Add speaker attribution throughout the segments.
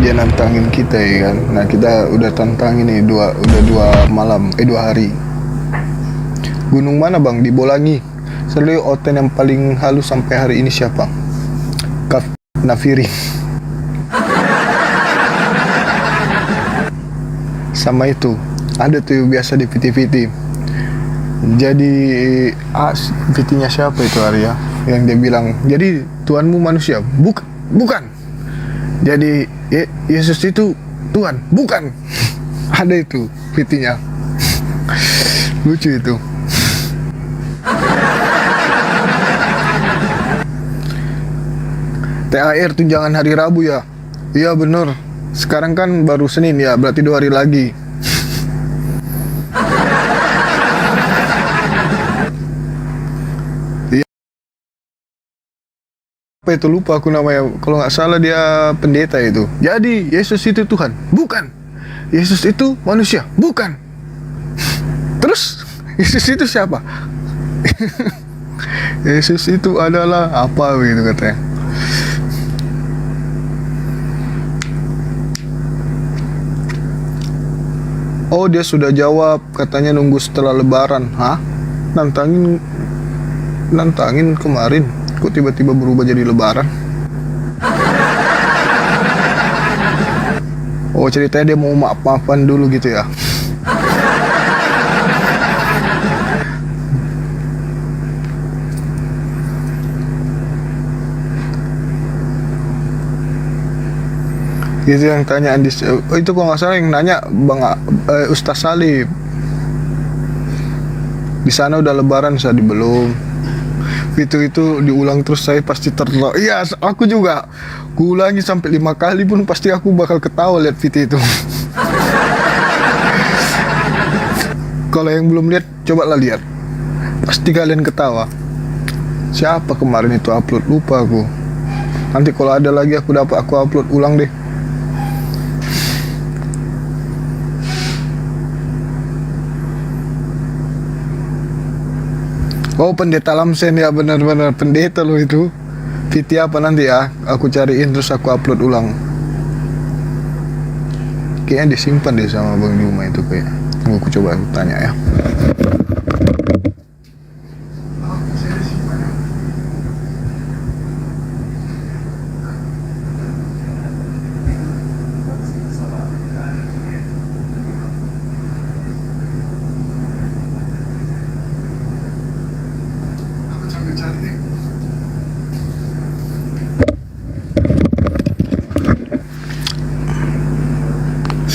Speaker 1: dia nantangin kita ya kan. Nah kita udah tantangin nih udah 2 hari. Gunung mana bang? Di Bolangi. Selalu Oten yang paling halus sampai hari ini siapa? Kaf Nafiri. Sama itu ada tuh biasa di PT-PT. Jadi PT-nya siapa itu Arya? Yang dia bilang, jadi Tuhanmu manusia? Bukan. Jadi Yesus itu Tuhan? Bukan. Ada itu PT-nya. Lucu itu. THR tunjangan hari Rabu ya? Iya bener. Sekarang kan baru Senin ya, berarti 2 hari lagi. Iya. Apa itu, lupa aku namanya. Kalau nggak salah dia pendeta itu. Jadi Yesus itu Tuhan? Bukan. Yesus itu manusia? Bukan. Terus Yesus itu siapa? Yesus itu adalah apa gitu katanya. Oh dia sudah jawab, katanya nunggu setelah lebaran. Hah? Nantangin kemarin, kok tiba-tiba berubah jadi lebaran? Oh ceritanya dia mau maaf-maafan dulu gitu ya. Itu yang tanya Andis. Oh, itu kok nggak salah yang nanya Bang Ustaz Salib. Di sana udah lebaran, saya belum. Itu diulang terus, saya pasti tertawa. Iya, aku juga. Kuulangi sampai 5 kali pun pasti aku bakal ketawa lihat video itu. Kalau yang belum lihat, cobalah lihat. Pasti kalian ketawa. Siapa kemarin itu upload, lupa aku. Nanti kalau ada lagi aku upload ulang deh. Oh pendeta Lamsen ya, benar-benar pendeta lo itu. Viti apa nanti ya? Aku cariin terus aku upload ulang. Kayaknya disimpan deh sama Bang Juma itu kayak. Aku coba tanya ya.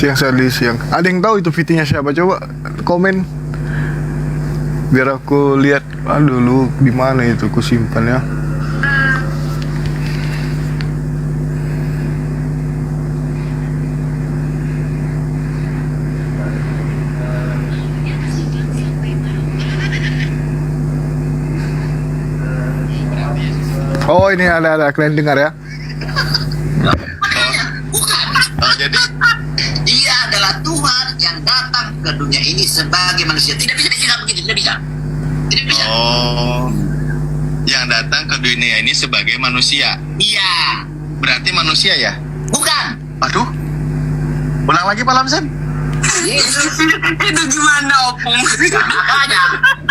Speaker 1: Siang. Ada yang tahu itu VT-nya siapa? Coba komen biar aku lihat. Aduh lu di mana itu? Aku simpan ya. Oh ini ada kalian dengar ya?
Speaker 2: Jadi dia adalah Tuhan yang datang ke dunia ini sebagai manusia. Tidak bisa disingkat begitu, tidak bisa.
Speaker 3: Oh, yang datang ke dunia ini sebagai manusia.
Speaker 2: Iya.
Speaker 3: Berarti manusia ya?
Speaker 2: Bukan.
Speaker 3: Aduh, ulang lagi Pak Lamsen.
Speaker 2: Yesus
Speaker 4: Itu gimana opung?
Speaker 2: makanya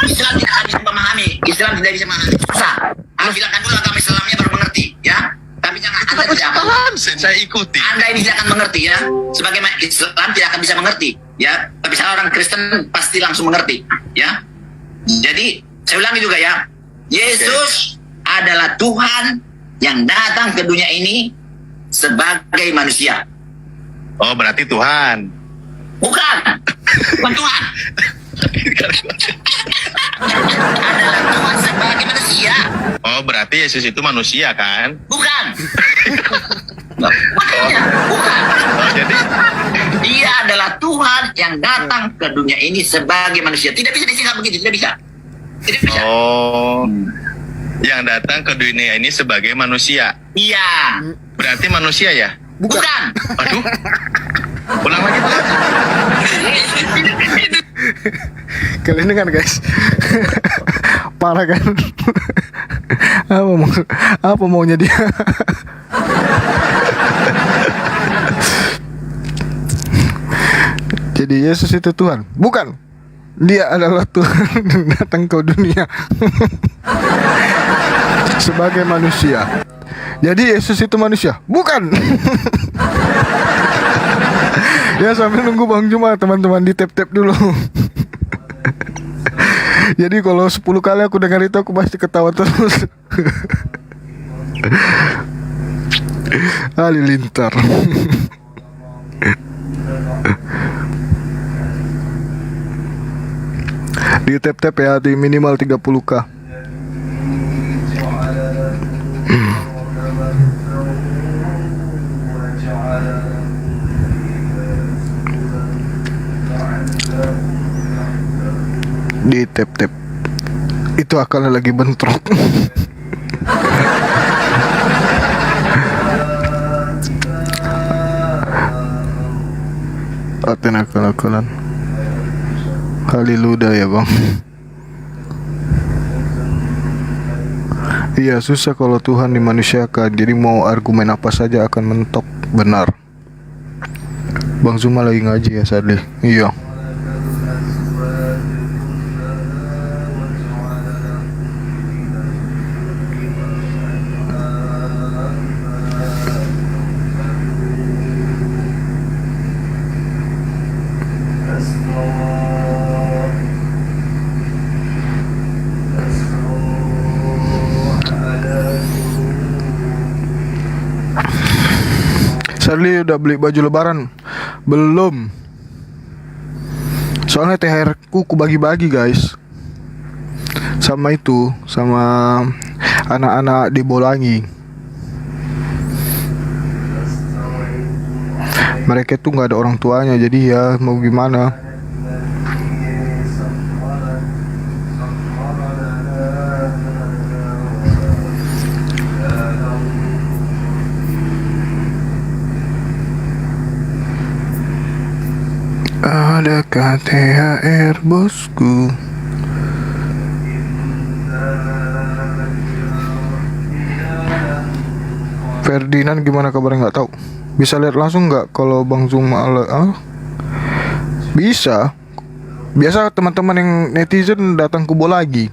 Speaker 2: Islam tidak bisa memahami. Islam tidak bisa memahami. Susah. Harus silakan dulu agama Islamnya baru mengerti, ya. Tapi jangan Anda tidak
Speaker 3: Pak Lamsen saya ikuti.
Speaker 2: Anda ini tidak akan mengerti ya. Sebagaimana Islam tidak akan bisa mengerti, ya. Tapi salah orang Kristen pasti langsung mengerti, ya. Jadi saya ulangi juga ya. Yesus adalah Tuhan yang datang ke dunia ini sebagai manusia.
Speaker 3: Oh berarti Tuhan.
Speaker 2: Bukan Tuhan. Adalah Tuhan sebagai manusia.
Speaker 3: Oh berarti Yesus itu manusia kan?
Speaker 2: Bukan. Makanya, bukan.
Speaker 3: Oh jadi
Speaker 2: Dia adalah Tuhan yang datang ke dunia ini sebagai manusia. Tidak bisa disingkat begitu, tidak bisa. Tidak bisa.
Speaker 3: oh yang datang ke dunia ini sebagai manusia.
Speaker 2: Iya.
Speaker 3: Berarti manusia ya?
Speaker 2: Bukan.
Speaker 3: Aduh, ulang lagi Pak.
Speaker 1: Kalian dengar guys? Parah kan? apa maunya dia? Jadi Yesus itu Tuhan? Bukan. Dia adalah Tuhan yang datang ke dunia sebagai manusia. Jadi Yesus itu manusia? Bukan. Ya sambil nunggu Bang Juma, teman-teman di tap dulu. Jadi kalau 10 kali aku dengar itu aku pasti ketawa terus. Halilintar. Di tap ya, di minimal 30k. Di tap itu akalnya lagi bentrok. Aten akal-akalan. Haleluya ya bang. Iya susah kalau Tuhan dimanusiakan. Jadi mau argumen apa saja akan mentok benar. Bang Zuma lagi ngaji ya Sadli. Iya. Sadli udah beli baju lebaran? Belum. Soalnya THR ku bagi-bagi guys. Sama itu, sama anak-anak di Bolangi. Mereka tuh nggak ada orang tuanya, jadi ya mau gimana. Adakah THR bosku? Ferdinand gimana kabarnya nggak tahu. Bisa lihat langsung nggak kalau Bang Zuma Bisa. Biasa teman-teman yang netizen datang ke bola lagi.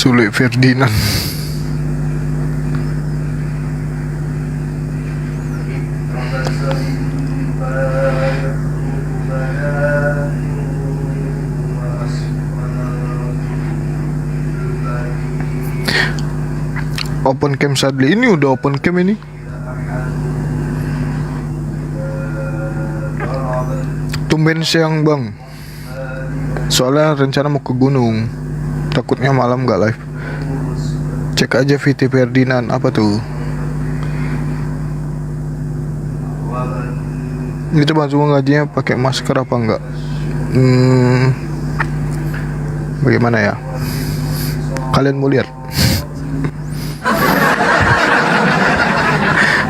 Speaker 1: Sulit Ferdinand. Open cam Sadli, ini udah open cam ini. Tumben siang bang. Soalnya rencana mau ke gunung. Takutnya malam gak live. Cek aja VT Ferdinand. Apa tuh? Itu Bang Zuma ngajinya pakai masker apa enggak? Bagaimana ya? Kalian mau lihat?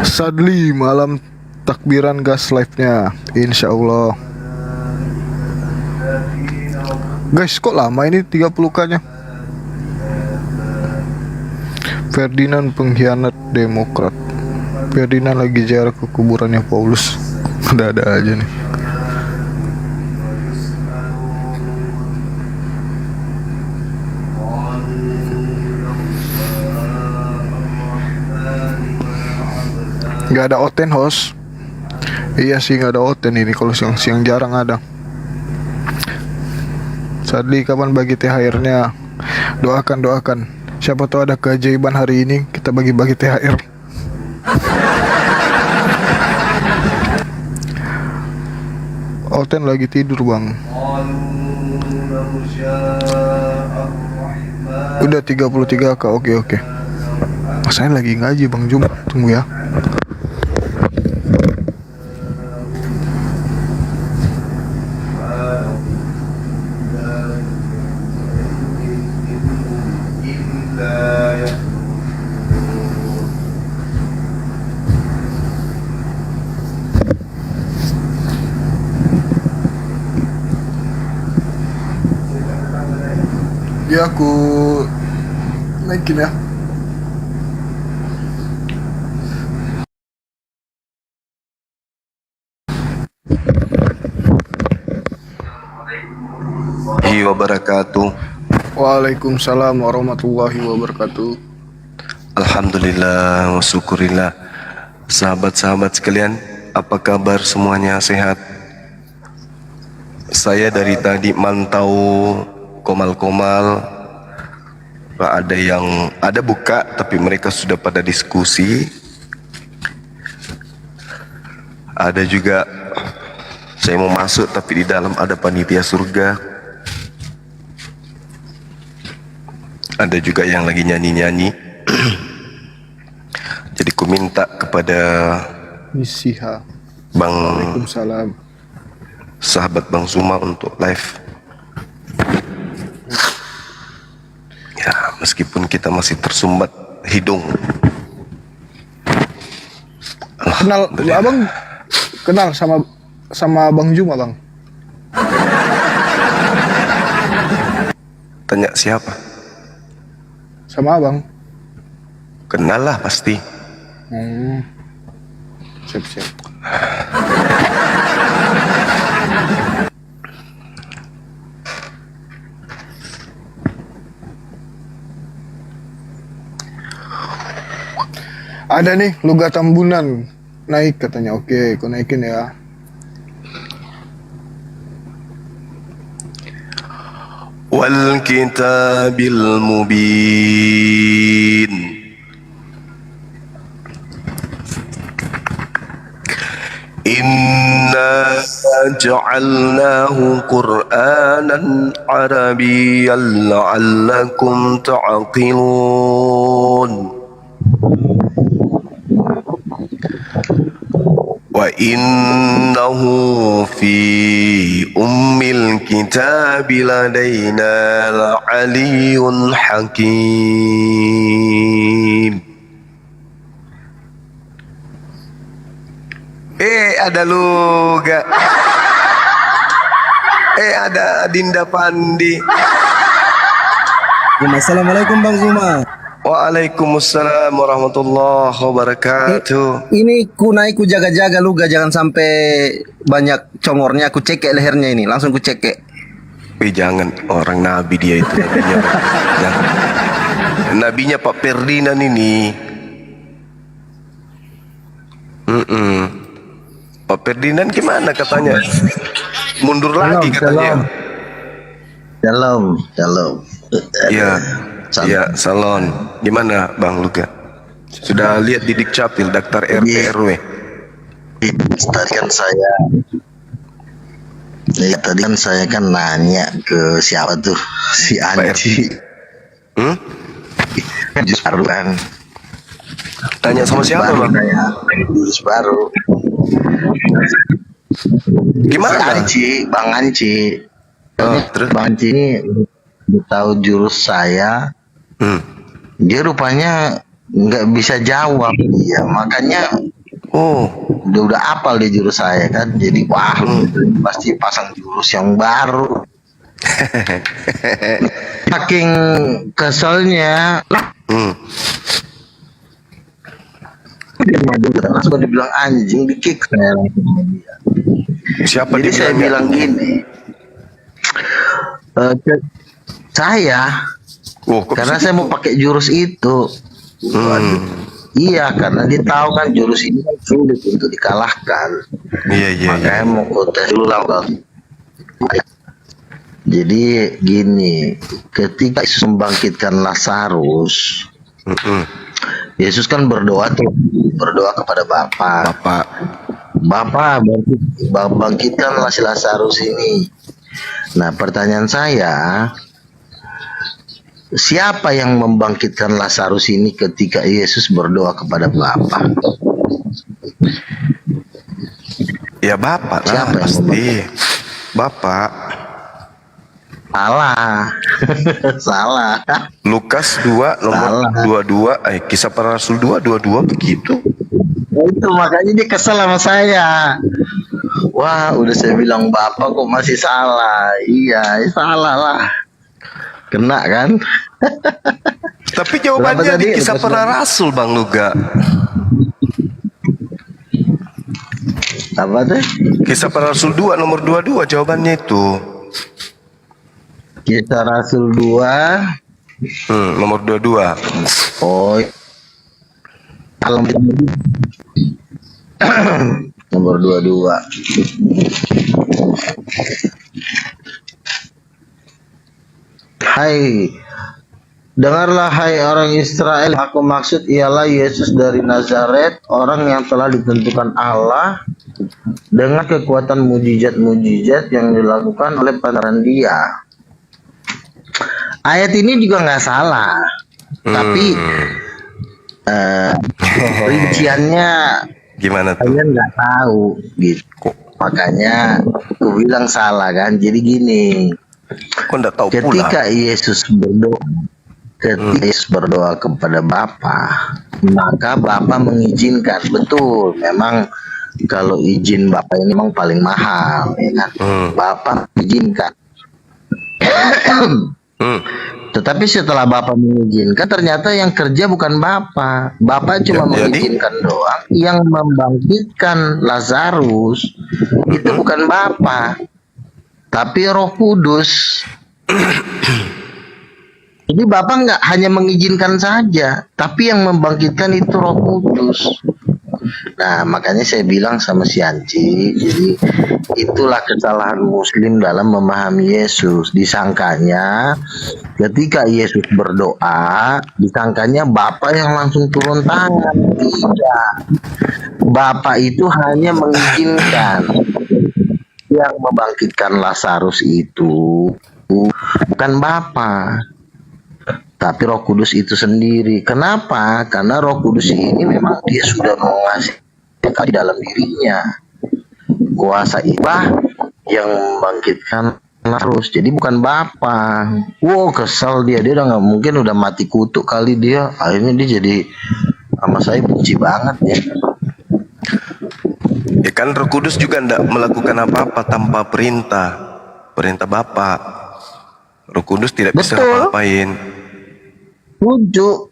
Speaker 1: Sadli malam takbiran gas live-nya, insya Allah. Guys, kok lama ini 30k-nya? Ferdinand pengkhianat Demokrat. Ferdinand lagi ziarah ke kuburannya Paulus. Ada-ada aja nih. Gak ada Oten host. Iya sih gak ada Oten ini. Kalau siang-siang jarang ada. Sadli kapan bagi THR-nya? Doakan. Siapa tahu ada keajaiban hari ini kita bagi-bagi THR. Oten lagi tidur bang. Udah 33k. Oke. Saya lagi ngaji Bang Jum. Tunggu ya. Ya aku Naikin ya.
Speaker 5: Wabarakatuh.
Speaker 1: Waalaikumsalam warahmatullahi wabarakatuh.
Speaker 5: Alhamdulillah wa syukurillah. Sahabat-sahabat sekalian, apa kabar semuanya, sehat? Saya dari tadi mantau komal-komal. Ada buka tapi mereka sudah pada diskusi. Ada juga saya mau masuk tapi di dalam ada panitia surga. Ada juga yang lagi nyanyi-nyanyi. Jadi ku minta kepada
Speaker 1: Misiha.
Speaker 5: Bang
Speaker 1: Waalaikumsalam.
Speaker 5: sahabat Bang Zuma untuk live. Ya, meskipun kita masih tersumbat hidung.
Speaker 1: Kenal abang, kenal sama Bang Juma bang.
Speaker 5: Tanya siapa?
Speaker 1: Sama abang.
Speaker 5: Kenal lah pasti.
Speaker 1: Siap. Ada nih Luga Tambunan naik katanya. Oke, kau naikin ya.
Speaker 5: Wal kitabil mubin. Inna ja'alnahu Qur'anan Arabiyyan la'allakum ta'qilun. Wa innahu fi ummil kitabi ladaina la'aliyyun hakim. Ada Luga. Ada Adinda Pandi.
Speaker 6: Assalamualaikum Bang Zuma.
Speaker 5: Waalaikumsalam warahmatullahi wabarakatuh.
Speaker 6: Ini ku naik ku jaga-jaga Luga jangan sampai banyak congornya. Aku cekek lehernya ini, langsung ku cekek.
Speaker 5: Jangan, orang nabi dia itu nabinya. Jangan. Nabinya Pak Ferdinand ini. Pak Ferdinand gimana katanya? Mundur lagi katanya.
Speaker 6: Shalom.
Speaker 5: Iya, salon. Gimana Bang Luga? Sudah lihat di Dikcapil daftar RT RW?
Speaker 6: Tadi kan saya kan nanya ke siapa tuh si Anji. Jurus baru kan.
Speaker 5: Tanya sama siapa Bang?
Speaker 6: Jurus baru.
Speaker 5: Gimana?
Speaker 6: Bang Anci.
Speaker 5: Terus?
Speaker 6: Bang Anci ini tahu jurus saya. Dia rupanya nggak bisa jawab, ya makanya udah apal di jurus saya kan, jadi wah pasti pasang jurus yang baru. Saking keselnya, langsung dibilang anjing, di kick saya langsung sama dia.
Speaker 5: Siapa
Speaker 6: Jadi saya bilang gini, saya karena saya mau pakai jurus itu. Iya, karena dia tahu kan jurus ini kan sulit untuk dikalahkan.
Speaker 5: Iya.
Speaker 6: Makanya mau tes dulu lah Bang. Jadi gini, ketika Yesus membangkitkan Lazarus, Yesus kan berdoa kepada Bapa. Bapa bangkitkanlah si Lazarus ini. Nah, pertanyaan saya, siapa yang membangkitkan Lazarus ini ketika Yesus berdoa kepada Bapa?
Speaker 5: Ya Bapak lah,
Speaker 6: Siapa yang
Speaker 5: pasti. Bapak.
Speaker 6: Salah.
Speaker 5: Lukas 2 nomor 22, Kisah Para Rasul 2:22 begitu.
Speaker 6: Itu makanya dia kesel sama saya. Wah, udah saya bilang Bapak kok masih salah. Iya, salah lah. Kena kan?
Speaker 5: Tapi jawabannya
Speaker 6: Berapa tadi?
Speaker 5: di Kisah
Speaker 6: Lepas
Speaker 5: Para
Speaker 6: lagi.
Speaker 5: Rasul, Bang Nuga.
Speaker 6: Apa tuh?
Speaker 5: Kisah Para Rasul 2 nomor 22 jawabannya itu.
Speaker 6: Kisah Rasul 2.
Speaker 5: Nomor 22.
Speaker 6: Oh, kalau nomor 22. Hai, dengarlah hai orang Israel, aku maksud ialah Yesus dari Nazaret, orang yang telah ditentukan Allah dengan kekuatan mujizat-mujizat yang dilakukan oleh pantaran Dia. Ayat ini juga nggak salah, tapi rinciannya
Speaker 5: Gimana tuh?
Speaker 6: kalian nggak tahu gitu. Makanya aku bilang salah kan. Jadi gini,
Speaker 5: Kok enggak tahu pula?
Speaker 6: ketika Yesus berdoa kepada Bapa, maka Bapa mengizinkan. Betul, memang kalau izin Bapa ini memang paling mahal, ya kan? Bapa mengizinkan. Tetapi setelah Bapa mengizinkan, ternyata yang kerja bukan Bapa. Bapa cuma
Speaker 5: Jadi?
Speaker 6: mengizinkan doang. Yang membangkitkan Lazarus itu bukan Bapa, tapi Roh Kudus. Jadi Bapa nggak hanya mengizinkan saja, tapi yang membangkitkan itu Roh Kudus. Nah, makanya saya bilang sama si Anci, jadi itulah kesalahan Muslim dalam memahami Yesus. Disangkanya ketika Yesus berdoa, disangkanya Bapa yang langsung turun tangan. Tidak. Bapa itu hanya mengizinkan. Yang membangkitkan Lazarus itu bukan Bapa, tapi Roh Kudus itu sendiri. Kenapa? Karena Roh Kudus ini memang dia sudah menguasai di dalam dirinya. Kuasa ilah yang membangkitkan Lazarus. Jadi bukan Bapa. Wow, kesel dia udah nggak mungkin, udah mati kutuk kali dia. Akhirnya dia jadi sama saya benci banget ya.
Speaker 5: Ya kan Roh Kudus juga enggak melakukan apa-apa tanpa perintah Bapa. Roh Kudus tidak bisa
Speaker 6: Betul.
Speaker 5: ngapain.
Speaker 6: Setuju.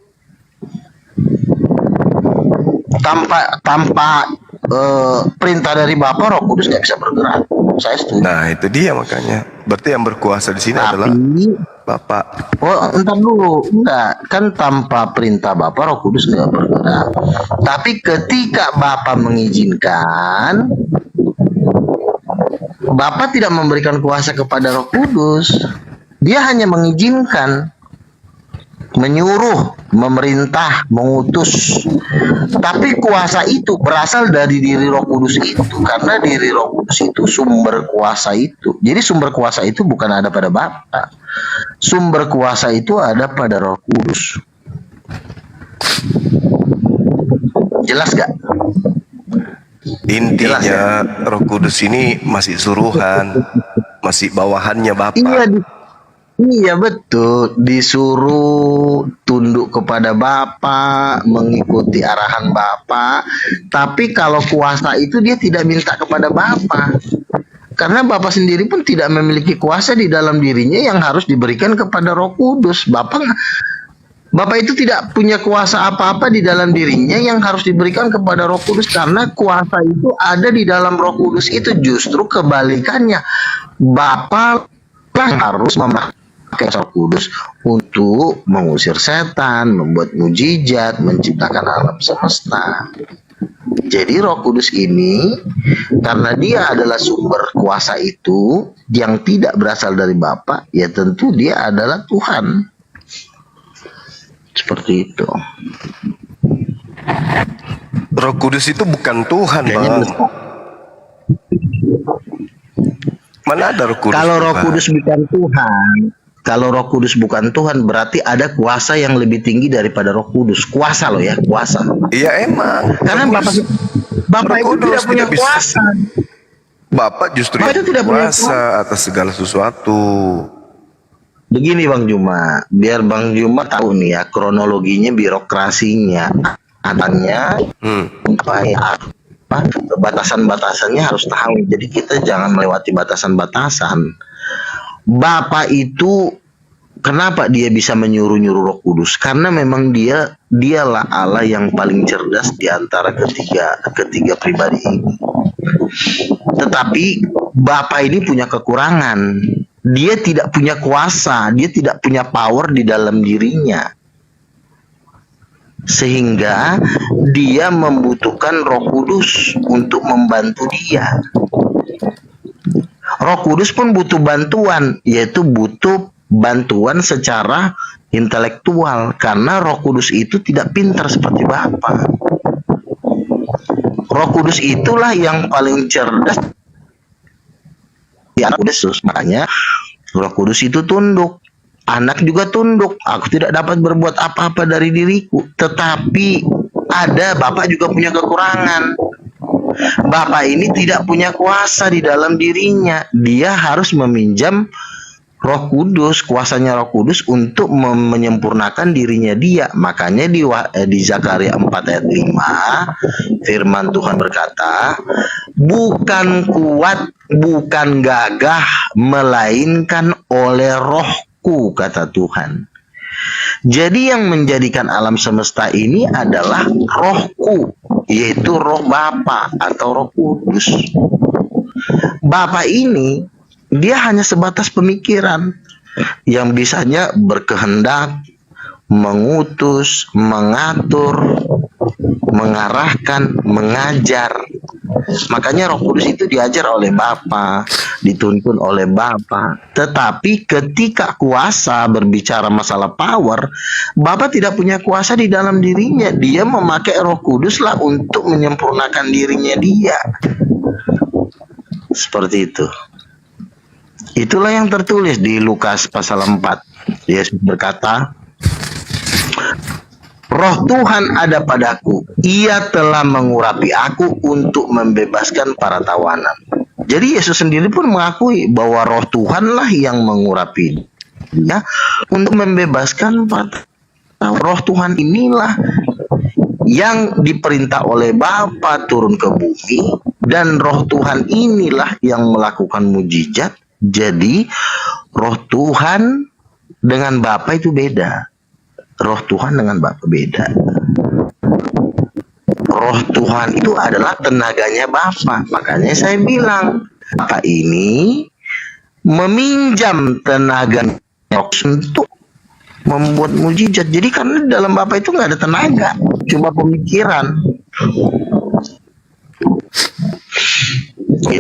Speaker 6: Tanpa perintah dari Bapa, Roh Kudus nggak bisa bergerak. Saya setuju.
Speaker 5: Nah, itu dia makanya. Berarti yang berkuasa di sini adalah
Speaker 6: Tapi,
Speaker 5: Bapa.
Speaker 6: oh entar dulu, enggak kan tanpa perintah Bapa Roh Kudus nggak bergerak. Tapi ketika Bapa mengizinkan, Bapa tidak memberikan kuasa kepada Roh Kudus. Dia hanya mengizinkan, menyuruh, memerintah, mengutus. Tapi kuasa itu berasal dari diri Roh Kudus itu, karena diri Roh Kudus itu sumber kuasa itu. Jadi sumber kuasa itu bukan ada pada Bapa. Sumber kuasa itu ada pada Roh Kudus. Jelas gak?
Speaker 5: Intinya
Speaker 6: Jelas, ya?
Speaker 5: Roh Kudus ini masih suruhan, masih bawahannya Bapa.
Speaker 6: Iya betul, disuruh tunduk kepada Bapa, mengikuti arahan Bapa. Tapi kalau kuasa itu dia tidak minta kepada Bapa, karena Bapa sendiri pun tidak memiliki kuasa di dalam dirinya yang harus diberikan kepada Roh Kudus. Bapa itu tidak punya kuasa apa-apa di dalam dirinya yang harus diberikan kepada Roh Kudus, karena kuasa itu ada di dalam Roh Kudus itu. Justru kebalikannya, Bapa harus memakai Roh Kudus untuk mengusir setan, membuat mujizat, menciptakan alam semesta. Jadi Roh Kudus ini, karena dia adalah sumber kuasa itu yang tidak berasal dari Bapa, ya tentu dia adalah Tuhan. Seperti itu.
Speaker 5: Roh Kudus itu bukan Tuhan,
Speaker 6: Kayaknya
Speaker 5: Bang. Mana ada Roh Kudus?
Speaker 6: Kalau Roh
Speaker 5: Tuhan?
Speaker 6: Kudus bukan Tuhan, kalau Roh Kudus bukan Tuhan, berarti ada kuasa yang lebih tinggi daripada Roh Kudus. Kuasa loh ya, kuasa.
Speaker 5: Iya emang.
Speaker 6: Karena
Speaker 5: Roh
Speaker 6: Bapak
Speaker 5: Roh
Speaker 6: itu
Speaker 5: Kudus
Speaker 6: tidak punya
Speaker 5: tidak bisa.
Speaker 6: kuasa.
Speaker 5: Bapak justru
Speaker 6: Bapak itu tidak punya
Speaker 5: kuasa atas segala sesuatu.
Speaker 6: Begini Bang Juma, biar Bang Juma tahu nih ya kronologinya, birokrasinya, adanya batasan-batasannya harus tahu. Jadi kita jangan melewati batasan-batasan. Bapak itu Kenapa dia bisa menyuruh-nyuruh Roh Kudus? Karena memang dialah Allah yang paling cerdas di antara ketiga pribadi ini. Tetapi Bapa ini punya kekurangan. Dia tidak punya kuasa, dia tidak punya power di dalam dirinya. Sehingga dia membutuhkan Roh Kudus untuk membantu dia. Roh Kudus pun butuh bantuan, yaitu butuh bantuan secara intelektual, karena Roh Kudus itu tidak pintar seperti Bapa. Roh Kudus itulah yang paling cerdas di anak Yesus. Makanya Roh Kudus itu tunduk. Anak juga tunduk. Aku tidak dapat berbuat apa-apa dari diriku. Tetapi ada, Bapak juga punya kekurangan. Bapak ini tidak punya kuasa di dalam dirinya. Dia harus meminjam Roh Kudus, kuasanya Roh Kudus untuk menyempurnakan dirinya dia. Makanya di Zakaria 4 ayat 5 firman Tuhan berkata, bukan kuat, bukan gagah, melainkan oleh Rohku, kata Tuhan. Jadi yang menjadikan alam semesta ini adalah Rohku, yaitu Roh Bapa atau Roh Kudus. Bapa ini dia hanya sebatas pemikiran yang bisanya berkehendak, mengutus, mengatur, mengarahkan, mengajar. Makanya Roh Kudus itu diajar oleh Bapa, dituntun oleh Bapa. Tetapi ketika kuasa berbicara masalah power, Bapa tidak punya kuasa di dalam dirinya. Dia memakai Roh Kudus lah untuk menyempurnakan dirinya dia. Seperti itu. Itulah yang tertulis di Lukas pasal 4. Yesus berkata, Roh Tuhan ada padaku, Ia telah mengurapi aku untuk membebaskan para tawanan. Jadi Yesus sendiri pun mengakui bahwa Roh Tuhanlah yang mengurapi dia untuk membebaskan para tawanan. Roh Tuhan inilah yang diperintah oleh Bapa turun ke bumi, dan Roh Tuhan inilah yang melakukan mujizat. Jadi Roh Tuhan dengan Bapa itu beda. Roh Tuhan dengan Bapa beda. Roh Tuhan itu adalah tenaganya Bapa. Makanya saya bilang, Bapa ini meminjam tenaga untuk membuat mujizat. Jadi karena dalam Bapa itu nggak ada tenaga, cuma pemikiran.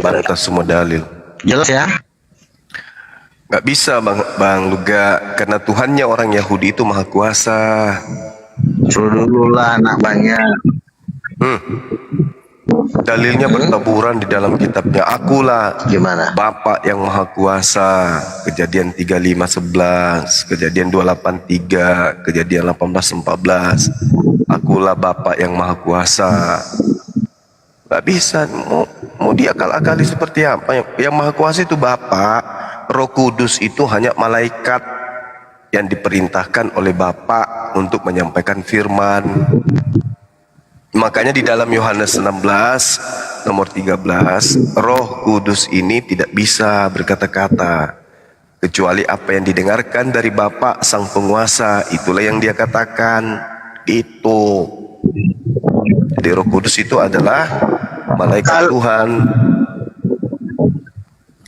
Speaker 5: Atas semua dalil.
Speaker 6: Jelas ya?
Speaker 5: Gak bisa bang Luga, karena Tuhannya orang Yahudi itu maha kuasa.
Speaker 6: Suruh dulu lah anak banyak.
Speaker 5: Dalilnya bertaburan di dalam kitabnya. Akulah
Speaker 6: Gimana?
Speaker 5: Bapa yang maha kuasa. Kejadian 35:11, Kejadian 28:3, Kejadian 18:14. Akulah Bapa yang maha kuasa. Gak bisa, mau diakal-akali seperti apa? Yang maha kuasa itu Bapa. Roh Kudus itu hanya malaikat yang diperintahkan oleh Bapa untuk menyampaikan firman. Makanya di dalam Yohanes 16 nomor 13, Roh Kudus ini tidak bisa berkata-kata kecuali apa yang didengarkan dari Bapa Sang Penguasa, itulah yang dia katakan. Itu. Jadi Roh Kudus itu adalah malaikat Tuhan.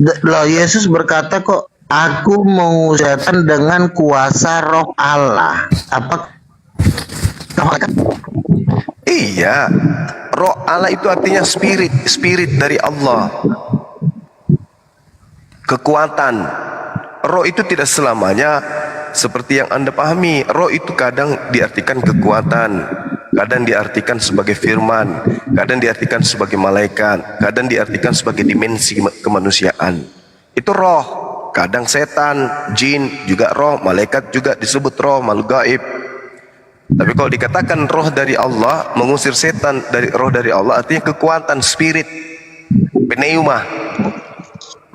Speaker 6: Loh, Yesus berkata kok, aku mengusahakan dengan kuasa Roh Allah. Apa?
Speaker 5: Iya, Roh Allah itu artinya spirit dari Allah. Kekuatan. Roh itu tidak selamanya seperti yang Anda pahami. Roh itu kadang diartikan kekuatan, kadang diartikan sebagai firman, kadang diartikan sebagai malaikat, kadang diartikan sebagai dimensi kemanusiaan. Itu roh. Kadang setan, jin juga roh, malaikat juga disebut roh, makhluk gaib. Tapi kalau dikatakan roh dari Allah, mengusir setan dari roh dari Allah, artinya kekuatan, spirit, pneuma.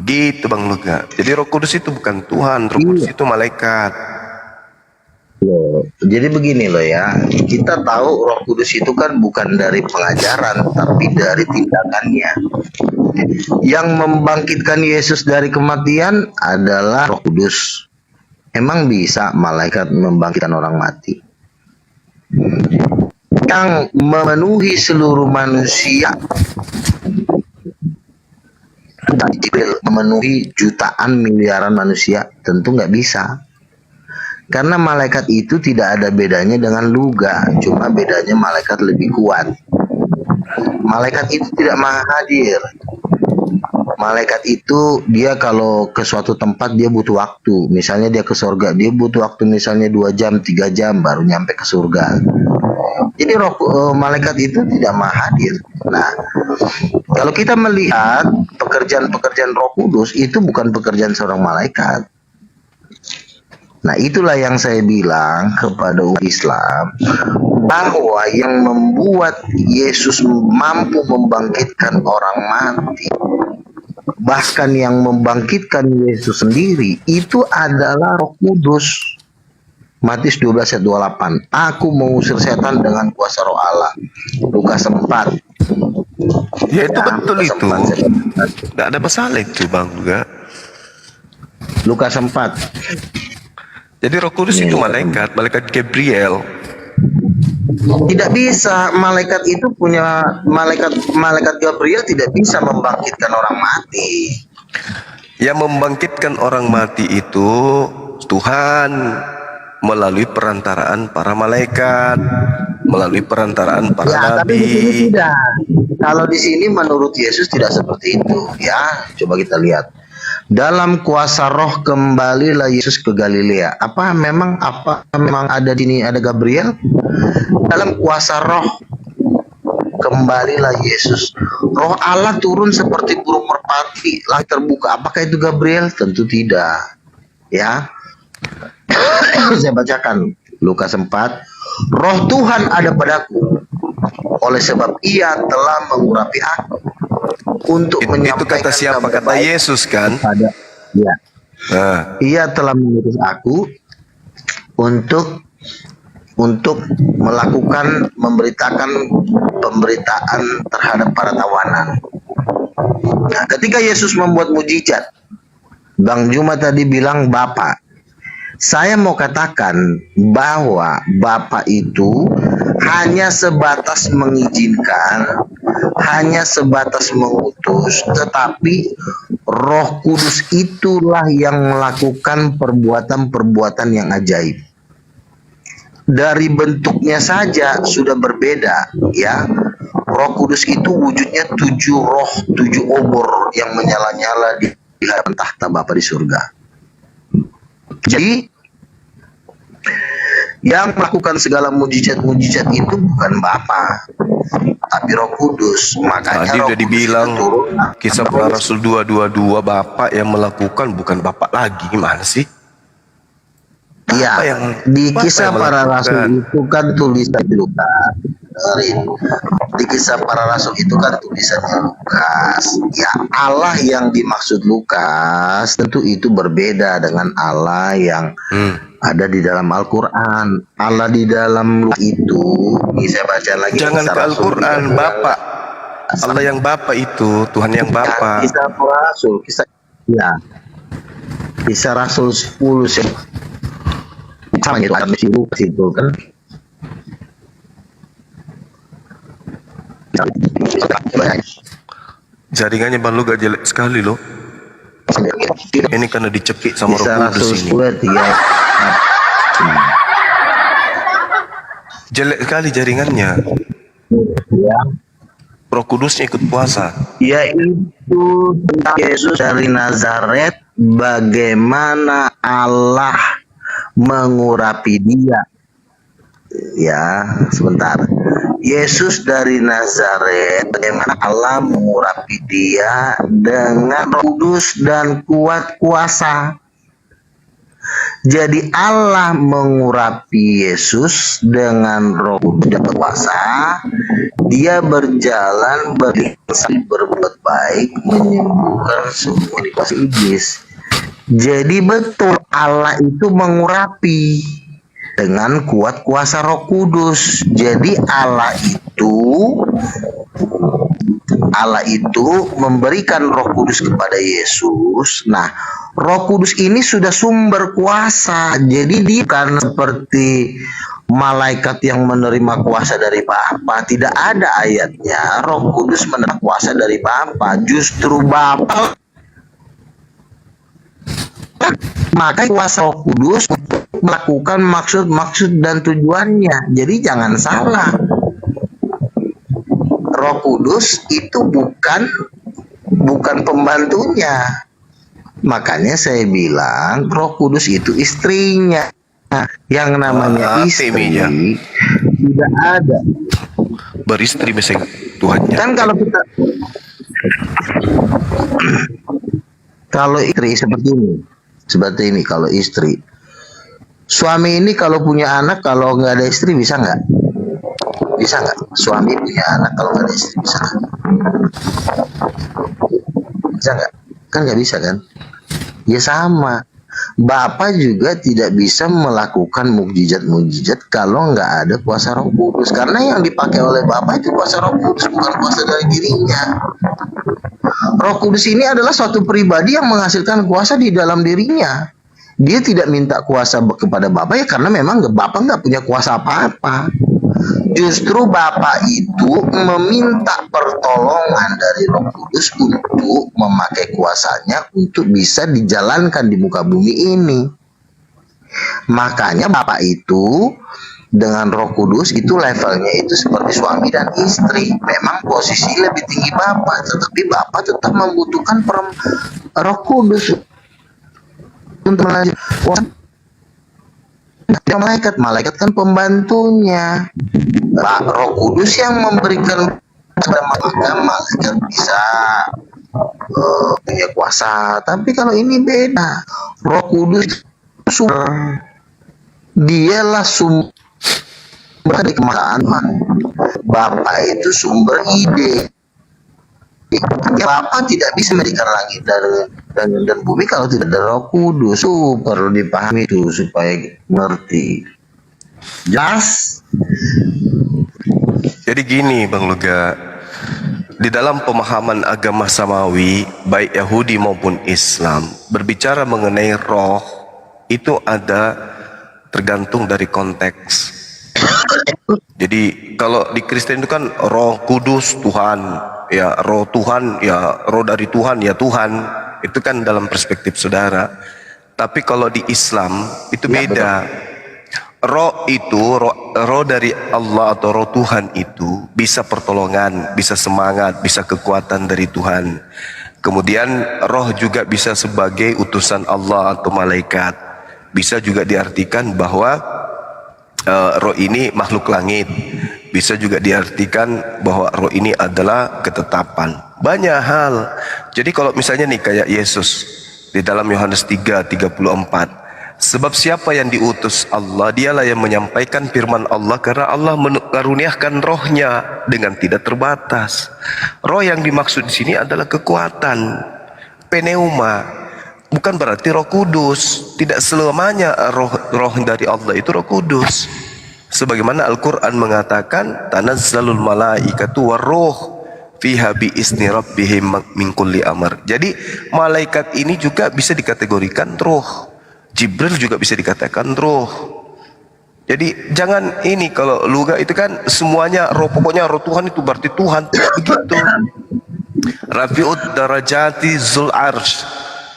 Speaker 5: Gitu Bang Luga. Jadi Roh Kudus itu bukan Tuhan, Roh Kudus itu malaikat.
Speaker 6: Loh, jadi begini loh ya, kita tahu Roh Kudus itu kan bukan dari pengajaran, tapi dari tindakannya. Yang membangkitkan Yesus dari kematian adalah Roh Kudus. Emang bisa malaikat membangkitkan orang mati? Yang memenuhi seluruh manusia, Jibril memenuhi jutaan miliaran manusia, tentu nggak bisa. Karena malaikat itu tidak ada bedanya dengan luga, cuma bedanya malaikat lebih kuat. Malaikat itu tidak maha hadir. Malaikat itu dia kalau ke suatu tempat dia butuh waktu. Misalnya dia ke surga, dia butuh waktu misalnya 2 jam, 3 jam baru nyampe ke surga. Jadi malaikat itu tidak maha hadir. Nah, kalau kita melihat pekerjaan-pekerjaan Roh Kudus itu bukan pekerjaan seorang malaikat. Nah, itulah yang saya bilang kepada umat Islam, bahwa yang membuat Yesus mampu membangkitkan orang mati, bahkan yang membangkitkan Yesus sendiri, itu adalah Roh Kudus. Matius 12 ayat 28. Aku mengusir setan dengan kuasa Roh Allah. Lukas 4.
Speaker 5: Ya itu betul
Speaker 6: Lukas
Speaker 5: itu.
Speaker 6: 4, ayat 4.
Speaker 5: Nggak ada masalah itu Bang juga.
Speaker 6: Lukas 4.
Speaker 5: Jadi Roh Kudus itu malaikat Gabriel.
Speaker 6: Tidak bisa, malaikat itu punya malaikat Gabriel tidak bisa membangkitkan orang mati.
Speaker 5: Yang membangkitkan orang mati itu Tuhan melalui perantaraan para malaikat, melalui perantaraan para
Speaker 6: Ya, tapi di sini
Speaker 5: nabi.
Speaker 6: tidak. Kalau di sini menurut Yesus tidak seperti itu. Ya, coba kita lihat. Dalam kuasa Roh kembalilah Yesus ke Galilea. Apa memang ada di sini ada Gabriel? Dalam kuasa Roh kembalilah Yesus. Roh Allah turun seperti burung merpati, langit terbuka. Apakah itu Gabriel? Tentu tidak. Ya. Saya bacakan Lukas 4. Roh Tuhan ada padaku, oleh sebab Ia telah mengurapi aku untuk
Speaker 5: Itu
Speaker 6: menyampaikan
Speaker 5: kata siapa?
Speaker 6: kabar
Speaker 5: Kata
Speaker 6: baik
Speaker 5: Yesus kan?
Speaker 6: pada ya.
Speaker 5: Nah,
Speaker 6: Ia telah mengutus aku untuk melakukan pemberitaan terhadap para tawanan. Nah, ketika Yesus membuat mujizat, Bang Juma tadi bilang Bapak. Saya mau katakan bahwa Bapak itu hanya sebatas mengizinkan, hanya sebatas mengutus, tetapi Roh Kudus itulah yang melakukan perbuatan-perbuatan yang ajaib. Dari bentuknya saja sudah berbeda, ya. Roh Kudus itu wujudnya 7 roh, 7 obor yang menyala-nyala di hadapan tahta Bapa di surga. Jadi yang melakukan segala mujizat-mujizat itu bukan Bapa, tapi Roh Kudus. Makanya
Speaker 5: tadi
Speaker 6: Roh
Speaker 5: udah
Speaker 6: Kudus
Speaker 5: dibilang
Speaker 6: itu turun.
Speaker 5: Kisah Para Rasul 2:22 Bapak yang melakukan, bukan Bapak lagi. Gimana sih?
Speaker 6: Iya, di
Speaker 5: Bapak
Speaker 6: Kisah
Speaker 5: yang
Speaker 6: Para
Speaker 5: melakukan.
Speaker 6: Rasul itu kan tulisan Lukas. Dengerin. Di Kisah Para Rasul itu kan tulisannya Lukas. Ya, Allah yang dimaksud Lukas tentu itu berbeda dengan Allah yang ada di dalam Al-Quran. Allah di dalam Lukas itu, ini saya baca lagi.
Speaker 5: Jangan
Speaker 6: Kisah
Speaker 5: ke
Speaker 6: Rasul
Speaker 5: Al-Quran,
Speaker 6: 3.
Speaker 5: Bapak. Allah yang Bapak itu, Tuhan yang Bapak.
Speaker 6: Kisah Para Rasul, Kisah Rasul 10 sih. Sama gitu, ada misi Lukas itu kan.
Speaker 5: Jaringannya Bang Lu gak jelek sekali loh. Ini karena dicekik sama Roh
Speaker 6: Kisah
Speaker 5: Kudus
Speaker 6: Rasul
Speaker 5: ini.
Speaker 6: 10 3.
Speaker 5: Jelek sekali jaringannya.
Speaker 6: Ya,
Speaker 5: Roh Kudusnya ikut puasa.
Speaker 6: yaitu tentang Yesus dari Nazaret, bagaimana Allah mengurapi dia. Ya, sebentar. Yesus dari Nazaret, bagaimana Allah mengurapi dia dengan Roh Kudus dan kuat kuasa. Jadi Allah mengurapi Yesus dengan Roh Kudus dan kuasa. Dia berjalan berbuat baik, menyembuhkan semua kuasa iblis. Jadi betul Allah itu mengurapi dengan kuat kuasa Roh Kudus. Jadi Allah itu memberikan Roh Kudus kepada Yesus. Nah, Roh Kudus ini sudah sumber kuasa. Jadi dia bukan seperti malaikat yang menerima kuasa dari Bapa. Tidak ada ayatnya Roh Kudus menerima kuasa dari Bapa. Justru Bapa maka kuasa Roh Kudus untuk melakukan maksud-maksud dan tujuannya. Jadi jangan salah. Roh Kudus itu bukan pembantunya. Makanya saya bilang Roh Kudus itu istrinya. Yang namanya istri tidak ada.
Speaker 5: Beristri meseng Tuhannya.
Speaker 6: Kan kalau istri seperti ini kalau istri, suami ini kalau punya anak, kalau nggak ada istri bisa nggak? Bisa nggak? Suami punya anak kalau nggak ada istri bisa nggak? Bisa nggak? Kan nggak bisa kan? Ya sama. Bapak juga tidak bisa melakukan mukjizat-mukjizat kalau nggak ada kuasa Roh Kudus. Karena yang dipakai oleh Bapak itu kuasa Roh Kudus, bukan kuasa dari dirinya. Roh Kudus ini adalah suatu pribadi yang menghasilkan kuasa di dalam dirinya. Dia tidak minta kuasa kepada Bapak ya karena memang Bapak nggak punya kuasa apa-apa. Justru Bapak itu meminta pertolongan dari Roh Kudus untuk memakai kuasanya untuk bisa dijalankan di muka bumi ini. Makanya Bapak itu dengan Roh Kudus itu levelnya itu seperti suami dan istri. Memang posisi lebih tinggi Bapak, tetapi Bapak tetap membutuhkan Roh Kudus untuk melanjutkan. Malaikat kan pembantunya. Roh Kudus yang memberikan kepada malaikat bisa punya kuasa. Tapi kalau ini beda. Roh Kudus sumber, dialah sumber dari kemasangan. Bapak itu sumber ide. Bapak tidak bisa mendirikan langit dan bumi kalau tidak ada Roh Kudus. Perlu dipahami itu supaya ngerti. Jelas?
Speaker 5: Jadi gini Bang Luga, di dalam pemahaman agama samawi, baik Yahudi maupun Islam, berbicara mengenai roh itu ada tergantung dari konteks. Jadi kalau di Kristen itu kan Roh Kudus Tuhan, ya roh Tuhan, ya roh dari Tuhan, ya Tuhan. Itu kan dalam perspektif saudara. Tapi kalau di Islam itu beda. Roh itu, roh dari Allah atau roh Tuhan itu bisa pertolongan, bisa semangat, bisa kekuatan dari Tuhan. Kemudian roh juga bisa sebagai utusan Allah atau malaikat. Bisa juga diartikan bahwa roh ini makhluk langit. Bisa juga diartikan bahwa roh ini adalah ketetapan. Banyak hal. Jadi kalau misalnya nih kayak Yesus di dalam Yohanes 3:34. Sebab siapa yang diutus Allah, dialah yang menyampaikan firman Allah, karena Allah mengaruniakan rohnya dengan tidak terbatas. Roh yang dimaksud di sini adalah kekuatan, pneuma, bukan berarti Roh Kudus. Tidak selamanya roh dari Allah itu Roh Kudus. Sebagaimana Al-Quran mengatakan, tanazzalul malaikatu warruh fiha bi isni rabbihim min kulli amr. Jadi malaikat ini juga bisa dikategorikan roh. Jibril juga bisa dikatakan roh. Jadi jangan ini, kalau luga itu kan semuanya roh, pokoknya roh Tuhan itu berarti Tuhan. Tidak begitu. Rafi'ud darajati zul arsh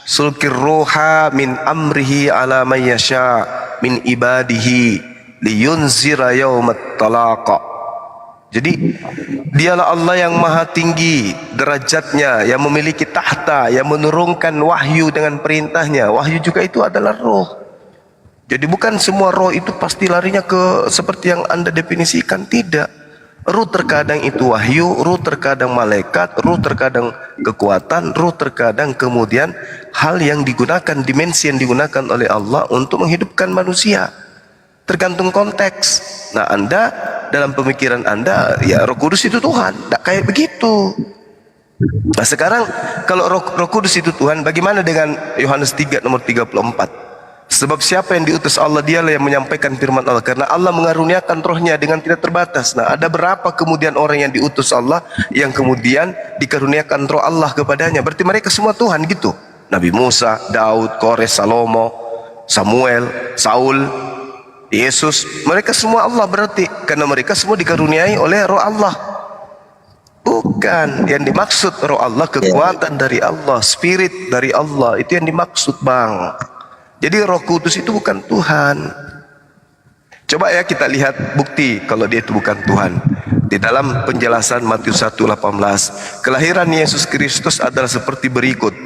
Speaker 5: sulkir roha min amrihi ala man yasha min ibadihi liyunzira yaumat talaqa. Jadi dialah Allah yang maha tinggi derajatnya, yang memiliki tahta, yang menurunkan wahyu dengan perintahnya. Wahyu juga itu adalah roh. Jadi bukan semua roh itu pasti larinya ke seperti yang Anda definisikan. Tidak. Roh terkadang itu wahyu, roh terkadang malaikat, roh terkadang kekuatan, roh terkadang kemudian hal yang digunakan, dimensi yang digunakan oleh Allah untuk menghidupkan manusia. Tergantung konteks. Nah, Anda dalam pemikiran Anda, ya Roh Kudus itu Tuhan. Tidak kayak begitu. Nah sekarang kalau Roh Kudus itu Tuhan, bagaimana dengan Yohanes 3:34? Sebab siapa yang diutus Allah, dialah yang menyampaikan firman Allah, karena Allah mengaruniakan rohnya dengan tidak terbatas. Nah ada berapa kemudian orang yang diutus Allah yang kemudian dikaruniakan roh Allah kepadanya? Berarti mereka semua Tuhan gitu. Nabi Musa, Daud, Kores, Salomo, Samuel, Saul, Yesus, mereka semua Allah berarti, karena mereka semua dikaruniai oleh roh Allah. Bukan yang dimaksud roh Allah, kekuatan dari Allah, spirit dari Allah, itu yang dimaksud, Bang. Jadi Roh Kudus itu bukan Tuhan. Coba ya kita lihat bukti kalau dia itu bukan Tuhan. Di dalam penjelasan Matius 1:18, kelahiran Yesus Kristus adalah seperti berikut.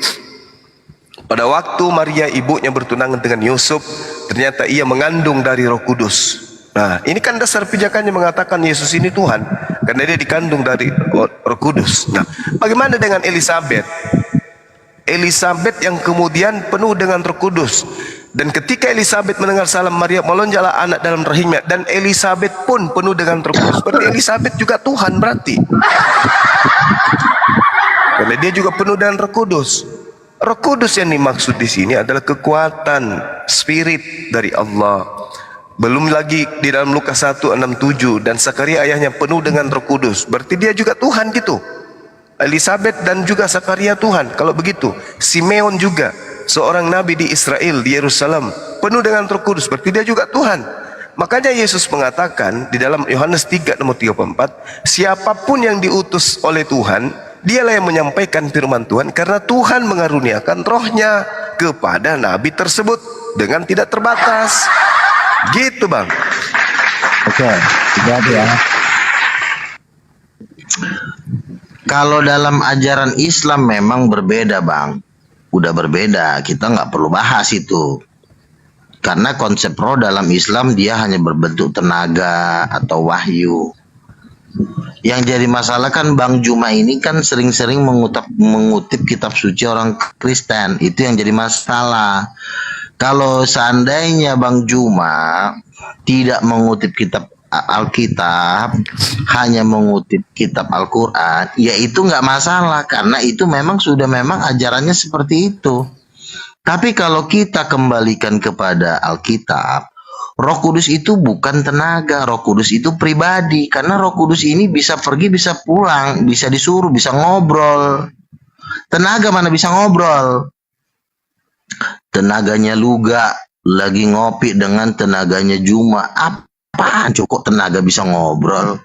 Speaker 5: Pada waktu Maria ibunya bertunangan dengan Yusuf, ternyata ia mengandung dari Roh Kudus. Nah, ini kan dasar pijakannya mengatakan Yesus ini Tuhan, karena dia dikandung dari Roh Kudus. Nah, bagaimana dengan Elizabeth? Elizabeth yang kemudian penuh dengan Roh Kudus. Dan ketika Elizabeth mendengar salam Maria, melonjaklah anak dalam rahimnya, dan Elizabeth pun penuh dengan Roh Kudus. Berarti Elizabeth juga Tuhan berarti. Karena dia juga penuh dengan Roh Kudus. Roh Kudus yang dimaksud di sini adalah kekuatan spirit dari Allah. Belum lagi di dalam Lukas 1:6-7, dan Zakaria ayahnya penuh dengan Roh Kudus. Berarti dia juga Tuhan gitu. Elizabeth dan juga Zakaria Tuhan. Kalau begitu, Simeon juga seorang nabi di Israel, di Yerusalem, penuh dengan Roh Kudus. Berarti dia juga Tuhan. Makanya Yesus mengatakan di dalam Yohanes 3:34, siapapun yang diutus oleh Tuhan, dialah yang menyampaikan firman Tuhan, karena Tuhan mengaruniakan rohnya kepada nabi tersebut dengan tidak terbatas. Gitu, Bang.
Speaker 6: Oke, jadi ya. Kalau dalam ajaran Islam memang berbeda, Bang. Udah berbeda, kita nggak perlu bahas itu. Karena konsep roh dalam Islam dia hanya berbentuk tenaga atau wahyu. Yang jadi masalah kan Bang Juma ini kan sering-sering mengutip kitab suci orang Kristen. Itu yang jadi masalah. Kalau seandainya Bang Juma tidak mengutip kitab Alkitab, hanya mengutip kitab Al-Quran, ya itu nggak masalah, karena itu memang sudah ajarannya seperti itu. Tapi kalau kita kembalikan kepada Alkitab, Roh Kudus itu bukan tenaga, Roh Kudus itu pribadi, karena Roh Kudus ini bisa pergi, bisa pulang, bisa disuruh, bisa ngobrol. Tenaga mana bisa ngobrol? Tenaganya Luga lagi ngopi dengan tenaganya Juma. Apaan cukup tenaga bisa ngobrol?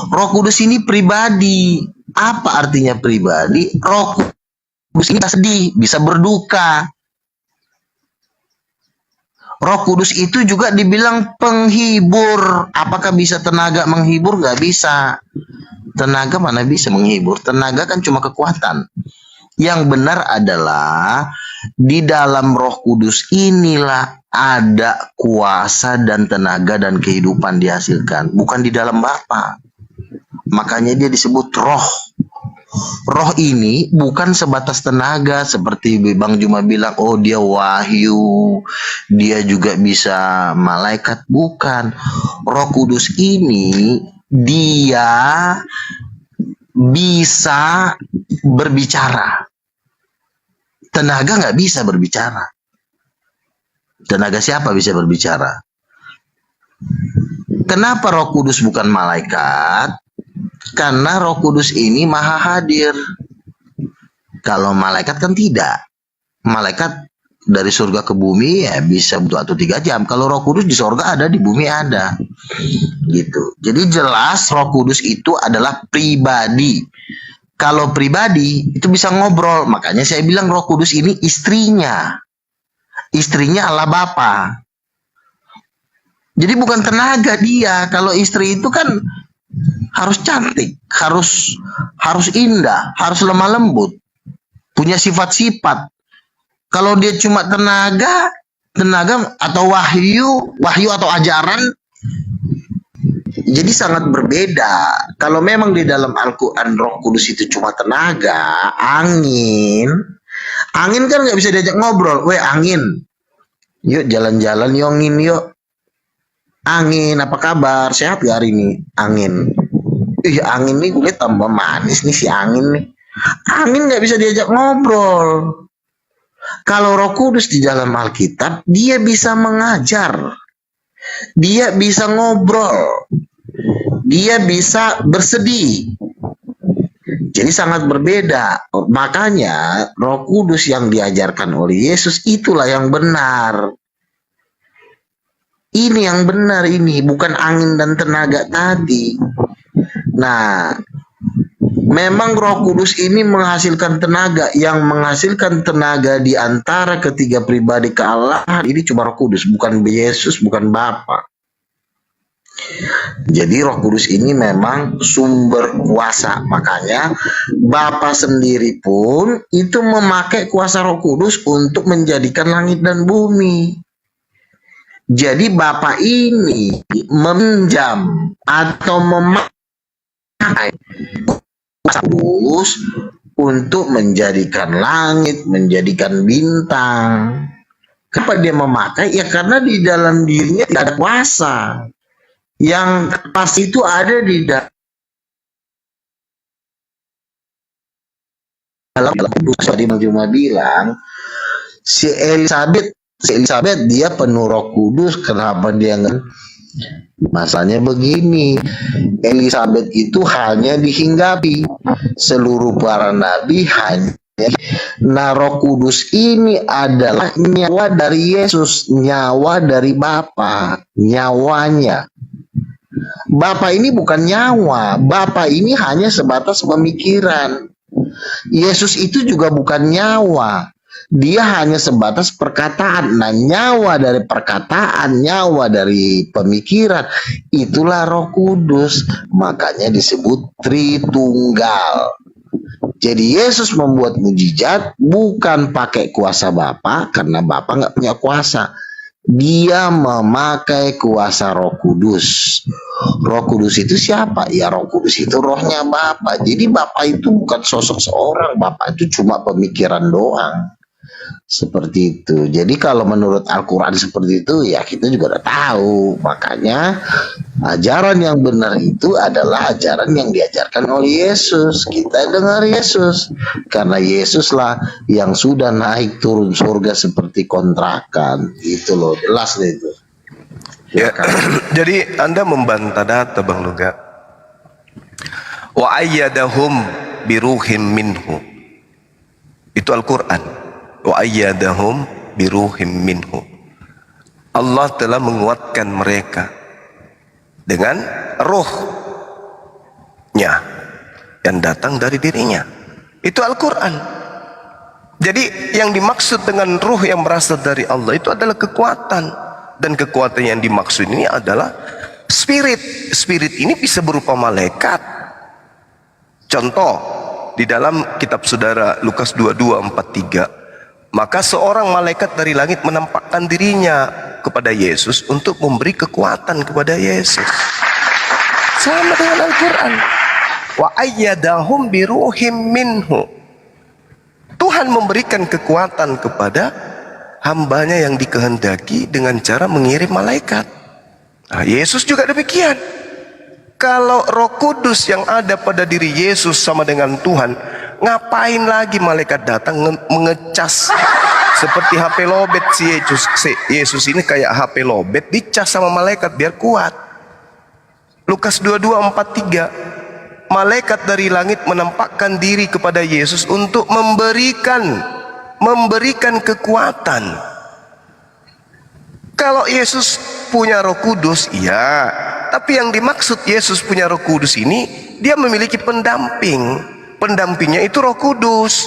Speaker 6: Roh Kudus ini pribadi. Apa artinya pribadi? Roh Kudus ini bisa sedih, bisa berduka. Roh Kudus itu juga dibilang penghibur. Apakah bisa tenaga menghibur? Gak bisa. Tenaga mana bisa menghibur? Tenaga kan cuma kekuatan. Yang benar adalah di dalam Roh Kudus inilah ada kuasa dan tenaga dan kehidupan dihasilkan, bukan di dalam Bapa. Makanya dia disebut roh. Roh ini bukan sebatas tenaga seperti Bang Juma bilang, oh dia wahyu, dia juga bisa malaikat, bukan. Roh Kudus ini dia bisa berbicara. Tenaga nggak bisa berbicara. Tenaga siapa bisa berbicara? Kenapa Roh Kudus bukan malaikat? Karena Roh Kudus ini maha hadir. Kalau malaikat kan tidak. Malaikat dari surga ke bumi ya bisa butuh 3 jam. Kalau Roh Kudus di surga ada, di bumi ada. Gitu. Jadi jelas Roh Kudus itu adalah pribadi. Kalau pribadi itu bisa ngobrol. Makanya saya bilang Roh Kudus ini istrinya. Istrinya Allah Bapa. Jadi bukan tenaga dia. Kalau istri itu kan harus cantik, harus indah, harus lemah lembut, punya sifat-sifat. Kalau dia cuma tenaga atau wahyu atau ajaran, jadi sangat berbeda. Kalau memang di dalam Al-Quran Roh Kudus itu cuma tenaga, angin kan nggak bisa diajak ngobrol. Weh angin, yuk jalan-jalan yuk angin yuk. Angin, apa kabar? Sehat gak hari ini? Angin. Angin nih gue tambah manis nih si angin nih. Angin gak bisa diajak ngobrol. Kalau Roh Kudus di dalam Alkitab, dia bisa mengajar. Dia bisa ngobrol. Dia bisa bersedih. Jadi sangat berbeda. Makanya Roh Kudus yang diajarkan oleh Yesus itulah yang benar. Ini yang benar ini, bukan angin dan tenaga tadi. Nah, memang Roh Kudus ini menghasilkan tenaga. Yang menghasilkan tenaga di antara ketiga pribadi kealahan ini cuma Roh Kudus, bukan Yesus, bukan Bapa. Jadi Roh Kudus ini memang sumber kuasa. Makanya Bapa sendiri pun itu memakai kuasa Roh Kudus untuk menjadikan langit dan bumi. Jadi Bapa ini meminjam atau memakai kuasa Kudus untuk menjadikan langit, menjadikan bintang. Kenapa dia memakai? Ya karena di dalam dirinya tidak ada kuasa. Yang pasti itu ada di dalam Kudus. Tadi cuma bilang si Elizabeth dia penuh Roh Kudus. Kenapa dia nggak? Masalahnya begini, Elizabeth itu hanya dihinggapi, seluruh para nabi hanya. Nah, Roh Kudus ini adalah nyawa dari Yesus, nyawa dari Bapa, nyawanya. Bapa ini bukan nyawa, Bapa ini hanya sebatas pemikiran. Yesus itu juga bukan nyawa, dia hanya sebatas perkataan. Nah, nyawa dari perkataan, nyawa dari pemikiran, itulah Roh Kudus. Makanya disebut Tritunggal. Jadi Yesus membuat mujizat bukan pakai kuasa Bapa, karena Bapa nggak punya kuasa. Dia memakai kuasa Roh Kudus. Roh Kudus itu siapa? Ya, Roh Kudus itu rohnya Bapa. Jadi Bapa itu bukan sosok seorang, Bapa itu cuma pemikiran doang. Seperti itu. Jadi kalau menurut Al-Quran seperti itu, ya kita juga udah tahu. Makanya ajaran yang benar itu adalah ajaran yang diajarkan oleh Yesus. Kita dengar Yesus, karena Yesuslah yang sudah naik turun surga seperti kontrakan. Itu loh, jelas deh itu.
Speaker 5: Ya, jadi Anda membantah data, Bang Luga. Wa ayyadahum biruhim minhu. Itu Al-Quran. Wa ayyadahum biruhim minhu. Allah telah menguatkan mereka dengan rohnya yang datang dari dirinya. Itu Al-Quran. Jadi yang dimaksud dengan ruh yang berasal dari Allah itu adalah kekuatan. Dan kekuatan yang dimaksud ini adalah spirit. Spirit ini bisa berupa malaikat. Contoh, di dalam kitab saudara Lukas 22:43, maka seorang malaikat dari langit menampakkan dirinya kepada Yesus untuk memberi kekuatan kepada Yesus. Sama dengan Al-Quran. Wa ayyadahum biruhim minhu. Tuhan memberikan kekuatan kepada hambanya yang dikehendaki dengan cara mengirim malaikat. Nah, Yesus juga demikian. Kalau Roh Kudus yang ada pada diri Yesus sama dengan Tuhan, ngapain lagi malaikat datang mengecas seperti HP lobet si Yesus ini kayak HP lobet, dicas sama malaikat biar kuat. Lukas 22:43, malaikat dari langit menampakkan diri kepada Yesus untuk memberikan kekuatan. Kalau Yesus punya Roh Kudus, iya, tapi yang dimaksud Yesus punya Roh Kudus ini, dia memiliki pendamping. Pendampingnya itu Roh Kudus.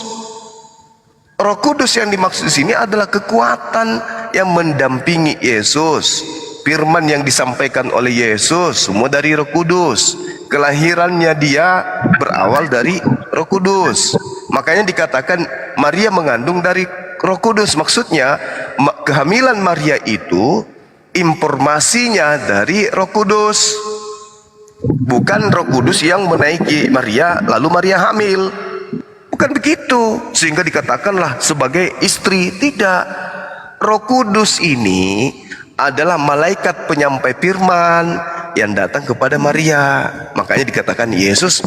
Speaker 5: Roh Kudus yang dimaksud di sini adalah kekuatan yang mendampingi Yesus. Firman yang disampaikan oleh Yesus semua dari Roh Kudus. Kelahirannya dia berawal dari Roh Kudus. Makanya dikatakan Maria mengandung dari Roh Kudus. Maksudnya kehamilan Maria itu informasinya dari Roh Kudus. Bukan Roh Kudus yang menaiki Maria lalu Maria hamil. Bukan begitu. Sehingga dikatakanlah sebagai istri. Tidak. Roh Kudus ini adalah malaikat penyampai firman yang datang kepada Maria. Makanya dikatakan Yesus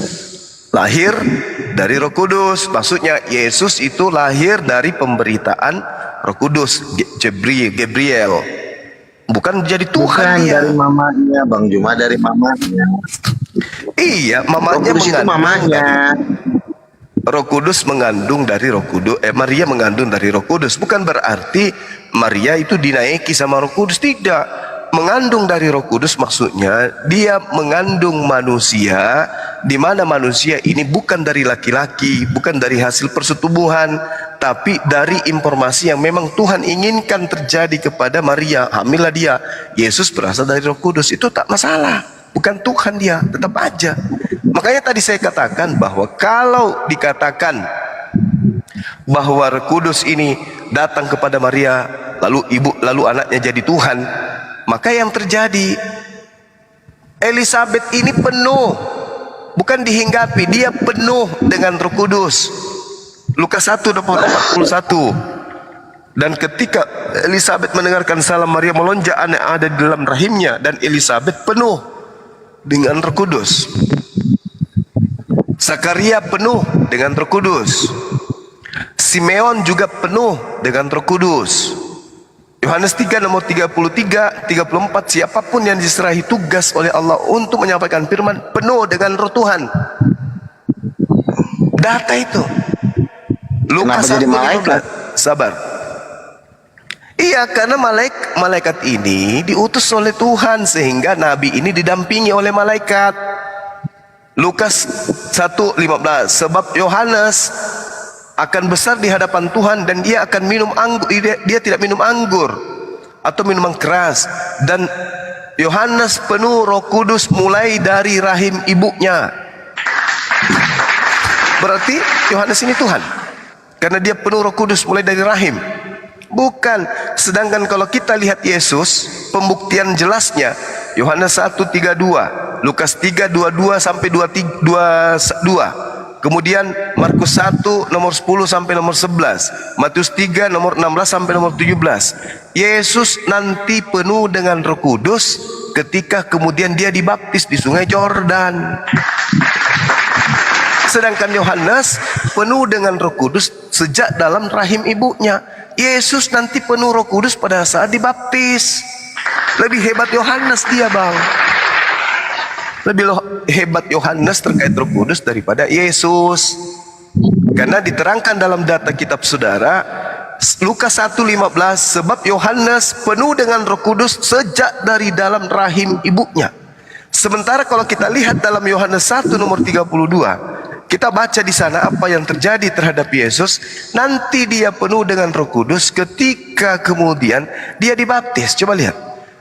Speaker 5: lahir dari Roh Kudus. Maksudnya Yesus itu lahir dari pemberitaan Roh Kudus, Gabriel. Bukan jadi Tuhan.
Speaker 6: Bukan
Speaker 5: dia.
Speaker 6: dari mamanya, Bang Juma, dari mamanya.
Speaker 5: Iya,
Speaker 6: Roh
Speaker 5: mamanya
Speaker 6: Kudus itu mamanya.
Speaker 5: Roh Kudus mengandung dari Roh Kudus, Maria mengandung dari Roh Kudus. Bukan berarti Maria itu dinaiki sama Roh Kudus, tidak. Mengandung dari Roh Kudus maksudnya dia mengandung manusia, di mana manusia ini bukan dari laki-laki, bukan dari hasil persetubuhan, tapi dari informasi yang memang Tuhan inginkan terjadi kepada Maria. Hamillah dia. Yesus berasal dari Roh Kudus, itu tak masalah. Bukan Tuhan dia, tetap aja. Makanya tadi saya katakan bahwa kalau dikatakan bahwa Roh Kudus ini datang kepada Maria, lalu anaknya jadi Tuhan, maka yang terjadi Elizabeth ini penuh, bukan dihinggapi, dia penuh dengan Roh Kudus. Lukas 1 nomor 41. Dan ketika Elizabeth mendengarkan salam Maria, melonjak anak ada di dalam rahimnya, dan Elizabeth penuh dengan Roh Kudus. Zakaria penuh dengan Roh Kudus. Simeon juga penuh dengan Roh Kudus. Yohanes 3 nomor 33, 34, siapapun yang diserahi tugas oleh Allah untuk menyampaikan firman penuh dengan Roh Tuhan. Data itu. Lukas 1:15. Sabar. Iya, karena malaikat ini diutus oleh Tuhan, sehingga nabi ini didampingi oleh malaikat. Lukas 1:15, sebab Yohanes akan besar di hadapan Tuhan dan dia akan minum anggur, dia tidak minum anggur atau minuman keras, dan Yohanes penuh Roh Kudus mulai dari rahim ibunya. Berarti Yohanes ini Tuhan karena dia penuh Roh Kudus mulai dari rahim. Bukan. Sedangkan kalau kita lihat Yesus, pembuktian jelasnya Yohanes 1:32, Lukas 3:22 sampai 22, kemudian Markus 1 nomor 10 sampai nomor 11, Matius 3 nomor 16 sampai nomor 17. Yesus nanti penuh dengan Roh Kudus ketika kemudian dia dibaptis di Sungai Yordan. Sedangkan Yohanes penuh dengan Roh Kudus sejak dalam rahim ibunya. Yesus nanti penuh Roh Kudus pada saat dibaptis. Lebih hebat Yohanes dia, Bang. Lebih hebat Yohanes terkait Roh Kudus daripada Yesus. Karena diterangkan dalam data kitab saudara, Lukas 1:15, sebab Yohanes penuh dengan Roh Kudus sejak dari dalam rahim ibunya. Sementara kalau kita lihat dalam Yohanes 1 nomor 32, kita baca di sana apa yang terjadi terhadap Yesus. Nanti dia penuh dengan Roh Kudus ketika kemudian dia dibaptis. Coba lihat.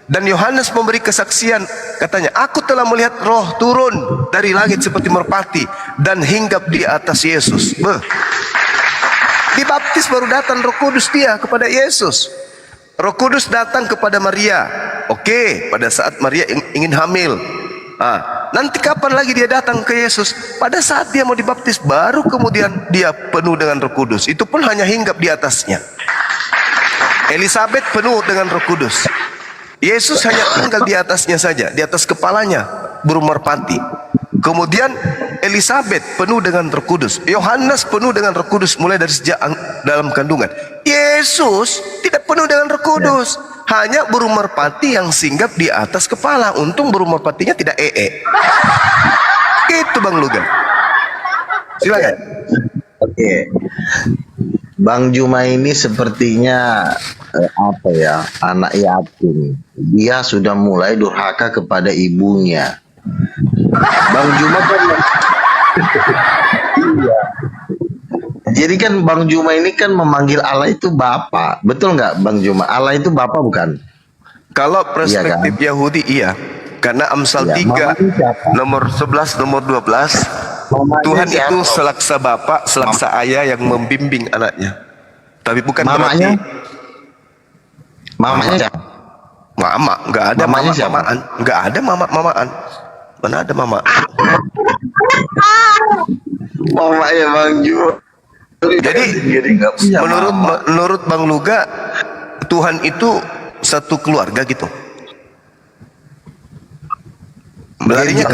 Speaker 5: Dan Yohanes memberi kesaksian, katanya, aku telah melihat Roh turun dari langit seperti merpati dan hinggap di atas Yesus. Dibaptis baru datang Roh Kudus dia kepada Yesus. Roh Kudus datang kepada Maria. Oke, pada saat Maria ingin hamil. Nanti kapan lagi dia datang ke Yesus? Pada saat dia mau dibaptis, baru kemudian dia penuh dengan Roh Kudus. Itu pun hanya hinggap di atasnya. Elizabeth penuh dengan Roh Kudus. Yesus hanya tinggal di atasnya saja, di atas kepalanya burung merpati. Kemudian Elizabeth penuh dengan Roh Kudus. Yohanes penuh dengan Roh Kudus mulai dari sejak dalam kandungan. Yesus tidak penuh dengan Roh Kudus, hanya burung merpati yang singgap di atas kepala. Untung burung merpatinya tidak Itu Bang Lugan. Silakan.
Speaker 6: Oke. Bang Juma ini sepertinya anak yatim. Dia sudah mulai durhaka kepada ibunya. Bang Juma kan iya. Jadi kan Bang Juma ini kan memanggil Allah itu Bapa. Betul nggak Bang Juma? Allah itu Bapa bukan?
Speaker 5: Kalau perspektif
Speaker 6: Iya kan?
Speaker 5: Yahudi iya. Karena Amsal 3 nomor 11 nomor 12, Tuhan
Speaker 6: siapa?
Speaker 5: itu selaksa bapa, selaksa ayah yang membimbing anaknya. Tapi bukan
Speaker 6: Mamanya?
Speaker 5: berarti
Speaker 6: Mamanya siapa?
Speaker 5: mama, enggak ada
Speaker 6: Mamanya siapa?
Speaker 5: mamaan, enggak ada mamaan. Mana ada mama?
Speaker 6: Mamanya Bang Juma.
Speaker 5: Jadi
Speaker 6: nggak punya mama.
Speaker 5: menurut Bang Luga, Tuhan itu satu keluarga gitu. Larinya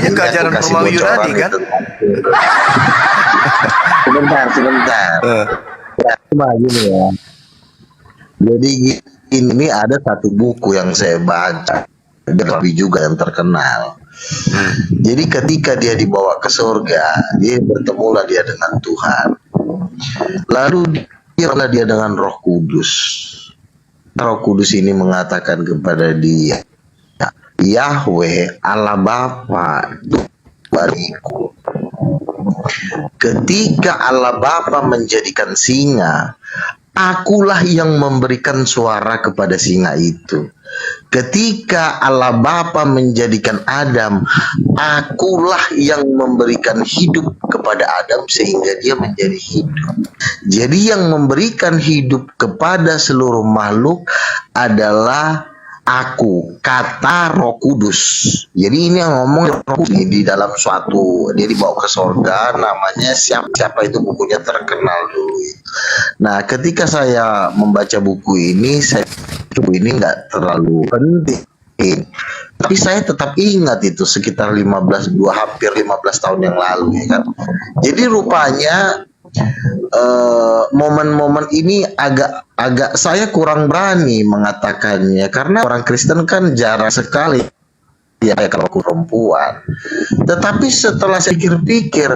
Speaker 5: ke ajaran Romawi Yunani kan?
Speaker 6: Sebentar. Cuma gini ya. Jadi ini ada satu buku yang saya baca. Nabi juga yang terkenal. Jadi ketika dia dibawa ke surga, dia bertemulah dia dengan Tuhan. Lalu dia dengan Roh Kudus. Roh Kudus ini mengatakan kepada dia, Yahweh Allah Bapa bagiku. Ketika Allah Bapa menjadikan singa, akulah yang memberikan suara kepada singa itu. Ketika Allah Bapa menjadikan Adam, akulah yang memberikan hidup kepada Adam sehingga dia menjadi hidup. Jadi yang memberikan hidup kepada seluruh makhluk adalah aku, kata Roh Kudus. Jadi ini yang ngomong Roh Kudus di dalam suatu, dia dibawa ke surga, namanya siapa itu, bukunya terkenal dulu. Nah, ketika saya membaca buku ini, buku ini nggak terlalu penting, tapi saya tetap ingat itu sekitar hampir 15 tahun yang lalu, ya kan. Jadi rupanya momen-momen ini agak saya kurang berani mengatakannya, karena orang Kristen kan jarang sekali ya kalau aku perempuan. Tetapi setelah saya pikir-pikir,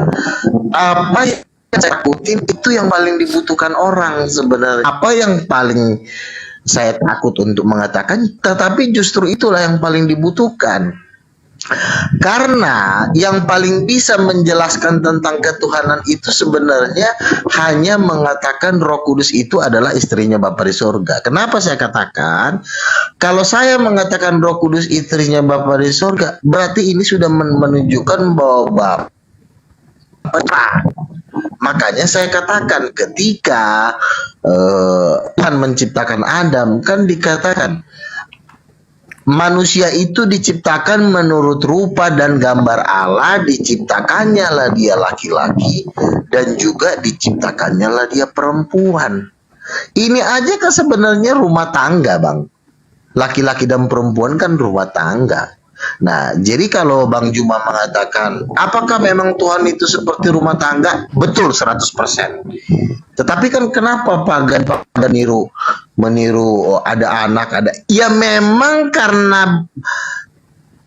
Speaker 6: apa yang saya takutin itu yang paling dibutuhkan orang sebenarnya. Apa yang paling saya takut untuk mengatakan, tetapi justru itulah yang paling dibutuhkan. Karena yang paling bisa menjelaskan tentang ketuhanan itu sebenarnya hanya mengatakan Roh Kudus itu adalah istrinya Bapa di surga. Kenapa saya katakan? Kalau saya mengatakan Roh Kudus istrinya Bapa di surga, berarti ini sudah menunjukkan bahwa Bapa. Makanya saya katakan ketika Tuhan menciptakan Adam, kan dikatakan manusia itu diciptakan menurut rupa dan gambar Allah, diciptakannya lah dia laki-laki dan juga diciptakannya lah dia perempuan. Ini aja kan sebenarnya rumah tangga, Bang. Laki-laki dan perempuan kan rumah tangga. Nah, jadi kalau Bang Juma mengatakan, apakah memang Tuhan itu seperti rumah tangga? Betul, 100%. Tetapi kan kenapa pagan meniru ada anak, ada... Ya memang karena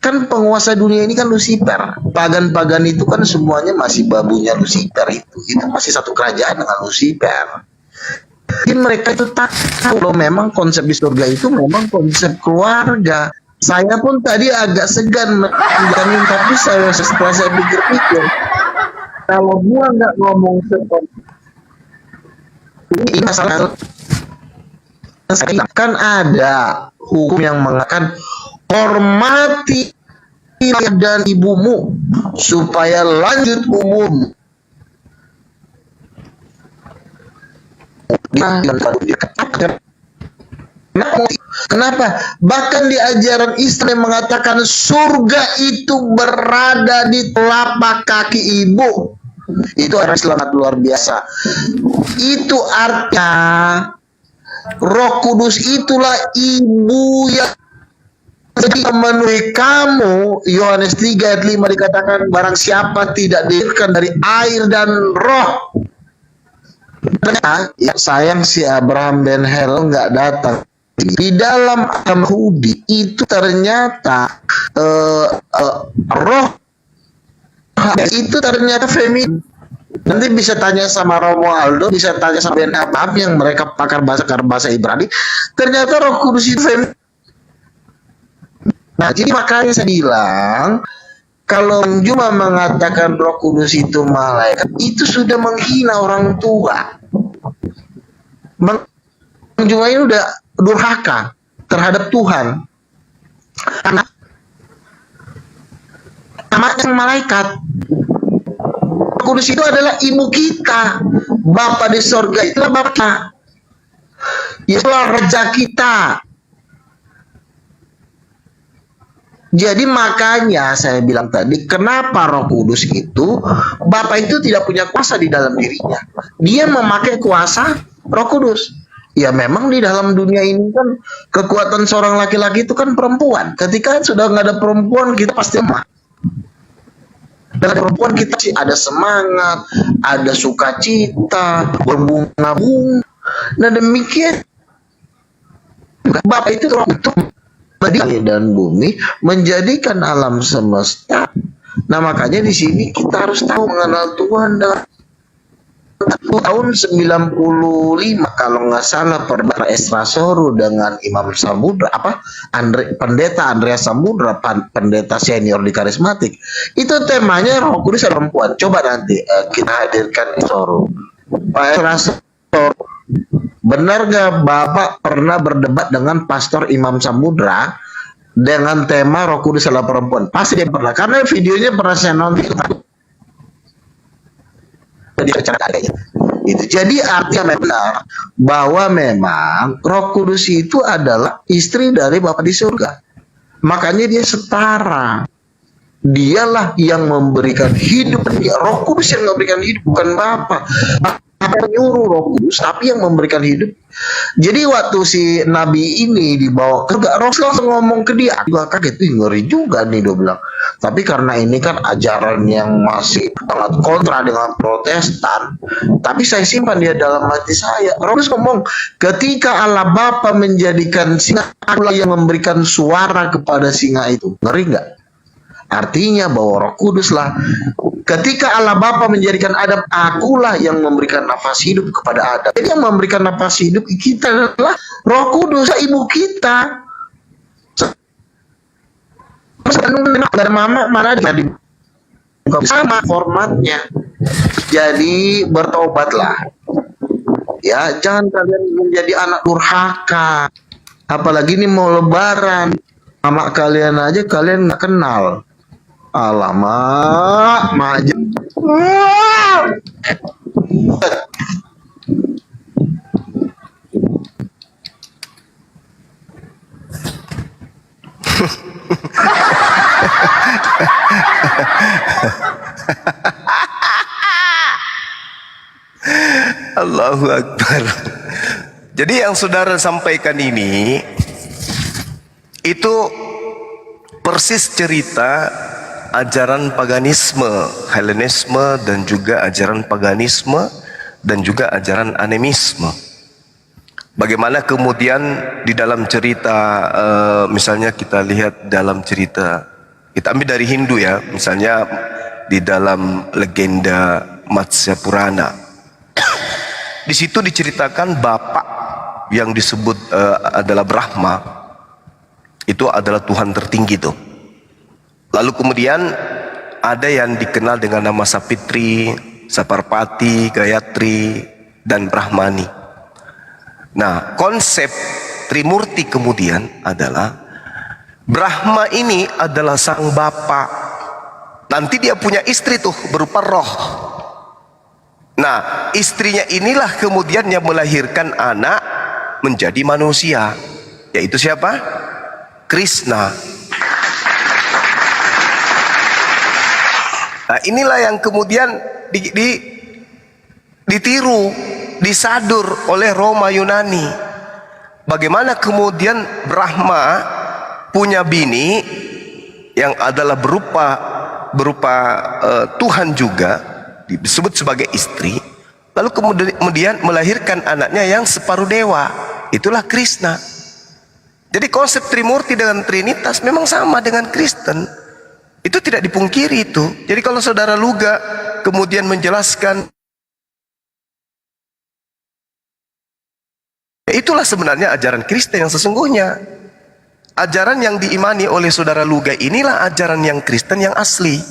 Speaker 6: kan penguasa dunia ini kan Lucifer. Pagan-pagan itu kan semuanya masih babunya Lucifer itu. Itu masih satu kerajaan dengan Lucifer. Jadi mereka itu tak tahu loh, memang konsep di surga itu memang konsep keluarga. Saya pun tadi agak segan menjamin, tapi setelah saya pikir-pikir, kalau gua nggak ngomong seperti ini masalah, kan ada hukum yang mengatakan hormati ayah dan ibumu supaya lanjut umum. Kenapa? Bahkan di ajaran Islam mengatakan surga itu berada di telapak kaki ibu. Itu adalah sangat luar biasa. Itu artinya Roh Kudus itulah ibu yang memenuhi kamu. Yohanes 3 ayat 5 dikatakan, barang siapa tidak dilahirkan dari air dan roh. Nah, ya sayang si Abraham Ben Hel nggak datang. Di dalam agama Yahudi itu ternyata roh itu ternyata feminin. Nanti bisa tanya sama Romualdo, bisa tanya sama Ben Habab yang mereka pakar bahasa Ibrani. Ternyata Roh Kudus itu feminin. Nah, jadi makanya saya bilang, kalau cuma mengatakan Roh Kudus itu malaikat, itu sudah menghina orang tua. Cuma ini udah durhaka terhadap Tuhan. Karena namanya malaikat. Roh Kudus itu adalah ibu kita. Bapa di sorga itulah Bapa. Itulah Raja kita. Jadi makanya saya bilang tadi, kenapa Roh Kudus itu, Bapa itu tidak punya kuasa di dalam dirinya. Dia memakai kuasa Roh Kudus. Ya memang di dalam dunia ini kan kekuatan seorang laki-laki itu kan perempuan. Ketika sudah nggak ada perempuan, kita pasti lemah. Dengan perempuan kita sih ada semangat, ada sukacita, berbunga-bunga. Nah demikian Bapak itu untuk langit dan bumi, menjadikan alam semesta. Nah, makanya di sini kita harus tahu mengenal Tuhan. Tahun 95 kalau nggak salah, Perdana Esra Soru dengan Imam Samudra, Pendeta Andreas Samudra, pendeta senior di Karismatik, itu temanya Roh Kudus dan perempuan. Coba nanti kita hadirkan di Soru. Pak Esra Soru, benar nggak Bapak pernah berdebat dengan Pastor Imam Samudra dengan tema Roh Kudus adalah perempuan? Pasti dia pernah, karena videonya pernah saya nonton. Itu jadi artinya benar bahwa memang Roh Kudus itu adalah istri dari Bapa di surga. Makanya dia setara. Dialah yang memberikan hidup. Roh Kudus yang memberikan hidup, bukan Bapa. Bapa nyuruh Roh Kudus, tapi yang memberikan hidup. Jadi waktu si Nabi ini dibawa ke surga, Rasul langsung ngomong ke dia. Juga kaget, ngeri juga nih, dia bilang. Tapi karena ini kan ajaran yang masih sangat kontra dengan Protestan, tapi saya simpan dia dalam hati saya. Rasul ngomong, ketika Allah Bapa menjadikan singa, Allah yang memberikan suara kepada singa itu. Ngeri nggak? Artinya bahwa Roh Kudus lah, ketika Allah Bapa menjadikan Adam, akulah yang memberikan nafas hidup kepada Adam. Jadi yang memberikan nafas hidup kita adalah Roh Kudus, ibu kita. Dari mama mana jadi sama formatnya. Jadi bertobatlah. Ya, jangan kalian menjadi anak durhaka. Apalagi ini mau lebaran. Mama kalian aja kalian nggak kenal. Alamak, maju.
Speaker 5: Allahu Akbar. Jadi yang saudara sampaikan ini itu persis cerita ajaran paganisme, Helenisme, dan juga ajaran paganisme dan juga ajaran animisme. Bagaimana kemudian di dalam cerita, misalnya kita lihat dalam cerita, kita ambil dari Hindu ya, misalnya di dalam legenda Matsya Purana, di situ diceritakan bapak yang disebut adalah Brahma, itu adalah Tuhan tertinggi tuh. Lalu kemudian ada yang dikenal dengan nama Sapitri, Saparpati, Gayatri, dan Brahmani. Nah, konsep Trimurti kemudian adalah Brahma ini adalah sang bapa. Nanti dia punya istri tuh berupa roh. Nah, istrinya inilah kemudian yang melahirkan anak menjadi manusia. Yaitu siapa? Krishna. Nah, inilah yang kemudian ditiru, disadur oleh Roma Yunani. Bagaimana kemudian Brahma punya bini yang adalah berupa Tuhan juga, disebut sebagai istri, lalu kemudian melahirkan anaknya yang separuh dewa, itulah Krishna. Jadi konsep Trimurti dengan Trinitas memang sama dengan Kristen. Itu tidak dipungkiri itu. Jadi kalau saudara Luga kemudian menjelaskan, itulah sebenarnya ajaran Kristen yang sesungguhnya. Ajaran yang diimani oleh saudara Luga inilah ajaran yang Kristen yang asli.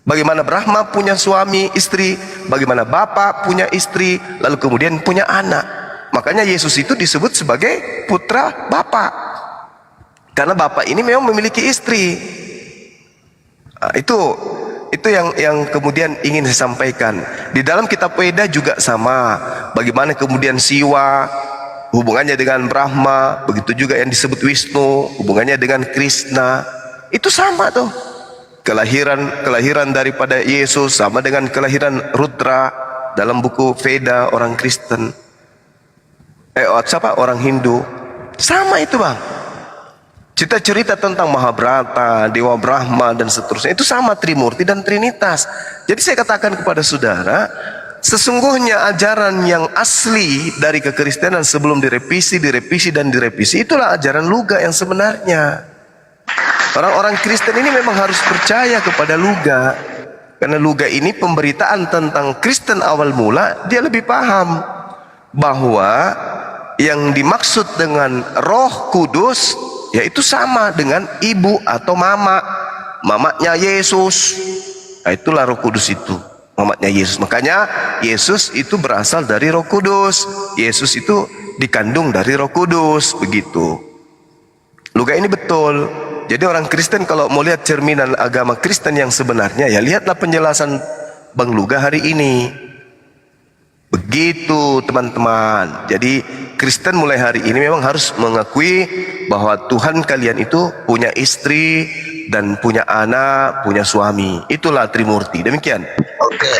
Speaker 5: Bagaimana Brahma punya suami, istri, bagaimana Bapa punya istri, lalu kemudian punya anak. Makanya Yesus itu disebut sebagai putra Bapa. Karena Bapa ini memang memiliki istri. Nah, itu yang kemudian ingin saya sampaikan. Di dalam kitab Weda juga sama. Bagaimana kemudian Siwa hubungannya dengan Brahma, begitu juga yang disebut Wisnu hubungannya dengan Krishna. Itu sama tuh. Kelahiran daripada Yesus sama dengan kelahiran Rudra dalam buku Veda orang Kristen. Orang Hindu. Sama itu, Bang. Cerita tentang Mahabharata, Dewa Brahma dan seterusnya itu sama Trimurti dan Trinitas. Jadi saya katakan kepada saudara, Sesungguhnya ajaran yang asli dari kekristenan sebelum direvisi, dan direvisi, itulah ajaran Luga yang sebenarnya. Orang-orang Kristen ini memang harus percaya kepada Luga. Karena Luga ini pemberitaan tentang Kristen awal mula, dia lebih paham bahwa yang dimaksud dengan Roh Kudus yaitu sama dengan ibu atau mamanya Yesus. Nah, itulah Roh Kudus itu, mamanya Yesus. Makanya Yesus itu berasal dari Roh Kudus. Yesus itu dikandung dari Roh Kudus, begitu. Luga ini betul. Jadi orang Kristen kalau mau lihat cerminan agama Kristen yang sebenarnya, ya lihatlah penjelasan Bang Luga hari ini. Begitu teman-teman. Jadi Kristen mulai hari ini memang harus mengakui bahwa Tuhan kalian itu punya istri dan punya anak, punya suami. Itulah Trimurti. Demikian.
Speaker 6: Oke.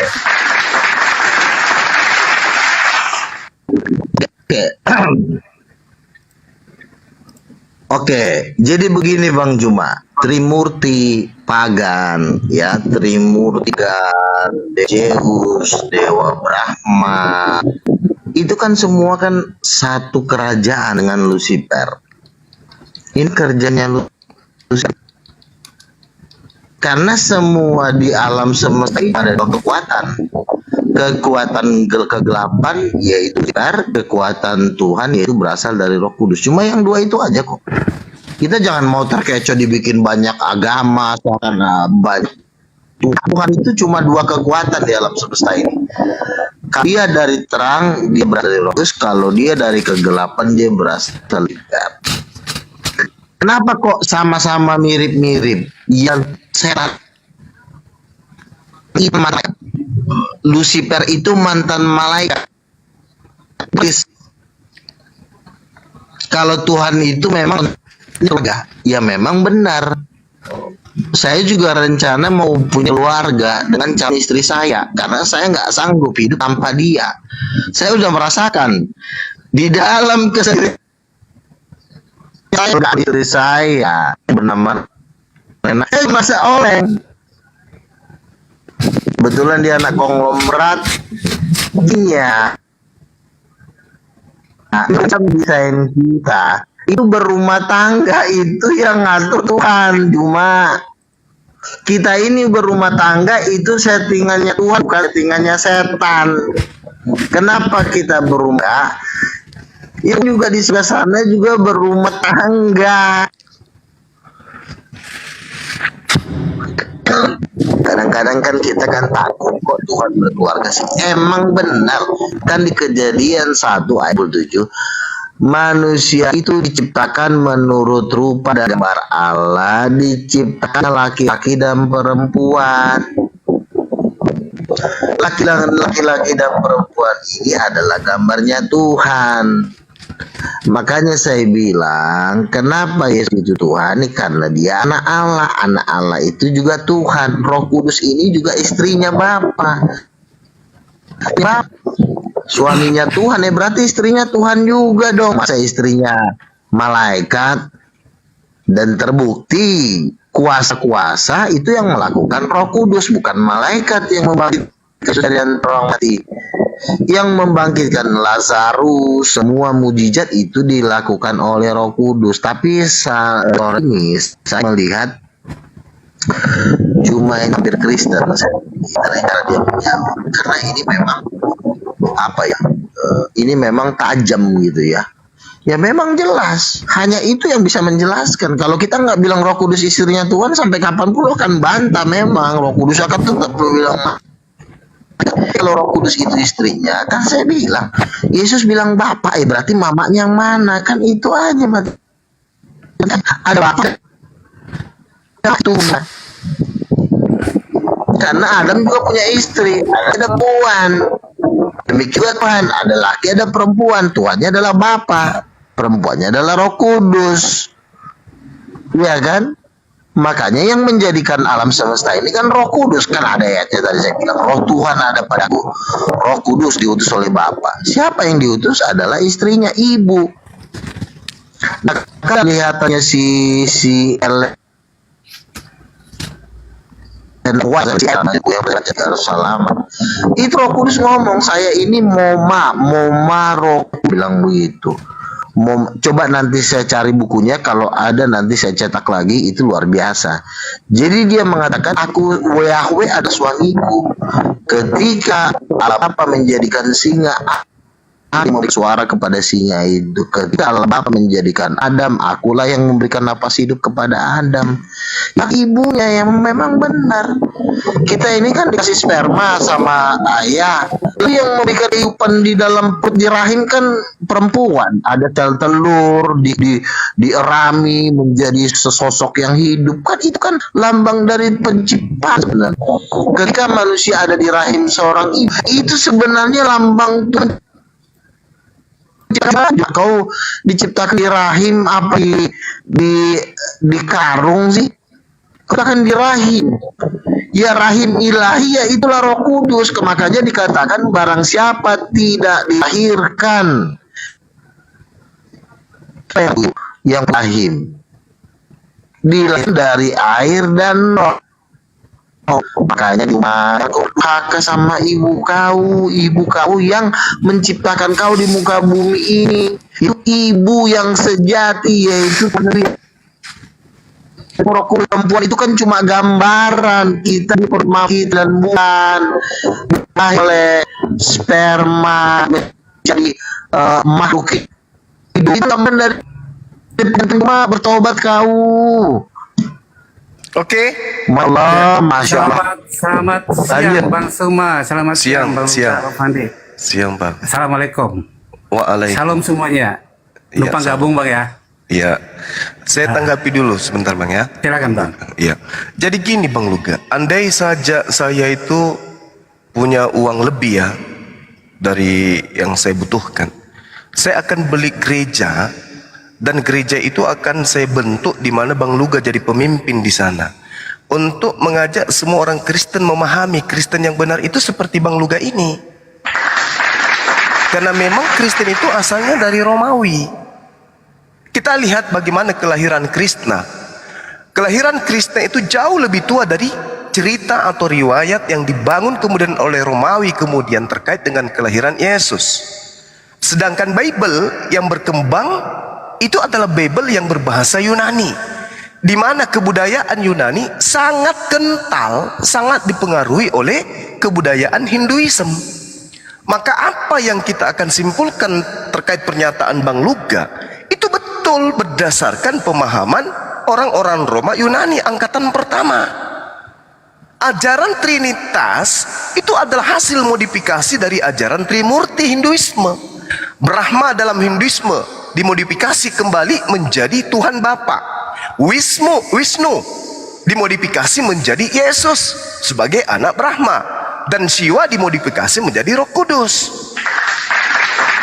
Speaker 6: Oke, jadi begini Bang Juma, Trimurti pagan, ya, Trimurti dan Zeus, Dewa Brahma, itu kan semua kan satu kerajaan dengan Lucifer. Ini kerjanya Lucifer. Karena semua di alam semesta ini ada dua kekuatan. Kekuatan kegelapan yaitu Lucifer, kekuatan Tuhan yaitu berasal dari Roh Kudus. Cuma yang dua itu aja kok. Kita jangan mau terkecoh dibikin banyak agama karena banyak. Tuhan itu cuma dua kekuatan di alam semesta ini. Kalau dia dari terang, dia berasal dari Roh Kudus. Kalau dia dari kegelapan, dia berasal dari Lucifer. Kenapa kok sama-sama mirip-mirip? Yang setan itu Lucifer itu mantan malaikat. Kalau Tuhan itu memang ya memang benar. Saya juga rencana mau punya keluarga dengan calon istri saya karena saya nggak sanggup hidup tanpa dia. Saya udah merasakan di dalam keseharian istri saya bernama masa oleng. Kebetulan dia anak konglomerat. Dia macam desain kita itu berumah tangga itu yang ngatur Tuhan. Cuma kita ini berumah tangga itu settingannya Tuhan, bukan settingannya setan. Kenapa kita berumah? Yang juga di sebelah sana juga berumah tangga. Kadang-kadang kan kita kan takut kok Tuhan berkeluarga sih. Emang benar kan di Kejadian 1 ayat 7, manusia itu diciptakan menurut rupa dan gambar Allah, diciptakan laki-laki dan perempuan. Laki-laki dan perempuan ini adalah gambarnya Tuhan. Makanya saya bilang, kenapa Yesus itu Tuhan? Karena dia anak Allah. Anak Allah itu juga Tuhan. Roh Kudus ini juga istrinya Bapa. Suaminya Tuhan, berarti istrinya Tuhan juga dong. Masa istrinya malaikat? Dan terbukti kuasa-kuasa itu yang melakukan Roh Kudus, bukan malaikat yang membangkitkan kesadaran orang mati. Yang membangkitkan Lazarus, semua mujizat itu dilakukan oleh Roh Kudus. Tapi saat ini saya melihat cuma yang hampir Kristen, karena dia punya, karena ini memang apa ya? Ini memang tajam gitu ya. Ya memang jelas, hanya itu yang bisa menjelaskan. Kalau kita nggak bilang Roh Kudus istrinya Tuhan, sampai kapanpun lo akan bantah. Memang Roh Kudus akan tetap bilang. Kalau Roh Kudus itu istrinya, kan saya bilang Yesus bilang Bapak, berarti mamanya yang mana? Kan itu aja, ada Bapak Tuhan. Karena Adam juga punya istri, ada perempuan. Demikian Tuhan, ada laki, ada perempuan. Tuhannya adalah Bapa, perempuannya adalah Roh Kudus. Ya kan? Makanya yang menjadikan alam semesta ini kan Roh Kudus. Kan ada ayatnya tadi saya bilang, Roh Tuhan ada padaku, Roh Kudus diutus oleh Bapa. Siapa yang diutus adalah istrinya, ibu. Nah, kan kelihatannya si dan kuasa Yerusalem. Itu Roh Kudus ngomong, saya ini Moma Roh bilang begitu. Coba nanti saya cari bukunya, kalau ada nanti saya cetak lagi, itu luar biasa. Jadi dia mengatakan, aku Yahweh ada suamiku. Ketika Allah Bapa menjadikan singa, memberi suara kepada singa itu. Ketika Allah Bapa menjadikan Adam, akulah yang memberikan napas hidup kepada Adam. Yang ibunya yang memang benar. Kita ini kan dikasih sperma sama ayah. Tapi yang memberikan kehidupan di dalam perut, di rahim kan perempuan. Ada telur dierami menjadi sesosok yang hidup. Kan itu kan lambang dari penciptaan sebenarnya. Ketika manusia ada di rahim seorang ibu, itu sebenarnya lambang kau diciptakan di rahim apa di karung sih? Kau akan di rahim. Ya rahim ilahi, ya itulah Roh Kudus. Makanya dikatakan barang siapa tidak dilahirkan yang rahim, dilahirkan dari air dan roh. Makanya durhaka sama ibu kau yang menciptakan kau di muka bumi ini. Itu ibu yang sejati, yaitu Roh Kudus. Perempuan itu kan cuma gambaran kita dipermaki dan bukan oleh sperma menjadi makhluk hidup. Itu dari bertobat kau.
Speaker 1: Oke.
Speaker 6: Malam, Masya Allah.
Speaker 7: Selamat siang Bang Suma, selamat siang Bang Fandi.
Speaker 5: Siang Bang.
Speaker 7: Assalamualaikum.
Speaker 5: Waalaikumsalam.
Speaker 7: Salam semuanya.
Speaker 5: Iya,
Speaker 7: Lupa
Speaker 5: salam.
Speaker 7: gabung Bang ya.
Speaker 5: Iya. Saya tanggapi dulu sebentar Bang ya.
Speaker 7: Silakan Bang.
Speaker 5: Iya. Jadi gini Bang Luga, andai saja saya itu punya uang lebih ya dari yang saya butuhkan, saya akan beli gereja. Dan gereja itu akan saya bentuk di mana Bang Luga jadi pemimpin di sana untuk mengajak semua orang Kristen memahami Kristen yang benar itu seperti Bang Luga ini. Karena memang Kristen itu asalnya dari Romawi. Kita lihat bagaimana kelahiran Krishna. Kelahiran Krishna itu jauh lebih tua dari cerita atau riwayat yang dibangun kemudian oleh Romawi kemudian terkait dengan kelahiran Yesus. Sedangkan Bible yang berkembang itu adalah Bible yang berbahasa Yunani, di mana kebudayaan Yunani sangat kental, sangat dipengaruhi oleh kebudayaan Hinduism. Maka apa yang kita akan simpulkan terkait pernyataan Bang Luga itu betul berdasarkan pemahaman orang-orang Roma Yunani angkatan pertama. Ajaran Trinitas itu adalah hasil modifikasi dari ajaran Trimurti Hinduisme. Brahma dalam Hinduisme dimodifikasi kembali menjadi Tuhan Bapa. Wisnu dimodifikasi menjadi Yesus sebagai anak Brahma, dan Siwa dimodifikasi menjadi Roh Kudus.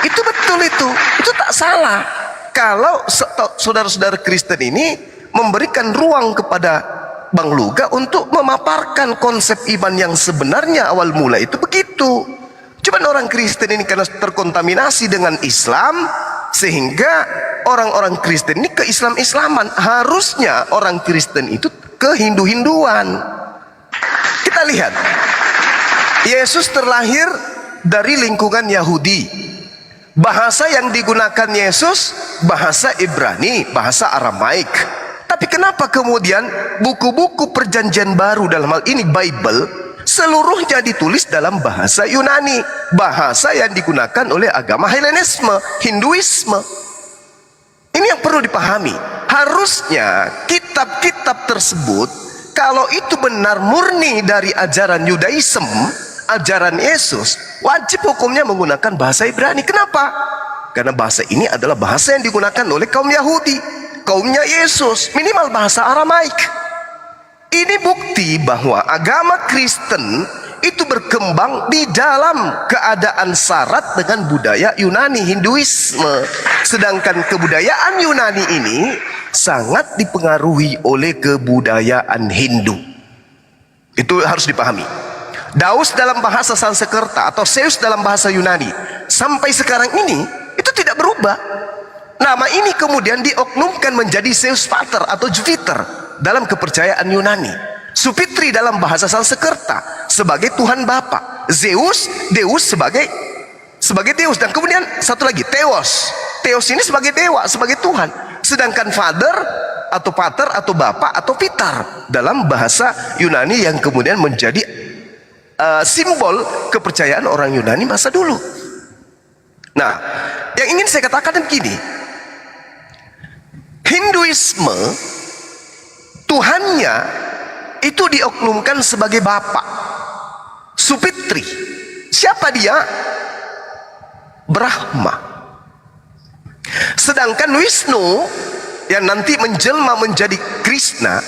Speaker 5: Itu betul, itu tak salah. Kalau saudara-saudara Kristen ini memberikan ruang kepada Bang Luga untuk memaparkan konsep iman yang sebenarnya awal mula itu begitu. Cuman orang Kristen ini karena terkontaminasi dengan Islam, sehingga orang-orang Kristen ini ke Islam-Islaman. Harusnya orang Kristen itu ke Hindu-Hinduan. Kita lihat, Yesus terlahir dari lingkungan Yahudi. Bahasa yang digunakan Yesus bahasa Ibrani, bahasa Aramaik. Tapi kenapa kemudian buku-buku perjanjian baru, dalam hal ini Bible, seluruhnya ditulis dalam bahasa Yunani, bahasa yang digunakan oleh agama Helenisme, Hinduisme. Ini yang perlu dipahami. Harusnya kitab-kitab tersebut, kalau itu benar murni dari ajaran Yudaism, ajaran Yesus, wajib hukumnya menggunakan bahasa Ibrani. Kenapa? Karena bahasa ini adalah bahasa yang digunakan oleh kaum Yahudi, kaumnya Yesus, minimal bahasa Aramaik. Ini bukti bahwa agama Kristen itu berkembang di dalam keadaan syarat dengan budaya Yunani, Hinduisme. Sedangkan kebudayaan Yunani ini sangat dipengaruhi oleh kebudayaan Hindu. Itu harus dipahami. Daus dalam bahasa Sanskerta atau Zeus dalam bahasa Yunani sampai sekarang ini itu tidak berubah. Nama ini kemudian dioknumkan menjadi Zeus Pater atau Jupiter dalam kepercayaan Yunani. Supitri dalam bahasa Sanskerta sebagai Tuhan Bapa, Zeus, Deus sebagai Deus, dan kemudian satu lagi Theos. Theos ini sebagai dewa, sebagai Tuhan. Sedangkan Father atau Pater atau Bapa atau Pitar dalam bahasa Yunani yang kemudian menjadi simbol kepercayaan orang Yunani masa dulu. Nah, yang ingin saya katakan begini, Hinduisme Tuhannya itu dioknumkan sebagai Bapa, Supitri. Siapa dia? Brahma. Sedangkan Wisnu yang nanti menjelma menjadi Krishna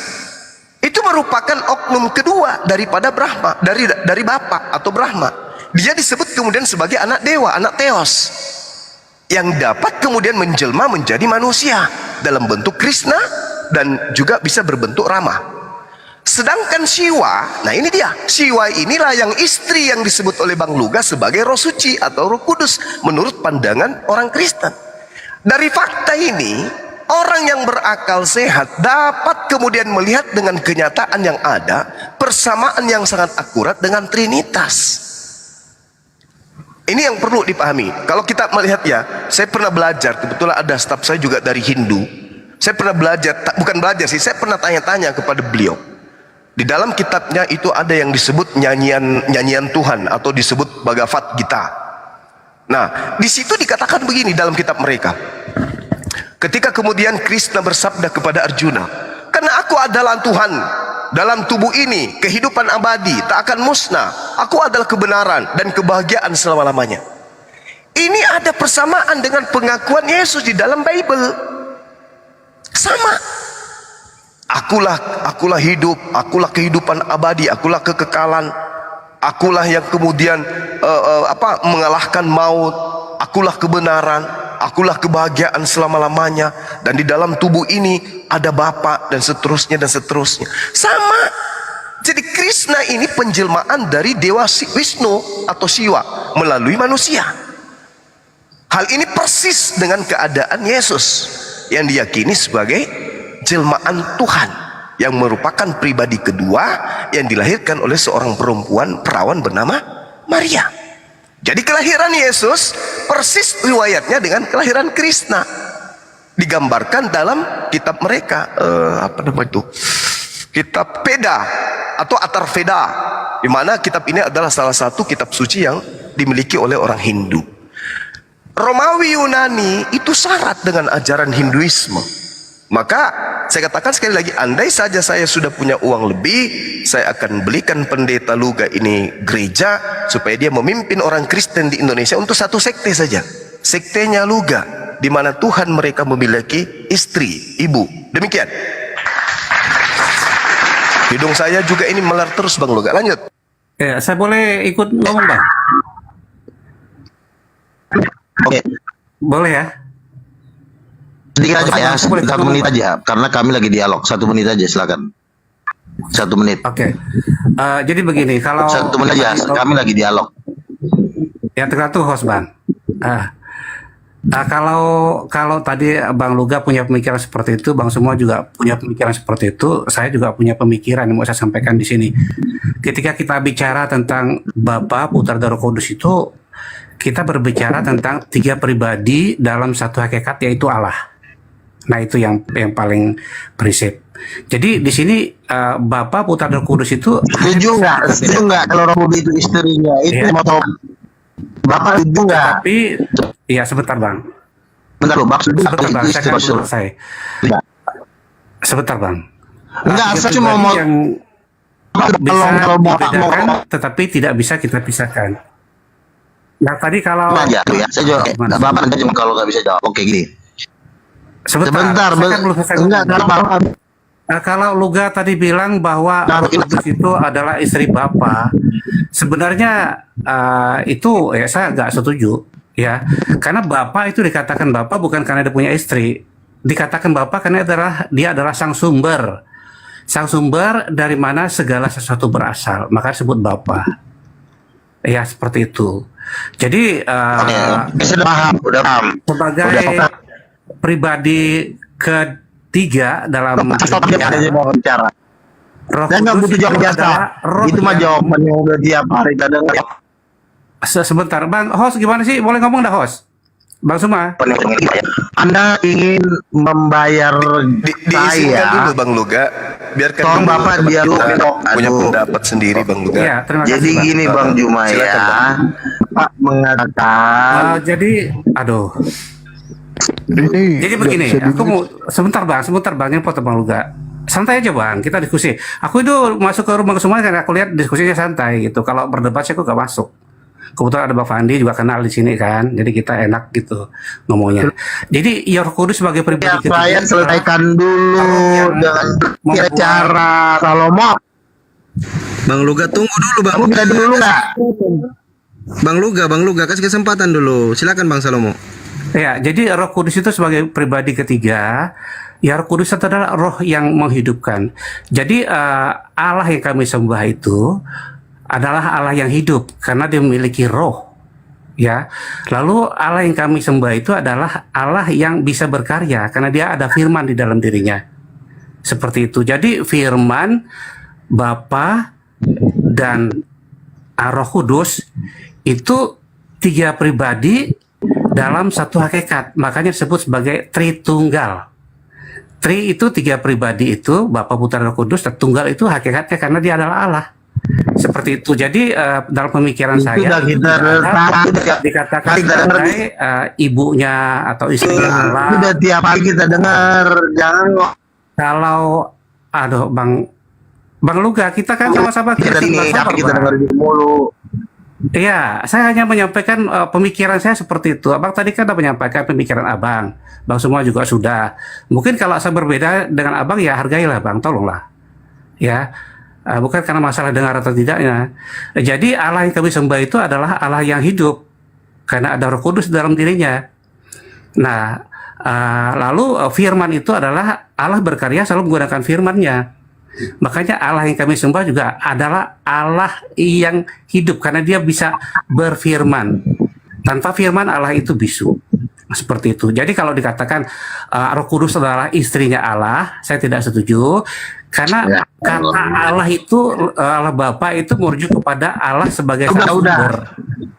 Speaker 5: itu merupakan oknum kedua daripada Brahma, dari Bapa atau Brahma. Dia disebut kemudian sebagai anak dewa, anak Theos, yang dapat kemudian menjelma menjadi manusia dalam bentuk Krishna dan juga bisa berbentuk Rama. Sedangkan Siwa, nah ini dia, Siwa inilah yang istri yang disebut oleh Bang Luga sebagai Roh Suci atau Roh Kudus menurut pandangan orang Kristen. Dari fakta ini, orang yang berakal sehat dapat kemudian melihat dengan kenyataan yang ada persamaan yang sangat akurat dengan Trinitas. Ini yang perlu dipahami. Kalau kita melihat, ya, saya pernah belajar, kebetulan ada staf saya juga dari Hindu. Saya pernah belajar, bukan belajar sih, saya pernah tanya-tanya kepada beliau. Di dalam kitabnya itu ada yang disebut nyanyian Tuhan atau disebut Bhagavad Gita. Nah, di situ dikatakan begini dalam kitab mereka. Ketika kemudian Krishna bersabda kepada Arjuna, "Karena aku adalah Tuhan dalam tubuh ini, kehidupan abadi, tak akan musnah. Aku adalah kebenaran dan kebahagiaan selama-lamanya." Ini ada persamaan dengan pengakuan Yesus di dalam Bible. Sama. Akulah hidup, akulah kehidupan abadi, akulah kekekalan, akulah yang kemudian mengalahkan maut, akulah kebenaran, akulah kebahagiaan selama-lamanya, dan di dalam tubuh ini ada Bapa, dan seterusnya dan seterusnya. Sama. Jadi Krishna ini penjelmaan dari dewa Wisnu atau Siwa melalui manusia. Hal ini persis dengan keadaan Yesus yang diyakini sebagai jelmaan Tuhan, yang merupakan pribadi kedua yang dilahirkan oleh seorang perempuan perawan bernama Maria. Jadi kelahiran Yesus persis riwayatnya dengan kelahiran Krishna, digambarkan dalam kitab mereka, kitab Veda atau Atharvaveda, di mana kitab ini adalah salah satu kitab suci yang dimiliki oleh orang Hindu. Romawi Yunani itu syarat dengan ajaran Hinduisme. Maka saya katakan sekali lagi, andai saja saya sudah punya uang lebih, saya akan belikan pendeta Luga ini gereja supaya dia memimpin orang Kristen di Indonesia untuk satu sekte saja, sektenya Luga, di mana Tuhan mereka memiliki istri, ibu. Demikian. Hidung saya juga ini melar terus, Bang Luga. Lanjut.
Speaker 7: Ya, saya boleh ikut ngomong, Bang?
Speaker 6: Oke.
Speaker 7: Boleh ya?
Speaker 6: Sedikit aja ya, 1 menit aja, karena kami lagi dialog. 1 menit aja, silakan. 1 menit.
Speaker 7: Oke. Jadi begini, kalau
Speaker 6: 1 menit aja, kami lagi dialog.
Speaker 7: yang tergantung host, Bang. Kalau tadi Bang Luga punya pemikiran seperti itu, Bang semua juga punya pemikiran seperti itu, saya juga punya pemikiran yang mau saya sampaikan di sini. Ketika kita bicara tentang Bapa, Putra, dan Roh Kudus itu, kita berbicara tentang 3 pribadi dalam satu hakikat, yaitu Allah. Nah, itu yang paling prinsip. Jadi di sini Bapa, Putra, dan Roh Kudus itu
Speaker 6: Setuju nggak kalau Roh Kudus itu istrinya itu
Speaker 7: ya.
Speaker 6: Mau Bapak setuju nggak?
Speaker 7: Tapi ya sebentar, Bang.
Speaker 6: Bentar loh, Bapak setuju
Speaker 7: Sebentar, Bang. Saya akan
Speaker 6: istri
Speaker 7: selesai.
Speaker 6: Sebentar.
Speaker 7: Bang.
Speaker 6: Enggak,
Speaker 7: Tiga
Speaker 6: saya cuma
Speaker 7: pribadi
Speaker 6: mau
Speaker 7: yang bisa
Speaker 6: kalau Bapak
Speaker 7: dibedakan,
Speaker 6: mau
Speaker 7: tetapi tidak bisa kita pisahkan. Nah, tadi kalau
Speaker 6: aja tuh ya, saya jawab. Bapak nanti cuma kalau nggak bisa jawab. Oke, gini.
Speaker 7: sebentar, saya kan belum selesai
Speaker 6: enggak,
Speaker 7: ngomong. Kalau Luga tadi bilang bahwa Roh Kudus itu adalah istri Bapa, sebenarnya itu ya saya nggak setuju ya, karena Bapa itu dikatakan Bapa bukan karena dia punya istri, dikatakan Bapa karena dia adalah sang sumber dari mana segala sesuatu berasal, maka disebut Bapa. Ya seperti itu. Jadi
Speaker 6: udah paham.
Speaker 7: Sebagai pribadi ketiga dalam
Speaker 6: ada yang mau bicara.
Speaker 7: Roh
Speaker 6: Saya nggak
Speaker 7: Kudus
Speaker 6: butuh
Speaker 7: itu
Speaker 6: jawab biasa.
Speaker 7: adalah roh
Speaker 6: Itu mah
Speaker 7: yang-
Speaker 6: jawaban yang udah tiap hari kita dengar.
Speaker 7: Sebentar, Bang. Host gimana sih? Boleh ngomong dah, host? Bang Suma.
Speaker 6: Anda ingin membayar
Speaker 5: Diizinkan dulu
Speaker 6: saya,
Speaker 5: Bang Luga, biarkan
Speaker 6: tolong
Speaker 5: dulu
Speaker 6: Bapak
Speaker 5: kita
Speaker 6: dialog.
Speaker 5: punya
Speaker 6: Aduh.
Speaker 5: pendapat sendiri Bang Luga.
Speaker 7: Iya, terima
Speaker 6: Jadi
Speaker 7: kasih, Bang.
Speaker 6: gini Bang Juma
Speaker 5: Silakan,
Speaker 6: ya,
Speaker 5: Bang.
Speaker 6: Pak mengatakan
Speaker 7: Jadi, aduh.
Speaker 1: Ini
Speaker 7: Jadi
Speaker 1: nggak
Speaker 7: begini,
Speaker 1: bisa
Speaker 7: aku mau sebentar Bang, yang potong Bang Luga. Santai aja Bang, kita diskusi. Aku itu masuk ke rumah semua karena aku lihat diskusinya santai gitu. Kalau berdebat sih aku gak masuk. Kebetulan ada Bang Fandi juga kenal di sini kan, jadi kita enak gitu ngomongnya. Jadi ya Roh Kudus sebagai pribadi
Speaker 6: ya,
Speaker 7: ketiga
Speaker 6: saya selesaikan dulu dengan
Speaker 7: membuat-
Speaker 6: cara Salomo.
Speaker 8: Bang Luga tunggu dulu Bang.
Speaker 6: Kamu bisa dulu nggak?
Speaker 8: Bang Luga kasih kesempatan dulu. Silakan Bang Salomo.
Speaker 7: Ya, jadi Roh Kudus itu sebagai pribadi ketiga, ya Roh Kudus itu adalah roh yang menghidupkan. Jadi Allah yang kami sembah itu adalah Allah yang hidup karena dia memiliki roh. Ya. Lalu Allah yang kami sembah itu adalah Allah yang bisa berkarya karena dia ada firman di dalam dirinya. Seperti itu. Jadi firman Bapa dan Roh Kudus itu tiga pribadi dalam satu hakikat. Makanya disebut sebagai Tritunggal. Tri itu tiga pribadi itu, Bapa, Putra, Roh Kudus, dan tunggal itu hakikatnya karena dia adalah Allah. Seperti itu. Jadi dalam pemikiran
Speaker 6: Itu
Speaker 7: saya
Speaker 6: udah
Speaker 7: itu
Speaker 6: kita
Speaker 7: tidak ada
Speaker 6: udah
Speaker 7: dikatakan
Speaker 6: kita
Speaker 7: sebagai ibunya atau istrinya Allah.
Speaker 6: udah tiap hari kita dengar, jangan kok
Speaker 7: Kalau aduh Bang Luga, kita kan sama-sama
Speaker 6: kita
Speaker 7: Kristen
Speaker 6: ini
Speaker 7: bersama,
Speaker 6: tapi kita
Speaker 7: Bang.
Speaker 6: dengar di mulu.
Speaker 7: Iya, saya hanya menyampaikan pemikiran saya seperti itu. Abang tadi kan sudah menyampaikan pemikiran Abang. Bang semua juga sudah. Mungkin kalau saya berbeda dengan Abang, ya hargailah Bang, tolonglah. Ya, bukan karena masalah dengar atau tidaknya. Jadi Allah yang kami sembah itu adalah Allah yang hidup. Karena ada Roh Kudus dalam dirinya. Nah, lalu firman itu adalah Allah berkarya selalu menggunakan firman-Nya. Makanya Allah yang kami sembah juga adalah Allah yang hidup karena dia bisa berfirman. Tanpa firman Allah itu bisu. Seperti itu. Jadi kalau dikatakan Roh Kudus adalah istrinya Allah, saya tidak setuju. Karena
Speaker 6: Ya,
Speaker 7: kata Allah itu, Allah Bapa itu merujuk kepada Allah sebagai
Speaker 6: Udah.
Speaker 7: sumber.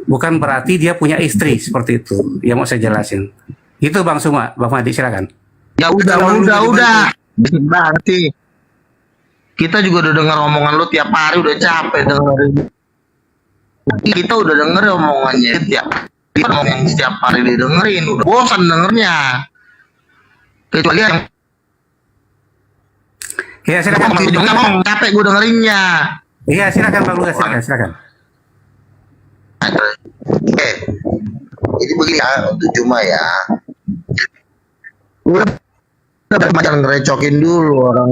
Speaker 7: Bukan berarti dia punya istri seperti itu. Yang mau saya jelasin. Itu Bang Suma, Bang Fadi silakan.
Speaker 6: Ya udah. Bener banget sih. Kita juga udah dengar omongan lu tiap hari, udah capek dengerin. Kita udah denger omongannya setiap hari didengerin, udah bosan dengernya. Kecuali yang
Speaker 7: Ya silakan Bang Luga.
Speaker 6: ngomong capek gue dengerinnya.
Speaker 7: Iya silakan Bang Luga, silakan.
Speaker 6: Oke. Jadi begini ya, untuk cuma ya. Udah macam ngerecokin dulu orang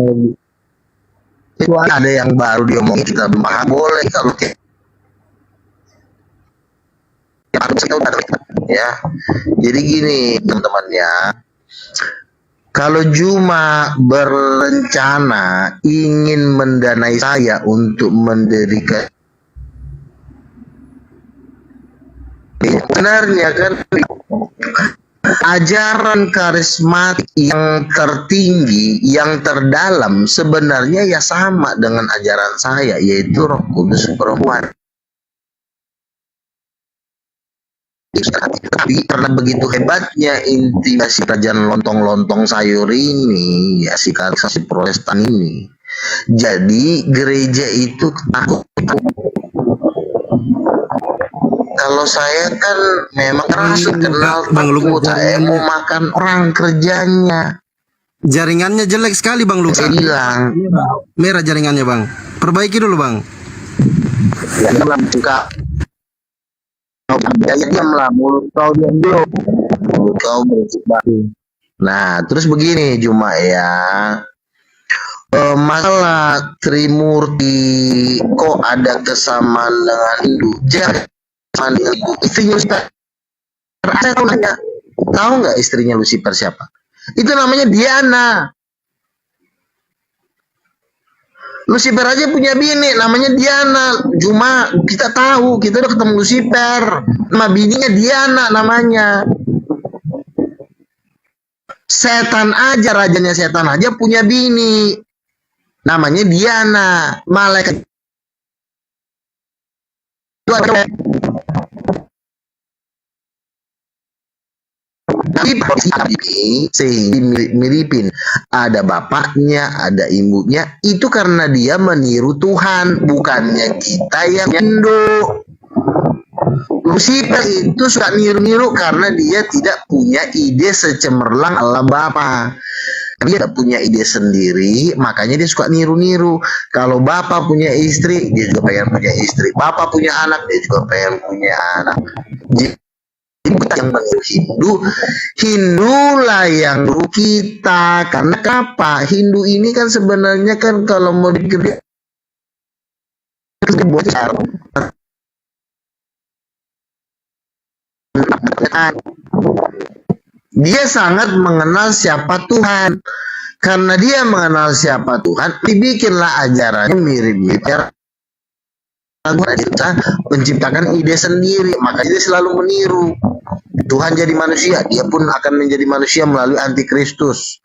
Speaker 6: itu ada yang baru diomongin kita bahas boleh kalau kayak ya. Jadi gini teman-teman ya. Kalau Juma berencana ingin mendanai saya untuk mendirikan, sebenarnya kan ajaran karismatik yang tertinggi, yang terdalam sebenarnya ya sama dengan ajaran saya, yaitu Roh Kudus perempuan. Tapi karena begitu hebatnya intimasi kerajaan lontong-lontong sayur ini, ya si karismatik Protestan ini, jadi gereja itu takut. Kalau saya kan memang rasa kenal takut, saya mau makan orang kerjanya.
Speaker 8: Jaringannya jelek sekali Bang Luga.
Speaker 6: Saya bilang,
Speaker 8: Merah jaringannya Bang. Perbaiki dulu Bang.
Speaker 6: ya dalam suka. Ya diam lah, mulut kau diam dulu. Mulut kau berisik banget. Nah, terus begini Juma ya. Masalah Trimurti kok ada kesamaan dengan Hindu? Jangan dengan Hindu. Istrinya Lucifer. Saya tahu nanya. Tahu nggak istrinya Lucifer siapa? Itu namanya Diana. Lucifer aja punya bini namanya Diana. Cuma kita tahu, kita udah ketemu Lucifer. Nama bininya Diana namanya. Setan aja, rajanya setan aja punya bini. namanya Diana. Malaikat itu adalah sehingga miripin, ada bapaknya, ada ibunya, itu karena dia meniru Tuhan, bukannya kita yang Hindu. Lucifer itu suka niru-niru karena dia tidak punya ide secemerlang Allah Bapa. Dia tidak punya ide sendiri, makanya dia suka niru-niru. Kalau bapak punya istri, dia juga pengen punya istri. Bapak punya anak, dia juga pengen punya anak. Jadi kita yang meniru Hindu, Hindulah yang niru kita. Karena apa? Hindu ini kan sebenarnya kan kalau mau dipikir bocor. Dia sangat mengenal siapa Tuhan. Karena dia mengenal siapa Tuhan, dibikinlah ajarannya mirip-mirip. Tuhan menciptakan ide sendiri, maka dia selalu meniru. Tuhan jadi manusia, dia pun akan menjadi manusia melalui antikristus.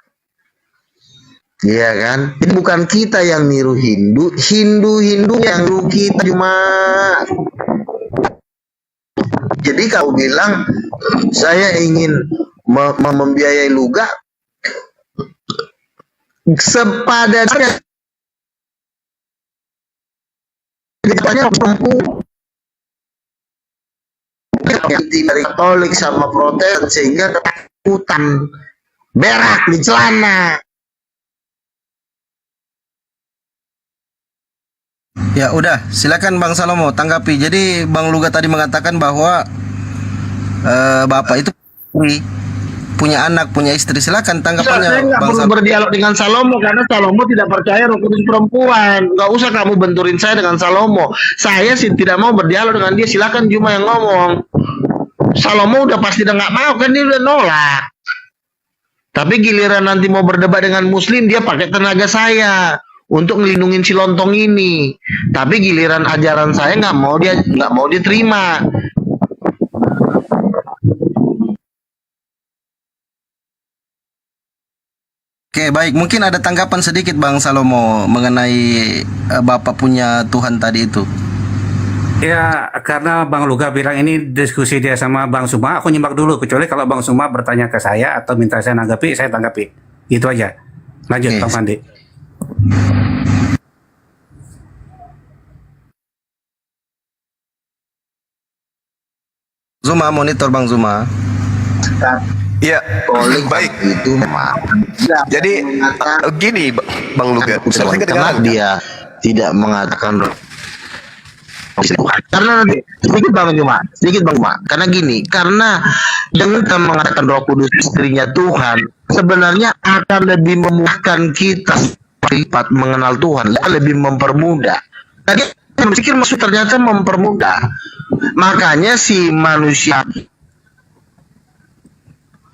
Speaker 6: Iya kan? Jadi bukan kita yang niru Hindu, Hindu yang niru kita cuma. Jadi kau bilang saya ingin membiayai Luga, sepadannya dari Katolik sama Protestan sehingga ketakutan berak di celana.
Speaker 8: Ya udah, silakan Bang Salomo tanggapi. Jadi Bang Luga tadi mengatakan bahwa Bapak itu punya anak, punya istri. Silakan tanggapannya.
Speaker 6: Saya nggak perlu berdialog dengan Salomo karena Salomo tidak percaya Roh Kudus perempuan. Nggak usah kamu benturin saya dengan Salomo. Saya sih tidak mau berdialog dengan dia. Silakan Juma yang ngomong. Salomo udah pasti udah nggak mau kan, dia udah nolak. Tapi giliran nanti mau berdebat dengan Muslim, dia pakai tenaga saya untuk ngelindungin si lontong ini. Tapi giliran ajaran saya nggak mau dia terima.
Speaker 8: Oke, baik. Mungkin ada tanggapan sedikit Bang Salomo mengenai Bapak punya Tuhan tadi itu.
Speaker 7: Ya, karena Bang Luga bilang ini diskusi dia sama Bang Suma, aku nyimak dulu. Kecuali kalau Bang Suma bertanya ke saya atau minta saya nanggapi, saya tanggapi. Gitu aja. Lanjut,
Speaker 8: Oke.
Speaker 7: Bang Pandi.
Speaker 8: Zuma, monitor Bang Zuma.
Speaker 5: Iya, baik.
Speaker 6: Itu
Speaker 5: Jadi gini Bang Luga, saya
Speaker 6: karena
Speaker 5: kedengaran.
Speaker 6: dia tidak mengatakan karena sedikit Bang Juma, karena gini, karena dengan kita mengatakan Roh Kudus istrinya Tuhan, sebenarnya akan lebih memudahkan kita lipat mengenal Tuhan, lebih mempermudah. Tadi saya berpikir maksud ternyata mempermudah, makanya si manusia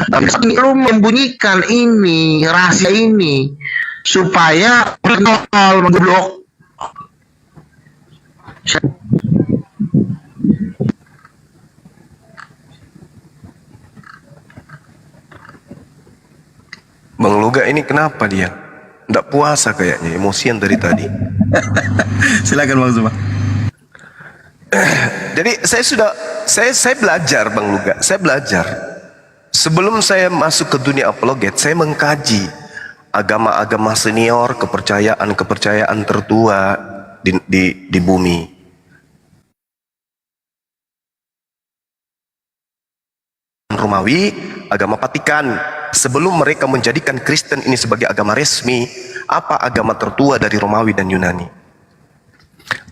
Speaker 6: perlu membunyikan ini rahasia ini supaya blok.
Speaker 5: Bang Luga ini kenapa dia? Nggak puasa kayaknya, emosian dari tadi.
Speaker 8: Silakan Bang Zuma.
Speaker 5: Jadi saya belajar Bang Luga, saya belajar. Sebelum saya masuk ke dunia apologet, saya mengkaji agama-agama senior, kepercayaan tertua di bumi. Romawi, agama Vatikan. Sebelum mereka menjadikan Kristen ini sebagai agama resmi, apa agama tertua dari Romawi dan Yunani?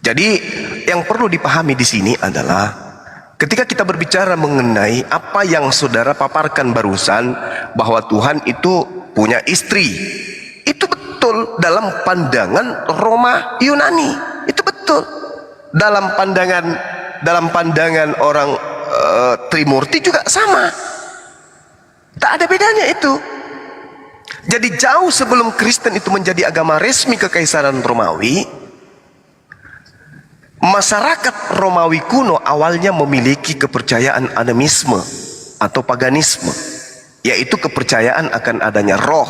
Speaker 5: Jadi yang perlu dipahami di sini adalah ketika kita berbicara mengenai apa yang saudara paparkan barusan, bahwa Tuhan itu punya istri, itu betul dalam pandangan Roma Yunani, itu betul dalam pandangan orang Trimurti juga sama, tak ada bedanya itu. Jadi jauh sebelum Kristen itu menjadi agama resmi Kekaisaran Romawi, masyarakat Romawi kuno awalnya memiliki kepercayaan animisme atau paganisme, yaitu kepercayaan akan adanya roh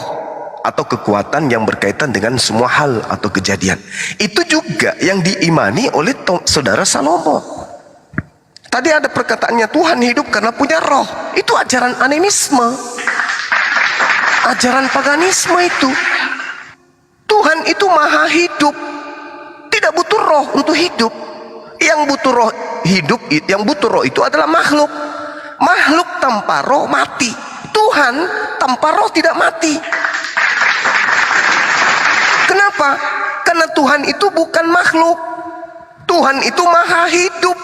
Speaker 5: atau kekuatan yang berkaitan dengan semua hal atau kejadian. Itu juga yang diimani oleh saudara Salomo. Tadi ada perkataannya Tuhan hidup karena punya roh. Itu ajaran animisme, ajaran paganisme itu. Tuhan itu maha hidup, tidak butuh roh untuk hidup. Yang butuh roh hidup, yang butuh roh itu adalah makhluk. Makhluk tanpa roh mati. Tuhan tanpa roh tidak mati. Kenapa? Karena Tuhan itu bukan makhluk. Tuhan itu maha hidup.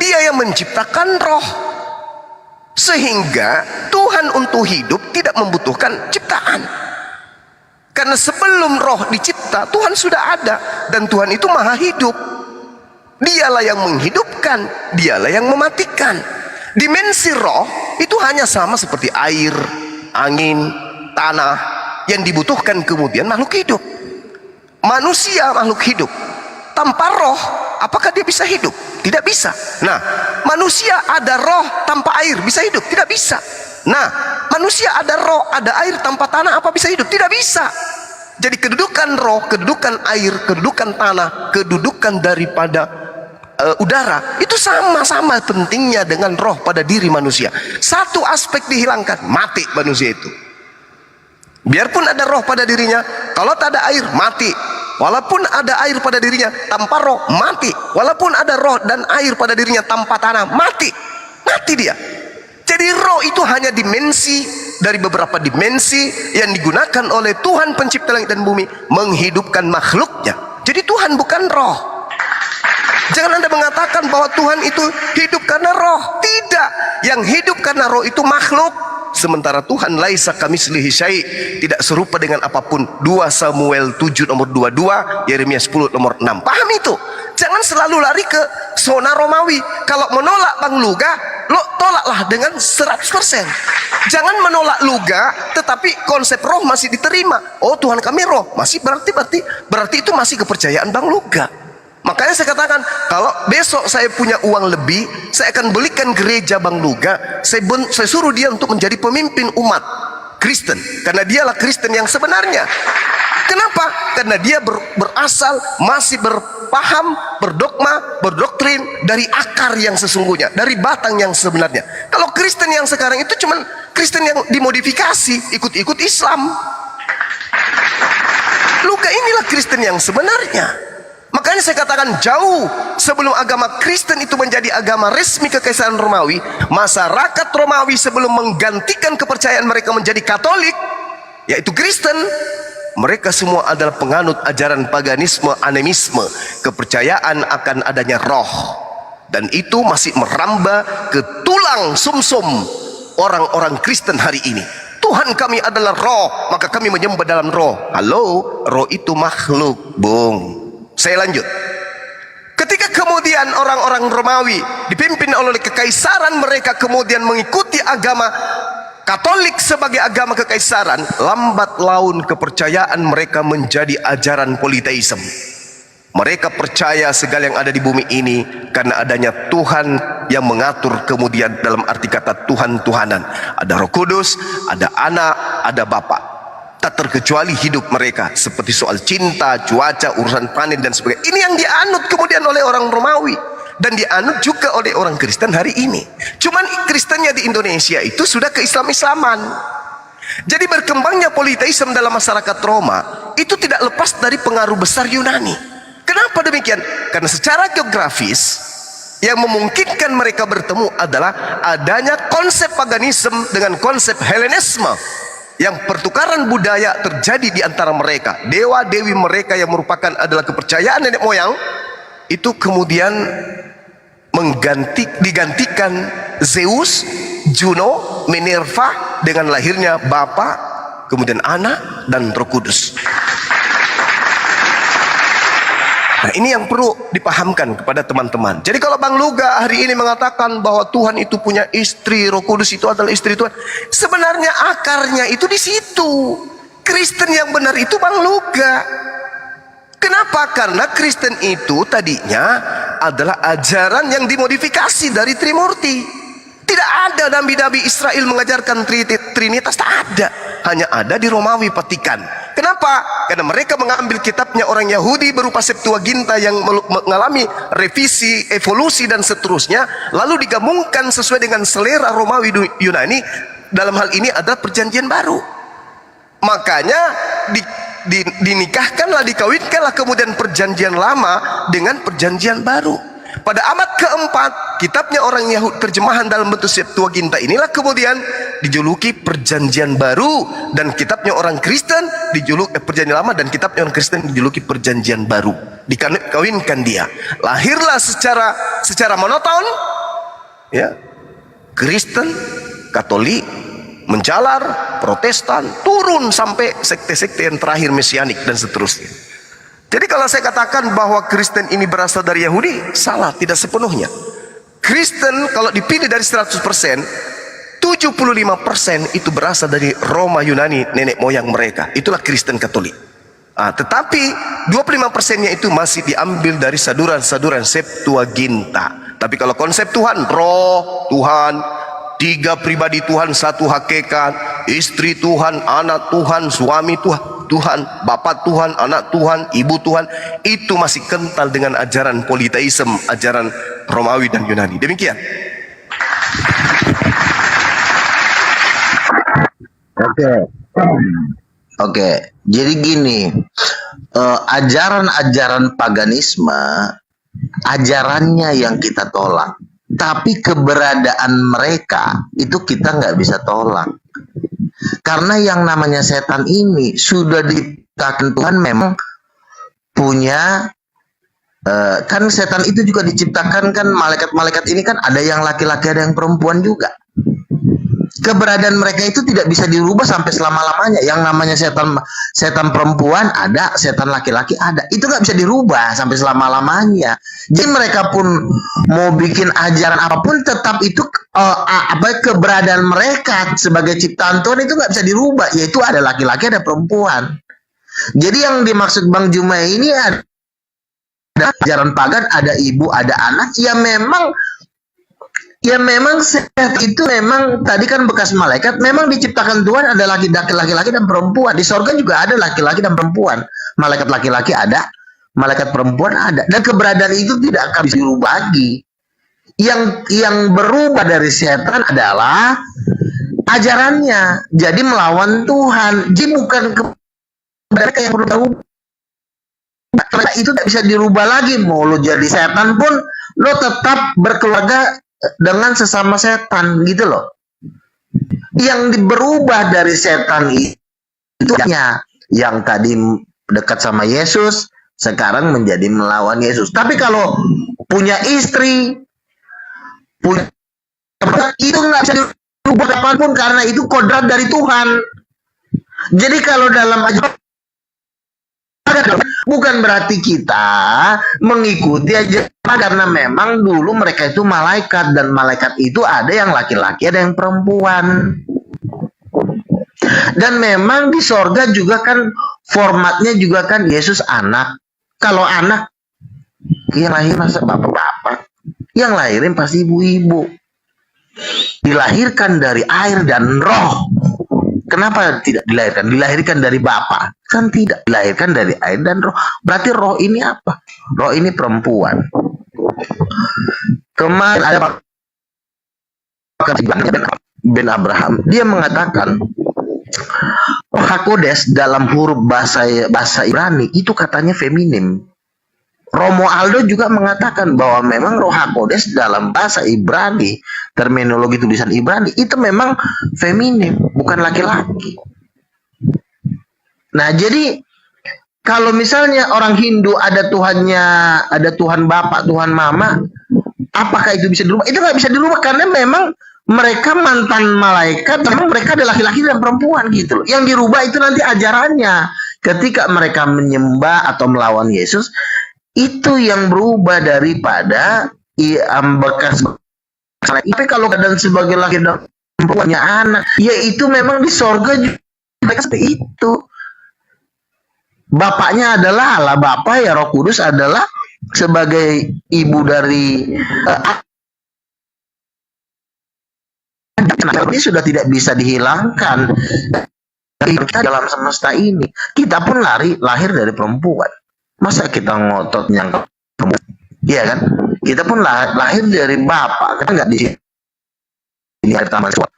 Speaker 5: Dia yang menciptakan roh. Sehingga Tuhan untuk hidup tidak membutuhkan ciptaan. Karena sebelum roh dicipta, Tuhan sudah ada. Dan Tuhan itu maha hidup. Dialah yang menghidupkan, dialah yang mematikan. Dimensi roh itu hanya sama seperti air, angin, tanah yang dibutuhkan kemudian makhluk hidup. Manusia makhluk hidup. Tanpa roh, apakah dia bisa hidup? Tidak bisa. Nah, manusia ada roh tanpa air, bisa hidup? Tidak bisa. Nah, manusia ada roh, ada air tanpa tanah, apa bisa hidup? Tidak bisa. Jadi kedudukan roh, kedudukan air, kedudukan tanah, kedudukan daripada udara, itu sama-sama pentingnya dengan roh pada diri manusia. Satu aspek dihilangkan, mati manusia itu. Biarpun ada roh pada dirinya, kalau tak ada air, mati. Walaupun ada air pada dirinya, tanpa roh, mati. Walaupun ada roh dan air pada dirinya, tanpa tanah, mati. Mati dia. Jadi roh itu hanya dimensi dari beberapa dimensi yang digunakan oleh Tuhan pencipta langit dan bumi menghidupkan makhluknya. Jadi Tuhan bukan roh. Jangan Anda mengatakan bahwa Tuhan itu hidup karena roh. Tidak. Yang hidup karena roh itu makhluk. Sementara Tuhan laisa kamitslihi syai', tidak serupa dengan apapun. 2 Samuel 7 nomor 22, Yeremia 10 nomor 6. Paham itu? Jangan selalu lari ke zona Romawi. Kalau menolak Bang Luga, lo tolaklah dengan 100%. Jangan menolak Luga tetapi konsep roh masih diterima. Oh, Tuhan kami roh, masih berarti itu masih kepercayaan Bang Luga. Makanya saya katakan, kalau besok saya punya uang lebih, saya akan belikan gereja Bang Luga. Saya suruh dia untuk menjadi pemimpin umat Kristen, karena dialah Kristen yang sebenarnya. Kenapa? Karena dia berasal, masih berpaham, berdogma, berdoktrin dari akar yang sesungguhnya, dari batang yang sebenarnya. Kalau Kristen yang sekarang itu cuman Kristen yang dimodifikasi, ikut-ikut Islam. Luka inilah Kristen yang sebenarnya. Makanya saya katakan, jauh sebelum agama Kristen itu menjadi agama resmi Kekaisaran Romawi, masyarakat Romawi sebelum menggantikan kepercayaan mereka menjadi Katolik, yaitu Kristen, mereka semua adalah penganut ajaran paganisme, animisme, kepercayaan akan adanya roh. Dan itu masih merambah ke tulang sumsum orang-orang Kristen hari ini. Tuhan kami adalah roh, maka kami menyembah dalam roh. Halo, roh itu makhluk, bung. Saya lanjut. Ketika kemudian orang-orang Romawi dipimpin oleh kekaisaran, mereka kemudian mengikuti agama Katolik sebagai agama kekaisaran, lambat laun kepercayaan mereka menjadi ajaran politeisme. Mereka percaya segala yang ada di bumi ini karena adanya Tuhan yang mengatur, kemudian dalam arti kata Tuhan-Tuhanan. Ada Roh Kudus, ada Anak, ada Bapa. Tak terkecuali hidup mereka seperti soal cinta, cuaca, urusan panen dan sebagainya. Ini yang dianut kemudian oleh orang Romawi dan dianut juga oleh orang Kristen hari ini. Cuman Kristennya di Indonesia itu sudah ke-Islam-Islaman. Jadi berkembangnya politeisme dalam masyarakat Roma itu tidak lepas dari pengaruh besar Yunani. Kenapa demikian? Karena secara geografis yang memungkinkan mereka bertemu adalah adanya konsep paganisme dengan konsep Helenisme. Yang pertukaran budaya terjadi di antara mereka. Dewa-dewi mereka yang merupakan adalah kepercayaan nenek moyang itu kemudian digantikan Zeus, Juno, Minerva dengan lahirnya Bapa, kemudian Anak dan Roh Kudus. Nah, ini yang perlu dipahamkan kepada teman-teman. Jadi kalau Bang Luga hari ini mengatakan bahwa Tuhan itu punya istri, Roh Kudus itu adalah istri Tuhan, sebenarnya akarnya itu di situ. Kristen yang benar itu Bang Luga. Kenapa? Karena Kristen itu tadinya adalah ajaran yang dimodifikasi dari Trimurti. Tidak ada nabi-nabi Israel mengajarkan Trinitas, tak ada. Hanya ada di Romawi Vatikan. Kenapa? Karena mereka mengambil kitabnya orang Yahudi berupa Septuaginta yang mengalami revisi, evolusi dan seterusnya, lalu digabungkan sesuai dengan selera Romawi Yunani. Dalam hal ini adalah perjanjian baru. Makanya dinikahkanlah, dikawinkanlah kemudian perjanjian lama dengan perjanjian baru. Pada abad keempat, kitabnya orang Yahudi terjemahan dalam bentuk Septuaginta inilah kemudian dijuluki perjanjian baru, dan kitabnya orang Kristen dijuluki perjanjian lama, dan kitabnya orang Kristen dijuluki perjanjian baru. Dikawinkan dia. Lahirlah secara monoton, ya, Kristen, Katolik, menjalar, Protestan, turun sampai sekte-sekte yang terakhir Mesianik dan seterusnya. Jadi kalau saya katakan bahwa Kristen ini berasal dari Yahudi, salah, tidak sepenuhnya. Kristen kalau dipilih dari 100%, 75% itu berasal dari Roma Yunani, nenek moyang mereka. Itulah Kristen Katolik. Tetapi 25%-nya itu masih diambil dari saduran-saduran Septuaginta. Tapi kalau konsep Tuhan, roh Tuhan, 3 pribadi Tuhan, 1 hakikat, istri Tuhan, anak Tuhan, suami Tuhan, Bapa Tuhan, anak Tuhan, ibu Tuhan, itu masih kental dengan ajaran politeisme, ajaran Romawi dan Yunani. Demikian.
Speaker 6: Oke. Jadi gini, ajaran-ajaran paganisme, ajarannya yang kita tolak, tapi keberadaan mereka itu kita nggak bisa tolak. Karena yang namanya setan ini sudah diciptakan Tuhan, memang punya kan setan itu juga diciptakan kan, malaikat-malaikat ini kan ada yang laki-laki ada yang perempuan juga. Keberadaan mereka itu tidak bisa dirubah sampai selama-lamanya. Yang namanya setan perempuan ada, setan laki-laki ada. Itu nggak bisa dirubah sampai selama-lamanya. Jadi mereka pun mau bikin ajaran apapun, tetap itu keberadaan mereka sebagai ciptaan Tuhan itu nggak bisa dirubah. Yaitu ada laki-laki, ada perempuan. Jadi yang dimaksud Bang Juma ini ada ajaran pagan, ada ibu, ada anak. Ya memang setan itu memang tadi kan bekas malaikat, memang diciptakan Tuhan ada laki-laki dan perempuan. Di sorga juga ada laki-laki dan perempuan. Malaikat laki-laki ada, malaikat perempuan ada. Dan keberadaan itu tidak akan bisa dirubah lagi. Yang berubah dari setan adalah ajarannya. Jadi melawan Tuhan. Jadi bukan mereka yang berubah. Karena itu tidak bisa dirubah lagi. Mau lo jadi setan pun, lo tetap berkeluarga dengan sesama setan gitu loh. Yang berubah dari setan itu yang tadi dekat sama Yesus, sekarang menjadi melawan Yesus. Tapi kalau punya istri, itu nggak bisa dirubah kapanpun karena itu kodrat dari Tuhan. Jadi kalau dalam ajaran bukan berarti kita mengikuti aja, karena memang dulu mereka itu malaikat, dan malaikat itu ada yang laki-laki ada yang perempuan. Dan memang di sorga juga kan formatnya juga kan Yesus anak. Kalau anak yang lahir masa bapak-bapak, yang lahirin pasti ibu-ibu. Dilahirkan dari air dan roh. Kenapa tidak dilahirkan? Dilahirkan dari Bapa. Kan tidak, dilahirkan dari air dan roh. Berarti roh ini apa? Roh ini perempuan. Kemarin ada Ben Abraham, dia mengatakan Roh HaKodes dalam huruf bahasa Ibrani itu katanya feminim. Romo Aldo juga mengatakan bahwa memang Roh HaKodes dalam bahasa Ibrani, terminologi tulisan Ibrani itu memang feminim, bukan laki-laki. Nah, jadi kalau misalnya orang Hindu ada Tuhannya, ada Tuhan Bapak, Tuhan Mama, apakah itu bisa dirubah? Itu nggak bisa dirubah karena memang mereka mantan malaikat, memang mereka ada laki-laki dan perempuan gitu loh. Yang dirubah itu nanti ajarannya. Ketika mereka menyembah atau melawan Yesus, itu yang berubah daripada bekas. Tapi kalau keadaan sebagai laki dan perempuannya anak, ya itu memang di sorga juga mereka seperti itu. Bapaknya adalah Allah Bapa, ya Roh Kudus adalah sebagai ibu dari Kenapa ini sudah tidak bisa dihilangkan dari kita dalam semesta ini? Kita pun lahir dari perempuan. Masa kita ngotot yang perempuan? Iya kan? Kita pun lahir dari bapak. Kita nggak di sini ada taman suat.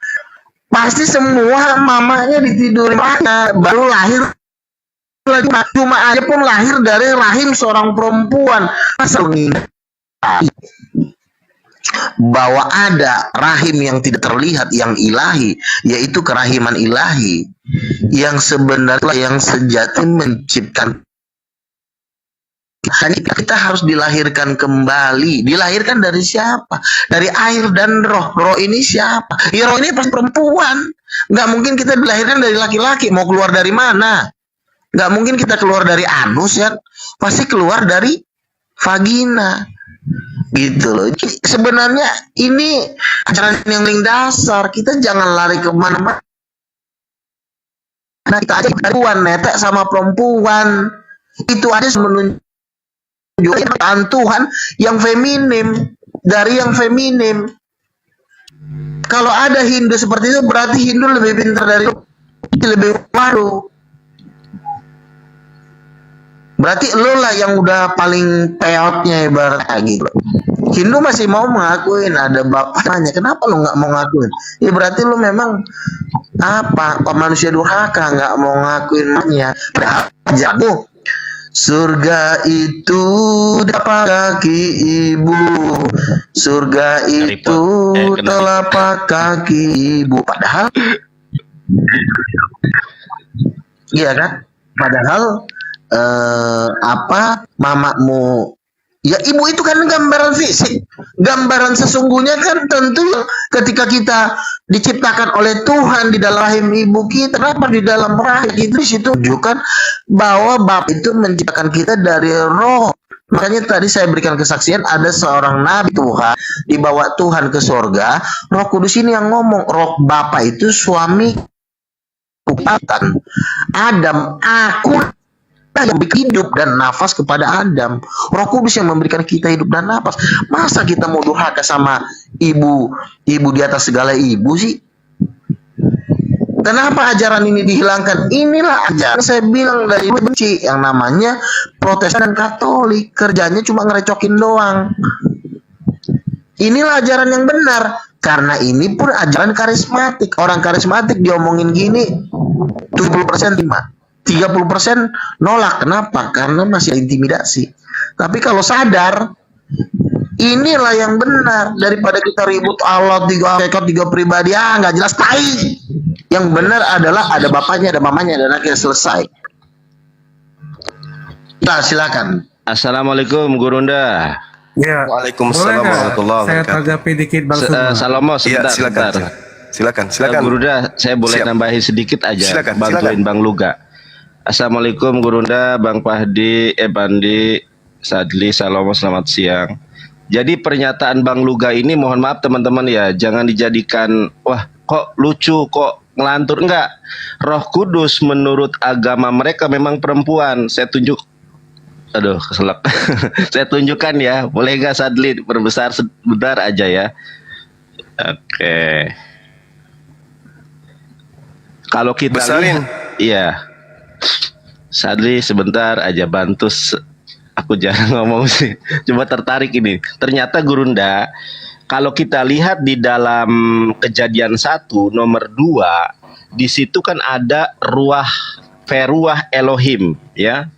Speaker 6: Pasti semua mamanya ditidurin baru lahir lagi. Cuma aja pun lahir dari rahim seorang perempuan. Masa bahwa ada rahim yang tidak terlihat yang ilahi, yaitu kerahiman ilahi yang sebenarnya yang sejati menciptakan. Hanya kita harus dilahirkan kembali. Dilahirkan dari siapa? Dari air dan roh. Roh ini siapa? Ya roh ini pasti perempuan. Nggak mungkin kita dilahirkan dari laki-laki. Mau keluar dari mana? Nggak mungkin kita keluar dari anus ya. Pasti keluar dari vagina. Gitu loh. Jadi, sebenarnya ini ajaran yang paling dasar. Kita jangan lari kemana-mana. Nah, kita aja perempuan netek sama perempuan. Itu aja menunjukkan Tuhan yang feminim dari yang feminim. Kalau ada Hindu seperti itu berarti Hindu lebih pintar dari lebih baru. Berarti lo lah yang udah paling peotnya ibaratnya gitu. Hindu masih mau mengakuin ada bapaknya. Kenapa lo nggak mau ngakuin? Ya berarti lo memang apa manusia durhaka nggak mau ngakuin maknya. Padahal jago. Surga itu dapat kaki ibu, surga itu telapak kaki ibu. Padahal, iya kan? Padahal mamamu, ya ibu itu kan gambaran fisik, gambaran sesungguhnya kan tentu ketika kita diciptakan oleh Tuhan di dalam rahim ibu kita, kenapa di dalam rahim itu disitu tunjukkan bahwa Bapa itu menciptakan kita dari roh. Makanya tadi saya berikan kesaksian ada seorang nabi Tuhan dibawa Tuhan ke sorga. Roh Kudus ini yang ngomong, roh Bapa itu suami kupatan Adam, aku yang memberikan hidup dan nafas kepada Adam. Roh Kudus yang memberikan kita hidup dan nafas. Masa kita mau durhaka sama ibu di atas segala ibu sih? Kenapa ajaran ini dihilangkan? Inilah ajaran saya bilang dari benci yang namanya Protestan dan Katolik. Kerjanya cuma ngerecokin doang. Inilah ajaran yang benar. Karena ini pun ajaran karismatik. Orang karismatik diomongin gini 70% terima, 30% nolak. Kenapa? Karena masih intimidasi. Tapi kalau sadar, inilah yang benar. Daripada kita ribut Allah 3 ekor 3 pribadi, nggak jelas tai. Yang benar adalah ada bapaknya, ada mamanya, dan anaknya, selesai. Nah, silakan.
Speaker 9: Assalamualaikum Gurunda.
Speaker 7: Ya.
Speaker 5: Waalaikumsalam
Speaker 7: Boleh nggak
Speaker 5: warahmatullahi
Speaker 7: saya
Speaker 5: wabarakatuh.
Speaker 7: tanggapi dikit Bang Sugeng?
Speaker 9: Salomo sebentar.
Speaker 5: Iya, silakan.
Speaker 9: Sebentar.
Speaker 5: Silakan.
Speaker 9: Gurunda, saya boleh
Speaker 5: Siap.
Speaker 9: nambahin sedikit aja.
Speaker 5: Silakan,
Speaker 9: Bantuin
Speaker 5: silakan.
Speaker 9: Bang Luga. Assalamualaikum Gurunda, Bang Pahdi, Bandi, Sadli, Salomo, selamat siang. Jadi pernyataan Bang Luga ini mohon maaf teman-teman ya, jangan dijadikan wah kok lucu, kok ngelantur. Enggak. Roh Kudus menurut agama mereka memang perempuan. Saya tunjuk. Aduh, keselak. Saya tunjukkan ya. Boleh nggak Sadli perbesar sebentar aja ya. Oke. Kalau kita
Speaker 5: Besarin.
Speaker 9: iya. Sadli sebentar aja bantu. Aku jarang ngomong sih. Coba tertarik ini. Ternyata Gurunda, kalau kita lihat di dalam Kejadian 1 nomor 2, di situ kan ada Feruah Elohim, ya.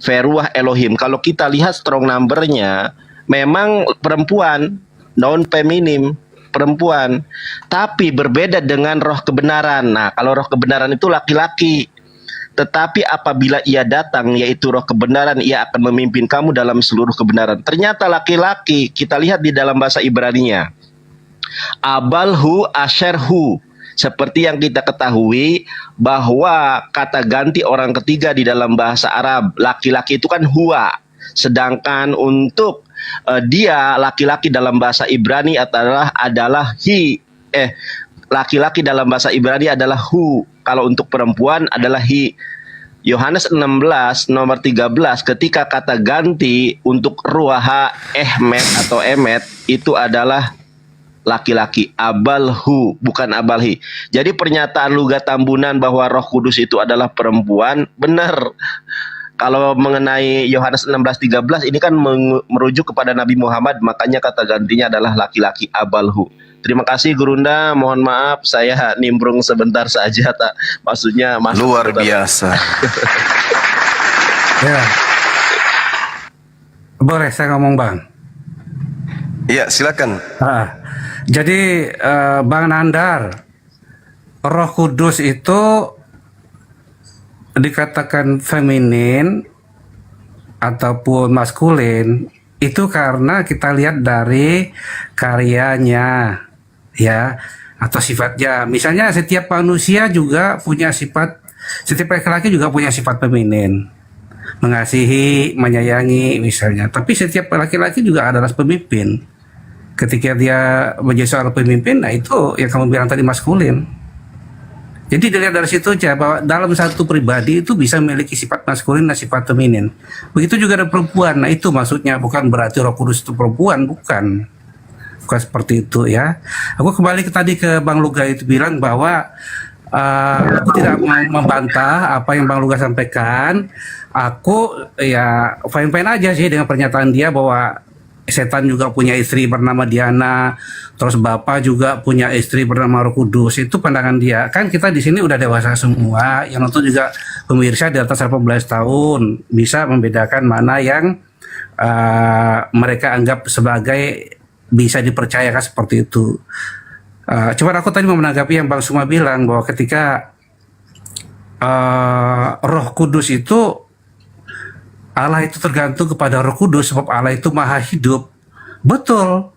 Speaker 9: Feruah Elohim. Kalau kita lihat strong number-nya, memang perempuan, non feminim, perempuan. Tapi berbeda dengan roh kebenaran. Nah, kalau roh kebenaran itu laki-laki. Tetapi apabila ia datang, yaitu roh kebenaran, ia akan memimpin kamu dalam seluruh kebenaran. Ternyata laki-laki, kita lihat di dalam bahasa Ibrani-nya. Abalhu asherhu. Seperti yang kita ketahui bahwa kata ganti orang ketiga di dalam bahasa Arab, laki-laki itu kan huwa. Sedangkan untuk dia laki-laki dalam bahasa Ibrani adalah hi. Laki-laki dalam bahasa Ibrani adalah hu. Kalau untuk perempuan adalah hi. Yohanes 16 nomor 13 ketika kata ganti untuk ruaha ehmet atau emet itu adalah laki-laki, abalhu, bukan abalhi. Jadi pernyataan Lugat Tambunan bahwa Roh Kudus itu adalah perempuan, benar. Kalau mengenai Yohanes 16:13 ini kan merujuk kepada Nabi Muhammad, makanya kata gantinya adalah laki-laki, abalhu. Terima kasih Gurunda, mohon maaf saya nimbrung sebentar saja, tak maksudnya masuk
Speaker 5: Luar biasa.
Speaker 7: Ya. Boleh saya ngomong Bang?
Speaker 5: Iya, silakan.
Speaker 7: Jadi Bang Nandar, Roh Kudus itu dikatakan feminin ataupun maskulin itu karena kita lihat dari karyanya, ya, atau sifatnya. Misalnya setiap manusia juga punya sifat, setiap laki-laki juga punya sifat feminin, mengasihi, menyayangi misalnya. Tapi setiap laki-laki juga adalah pemimpin. Ketika dia menjadi seorang pemimpin, nah itu yang kamu bilang tadi maskulin. Jadi dilihat dari situ aja bahwa dalam satu pribadi itu bisa memiliki sifat maskulin dan sifat feminin. Begitu juga ada perempuan. Nah itu maksudnya, bukan berarti Roh Kudus itu perempuan, bukan. Bukan seperti itu ya. Aku kembali tadi ke Bang Luga itu bilang bahwa aku tidak membantah apa yang Bang Luga sampaikan. Aku ya fine-fine aja sih dengan pernyataan dia bahwa setan juga punya istri bernama Diana, terus Bapak juga punya istri bernama Roh Kudus. Itu pandangan dia. Kan kita di sini udah dewasa semua, yang nonton juga pemirsa di atas 18 tahun, bisa membedakan mana yang mereka anggap sebagai bisa dipercayakan seperti itu. Cuman aku tadi mau menanggapi yang Bang Suma bilang bahwa ketika Roh Kudus itu, Allah itu tergantung kepada Roh Kudus sebab Allah itu maha hidup. Betul.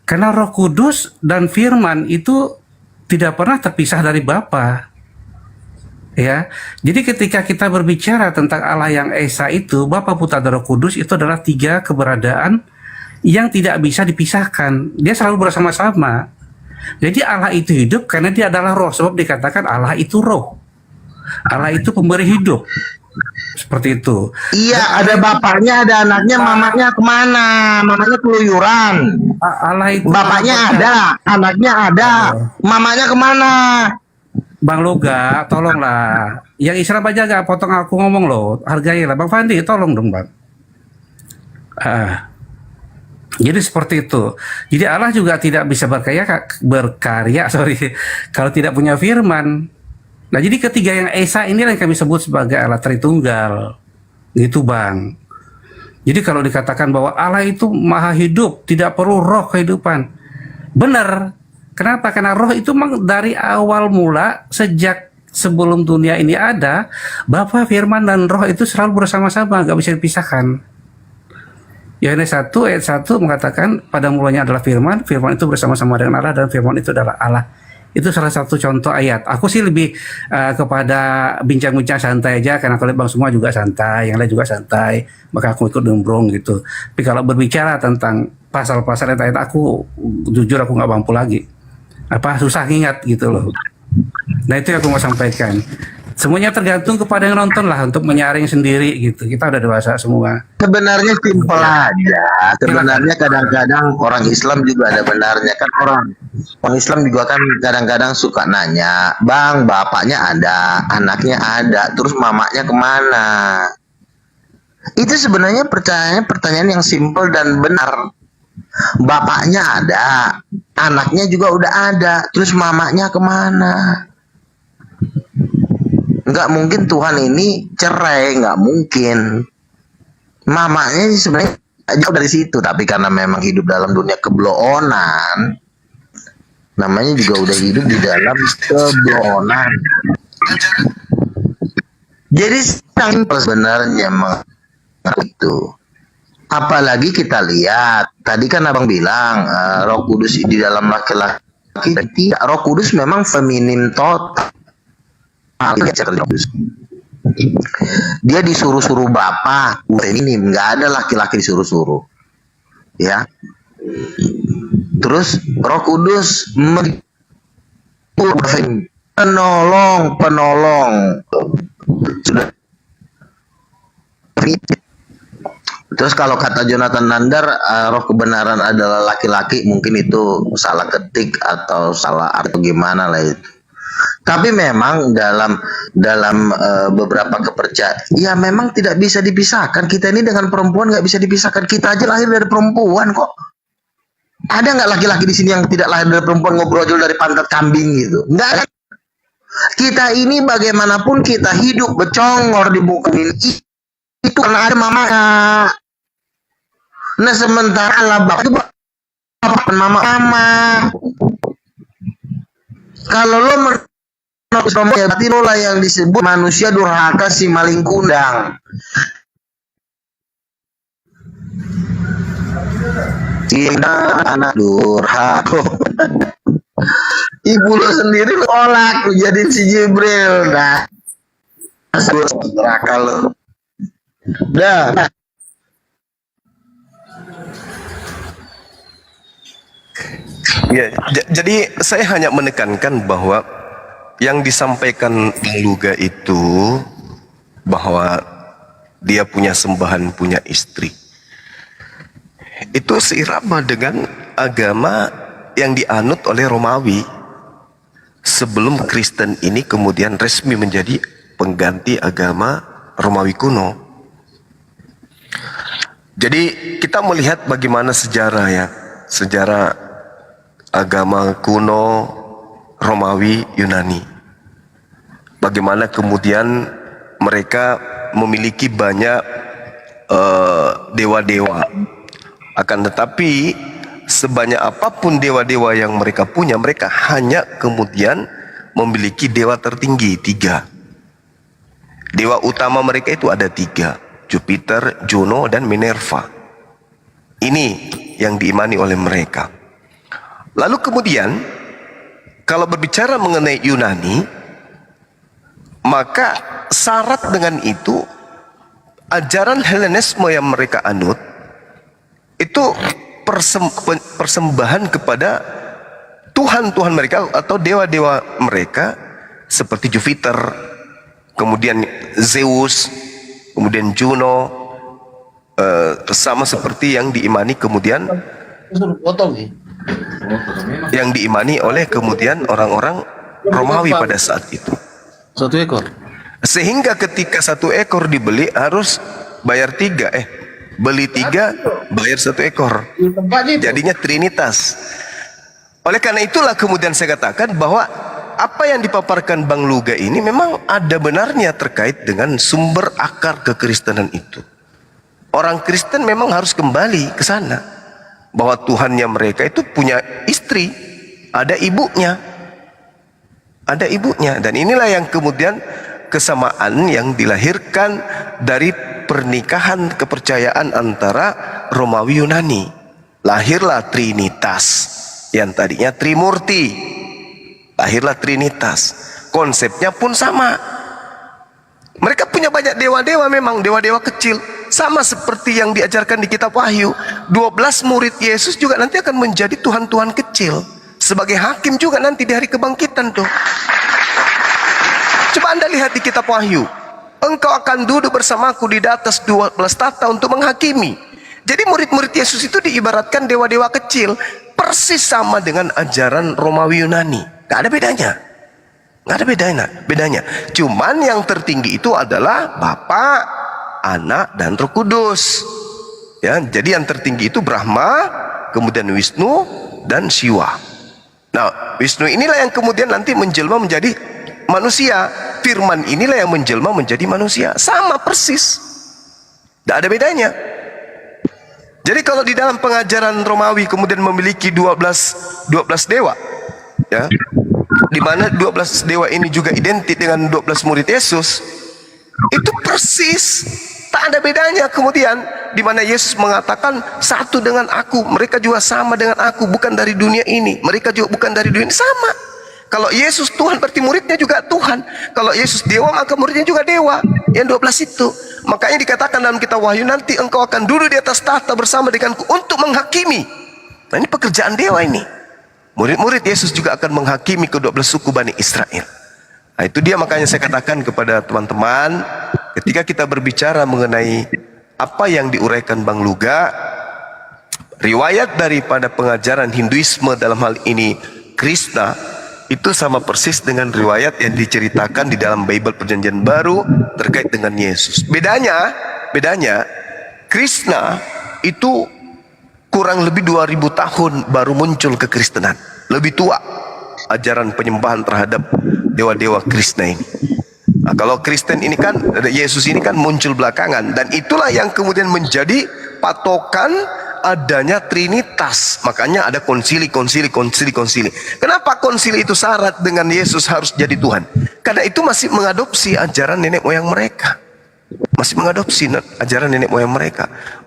Speaker 7: Karena Roh Kudus dan Firman itu tidak pernah terpisah dari Bapa. Ya. Jadi ketika kita berbicara tentang Allah yang Esa itu, Bapa, Putra dan Roh Kudus itu adalah tiga keberadaan yang tidak bisa dipisahkan. Dia selalu bersama-sama. Jadi Allah itu hidup karena dia adalah roh, sebab dikatakan Allah itu roh. Allah itu pemberi hidup. Seperti itu.
Speaker 6: Iya, ada bapaknya, ada anaknya, mamanya kemana? Mamanya keluyuran.
Speaker 7: Allah itu
Speaker 6: bapaknya ada, anaknya ada, mamanya kemana?
Speaker 7: Bang Loga, tolonglah. Yang Islam aja gak potong aku ngomong loh. Hargailah. Bang Fandi, tolong dong Bang. Jadi seperti itu. Jadi Allah juga tidak bisa berkarya kalau tidak punya firman. Nah jadi ketiga yang Esa ini yang kami sebut sebagai Allah Tritunggal. Gitu Bang. Jadi kalau dikatakan bahwa Allah itu maha hidup, tidak perlu roh kehidupan. Benar. Kenapa? Karena roh itu memang dari awal mula, sejak sebelum dunia ini ada, Bapa, Firman, dan roh itu selalu bersama-sama, gak bisa dipisahkan. Yohanes 1 ayat 1 mengatakan pada mulanya adalah Firman, Firman itu bersama-sama dengan Allah, dan Firman itu adalah Allah. Itu salah satu contoh ayat. Aku sih lebih kepada bincang-bincang santai aja, karena kalau Bang semua juga santai, yang lain juga santai, maka aku ikut nimbrung gitu. Tapi kalau berbicara tentang pasal-pasal ayat-ayat, aku jujur aku nggak mampu lagi. Susah ingat gitu loh. Nah itu yang aku mau sampaikan. Semuanya tergantung kepada yang nonton lah untuk menyaring sendiri gitu. Kita udah dewasa semua.
Speaker 6: Sebenarnya simpel aja. Sebenarnya kadang-kadang orang Islam juga ada benarnya kan, orang Islam juga kan kadang-kadang suka nanya, Bang, bapaknya ada, anaknya ada, terus mamanya kemana? Itu sebenarnya pertanyaan yang simpel dan benar. Bapaknya ada, anaknya juga udah ada, terus mamanya kemana? Nggak mungkin Tuhan ini cerai, nggak mungkin. Mamanya sebenarnya jauh dari situ, tapi karena memang hidup dalam dunia kebloonan, namanya juga udah hidup di dalam kebloonan. Jadi simpel sebenarnya itu. Apalagi kita lihat, tadi kan abang bilang Roh Kudus di dalam laki-laki, tidak. Roh Kudus memang feminin total. Dia disuruh-suruh Bapa, feminim, nggak ada laki-laki disuruh-suruh, ya. Terus Roh Kudus penolong sudah. Terus kalau kata Jonathan Nandar, roh kebenaran adalah laki-laki, mungkin itu salah ketik atau salah atau gimana lah itu. Tapi memang dalam beberapa kepercayaan, ya memang tidak bisa dipisahkan. Kita ini dengan perempuan nggak bisa dipisahkan. Kita aja lahir dari perempuan kok. Ada nggak laki-laki di sini yang tidak lahir dari perempuan, ngobrol dari pantat kambing gitu? Nggak ada. Kita ini bagaimanapun kita hidup bercongor di muka ini itu karena ada mamanya. Nah sementara lah bapak itu bapak mama. Kalau lo menurut ya berarti lo lah yang disebut manusia durhaka si maling kundang. Tidak anak durhaka. Ibu lo sendiri lo olak, lo jadiin si Jibril. Nah, durhaka lo. Dah.
Speaker 5: Ya, jadi saya hanya menekankan bahwa yang disampaikan Bang Luga itu bahwa dia punya sembahan, punya istri, itu seirama dengan agama yang dianut oleh Romawi sebelum Kristen ini kemudian resmi menjadi pengganti agama Romawi kuno. Jadi kita melihat bagaimana sejarah ya, sejarah agama kuno Romawi Yunani. Bagaimana kemudian mereka memiliki banyak dewa-dewa. Akan tetapi sebanyak apapun dewa-dewa yang mereka punya, mereka hanya kemudian memiliki dewa tertinggi 3. Dewa utama mereka itu ada 3. Jupiter, Juno, dan Minerva. Ini yang diimani oleh mereka. Lalu kemudian kalau berbicara mengenai Yunani, maka syarat dengan itu ajaran Helenisme yang mereka anut itu persembahan kepada Tuhan-Tuhan mereka atau dewa-dewa mereka seperti Jupiter, kemudian Zeus, kemudian Juno, sama seperti yang diimani kemudian yang diimani oleh kemudian orang-orang Romawi pada saat itu.
Speaker 10: 1 ekor.
Speaker 5: Sehingga ketika 1 ekor dibeli harus bayar 3, beli 3 bayar 1 ekor. Jadinya Trinitas. Oleh karena itulah kemudian saya katakan bahwa apa yang dipaparkan Bang Luga ini memang ada benarnya terkait dengan sumber akar kekristenan itu. Orang Kristen memang harus kembali ke sana, bahwa Tuhannya mereka itu punya istri, ada ibunya, dan inilah yang kemudian kesamaan yang dilahirkan dari pernikahan kepercayaan antara Romawi Yunani. Lahirlah Trinitas yang tadinya Trimurti. Lahirlah Trinitas. Konsepnya pun sama. Mereka punya banyak dewa-dewa, memang dewa-dewa kecil, sama seperti yang diajarkan di kitab Wahyu. 12 murid Yesus juga nanti akan menjadi tuhan-tuhan kecil, sebagai hakim juga nanti di hari kebangkitan tuh. Coba Anda lihat di kitab Wahyu. Engkau akan duduk bersamaku di atas 12 tahta untuk menghakimi. Jadi murid-murid Yesus itu diibaratkan dewa-dewa kecil, persis sama dengan ajaran Romawi Yunani. Gak ada bedanya. Gak ada bedanya. Cuman yang tertinggi itu adalah Bapa, Anak, dan Roh Kudus. Ya, jadi yang tertinggi itu Brahma, kemudian Wisnu, dan Siwa. Nah, Wisnu inilah yang kemudian nanti menjelma menjadi manusia. Firman inilah yang menjelma menjadi manusia. Sama persis. Gak ada bedanya. Jadi kalau di dalam pengajaran Romawi kemudian memiliki 12 dewa, ya, di mana 12 dewa ini juga identik dengan 12 murid Yesus, itu persis, tak ada bedanya. Kemudian di mana Yesus mengatakan satu dengan aku, mereka juga sama dengan aku, bukan dari dunia ini, mereka juga bukan dari dunia ini, sama. Kalau Yesus Tuhan berarti muridnya juga Tuhan. Kalau Yesus dewa maka muridnya juga dewa. Yang 12 itu. Makanya dikatakan dalam kitab Wahyu, nanti engkau akan duduk di atas tahta bersama denganku untuk menghakimi. Nah, ini pekerjaan dewa ini. Murid-murid Yesus juga akan menghakimi ke-12 suku Bani Israel. Nah, itu dia makanya saya katakan kepada teman-teman, ketika kita berbicara mengenai apa yang diuraikan Bang Luga, riwayat daripada pengajaran Hinduisme dalam hal ini Krishna itu sama persis dengan riwayat yang diceritakan di dalam Bible Perjanjian Baru terkait dengan Yesus. Bedanya Krishna itu kurang lebih 2000 tahun baru muncul kekristenan. Lebih tua ajaran penyembahan terhadap dewa-dewa Krishna ini. Nah, kalau Kristen ini kan, Yesus ini kan muncul belakangan, dan itulah yang kemudian menjadi patokan adanya Trinitas. Makanya ada konsili. Kenapa konsili itu syarat dengan Yesus harus jadi Tuhan? Karena itu masih mengadopsi ajaran nenek moyang mereka.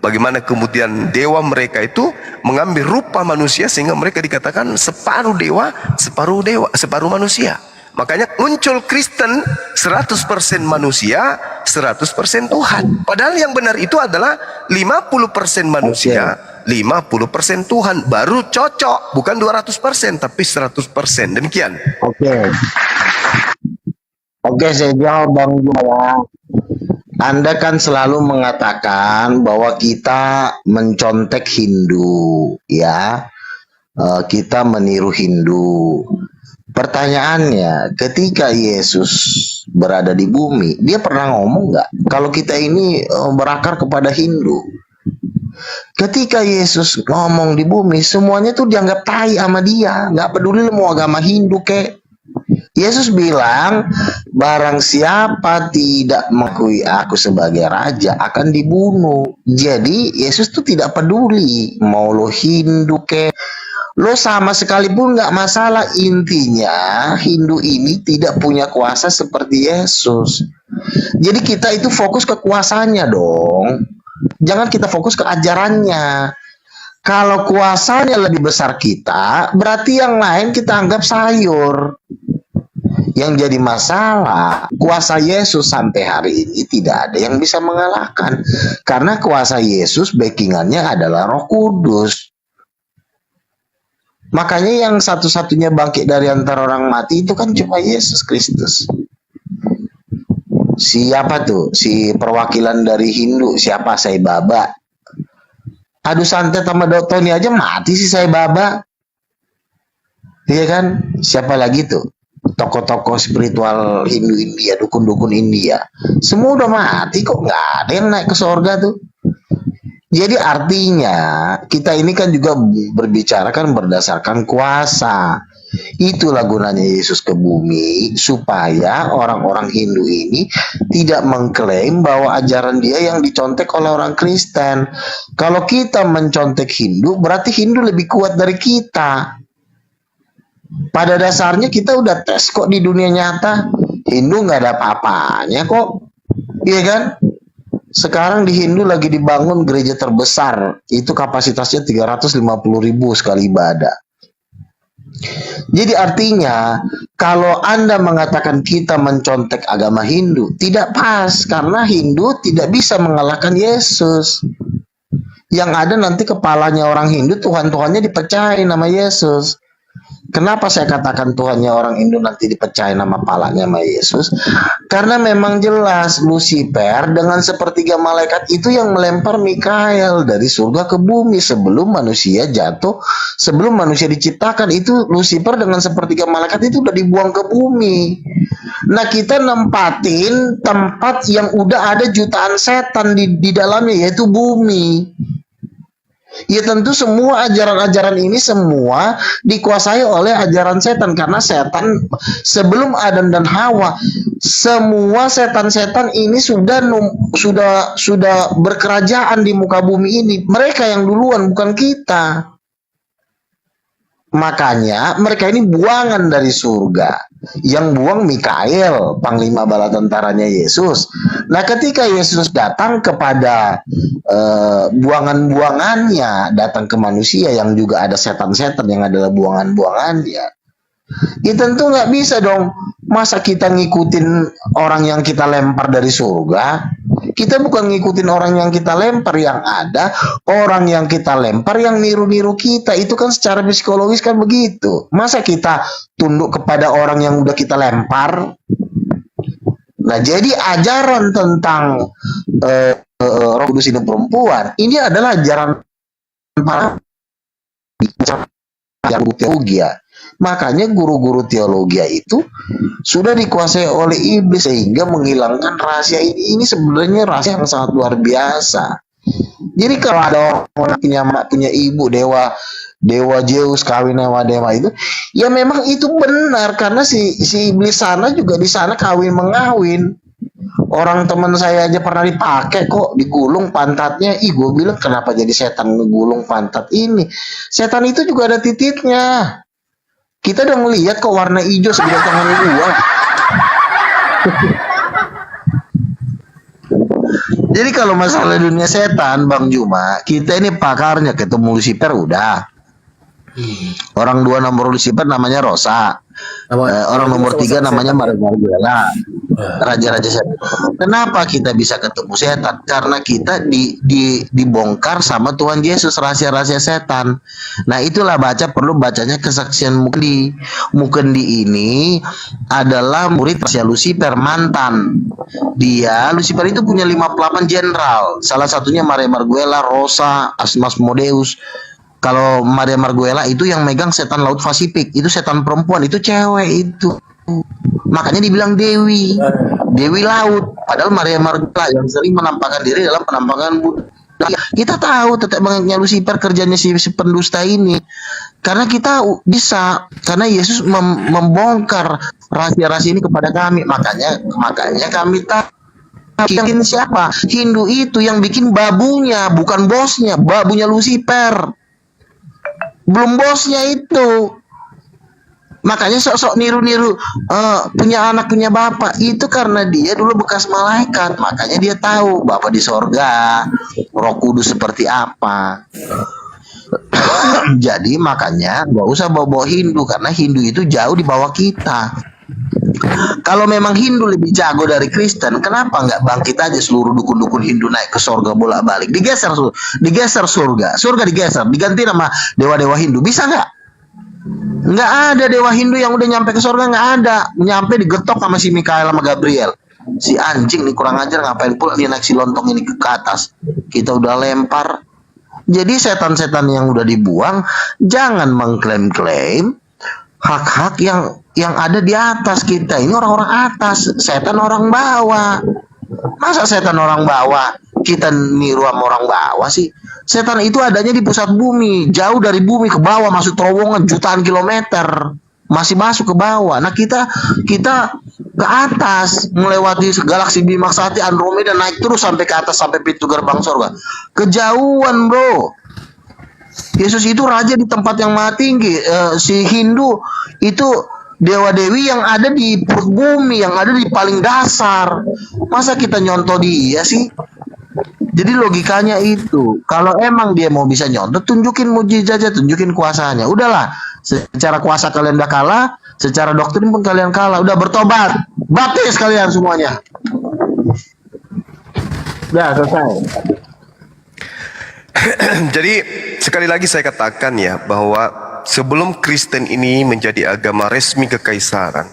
Speaker 5: Bagaimana kemudian dewa mereka itu mengambil rupa manusia sehingga mereka dikatakan separuh dewa, separuh manusia. Makanya muncul Kristen 100% manusia, 100% Tuhan. Padahal yang benar itu adalah 50% manusia, 50% Tuhan. Baru cocok, bukan 200% tapi 100%. Demikian.
Speaker 6: Oke, saya jawab Bang Jaya. Anda kan selalu mengatakan bahwa kita mencontek Hindu, ya. Kita meniru Hindu. Pertanyaannya, ketika Yesus berada di bumi, dia pernah ngomong nggak? Kalau kita ini berakar kepada Hindu, ketika Yesus ngomong di bumi, semuanya tuh dianggap tai sama dia, nggak peduli mau agama Hindu kek. Yesus bilang, barang siapa tidak mengakui aku sebagai raja akan dibunuh. Jadi Yesus tuh tidak peduli mau lo Hindu kek, lo sama sekalipun nggak masalah. Intinya Hindu ini tidak punya kuasa seperti Yesus. Jadi kita itu fokus ke kuasanya dong. Jangan kita fokus ke ajarannya. Kalau kuasanya lebih besar kita, berarti yang lain kita anggap sayur. Yang jadi masalah, kuasa Yesus sampai hari ini tidak ada yang bisa mengalahkan. Karena kuasa Yesus backingannya adalah Roh Kudus. Makanya yang satu-satunya bangkit dari antara orang mati itu kan cuma Yesus Kristus. Siapa tuh? Si perwakilan dari Hindu, siapa? Sai Baba. Aduh santet sama Tony aja mati sih Sai Baba. Iya kan? Siapa lagi tuh? Tokoh-tokoh spiritual Hindu India, dukun-dukun India. Semua udah mati kok, nggak ada yang naik ke surga tuh. Jadi artinya kita ini kan juga berbicara kan berdasarkan kuasa. Itulah gunanya Yesus ke bumi, supaya orang-orang Hindu ini tidak mengklaim bahwa ajaran dia yang dicontek oleh orang Kristen. Kalau kita mencontek Hindu, berarti Hindu lebih kuat dari kita. Pada dasarnya kita udah tes kok di dunia nyata, Hindu nggak ada apa-apanya kok, iya kan? Sekarang di Hindu lagi dibangun gereja terbesar, itu kapasitasnya 350.000 sekali ibadah. Jadi artinya kalau Anda mengatakan kita mencontek agama Hindu, tidak pas, karena Hindu tidak bisa mengalahkan Yesus. Yang ada nanti kepalanya orang Hindu, Tuhan-Tuhannya dipecahin nama Yesus. Kenapa saya katakan Tuhannya orang Hindu nanti dipecahin nama palanya sama Yesus? Karena memang jelas Lucifer dengan sepertiga malaikat itu yang melempar Mikael dari surga ke bumi sebelum manusia jatuh, sebelum manusia diciptakan. Itu Lucifer dengan sepertiga malaikat itu udah dibuang ke bumi. Nah kita nempatin tempat yang udah ada jutaan setan di dalamnya, yaitu bumi. Ya tentu semua ajaran-ajaran ini semua dikuasai oleh ajaran setan, karena setan sebelum Adam dan Hawa, semua setan-setan ini sudah berkerajaan di muka bumi ini. Mereka yang duluan, bukan kita. Makanya mereka ini buangan dari surga. Yang buang Mikael, panglima bala tentaranya Yesus. Nah ketika Yesus datang kepada buangan-buangannya, datang ke manusia yang juga ada setan-setan yang adalah buangan-buangannya, ya tentu nggak bisa dong. Masa kita ngikutin orang yang kita lempar dari surga? Kita bukan ngikutin orang yang kita lempar, yang ada orang yang kita lempar yang niru-niru kita. Itu kan secara psikologis kan begitu. Masa kita tunduk kepada orang yang udah kita lempar? Nah, jadi ajaran tentang Roh Kudus ini perempuan, ini adalah ajaran para yang teologi. Makanya guru-guru teologi itu sudah dikuasai oleh iblis sehingga menghilangkan rahasia ini. Ini sebenarnya rahasia yang sangat luar biasa. Jadi kalau ada orang punya ibu dewa Zeus kawin sama dewa itu, ya memang itu benar karena si iblis sana juga di sana kawin mengawin. Orang teman saya aja pernah dipakai kok, digulung pantatnya. Ih, gue bilang kenapa jadi setan ngegulung pantat ini? Setan itu juga ada titiknya. Kita udah ngelihat kok warna hijau sebelah tangan gua. Jadi kalau masalah dunia setan, Bang Juma, kita ini pakarnya ketemu Lucifer udah. Orang 2 nomor Lucifer namanya Rosa. Orang nomor 3 namanya Margarela. Raja-raja setan. Kenapa kita bisa ketemu setan? Karena kita dibongkar sama Tuhan Yesus rahasia-rahasia setan. Nah, itulah perlu bacanya kesaksian Mukendi. Mukendi ini adalah murid rahasia Lucifer mantan. Lucifer itu punya 58 jenderal. Salah satunya Maria Marguela, Rosa, Asmodeus. Kalau Maria Marguela itu yang megang setan Laut Pasifik, itu setan perempuan, itu cewek itu. Makanya dibilang Dewi Laut. Padahal Maria Marguela yang sering menampakkan diri dalam penampakan Buddha. Kita tahu tetek bengeknya Lucifer kerjanya si pendusta ini. Karena kita bisa, karena Yesus membongkar rahasia-rahasia ini kepada kami. Makanya kami tahu. Yang siapa? Hindu itu yang bikin babunya, bukan bosnya. Babunya Lucifer. Belum bosnya itu. Makanya sok-sok niru-niru punya anak punya bapak itu karena dia dulu bekas malaikat. Makanya dia tahu Bapak di sorga, Roh Kudus seperti apa. Jadi makanya nggak usah bawa-bawa Hindu karena Hindu itu jauh di bawah kita. Kalau memang Hindu lebih jago dari Kristen, kenapa nggak bangkit aja seluruh dukun-dukun Hindu naik ke sorga bolak-balik, digeser surga digeser, diganti nama dewa-dewa Hindu, bisa nggak? Nggak ada dewa Hindu yang udah nyampe ke surga, nggak ada. Nyampe digetok sama si Mikael sama Gabriel. Si anjing nih kurang ajar, ngapain pula dia naik si lontong ini ke atas. Kita udah lempar. Jadi setan-setan yang udah dibuang jangan mengklaim-klaim hak-hak yang ada di atas kita. Ini orang-orang atas, setan orang bawah. Masa setan orang bawah kita niru sama orang bawah sih? Setan itu adanya di pusat bumi, jauh dari bumi ke bawah, masuk terowongan jutaan kilometer, masih masuk ke bawah. Nah kita ke atas, melewati galaksi Bima Sakti, Andromeda, naik terus sampai ke atas, sampai pintu gerbang surga. Kejauhan, bro. Yesus itu raja di tempat yang maha tinggi. Si Hindu itu dewa-dewi yang ada di perut bumi, yang ada di paling dasar. Masa kita nyontoh dia sih? Jadi logikanya itu, kalau emang dia mau bisa nyontoh, tunjukin mujizatnya, tunjukin kuasanya. Udahlah, secara kuasa kalian udah kalah, secara doktrin pun kalian kalah. Udah bertobat, baptis kalian semuanya. Udah selesai.
Speaker 5: Jadi sekali lagi saya katakan ya bahwa sebelum Kristen ini menjadi agama resmi kekaisaran,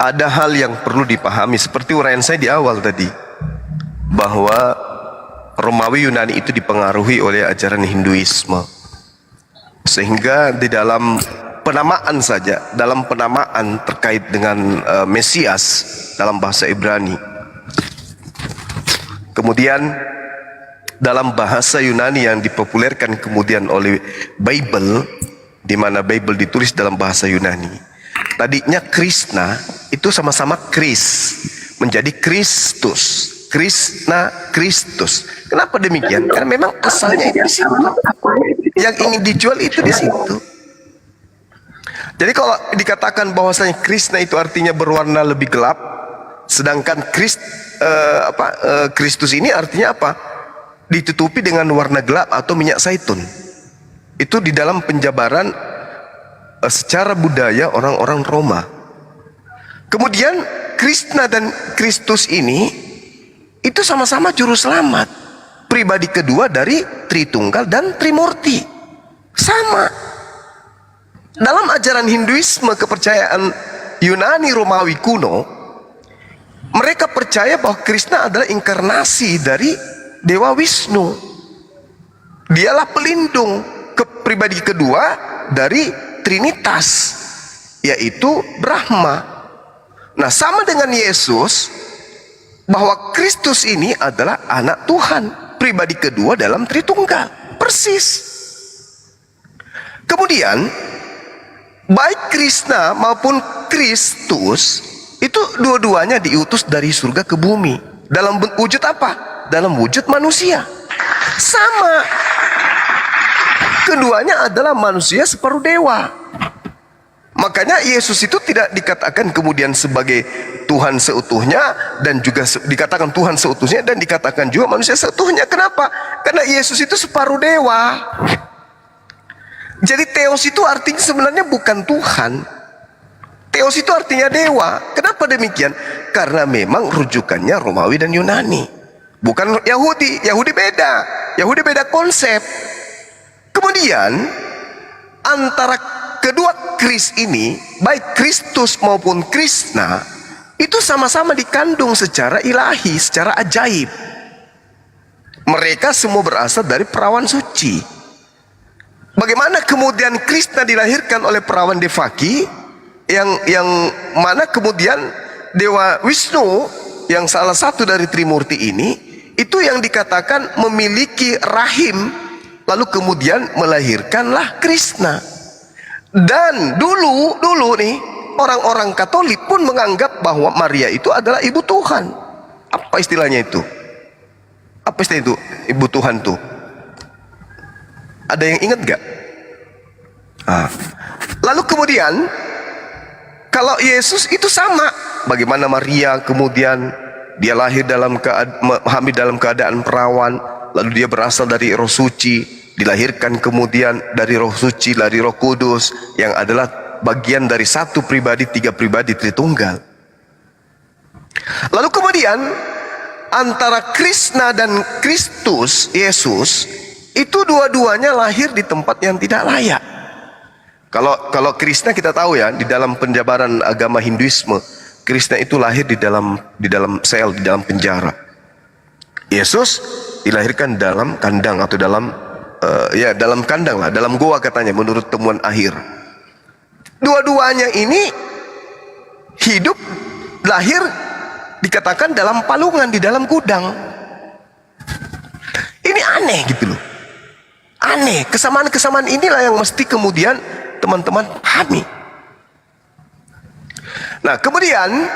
Speaker 5: ada hal yang perlu dipahami seperti uraian saya di awal tadi, bahwa Romawi Yunani itu dipengaruhi oleh ajaran Hinduisme, sehingga di dalam penamaan saja, dalam penamaan terkait dengan Mesias dalam bahasa Ibrani, kemudian dalam bahasa Yunani yang dipopulerkan kemudian oleh Bible, di mana Bible ditulis dalam bahasa Yunani, tadinya Krishna itu sama-sama Kris, menjadi Kristus. Krishna, Kristus. Kenapa demikian? Karena memang asalnya itu di situ. Yang ingin dijual itu di situ. Jadi kalau dikatakan bahwasanya Krishna itu artinya berwarna lebih gelap, sedangkan Kristus ini artinya apa? Ditutupi dengan warna gelap atau minyak zaitun. Itu di dalam penjabaran secara budaya orang-orang Roma. Kemudian Krishna dan Kristus ini itu sama-sama juru selamat, pribadi kedua dari Tritunggal dan Trimurti. Sama. Dalam ajaran Hinduisme, kepercayaan Yunani Romawi kuno, Mereka percaya bahwa Krishna adalah inkarnasi dari Dewa Wisnu. Dialah pelindung pribadi kedua dari Trinitas, yaitu Brahma. Nah, sama dengan Yesus, bahwa Kristus ini adalah anak Tuhan, pribadi kedua dalam Tritunggal. Persis. Kemudian, baik Krishna maupun Kristus, itu dua-duanya diutus dari surga ke bumi. Dalam wujud apa? Dalam wujud manusia. Sama. Keduanya adalah manusia separuh dewa. Makanya Yesus itu tidak dikatakan kemudian sebagai Tuhan seutuhnya, dan juga dikatakan Tuhan seutuhnya, dan dikatakan juga manusia seutuhnya. Kenapa? Karena Yesus itu separuh dewa. Jadi Theos itu artinya sebenarnya bukan Tuhan. Theos itu artinya dewa. Kenapa demikian? Karena memang rujukannya Romawi dan Yunani, bukan Yahudi. Yahudi beda. Yahudi beda konsep. Kemudian antara kedua Kris ini, baik Kristus maupun Krishna, itu sama-sama dikandung secara ilahi, secara ajaib. Mereka semua berasal dari perawan suci. Bagaimana kemudian Krishna dilahirkan oleh perawan Devaki, yang mana kemudian Dewa Wisnu, yang salah satu dari Trimurti ini, itu yang dikatakan memiliki rahim, lalu kemudian melahirkanlah Krishna. Dan dulu nih, orang-orang Katolik pun menganggap bahwa Maria itu adalah ibu Tuhan. Apa istilahnya itu? Apa istilah itu? Ibu Tuhan tuh. Ada yang ingat gak? Lalu kemudian, kalau Yesus itu sama. Bagaimana Maria kemudian dia lahir hamil dalam keadaan perawan, lalu dia berasal dari Roh Suci, dilahirkan kemudian dari Roh Suci, dari Roh Kudus, yang adalah bagian dari satu pribadi, tiga pribadi Tritunggal. Lalu kemudian antara Krishna dan Kristus, Yesus, itu dua-duanya lahir di tempat yang tidak layak. Kalau Krishna kita tahu ya, di dalam penjabaran agama Hinduisme, Krishna itu lahir di dalam sel, di dalam penjara. Yesus dilahirkan dalam kandang, atau dalam dalam kandang lah, dalam goa katanya menurut temuan akhir. Dua-duanya ini hidup, lahir dikatakan dalam palungan, di dalam gudang. Ini aneh gitu loh. Aneh, kesamaan-kesamaan inilah yang mesti kemudian teman-teman pahami. Nah, kemudian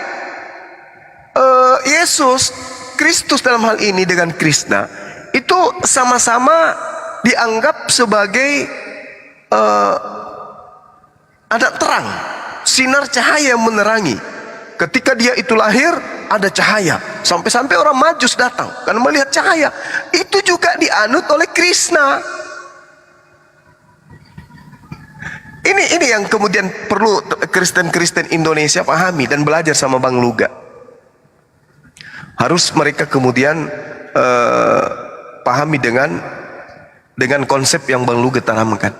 Speaker 5: Yesus Kristus dalam hal ini dengan Krishna itu sama-sama dianggap sebagai anak terang, sinar cahaya yang menerangi. Ketika dia itu lahir, ada cahaya, sampai-sampai orang Majus datang karena melihat cahaya. Itu juga dianut oleh Krishna. Ini yang kemudian perlu Kristen-Kristen Indonesia pahami dan belajar sama Bang Luga. Harus mereka kemudian pahami dengan konsep yang Bang Luga tanamkan.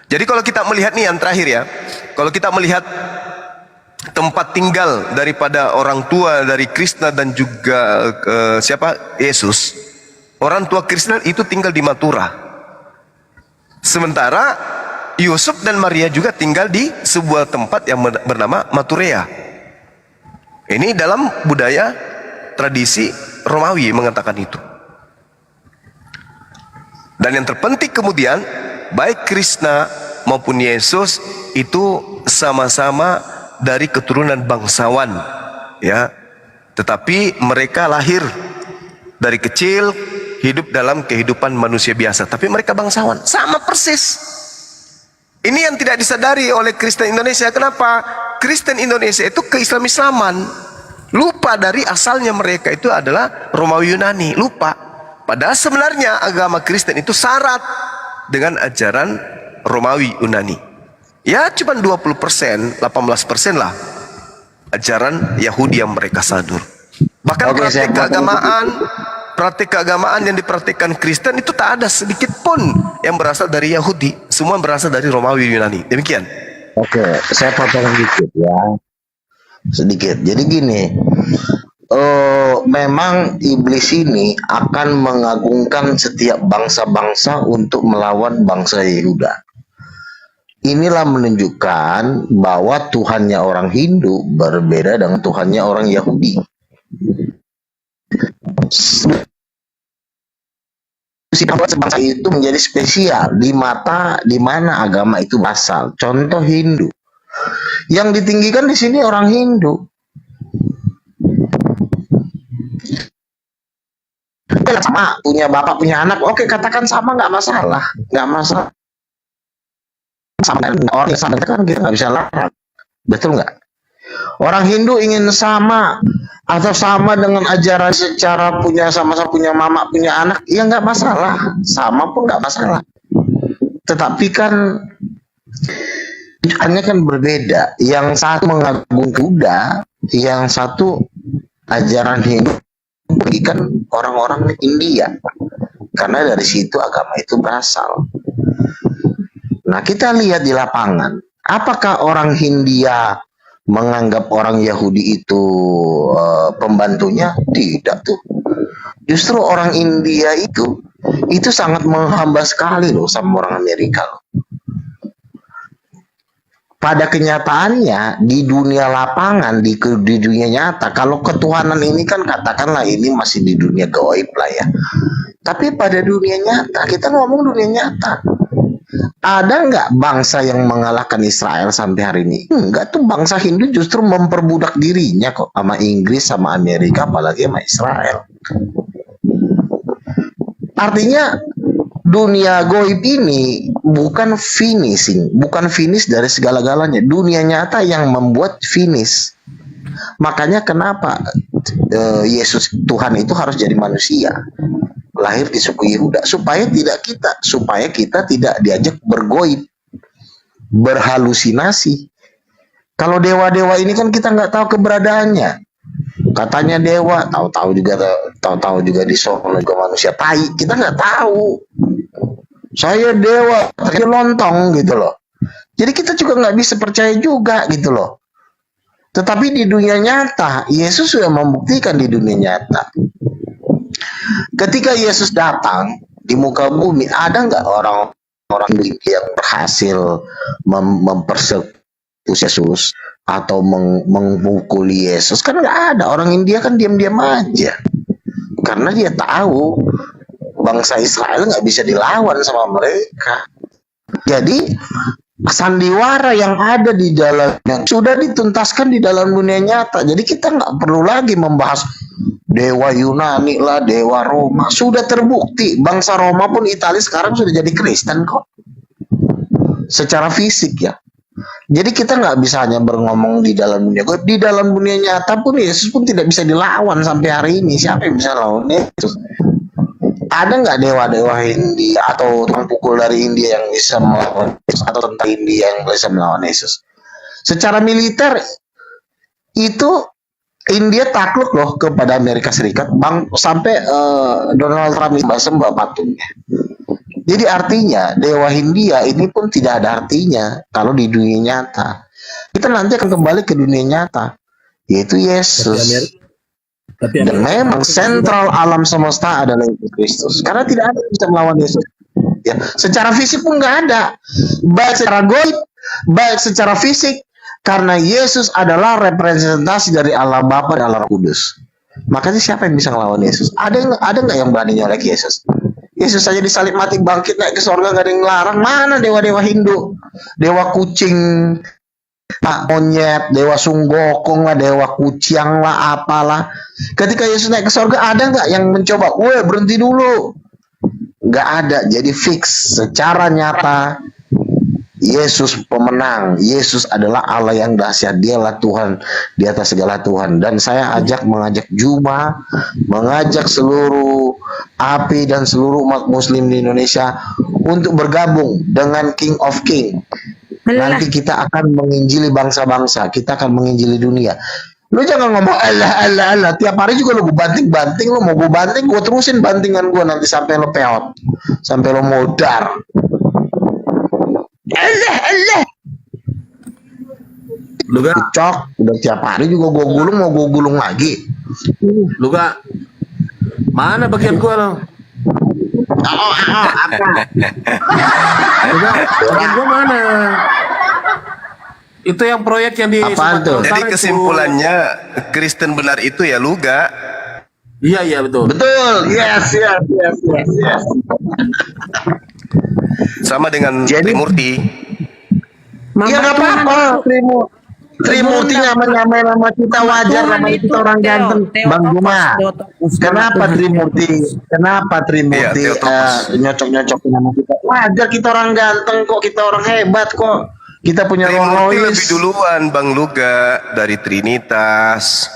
Speaker 5: Jadi kalau kita melihat nih yang terakhir ya, kalau kita melihat tempat tinggal daripada orang tua dari Krishna dan juga Yesus, orang tua Krishna itu tinggal di Mathura. Sementara Yusuf dan Maria juga tinggal di sebuah tempat yang bernama Maturea. Ini dalam budaya tradisi Romawi mengatakan itu. Dan yang terpenting kemudian, baik Krishna maupun Yesus itu sama-sama dari keturunan bangsawan, ya. Tetapi mereka lahir dari kecil, hidup dalam kehidupan manusia biasa, tapi mereka bangsawan, sama persis. Ini yang tidak disadari oleh Kristen Indonesia. Kenapa? Kristen Indonesia itu keislaman, lupa dari asalnya mereka itu adalah Romawi Yunani, lupa. Padahal sebenarnya agama Kristen itu syarat dengan ajaran Romawi Yunani. Ya cuma 20%, 18% lah ajaran Yahudi yang mereka sadur. Bahkan praktik keagamaan yang dipraktikkan Kristen itu tak ada sedikit pun yang berasal dari Yahudi, semua berasal dari Romawi Yunani. Demikian.
Speaker 6: Oke, saya potong dikit ya. Sedikit. Jadi gini, memang iblis ini akan mengagungkan setiap bangsa-bangsa untuk melawan bangsa Yehuda. Inilah menunjukkan bahwa Tuhannya orang Hindu berbeda dengan Tuhannya orang Yahudi. Bangsa itu menjadi spesial di mana agama itu asal. Contoh Hindu. Yang ditinggikan di sini orang Hindu. Sama, punya bapak punya anak, oke, katakan sama, nggak masalah. Sama orang yang sama kan kita nggak bisa larang, betul nggak? Orang Hindu ingin sama atau sama dengan ajaran secara sama-sama punya mama punya anak, ya nggak masalah, sama pun nggak masalah. Tetapi kan tujuannya kan berbeda. Yang satu mengagungkan Buddha, yang satu ajaran Hindu bagikan orang-orang India, karena dari situ agama itu berasal. Nah, kita lihat di lapangan, apakah orang Hindia menganggap orang Yahudi itu pembantunya? Tidak tuh. Justru orang India itu sangat menghamba sekali loh sama orang Amerika loh. Pada kenyataannya di dunia lapangan, di dunia nyata, kalau ketuhanan ini kan katakanlah ini masih di dunia gaib lah ya. Tapi pada dunia nyata, kita ngomong dunia nyata, ada nggak bangsa yang mengalahkan Israel sampai hari ini? Enggak, tuh bangsa Hindu justru memperbudak dirinya kok sama Inggris, sama Amerika, apalagi sama Israel. Artinya dunia goib ini bukan finish dari segala-galanya. Dunia nyata yang membuat finish. Makanya kenapa Yesus Tuhan itu harus jadi manusia, lahir di suku Yehuda, supaya kita tidak diajak bergoib, berhalusinasi. Kalau dewa-dewa ini kan kita nggak tahu keberadaannya. Katanya dewa, tahu-tahu juga di sono juga manusia tai, kita nggak tahu. Saya dewa, tapi lontong gitu loh. Jadi kita juga nggak bisa percaya juga gitu loh. Tetapi di dunia nyata, Yesus sudah membuktikan di dunia nyata. Ketika Yesus datang di muka bumi, ada nggak orang-orang yang berhasil mempersekusi Yesus atau memukuli Yesus? Kan nggak ada. Orang India kan diam-diam aja, karena dia tahu bangsa Israel nggak bisa dilawan sama mereka. Jadi sandiwara yang ada di dalamnya sudah dituntaskan di dalam dunia nyata. Jadi kita nggak perlu lagi membahas dewa Yunani lah, dewa Roma. Sudah terbukti bangsa Roma pun Italia sekarang sudah jadi Kristen kok, secara fisik ya. Jadi kita nggak bisa hanya berngomong di dalam dunia goib. Di dalam dunia nyata pun Yesus pun tidak bisa dilawan sampai hari ini. Siapa yang bisa lawan Yesus? Ada nggak dewa-dewa India atau tukang pukul dari India yang bisa melawan Yesus, atau tentara India yang bisa melawan Yesus? Secara militer itu India takluk loh kepada Amerika Serikat, sampai Donald Trump sembah patungnya. Jadi artinya dewa India ini pun tidak ada artinya kalau di dunia nyata. Kita nanti akan kembali ke dunia nyata, yaitu Yesus. Dan memang sentral alam semesta adalah Yesus Kristus. Karena tidak ada yang bisa melawan Yesus. Ya, secara fisik pun nggak ada. Baik secara goib, baik secara fisik. Karena Yesus adalah representasi dari Allah Bapa dan Allah Kudus. Makanya siapa yang bisa melawan Yesus? Ada nggak yang berani nyolek Yesus? Yesus saja disalib mati, bangkit, naik ke surga, nggak ada yang ngelarang. Mana dewa-dewa Hindu? Dewa kucing, monyet, dewa sunggokong lah, dewa kucing lah, apalah. Ketika Yesus naik ke surga, ada nggak yang mencoba? Weh, berhenti dulu. Nggak ada. Jadi fix secara nyata Yesus pemenang. Yesus adalah Allah yang dahsyat. Dialah Tuhan di atas segala Tuhan. Dan saya mengajak Juma, mengajak seluruh API dan seluruh umat Muslim di Indonesia untuk bergabung dengan King of King. Nanti kita akan menginjili bangsa-bangsa, kita akan menginjili dunia. Lu jangan ngomong Allah, tiap hari juga lu banting-banting. Lu mau gue banting, gue terusin bantingan gue nanti sampai lu peot, sampai lu modar. Allah. Lu cok, udah tiap hari juga gue gulung, mau gue gulung lagi.
Speaker 10: Lu gak mana bagian gua lo? Bagian gua mana? Itu yang proyek yang di
Speaker 6: Apaan tuh?
Speaker 5: Jadi kesimpulannya Kristen benar itu ya Luga.
Speaker 10: Iya betul.
Speaker 6: Betul. Yes.
Speaker 5: Sama dengan
Speaker 6: Jadi-
Speaker 5: Trimurti.
Speaker 6: Ya nggak apa-apa. Trimurti nyamain nama kita wajar, nama kita orang ganteng. Bang Juma. Kenapa Trimurti?
Speaker 5: Iya, Theotokos.
Speaker 6: Nyocok-nyocokin nama kita? Wajar, kita orang ganteng kok, kita orang hebat kok. Kita punya
Speaker 5: Trimurti
Speaker 6: Rolls
Speaker 5: lebih duluan Bang Luga dari Trinitas.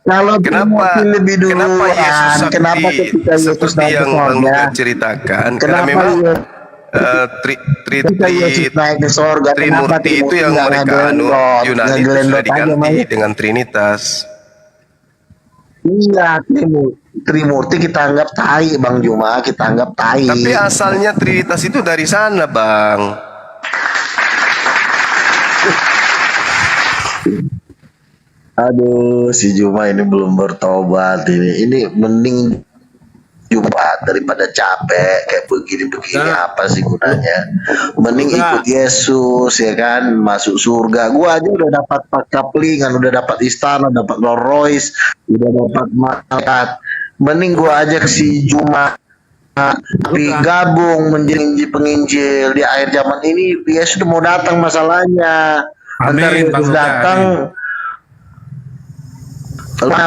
Speaker 6: Kalau
Speaker 5: Kenapa?
Speaker 6: Trimurti lebih duluan,
Speaker 5: Kenapa Yesus sakti
Speaker 6: kenapa ketika Yesus
Speaker 5: seperti
Speaker 6: naik ke
Speaker 5: yang Bang
Speaker 6: sorga?
Speaker 5: Luga ceritakan? Karena
Speaker 6: Kenapa
Speaker 5: memang
Speaker 6: ketika Yesus naik ke sorga? Kenapa
Speaker 5: Trimurti itu yang
Speaker 6: nggak
Speaker 5: mereka
Speaker 6: ngegelendot?
Speaker 5: Yunani itu sudah
Speaker 6: Ngegelendot aja,
Speaker 5: diganti
Speaker 6: Mas.
Speaker 5: dengan Trinitas.
Speaker 6: Iya, Trimurti kita anggap tai, Bang Juma, kita anggap tai.
Speaker 5: Tapi asalnya Trinitas itu dari sana, Bang.
Speaker 6: Aduh, si Juma ini belum bertobat ini. Ini mending Juma daripada capek kayak begini-begini, apa sih gunanya? Mending ikut Yesus ya kan, masuk surga. Gua aja udah dapat kaplingan, udah dapat istana, dapat Rolls Royce, udah dapat malaikat. Mending gua ajak si Juma tapi gabung menjadi penginjil di akhir zaman ini. Yesus udah mau datang masalahnya.
Speaker 7: Amin,
Speaker 6: Ntar Yesus
Speaker 7: Bang Luka,
Speaker 6: datang,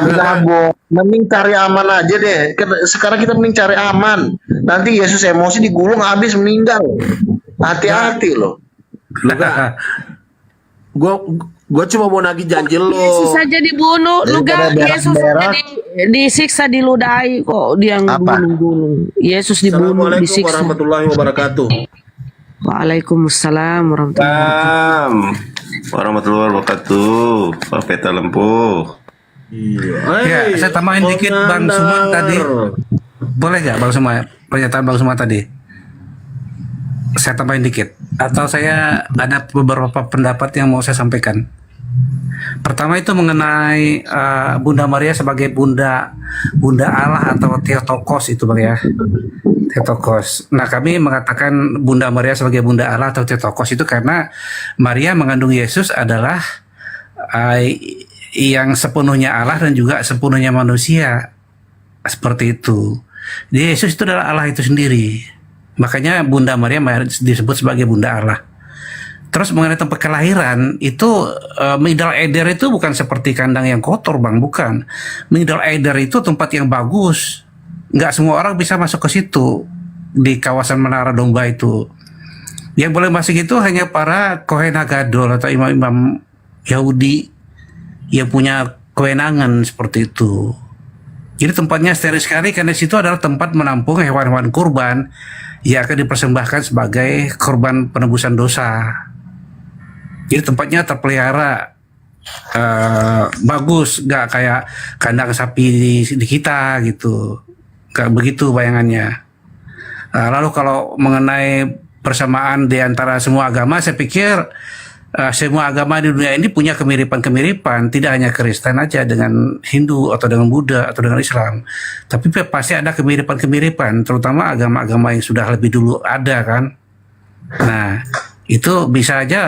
Speaker 6: gabung. Mending cari aman aja deh. Sekarang kita mending cari aman. Nanti Yesus emosi digulung habis meninggal. Hati-hati loh.
Speaker 10: Gua cuma mau nagih janji lo.
Speaker 4: Yesus saja dibunuh, lu
Speaker 6: Daripada
Speaker 4: gak Yesus
Speaker 6: berak-berak.
Speaker 4: saja disiksa, diludahi kok dia gulung-gulung. Yesus dibunuh,
Speaker 10: Assalamualaikum
Speaker 4: disiksa.
Speaker 10: warahmatullahi wabarakatuh.
Speaker 4: Waalaikumsalam warahmatullahi wabarakatuh.
Speaker 9: Warahmatullahi wabarakatuh. Pak Peta Lempuh.
Speaker 7: Ya, saya tambahin dikit Bang Suma tadi. Boleh nggak Bang Suma? Pernyataan Bang Suma tadi. Saya tambahin dikit. Atau saya ada beberapa pendapat yang mau saya sampaikan. Pertama itu mengenai Bunda Maria sebagai Bunda Allah atau Theotokos itu Bang ya. Theotokos. Nah kami mengatakan Bunda Maria sebagai Bunda Allah atau Theotokos itu karena Maria mengandung Yesus adalah yang sepenuhnya Allah dan juga sepenuhnya manusia. Seperti itu. Jadi Yesus itu adalah Allah itu sendiri. Makanya Bunda Maria disebut sebagai Bunda Allah. Terus mengenai tempat kelahiran itu Migdal Eder itu bukan seperti kandang yang kotor Bang, bukan. Migdal Eder itu tempat yang bagus. Nggak semua orang bisa masuk ke situ di kawasan Menara Domba itu. Yang boleh masuk itu hanya para Kohen Hagadol atau imam-imam Yahudi yang punya kewenangan seperti itu. Jadi tempatnya steril sekali karena situ adalah tempat menampung hewan-hewan kurban yang akan dipersembahkan sebagai korban penebusan dosa. Jadi tempatnya terpelihara bagus, nggak kayak kandang sapi di kita gitu, nggak begitu bayangannya. Lalu kalau mengenai persamaan di antara semua agama, saya pikir semua agama di dunia ini punya kemiripan-kemiripan, tidak hanya Kristen aja dengan Hindu atau dengan Buddha atau dengan Islam, tapi pasti ada kemiripan-kemiripan, terutama agama-agama yang sudah lebih dulu ada kan. Nah itu bisa aja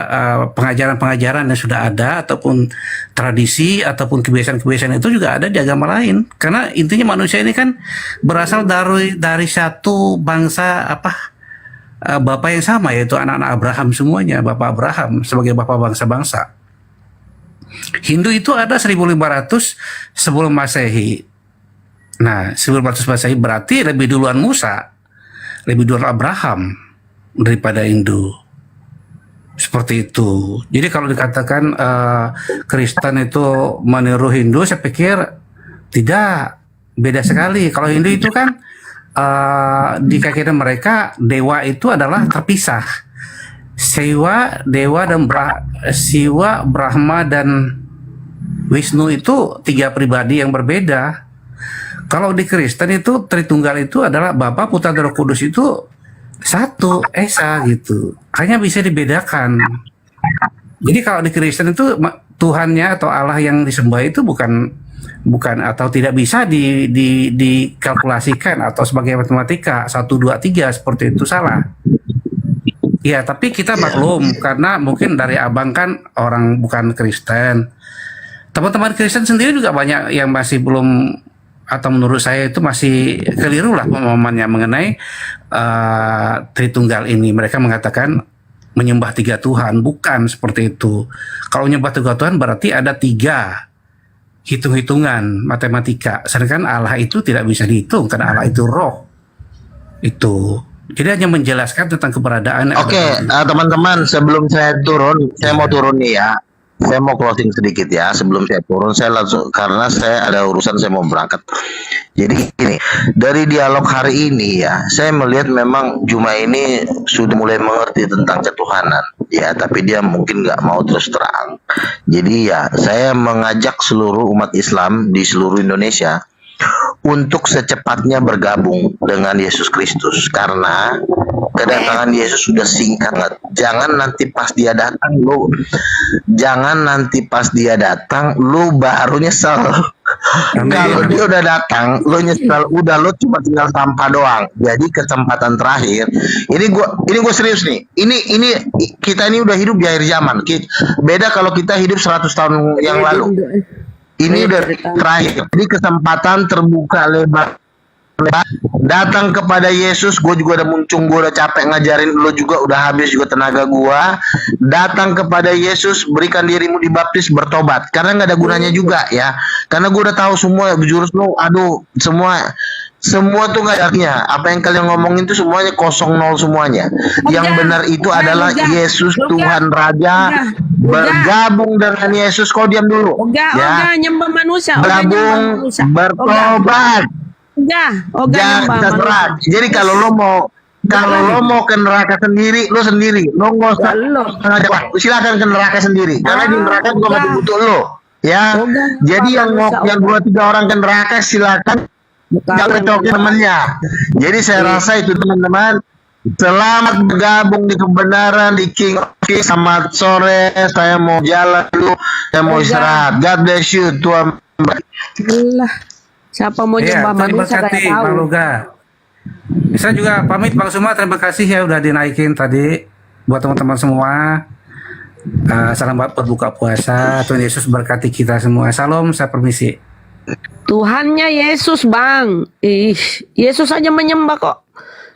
Speaker 7: pengajaran-pengajaran yang sudah ada ataupun tradisi ataupun kebiasaan-kebiasaan itu juga ada di agama lain, karena intinya manusia ini kan berasal dari satu bangsa bapak yang sama, yaitu anak-anak Abraham semuanya, bapak Abraham sebagai bapak bangsa-bangsa. Hindu itu ada 1500 sebelum Masehi. Nah 1500 Masehi berarti lebih duluan Musa, lebih duluan Abraham daripada Hindu. Seperti itu. Jadi kalau dikatakan Kristen itu meniru Hindu, saya pikir tidak, beda sekali. Kalau Hindu itu kan di keyakinan mereka dewa itu adalah terpisah. Siwa, dewa dan Siwa, Brahma dan Wisnu itu 3 pribadi yang berbeda. Kalau di Kristen itu Tritunggal itu adalah Bapa, Putra, dan Roh Kudus itu satu, Esa gitu. Hanya bisa dibedakan. Jadi kalau di Kristen itu Tuhannya atau Allah yang disembah itu bukan bukan atau tidak bisa dikalkulasikan atau sebagai matematika 1 2 3 seperti itu salah. Ya, tapi kita maklum karena mungkin dari abang kan orang bukan Kristen. Teman-teman Kristen sendiri juga banyak yang masih belum, atau menurut saya itu masih keliru lah pemahamannya mengenai Tritunggal ini. Mereka mengatakan menyembah 3 Tuhan, bukan seperti itu. Kalau menyembah 3 Tuhan berarti ada 3 hitung-hitungan matematika. Sedangkan Allah itu tidak bisa dihitung karena Allah itu roh. Itu. Jadi hanya menjelaskan tentang keberadaan.
Speaker 6: Oke, teman-teman, sebelum saya turun, saya mau turun nih ya. Saya mau closing sedikit ya. Sebelum saya turun, saya langsung, karena saya ada urusan, saya mau berangkat. Jadi gini, dari dialog hari ini ya, saya melihat memang Juma ini sudah mulai mengerti tentang ketuhanan. Ya, tapi dia mungkin nggak mau terus terang. Jadi ya, saya mengajak seluruh umat Islam di seluruh Indonesia untuk secepatnya bergabung dengan Yesus Kristus, karena kedatangan Yesus sudah singkat. Jangan nanti pas dia datang lu baru nyesel. Kalau dia udah datang lu nyesel, udah lu cuma tinggal sampah doang. Jadi kesempatan terakhir ini gua serius nih, ini kita ini udah hidup di akhir zaman. Beda kalau kita hidup 100 tahun yang lalu. Ini udah terakhir. Jadi kesempatan terbuka lebar. Datang kepada Yesus. Gue juga udah muncung, gue udah capek ngajarin, lo juga udah habis juga tenaga gue. Datang kepada Yesus, berikan dirimu dibaptis, bertobat. Karena nggak ada gunanya juga ya. Karena gue udah tahu semua jurus lo, aduh, semua tuh nggak ada artinya. Apa yang kalian ngomongin tuh semuanya 0 semuanya. Yang benar itu adalah Yesus Tuhan Raja. Bergabung dengan Yesus. Kau diam dulu.
Speaker 4: Oga nyembah manusia.
Speaker 6: Bergabung, bertobat. Terserah. Jadi kalau lo mau ke neraka sendiri, lo sendiri. Lo nggak usah ngajak. Silakan ke neraka sendiri. Karena di neraka juga masih butuh lo. Ya. Jadi yang 2-3 orang ke neraka silakan. Jangan cokin temennya. Jadi saya rasa itu teman-teman. Selamat bergabung di kebenaran di King of Kings. Selamat sore. Saya mau jalan dulu. Saya mau istirahat. God bless you, Tuhan.
Speaker 4: Siapa mau nyembah manusia kayak tahu.
Speaker 7: Bang Luga. Saya juga pamit Bang Suma, terima kasih ya udah dinaikin tadi buat teman-teman semua. Selamat berbuka puasa. Tuhan Yesus berkati kita semua. Salam, saya permisi.
Speaker 4: Tuhannya Yesus, Bang. Yesus aja menyembah kok.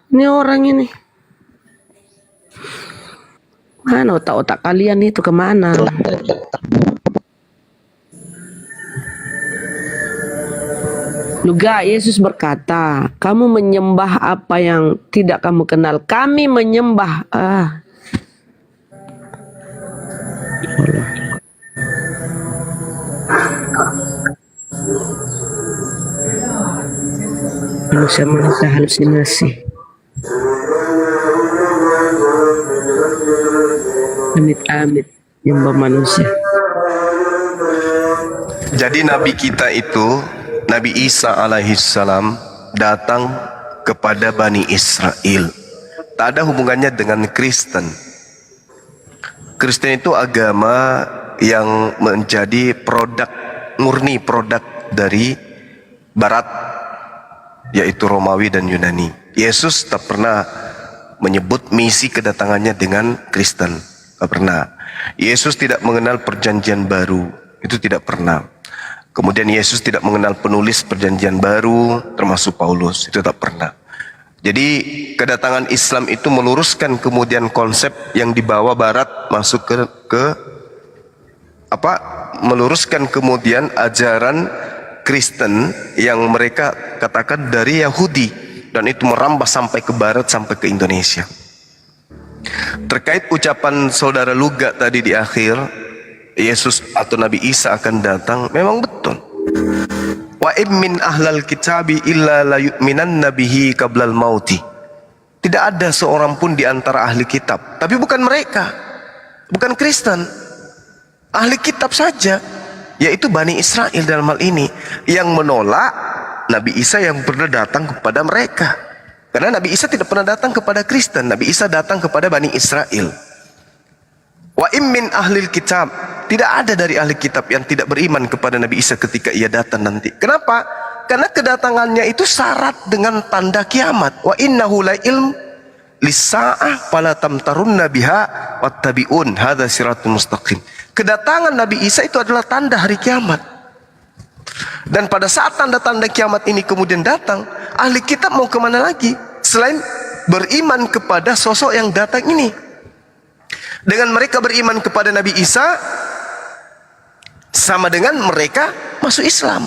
Speaker 4: Ini orang ini. Mana otak-otak kalian itu kemana? Juga Yesus berkata, kamu menyembah apa yang tidak kamu kenal. Kami menyembah. Manusia halusinasi. Amit-amit nyembah manusia.
Speaker 5: Jadi Nabi kita itu, Nabi Isa alaihissalam, datang kepada Bani Israel. Tak ada hubungannya dengan Kristen. Kristen itu agama yang menjadi murni produk dari Barat, yaitu Romawi dan Yunani. Yesus tak pernah menyebut misi kedatangannya dengan Kristen. Tak pernah. Yesus tidak mengenal perjanjian baru. Itu tidak pernah. Kemudian Yesus tidak mengenal penulis perjanjian baru, termasuk Paulus. Itu tak pernah. Jadi kedatangan Islam itu meluruskan kemudian konsep yang dibawa Barat masuk meluruskan kemudian ajaran Kristen yang mereka katakan dari Yahudi, dan itu merambah sampai ke Barat, sampai ke Indonesia. Terkait ucapan saudara Luga tadi di akhir, Yesus atau Nabi Isa akan datang, memang betul. Wa min ahlal kitabi illa la yu'minan nabihi qablal mauti. Tidak ada seorang pun di antara ahli kitab, tapi bukan mereka, bukan Kristen, ahli kitab saja, yaitu Bani Israel dalam hal ini, yang menolak Nabi Isa yang pernah datang kepada mereka. Karena Nabi Isa tidak pernah datang kepada Kristen, Nabi Isa datang kepada Bani Israel. Wa immin ahlil kitab, tidak ada dari ahli kitab yang tidak beriman kepada Nabi Isa ketika ia datang nanti. Kenapa? Karena kedatangannya itu syarat dengan tanda kiamat. Wa innahu la ilm lisa'ah fala tamtarunna biha wattabi'un hadza siratul mustaqim. Kedatangan Nabi Isa itu adalah tanda hari kiamat. Dan pada saat tanda-tanda kiamat ini kemudian datang, ahli kitab mau kemana lagi selain beriman kepada sosok yang datang ini? Dengan mereka beriman kepada Nabi Isa, sama dengan mereka masuk Islam.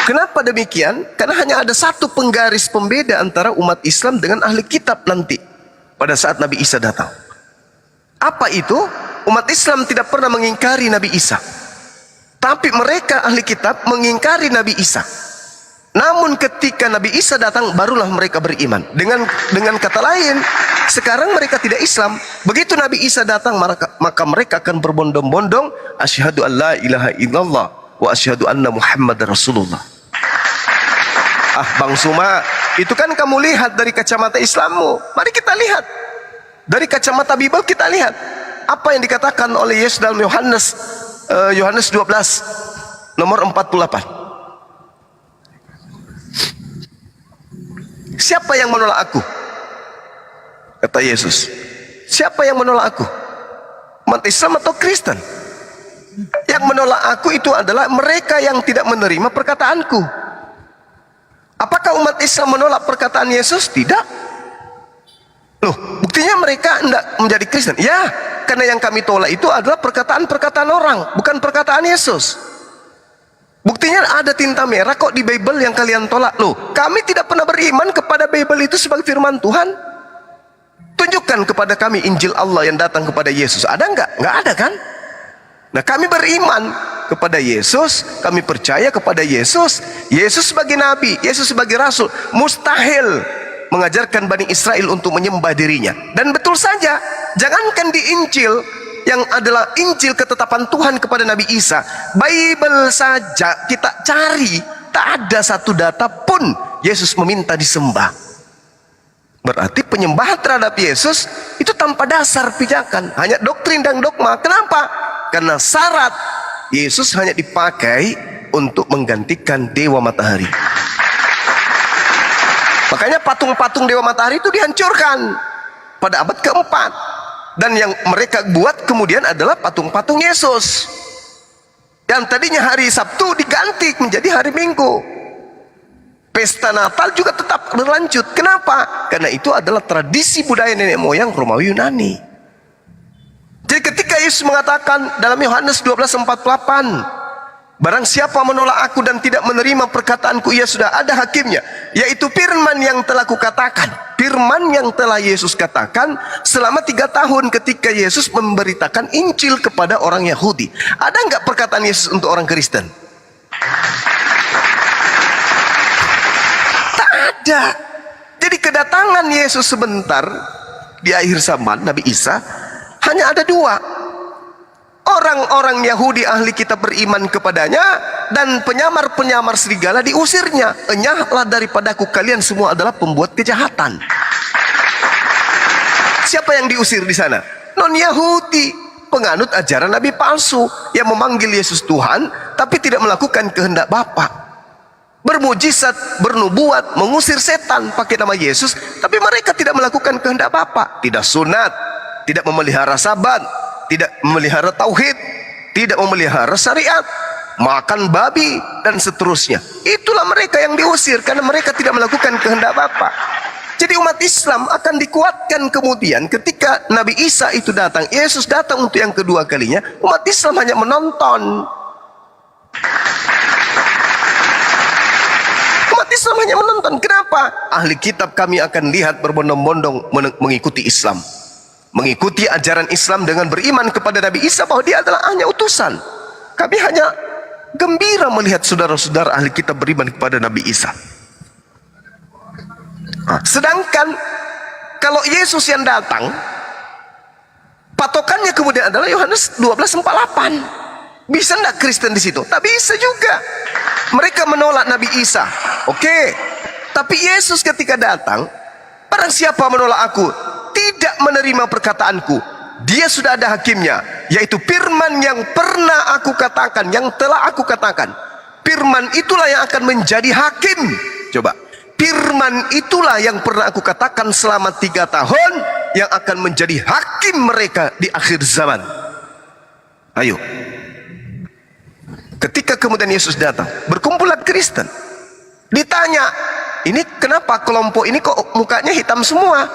Speaker 5: Kenapa demikian? Karena hanya ada satu penggaris pembeda antara umat Islam dengan ahli kitab nanti pada saat Nabi Isa datang. Apa itu? Umat Islam tidak pernah mengingkari Nabi Isa, tapi mereka ahli kitab mengingkari Nabi Isa. Namun ketika Nabi Isa datang, barulah mereka beriman. Dengan kata lain, sekarang mereka tidak Islam. Begitu Nabi Isa datang, maka mereka akan berbondong-bondong, asyhadu an la ilaha illallah wa asyhadu anna Muhammadar Rasulullah. Bang Suma, itu kan kamu lihat dari kacamata Islammu. Mari kita lihat dari kacamata Bible, kita lihat apa yang dikatakan oleh Yesus dalam Yohanes 12 nomor 48. Siapa yang menolak aku? Kata Yesus, siapa yang menolak aku? Umat Islam atau Kristen? Yang menolak aku itu adalah mereka yang tidak menerima perkataanku. Apakah umat Islam menolak perkataan Yesus? Tidak. Loh, buktinya mereka tidak menjadi Kristen. Ya, karena yang kami tolak itu adalah perkataan-perkataan orang, bukan perkataan Yesus. Buktinya ada tinta merah kok di Bible yang kalian tolak. Loh, kami tidak pernah beriman kepada Bible itu sebagai firman Tuhan. Tunjukkan kepada kami Injil Allah yang datang kepada Yesus. Ada enggak? Enggak ada kan? Nah, kami beriman kepada Yesus, kami percaya kepada Yesus. Yesus sebagai nabi, Yesus sebagai rasul, mustahil mengajarkan Bani Israel untuk menyembah dirinya. Dan betul saja, jangankan di Injil yang adalah Injil ketetapan Tuhan kepada Nabi Isa, Bible saja kita cari, tak ada satu data pun Yesus meminta disembah. Berarti penyembahan terhadap Yesus itu tanpa dasar pijakan, hanya doktrin dan dogma. Kenapa? Karena syarat Yesus hanya dipakai untuk menggantikan dewa matahari. Makanya patung-patung dewa matahari itu dihancurkan pada abad keempat. Dan yang mereka buat kemudian adalah patung-patung Yesus, yang tadinya hari Sabtu diganti menjadi hari Minggu. Pesta Natal juga tetap berlanjut. Kenapa? Karena itu adalah tradisi budaya nenek moyang Romawi Yunani. Jadi ketika Yesus mengatakan dalam Yohanes 12:48, barang siapa menolak aku dan tidak menerima perkataanku, ia sudah ada hakimnya, yaitu firman yang telah kukatakan. Firman yang telah Yesus katakan selama 3 tahun ketika Yesus memberitakan Injil kepada orang Yahudi. Ada nggak perkataan Yesus untuk orang Kristen? Tak ada. Jadi kedatangan Yesus sebentar di akhir zaman, Nabi Isa, hanya ada 2. Orang-orang Yahudi ahli kitab beriman kepadanya, dan penyamar-penyamar serigala diusirnya. Enyahlah daripadaku, kalian semua adalah pembuat kejahatan. Siapa yang diusir di sana? Non-Yahudi, penganut ajaran nabi palsu yang memanggil Yesus Tuhan tapi tidak melakukan kehendak Bapa. Bermujizat, bernubuat, mengusir setan pakai nama Yesus, tapi mereka tidak melakukan kehendak Bapa. Tidak sunat, tidak memelihara sabat, tidak memelihara tauhid, tidak memelihara syariat, makan babi, dan seterusnya. Itulah mereka yang diusir karena mereka tidak melakukan kehendak Bapa. Jadi umat Islam akan dikuatkan kemudian ketika Nabi Isa itu datang, Yesus datang untuk yang kedua kalinya. Umat Islam hanya menonton. Umat Islam hanya menonton. Kenapa? Ahli kitab kami akan lihat berbondong-bondong mengikuti Islam, mengikuti ajaran Islam dengan beriman kepada Nabi Isa bahwa dia adalah hanya utusan. Kami hanya gembira melihat saudara-saudara ahli kitab beriman kepada Nabi Isa. Sedangkan kalau Yesus yang datang, patokannya kemudian adalah Yohanes 12:48. Bisa enggak Kristen di situ? Tak bisa juga. Mereka menolak Nabi Isa. Oke. Tapi Yesus ketika datang, barang siapa menolak aku, tidak menerima perkataanku, dia sudah ada hakimnya, yaitu firman yang pernah aku katakan, yang telah aku katakan. Firman itulah yang akan menjadi hakim. Coba, firman itulah yang pernah aku katakan selama 3 tahun, yang akan menjadi hakim mereka di akhir zaman. Ayo. Ketika kemudian Yesus datang, berkumpulah Kristen. Ditanya, ini kenapa kelompok ini kok mukanya hitam semua?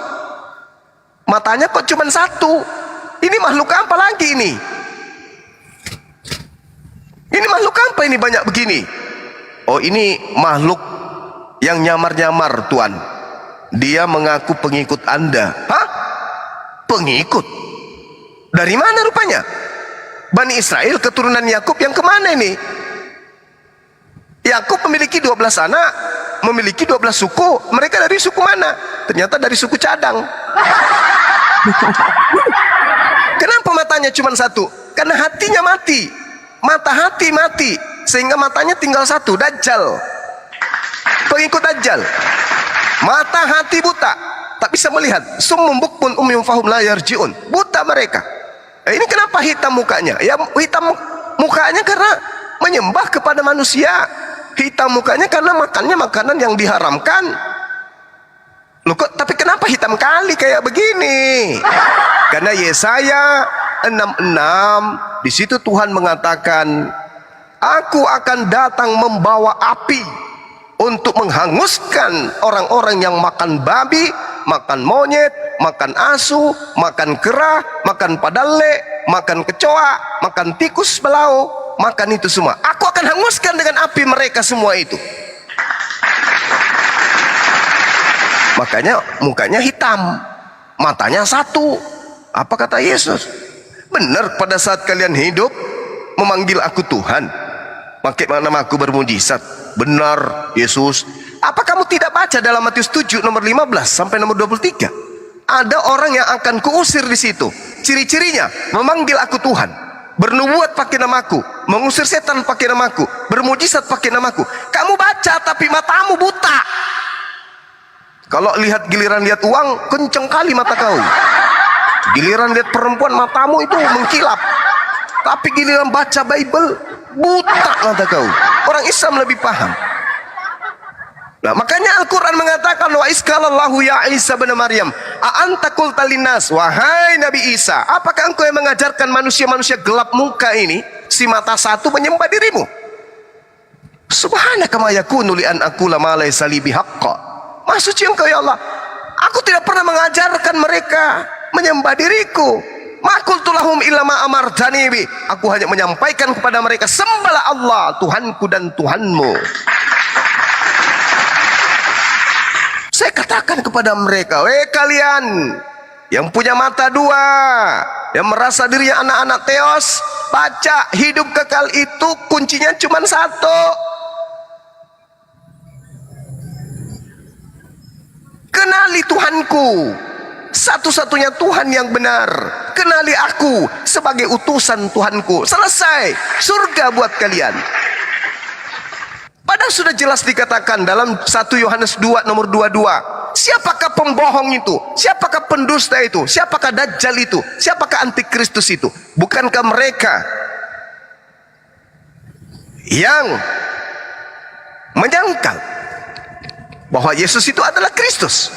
Speaker 5: Matanya kok cuma satu? Ini makhluk apa lagi ini? Ini makhluk apa ini banyak begini? Oh, ini makhluk yang nyamar-nyamar, Tuan. Dia mengaku pengikut Anda. Hah? Pengikut? Dari mana rupanya? Bani Israel, keturunan Yakub yang kemana ini? Yakub memiliki 12 anak, memiliki 12 suku. Mereka dari suku mana? Ternyata dari suku cadang. Kenapa matanya cuma satu? Karena hatinya mati. Mata hati mati, sehingga matanya tinggal satu, Dajjal. Pengikut Dajjal. Mata hati buta, tak bisa melihat. Summum bukmun umyun fahum la yarji'un. Buta mereka. Ini kenapa hitam mukanya? Ya, hitam mukanya karena menyembah kepada manusia. Hitam mukanya karena makannya makanan yang diharamkan. Loh kok, tapi kenapa hitam kali kayak begini? Karena Yesaya 66, di situ Tuhan mengatakan, aku akan datang membawa api untuk menghanguskan orang-orang yang makan babi, makan monyet, makan asu, makan kera, makan padale, makan kecoa, makan tikus belau, makan itu semua. Aku akan hanguskan dengan api mereka semua itu. Makanya mukanya hitam, matanya satu. Apa kata Yesus? Benar, pada saat kalian hidup memanggil aku Tuhan, pakai nama aku bermujizat. Benar, Yesus. Apa kamu tidak baca dalam Matius 7 nomor 15 sampai nomor 23? Ada orang yang akan kuusir di situ. Ciri-cirinya memanggil aku Tuhan, bernubuat pakai namaku, mengusir setan pakai namaku, bermujizat pakai namaku. Kamu baca tapi matamu buta. Kalau giliran lihat uang, kenceng kali mata kau. Giliran lihat perempuan, matamu itu mengkilap. Tapi giliran baca Bible, buta mata kau. Orang Islam lebih paham. Nah, makanya Al-Quran mengatakan, wa iskalallahu ya Isa bin Maryam, a'anta qulta linnas, wahai Nabi Isa, apakah engkau yang mengajarkan manusia-manusia gelap muka ini, si mata satu, menyembah dirimu? Subhanaka ma yakunu li an aqula ma laysa li bihaqqa. Maha suci engkau ya Allah, aku tidak pernah mengajarkan mereka menyembah diriku. Ma qultu lahum illa ma amartani bi. Aku hanya menyampaikan kepada mereka, sembahlah Allah, Tuhanku dan Tuhanmu. Saya katakan kepada mereka, weh kalian yang punya mata dua, yang merasa dirinya anak-anak Theos, baca, hidup kekal itu kuncinya cuma satu. Kenali Tuhanku, satu-satunya Tuhan yang benar. Kenali aku sebagai utusan Tuhanku. Selesai, surga buat kalian. Padahal sudah jelas dikatakan dalam 1 Yohanes 2 nomor 22. Siapakah pembohong itu? Siapakah pendusta itu? Siapakah Dajjal itu? Siapakah antikristus itu? Bukankah mereka yang menyangkal bahwa Yesus itu adalah Kristus?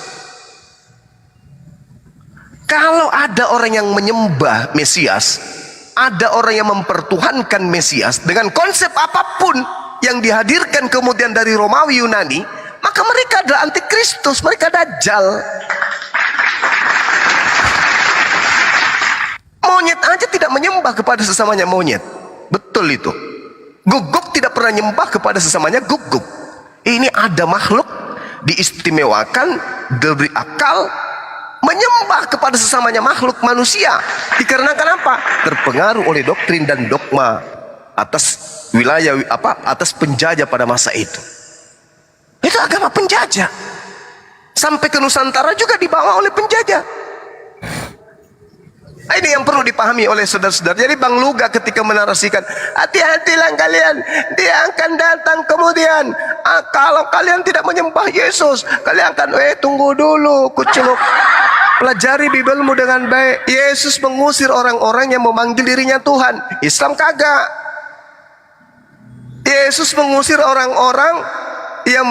Speaker 5: Kalau ada orang yang menyembah Mesias, ada orang yang mempertuhankan Mesias dengan konsep apapun yang dihadirkan kemudian dari Romawi Yunani, maka mereka adalah antikristus, mereka Dajjal. Monyet aja tidak menyembah kepada sesamanya monyet. Betul itu. Guguk tidak pernah menyembah kepada sesamanya guguk. Ini ada makhluk diistimewakan, diberi akal, menyembah kepada sesamanya makhluk manusia. Dikarenakan apa? Terpengaruh oleh doktrin dan dogma atas wilayah atas penjajah pada masa itu. Itu agama penjajah. Sampai ke Nusantara juga dibawa oleh penjajah. Ini yang perlu dipahami oleh saudara-saudara. Jadi Bang Luga ketika menarasikan, hati-hatilah kalian, dia akan datang kemudian, kalau kalian tidak menyembah Yesus, kalian akan tunggu dulu, kuculuk.
Speaker 11: Pelajari Bibelmu dengan baik. Yesus mengusir orang-orang yang memanggil dirinya Tuhan. Islam kagak. Yesus mengusir orang-orang yang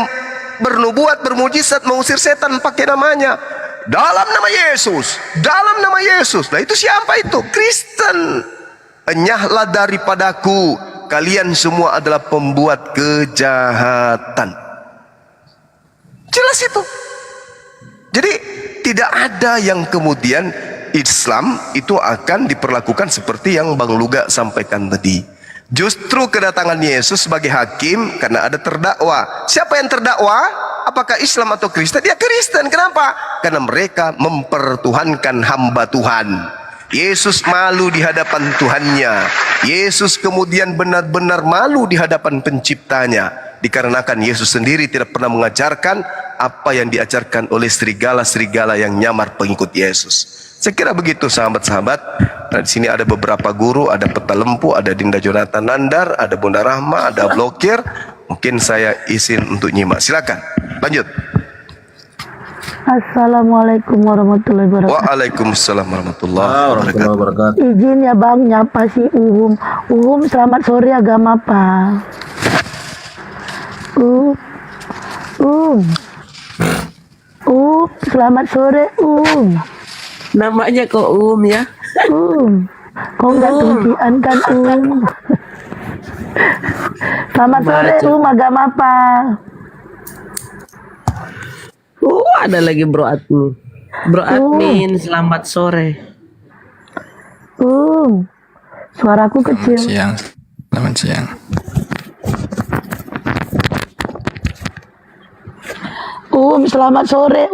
Speaker 11: bernubuat, bermujizat, mengusir setan pakai namanya. Dalam nama Yesus. Dalam nama Yesus. Nah itu siapa itu? Kristen. Enyahlah daripadaku, kalian semua adalah pembuat kejahatan. Jelas itu. Jadi tidak ada yang kemudian Islam itu akan diperlakukan seperti yang Bang Luga sampaikan tadi. Justru kedatangan Yesus sebagai hakim karena ada terdakwa. Siapa yang terdakwa? Apakah Islam atau Kristen? Dia Kristen. Kenapa? Karena mereka mempertuhankan hamba Tuhan. Yesus malu di hadapan Tuhannya. Yesus kemudian benar-benar malu di hadapan penciptanya. Dikarenakan Yesus sendiri tidak pernah mengajarkan apa yang diajarkan oleh serigala-serigala yang nyamar pengikut Yesus. Saya kira begitu sahabat-sahabat. Nah, di sini ada beberapa guru, ada Peta Lempu, ada Dinda Jonathan Nandar, ada Bunda Rahma, ada Blokir. Mungkin saya izin untuk nyimak. Silakan. Lanjut.
Speaker 12: Assalamualaikum warahmatullahi wabarakatuh.
Speaker 11: Waalaikumsalam warahmatullahi wabarakatuh.
Speaker 12: Izin ya Bang, nyapa si Uhum. Uhum, selamat sore, agama apa? Selamat sore,
Speaker 4: Namanya kok ya?
Speaker 12: Kok nggak tuntian kan, Selamat sore, agama apa?
Speaker 4: Ada lagi Bro Admin. Bro Admin, selamat sore.
Speaker 12: Suaraku kecil.
Speaker 13: Selamat siang.
Speaker 12: Selamat sore,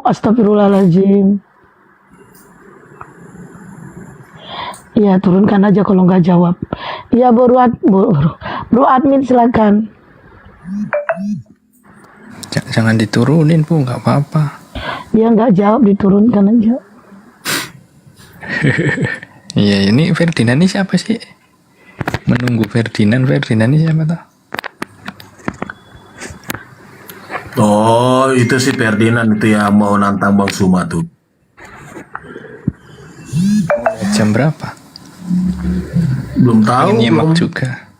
Speaker 12: Astagfirullahaladzim. Iya, turunkan aja kalau nggak jawab. Iya, Bro Admin silakan.
Speaker 13: Jangan diturunin, Bu, nggak apa-apa.
Speaker 12: Dia nggak jawab, diturunkan aja.
Speaker 13: Iya, ini Ferdinand ini siapa sih? Menunggu Ferdinand ini siapa tuh?
Speaker 10: Oh, itu si Ferdinand itu yang mau nantang Bang Suma tuh.
Speaker 13: Jam berapa?
Speaker 10: Belum tahu.
Speaker 13: Ini nyimak juga.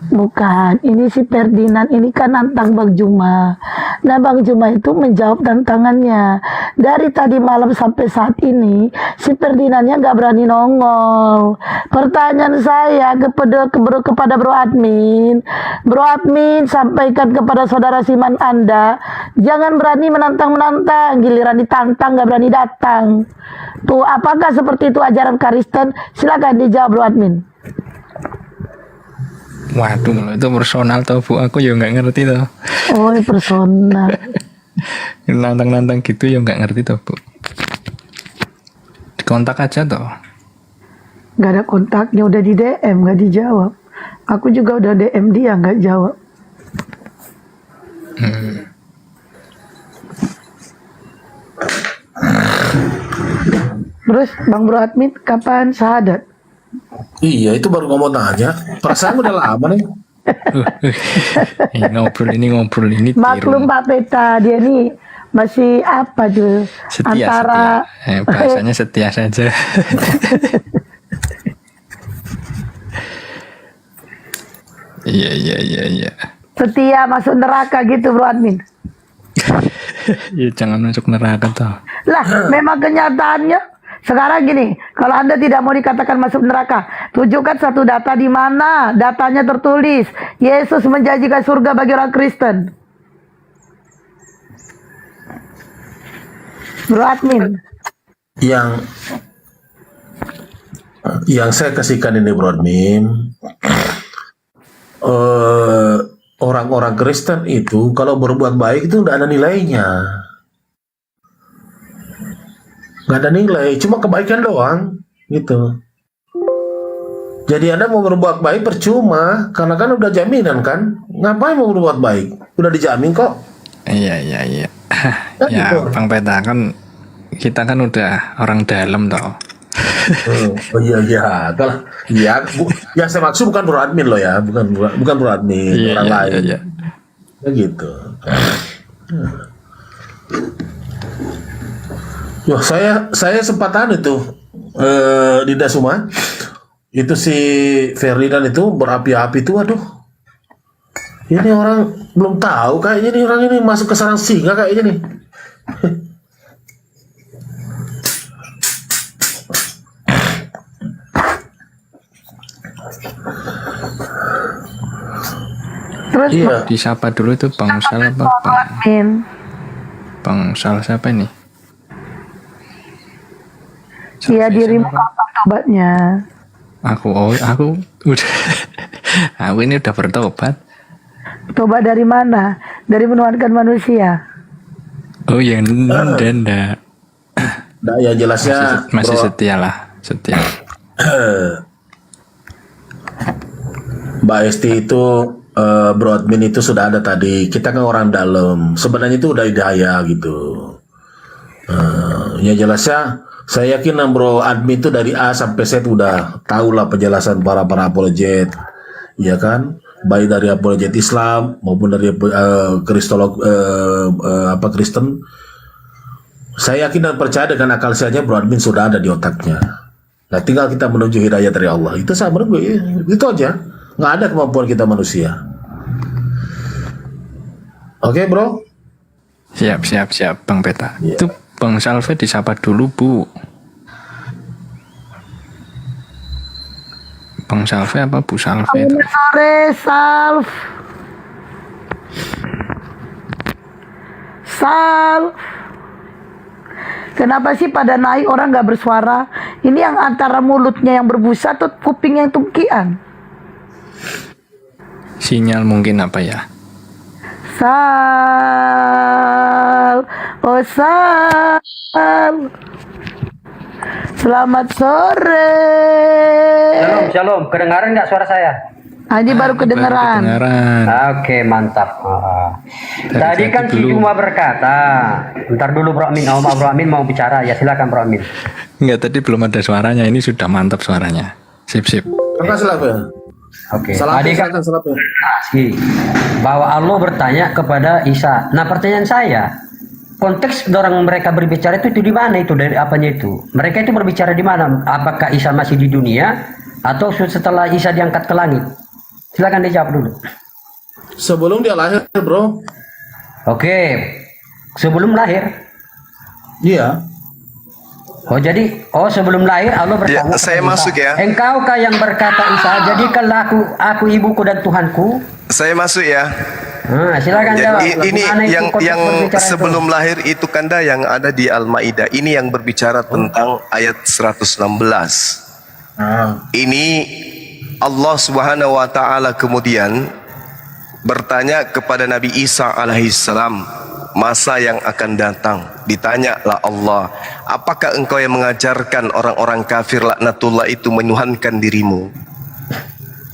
Speaker 12: Bukan, ini si Ferdinand ini kan nantang Bang Juma. Nah, Bang Juma itu menjawab tantangannya. Dari tadi malam sampai saat ini, si Ferdinandnya nggak berani nongol. Pertanyaan saya kepada Bro Admin, sampaikan kepada saudara Siman Anda, jangan berani menantang, giliran ditantang nggak berani datang. Tuh, apakah seperti itu ajaran Kristen? Silakan dijawab Bro Admin.
Speaker 13: Waduh, kalau itu personal tau Bu, aku ya nggak ngerti tau.
Speaker 12: Oh, personal.
Speaker 13: Nantang gitu ya nggak ngerti tau Bu. Dikontak aja toh.
Speaker 12: Nggak ada kontaknya, udah di DM nggak dijawab. Aku juga udah DM dia nggak jawab. Terus Bang Bro Admin kapan syahadat?
Speaker 10: Iya, itu baru ngomong nanya. Perasaan udah lama nih.
Speaker 13: ngobrol ini
Speaker 12: Maklum Pak Peta, dia nih masih apa tuh?
Speaker 13: Setia. Bahasanya setia saja. Iya.
Speaker 12: Setia masuk neraka gitu Bro Admin.
Speaker 13: Ya jangan masuk neraka toh.
Speaker 12: Lah, memang kenyataannya sekarang gini, kalau Anda tidak mau dikatakan masuk neraka, tunjukkan satu data di mana datanya tertulis Yesus menjanjikan surga bagi orang Kristen. Bro Admin.
Speaker 10: Yang saya kasihkan ini Bro Admin, orang-orang Kristen itu kalau berbuat baik itu tidak ada nilainya. Nggak ada nilai, cuma kebaikan doang gitu. Jadi Anda mau berbuat baik percuma, karena kan udah jaminan kan. Ngapain mau berbuat baik? Udah dijamin kok.
Speaker 13: Iya. Ya gitu. Bang Peta kan, kita kan udah orang dalam toh.
Speaker 10: Oh iya. Kalau yang saya maksud bukan Bro Admin loh ya, bukan Bro Admin, orang lain.
Speaker 13: Iya.
Speaker 10: Ya gitu. Yo, saya sempatan itu di Dasuma itu si Ferdinand itu berapi-api itu, aduh. Ini orang belum tahu kayaknya nih, orang ini masuk ke sarang singa kayaknya nih.
Speaker 12: Terus
Speaker 10: Iya.
Speaker 13: Disapa dulu itu Bang Sal apa Bang Sal siapa ini?
Speaker 12: Iya, dirimu kapan tobatnya?
Speaker 13: Aku udah aku ini udah bertobat.
Speaker 12: Tobat dari mana? Dari menuhankan manusia.
Speaker 13: Oh ya, enggak.
Speaker 10: Nah, ya jelasnya
Speaker 13: Masih
Speaker 10: bro,
Speaker 13: setia lah, setia.
Speaker 10: Mbak Esti itu Bro admin itu sudah ada tadi. Kita kan orang dalam. Sebenarnya itu udah hidayah gitu. Ya jelasnya saya yakin Bro admin itu dari A sampai Z udah tahu lah penjelasan para apologet, ya kan? Baik dari apologet Islam maupun dari kristolog Kristen. Saya yakin dan percaya dengan akal saja Bro admin sudah ada di otaknya. Nah tinggal kita menuju hidayah dari Allah. Itu sama gue, itu aja. Nggak ada kemampuan kita manusia. Oke bro.
Speaker 13: Siap Bang Peta. Itu Bang Salve disapa dulu Bu. Bang Salve apa Bu Salve?
Speaker 12: Selamat sore, Salv. Kenapa sih pada naik orang nggak bersuara? Ini yang antara mulutnya yang berbusa atau kuping yang tungkian?
Speaker 13: Sinyal mungkin apa ya?
Speaker 12: Sal. Selamat sore.
Speaker 14: Shalom. Kedengaran nggak suara saya?
Speaker 12: Ini baru kedengeran.
Speaker 14: Oke, mantap. Tadi kan si Juma berkata, ntar dulu Bro Amin mau bicara. Ya silakan Bro Amin.
Speaker 13: Enggak, tadi belum ada suaranya. Ini sudah mantap suaranya. Sip.
Speaker 10: Makasih lah ya.
Speaker 14: Oke. Tadi kan bahwa Allah bertanya kepada Isa. Nah pertanyaan saya, konteks orang mereka berbicara itu di mana itu, dari apanya itu? Mereka itu berbicara di mana? Apakah Isa masih di dunia atau setelah Isa diangkat ke langit? Silakan dijawab dulu.
Speaker 10: Sebelum dia lahir, bro.
Speaker 14: Oke, sebelum lahir.
Speaker 10: Iya.
Speaker 14: Sebelum lahir Allah bertanya.
Speaker 11: Ya, saya masuk ya.
Speaker 14: Engkaukah yang berkata Isa, jadikanlah aku ibuku dan Tuhanku.
Speaker 11: Saya masuk ya.
Speaker 14: Silakan jawab.
Speaker 11: Ini yang sebelum lahir itu Kanda yang ada di Al-Maidah. Ini yang berbicara tentang ayat 116. Ini Allah Subhanahu wa taala kemudian bertanya kepada Nabi Isa alaihissalam masa yang akan datang. Ditanyalah Allah, apakah engkau yang mengajarkan orang-orang kafir laknatullah itu menuhankan dirimu?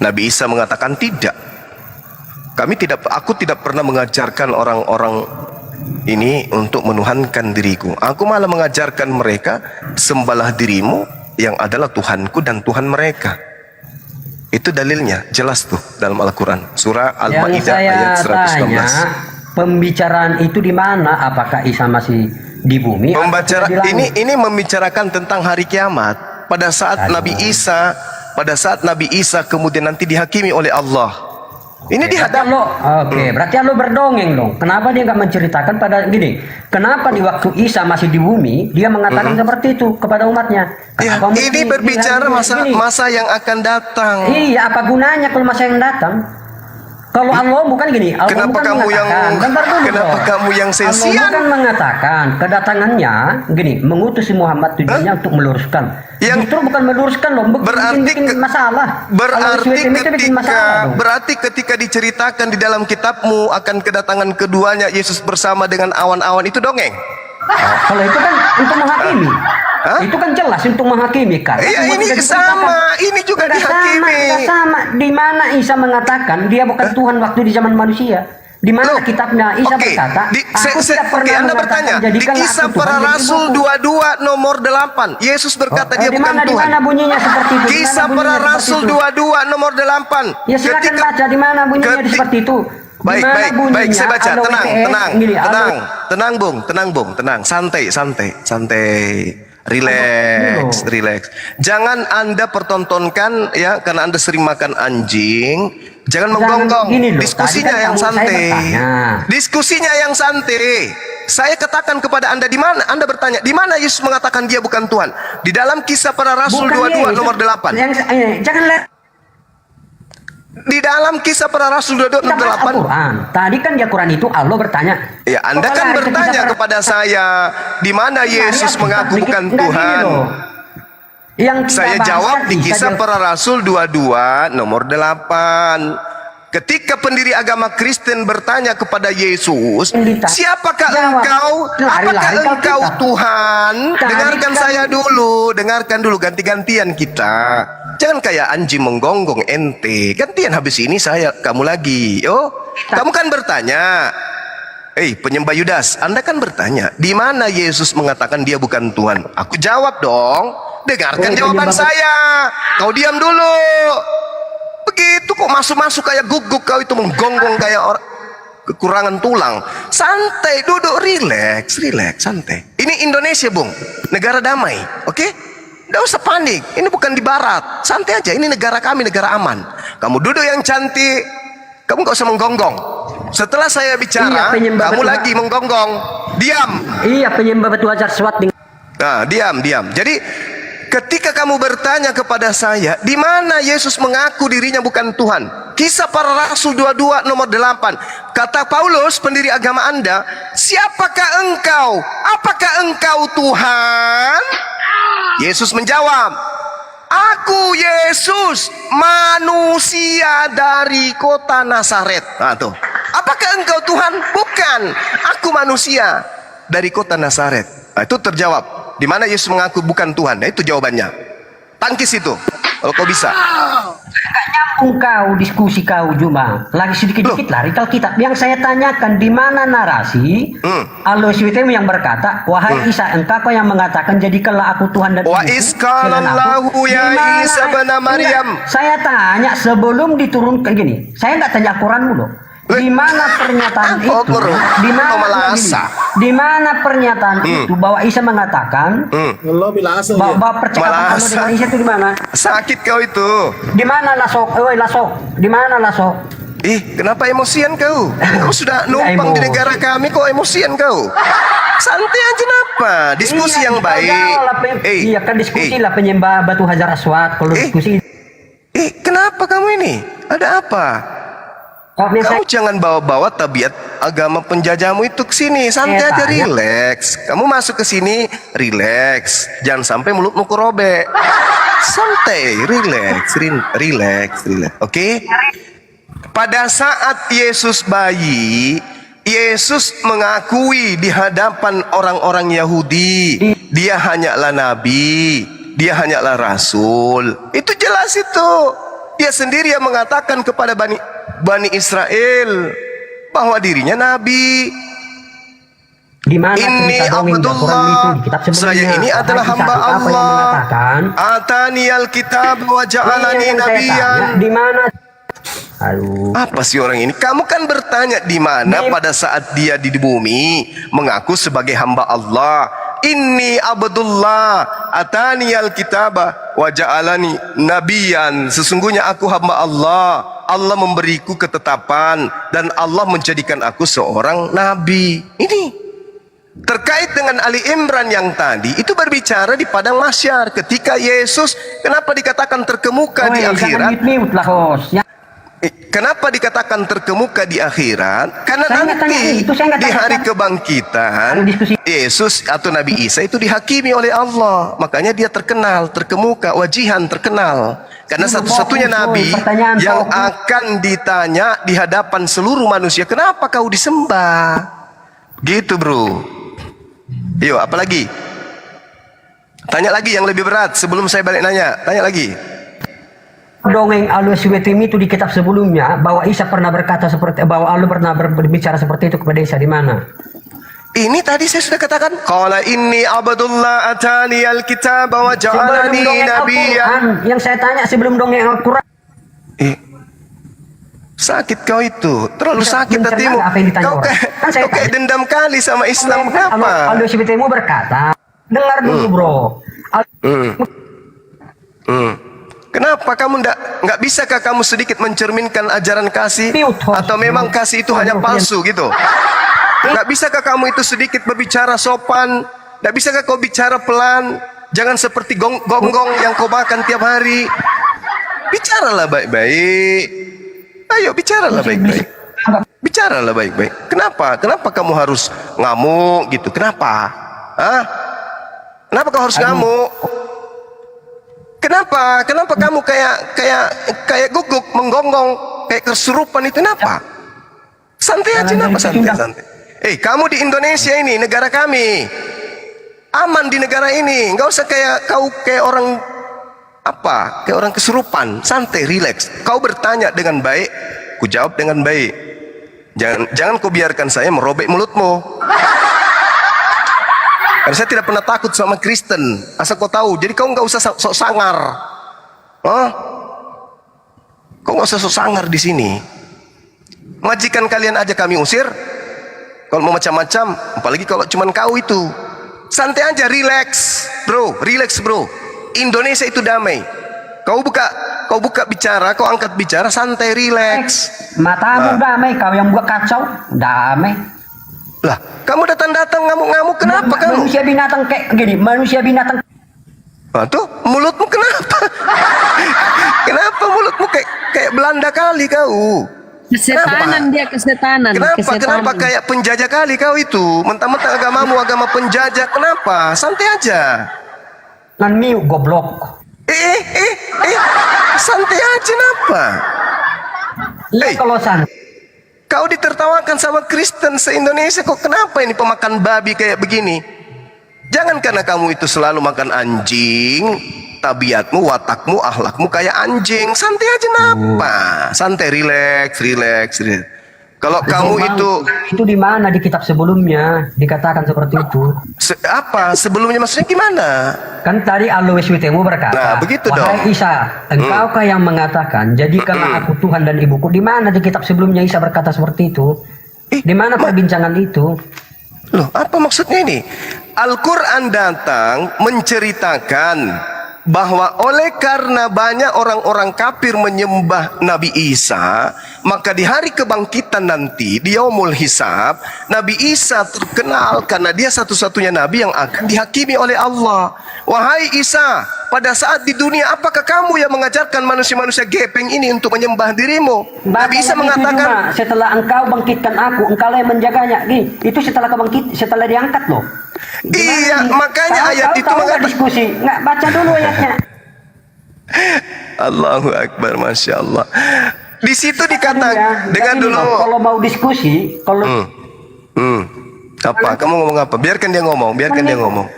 Speaker 11: Nabi Isa mengatakan tidak. Aku tidak pernah mengajarkan orang-orang ini untuk menuhankan diriku. Aku malah mengajarkan mereka sembahlah dirimu yang adalah Tuhanku dan Tuhan mereka. Itu dalilnya jelas tuh dalam Al-Quran surah Al-Maidah ayat 116.
Speaker 14: Pembicaraan itu di mana? Apakah Isa masih di bumi?
Speaker 11: Ini membicarakan tentang hari kiamat. Pada saat Nabi Isa kemudian nanti dihakimi oleh Allah. Ini dihadap.
Speaker 14: Berarti Allah berdongeng dong. Kenapa dia nggak menceritakan pada gini? Kenapa di waktu Isa masih di bumi dia mengatakan seperti itu kepada umatnya?
Speaker 11: Ini berbicara masa yang akan datang.
Speaker 14: Iya, apa gunanya kalau masa yang datang? Kalau Allah bukan gini,
Speaker 11: kenapa kamu yang sensian?
Speaker 14: Allah bukan mengatakan kedatangannya gini, mengutus Muhammad tujuannya untuk meluruskan. Justru bukan meluruskan loh, bikin masalah.
Speaker 11: Berarti ketika diceritakan di dalam kitabmu akan kedatangan keduanya Yesus bersama dengan awan-awan itu dongeng.
Speaker 14: Kalau itu kan untuk menghakimi. Itu kan jelas untuk menghakimi kan.
Speaker 11: Iya, ini sama, ini juga dihakimi.
Speaker 14: Sama. Di mana Isa mengatakan dia bukan Tuhan waktu di zaman manusia? Di mana kitabnya Isa berkata,
Speaker 11: Anda bertanya, di Kisah Para Rasul 22 nomor 8, Yesus berkata dia bukan Tuhan.
Speaker 14: Di mana bunyinya seperti itu?
Speaker 11: Kisah Para Rasul 22 nomor 8.
Speaker 14: Ya silakan baca di mana bunyinya seperti itu.
Speaker 11: Baik,
Speaker 14: Di mana
Speaker 11: baik,
Speaker 14: bunyinya
Speaker 11: baik. Saya baca.
Speaker 14: alo
Speaker 11: Tenang,
Speaker 14: WTS,
Speaker 11: tenang,
Speaker 14: gini, alo-
Speaker 11: tenang, tenang, Bung, tenang, Bung, tenang. Santai, santai, santai. Relax, relax. Jangan Anda pertontonkan ya, karena Anda sering makan anjing. Jangan menggonggong.
Speaker 14: gini loh,
Speaker 11: Diskusinya
Speaker 14: tadi kan
Speaker 11: yang
Speaker 14: saya
Speaker 11: santai.
Speaker 14: bertanya.
Speaker 11: Diskusinya yang santai. Saya katakan kepada Anda di mana? Anda bertanya, di mana Yesus mengatakan dia bukan Tuhan? Di dalam Kisah Para Rasul
Speaker 14: Bukan
Speaker 11: 22
Speaker 14: Yesus.
Speaker 11: nomor 8.
Speaker 14: Jangan lihat
Speaker 11: Di dalam Kisah Para Rasul 22 nomor 8.
Speaker 14: Al-Quran. Tadi kan di Al-Quran itu Allah bertanya.
Speaker 11: Ya, Anda
Speaker 14: Kok
Speaker 11: kan
Speaker 14: lari ke
Speaker 11: bertanya
Speaker 14: kisah
Speaker 11: kepada saya, di mana Yesus mengaku bukan Tuhan?
Speaker 14: Yang kita
Speaker 11: Saya
Speaker 14: bahas
Speaker 11: jawab
Speaker 14: tadi,
Speaker 11: di Kisah
Speaker 14: saya-
Speaker 11: Para Rasul 22 nomor 8. Ketika pendiri agama Kristen bertanya kepada Yesus, siapakah engkau? Apakah engkau Tuhan? Dengarkan saya dulu, dengarkan dulu, ganti-gantian kita. Jangan kayak anjing menggonggong ente. Gantian habis ini saya, kamu lagi. Oh, kamu kan bertanya. Penyembah Yudas, Anda kan bertanya, di mana Yesus mengatakan dia bukan Tuhan? Aku jawab dong. Dengarkan jawaban saya. Kau diam dulu. Begitu kok masuk-masuk kayak guguk, kau itu menggonggong kayak orang kekurangan tulang. Santai, duduk, relax, relax, santai. Ini Indonesia, Bung. Negara damai, oke? Nggak usah panik. Ini bukan di barat. Santai aja. Ini negara kami, negara aman. Kamu duduk yang cantik. Kamu nggak usah menggonggong. Setelah saya bicara, kamu lagi menggonggong. Diam.
Speaker 14: Iya, penyembah batu hajar swat.
Speaker 11: Nah, diam, diam. Jadi ketika kamu bertanya kepada saya, di mana Yesus mengaku dirinya bukan Tuhan? Kisah Para Rasul 22 nomor 8. Kata Paulus, pendiri agama Anda, siapakah engkau? Apakah engkau Tuhan? Yesus menjawab, aku Yesus, manusia dari kota Nazaret. Nah, tuh. Apakah engkau Tuhan? Bukan. Aku manusia dari kota Nazaret. Nah, itu terjawab. Di mana Yesus mengaku bukan Tuhan? Nah, itu jawabannya. Tangkis itu, kalau kau bisa.
Speaker 14: Gak nyambung kau, diskusi kau Juma. Lagi sedikit-sedikit lari ke kitab. Yang saya tanyakan, di mana narasi Alois WTM yang berkata, wahai Isa, engkau kau yang mengatakan jadikanlah aku Tuhan dan
Speaker 11: Wa isqalallahu ya Isa bin Maryam.
Speaker 14: Saya tanya sebelum diturunkan gini. Saya nggak tanya Quran dulu. Di mana pernyataan itu? Di mana pernyataan itu bahwa Isa mengatakan bahwa percakapan kamu dengan Isa itu di mana?
Speaker 11: Sakit kau itu.
Speaker 14: Di mana lasok? Lasok. Di mana lasok?
Speaker 11: Kenapa emosian kau? Kau sudah numpang di negara kami, kok emosian kau? Santai aja napa? Diskusi yang baik.
Speaker 14: Iya kan diskusi lah penyembah batu hajar aswad. Kalau diskusi.
Speaker 11: Kenapa kamu ini? Ada apa? Kamu jangan bawa-bawa tabiat agama penjajahmu itu ke sini. Santai aja, relax. Kamu masuk ke sini, relax. Jangan sampai mulutmu kerobek. Santai, relax, relax. Oke? Pada saat Yesus bayi, Yesus mengakui di hadapan orang-orang Yahudi, dia hanyalah nabi, dia hanyalah rasul. Itu jelas itu. Dia sendiri yang mengatakan kepada Bani Israel bahwa dirinya nabi.
Speaker 14: Di mana
Speaker 11: ini Abdullah, saya ini adalah hamba Allah. Atani alkitab wa ja'alani nabiyyan.
Speaker 14: Di mana?
Speaker 11: Apa sih orang ini? Kamu kan bertanya di mana pada saat dia di bumi mengaku sebagai hamba Allah. Inni Abdullah atani alkitaba wa ja'alani nabiyyan. Sesungguhnya aku hamba Allah. Allah memberiku ketetapan dan Allah menjadikan aku seorang nabi. Ini terkait dengan Ali Imran yang tadi itu berbicara di padang mahsyar ketika Yesus kenapa dikatakan terkemuka di akhirat? Kenapa dikatakan terkemuka di akhirat? Karena nanti di hari kebangkitan Yesus atau Nabi Isa itu dihakimi oleh Allah. Makanya dia terkenal, terkemuka, wajihan, terkenal. Karena satu-satunya Nabi yang akan ditanya di hadapan seluruh manusia, kenapa kau disembah? Gitu bro. Yuk, apa lagi? Tanya lagi yang lebih berat sebelum saya balik nanya. Tanya lagi.
Speaker 14: Dongeng Alois WTM itu di kitab sebelumnya bahwa Isa pernah berkata seperti bahwa Allah pernah berbicara seperti itu kepada Isa di mana?
Speaker 11: Ini tadi saya sudah katakan. Qala inni Abdullah atani alkitab wa ja'alani nabiyyan.
Speaker 14: Yang saya tanya sebelum dongeng Al-Quran.
Speaker 11: Sakit kau itu, terlalu sakit
Speaker 14: Mencerna
Speaker 11: hatimu.
Speaker 14: nggak apa yang ditanya
Speaker 11: Kau
Speaker 14: orang?
Speaker 11: kayak,
Speaker 14: Kan saya
Speaker 11: kau kayak
Speaker 14: tanya.
Speaker 11: dendam kali sama Islam. Kenapa?
Speaker 14: Aldo Sibitemu berkata, dengar dulu bro.
Speaker 11: Kenapa kamu nggak bisakah kamu sedikit mencerminkan ajaran kasih? Atau memang kasih itu hanya palsu gitu? Nggak bisakah kamu itu sedikit berbicara sopan? Nggak bisakah kau bicara pelan? Jangan seperti gonggong yang kau makan tiap hari. Bicaralah baik-baik. Ayo bicaralah baik-baik. Bicaralah baik-baik. Kenapa? Kenapa kamu harus ngamuk gitu? Kenapa? Hah? Kenapa kau harus ngamuk? Kenapa? Kenapa kamu kayak guguk, menggonggong, kayak kesurupan itu? Kenapa? Santai aja, kenapa santai? Kamu di Indonesia ini, negara kami. Aman di negara ini. Enggak usah kayak orang kayak orang kesurupan. Santai, rileks. Kau bertanya dengan baik, ku jawab dengan baik. Jangan kau biarkan saya merobek mulutmu. Karena saya tidak pernah takut sama Kristen. Asal kau tahu. Jadi kau nggak usah sok sangar. Kau nggak usah sok sangar di sini. Majikan kalian aja kami usir. Kalau mau macam-macam, apalagi kalau cuman kau itu. Santai aja, relax, bro. Indonesia itu damai. Kau buka bicara, kau angkat bicara, santai, relax.
Speaker 14: Matamu damai, kau yang buat kacau, damai.
Speaker 11: Lah, kamu datang ngamuk-ngamuk, kenapa kamu?
Speaker 14: Manusia binatang kayak gini, manusia binatang.
Speaker 11: Tuh, mulutmu kenapa? Kenapa mulutmu kayak Belanda kali kau?
Speaker 4: Kesetanan dia, kesetanan.
Speaker 11: Kenapa kayak penjajah kali kau itu? Mentang-mentang agamamu agama penjajah, kenapa? Santai aja.
Speaker 14: Naniu goblok.
Speaker 11: Santai aja, kenapa?
Speaker 14: Kalau
Speaker 11: kau ditertawakan sama Kristen se-Indonesia, kok kenapa ini pemakan babi kayak begini? Jangan karena kamu itu selalu makan anjing, tabiatmu, watakmu, akhlakmu kayak anjing. Santai aja, napa? Santai, relax. Kalau kamu itu
Speaker 14: di mana di kitab sebelumnya dikatakan seperti itu?
Speaker 11: Sebelumnya maksudnya gimana?
Speaker 14: Kan tadi Alois Witemu berkata,
Speaker 11: nah, begitu
Speaker 14: wahai
Speaker 11: dong.
Speaker 14: Isa, engkaukah yang mengatakan, jadikanlah aku Tuhan dan ibuku? Di mana di kitab sebelumnya Isa berkata seperti itu? Di mana perbincangan itu?
Speaker 11: Loh, apa maksudnya ini? Al-Quran datang menceritakan bahwa oleh karena banyak orang-orang kafir menyembah Nabi Isa, maka di hari kebangkitan nanti, di yaumul hisab, Nabi Isa terkenal karena dia satu-satunya Nabi yang akan dihakimi oleh Allah. Wahai Isa, pada saat di dunia apakah kamu yang mengajarkan manusia-manusia gepeng ini untuk menyembah dirimu? Nabi Isa mengatakan,
Speaker 14: setelah engkau bangkitkan aku, engkau yang menjaganya. Itu setelah setelah diangkat loh.
Speaker 11: Iya, makanya ayat itu mengatakan
Speaker 14: diskusi. Nggak baca dulu ayatnya.
Speaker 11: Allahu Akbar, Masya Allah. Di situ dikatakan, dengar dulu.
Speaker 14: Kalau mau diskusi,
Speaker 11: apa? Kamu ngomong apa? Biarkan dia ngomong.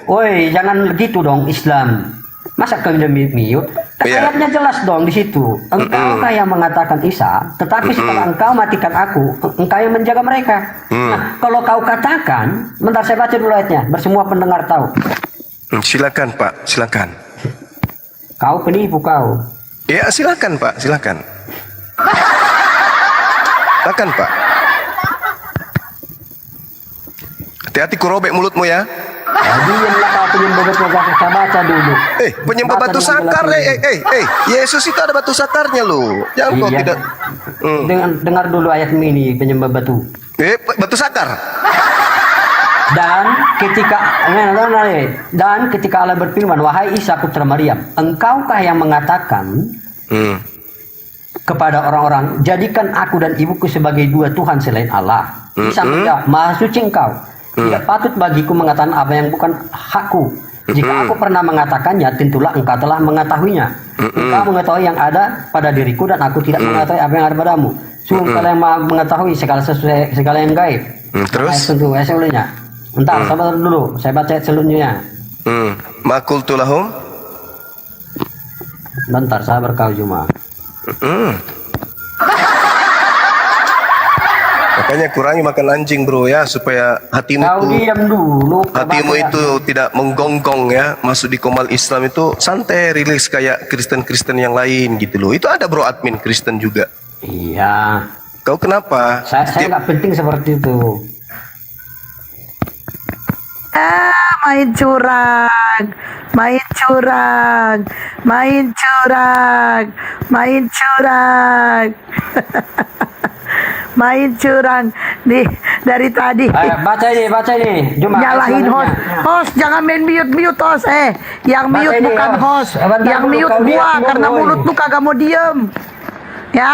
Speaker 14: Woi, jangan gitu dong Islam. Masa kalian mute? Ayatnya jelas dong di situ. Engkaukah yang mengatakan Isa, tetapi setelah engkau matikan aku, engkau yang menjaga mereka. Nah, kalau kau katakan, bentar saya baca dulu ayatnya, bersemua pendengar tahu.
Speaker 11: Silakan Pak, silakan.
Speaker 14: Kau penipu kau.
Speaker 11: Ya silakan Pak, silakan. Silakan Pak. Hati-hati ku robek mulutmu ya.
Speaker 14: Diamlah kau penyembah batu sakar, baca dulu.
Speaker 11: Penyembah batu sakar, Yesus itu ada batu sakarnya loh. Jangan kau tidak.
Speaker 14: Dengar dulu ayat ini, penyembah batu.
Speaker 11: Batu sakar.
Speaker 14: Dan ketika Allah berfirman, wahai Isa putra Maryam, engkaukah yang mengatakan kepada orang-orang, jadikan aku dan ibuku sebagai dua Tuhan selain Allah? Isa menjawab, maha suci engkau. Tidak patut bagiku mengatakan apa yang bukan hakku. Jika aku pernah mengatakannya, tentulah engkau telah mengetahuinya. Engkau mengetahui yang ada pada diriku dan aku tidak mengetahui apa yang ada padamu. Sungguh kalian mengetahui segala yang gaib.
Speaker 11: Terus?
Speaker 14: Ayat sebelumnya. Bentar, sabar dulu. Saya baca ayat selanjutnya.
Speaker 11: Makultu lahum.
Speaker 14: Bentar, sabar kau Juma.
Speaker 11: Makanya kurangi makan anjing bro ya, supaya hatimu itu tidak menggonggong ya. Masuk di komal Islam itu santai, rilis kayak Kristen-Kristen yang lain gitu loh. Itu ada bro admin Kristen juga.
Speaker 14: Iya.
Speaker 11: Kau kenapa?
Speaker 14: Saya nggak penting seperti itu.
Speaker 12: Main curang, main curang, main curang, main curang. Main curang nih dari tadi.
Speaker 14: Ayo, baca ini, Juma.
Speaker 12: Nyalahin host. Host jangan main mute host. Yang
Speaker 14: Baca
Speaker 12: mute
Speaker 14: ini,
Speaker 12: bukan host.
Speaker 14: Sebentar
Speaker 12: Yang
Speaker 14: dulu,
Speaker 12: mute
Speaker 14: kau lihat
Speaker 12: gua
Speaker 14: dulu,
Speaker 12: karena
Speaker 14: woy.
Speaker 12: mulut lu kagak mau diem. Ya,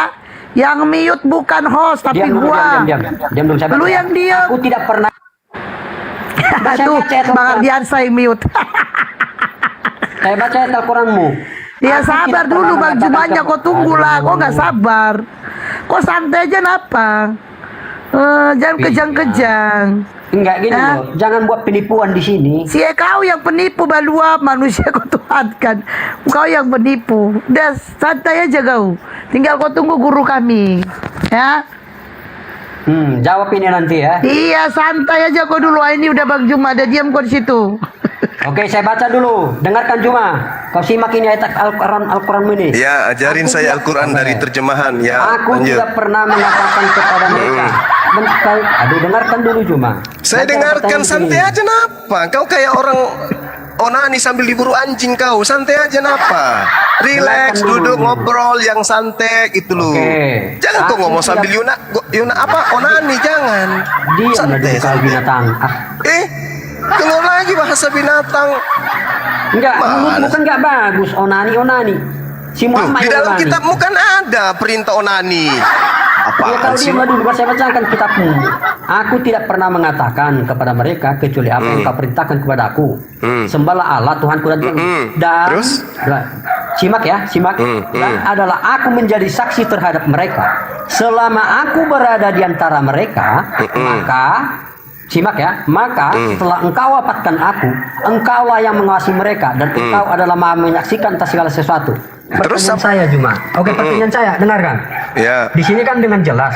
Speaker 12: yang mute bukan host tapi
Speaker 14: Diam dulu,
Speaker 12: gua.
Speaker 14: diam dulu. Saya
Speaker 12: Lu
Speaker 14: baca.
Speaker 12: yang diem.
Speaker 14: Aku tidak pernah.
Speaker 12: Tuh, Bang Ardiansah yang mute.
Speaker 14: Saya baca ayat Al-Quranmu.
Speaker 12: Ya
Speaker 14: Aku
Speaker 12: sabar
Speaker 14: tidak
Speaker 12: dulu
Speaker 14: pernah
Speaker 12: Bang
Speaker 14: mengatakan
Speaker 12: Jumanya, kok tunggulah, kok nggak sabar. Kok santai aja napa? Jangan kejang-kejang.
Speaker 14: Enggak gini loh, jangan buat penipuan di sini.
Speaker 12: Si kau yang penipu balua manusia kau tuhankan. Kau yang penipu. Udah santai aja kau. Tinggal kau tunggu guru kami. Ya.
Speaker 14: Jawab ini nanti ya.
Speaker 12: Iya santai aja kau dulu. Ini udah Bang Juma, ada diam kau di situ.
Speaker 14: Oke, saya baca dulu. Dengarkan Juma. Kau simak ini ayat Al-Quran ini.
Speaker 11: Ya, ajarin saya Al-Quran dari terjemahan. Ya,
Speaker 14: Aku
Speaker 11: lanjut.
Speaker 14: tidak pernah mengatakan kepada mereka. Aduh, dengarkan dulu Juma.
Speaker 11: Saya
Speaker 14: Nanti ada
Speaker 11: dengarkan
Speaker 14: pertanyaan
Speaker 11: santai
Speaker 14: begini.
Speaker 11: aja napa? Kau kayak orang onani sambil diburu anjing kau. Santai aja napa? Relax,
Speaker 14: Dengarkan dulu.
Speaker 11: duduk ngobrol yang santai gitu loh.
Speaker 14: Oke.
Speaker 11: Jangan kau
Speaker 14: Aku
Speaker 11: ngomong sambil
Speaker 14: tidak-
Speaker 11: Yuna apa? Onani jangan.
Speaker 14: Diam
Speaker 11: Santai,
Speaker 14: lagi kalau
Speaker 11: santai.
Speaker 14: binatang.
Speaker 11: Keluar lagi bahasa binatang.
Speaker 14: Enggak,
Speaker 11: Mana?
Speaker 14: bukan enggak bagus. Onani. Si
Speaker 11: Tuh,
Speaker 14: Muhammad
Speaker 11: di dalam
Speaker 14: onani.
Speaker 11: kitabmu kan ada perintah onani.
Speaker 14: Ya
Speaker 11: Apaan
Speaker 14: kalau
Speaker 11: sih?
Speaker 14: dia dulu saya bacakan kitabmu. Aku tidak pernah mengatakan kepada mereka kecuali apa yang kau perintahkan kepada aku. Sembahlah Allah Tuhanku dan
Speaker 11: Terus?
Speaker 14: Simak ya, simak. Dan adalah aku menjadi saksi terhadap mereka. Selama aku berada di antara mereka, maka simak ya, maka setelah engkau wafatkan aku, engkaulah yang mengawasi mereka dan engkau adalah maha menyaksikan atas segala sesuatu.
Speaker 11: Terus
Speaker 14: Pertanyaan saya Juma. Oke, pertanyaan saya, dengarkan.
Speaker 11: Ya.
Speaker 14: Di sini kan dengan jelas.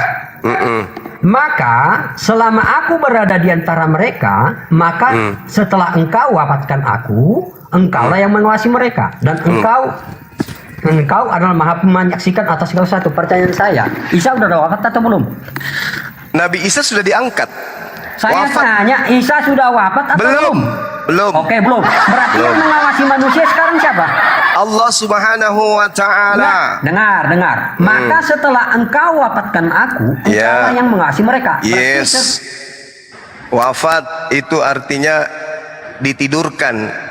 Speaker 14: Maka selama aku berada di antara mereka, maka setelah engkau wafatkan aku, engkaulah yang mengawasi mereka dan engkau adalah maha menyaksikan atas segala sesuatu. Pertanyaan saya, Isa udah ada wafat atau belum?
Speaker 11: Nabi Isa sudah diangkat.
Speaker 14: Saya
Speaker 11: Wafat.
Speaker 14: tanya, Isa sudah wafat atau belum?
Speaker 11: Belum.
Speaker 14: Oke, belum. Berarti yang mengawasi manusia sekarang siapa?
Speaker 11: Allah Subhanahu wa taala.
Speaker 14: Dengar. Maka setelah engkau wafatkan aku, engkaulah yang mengawasi mereka. Berarti
Speaker 11: Yes. Wafat itu artinya ditidurkan.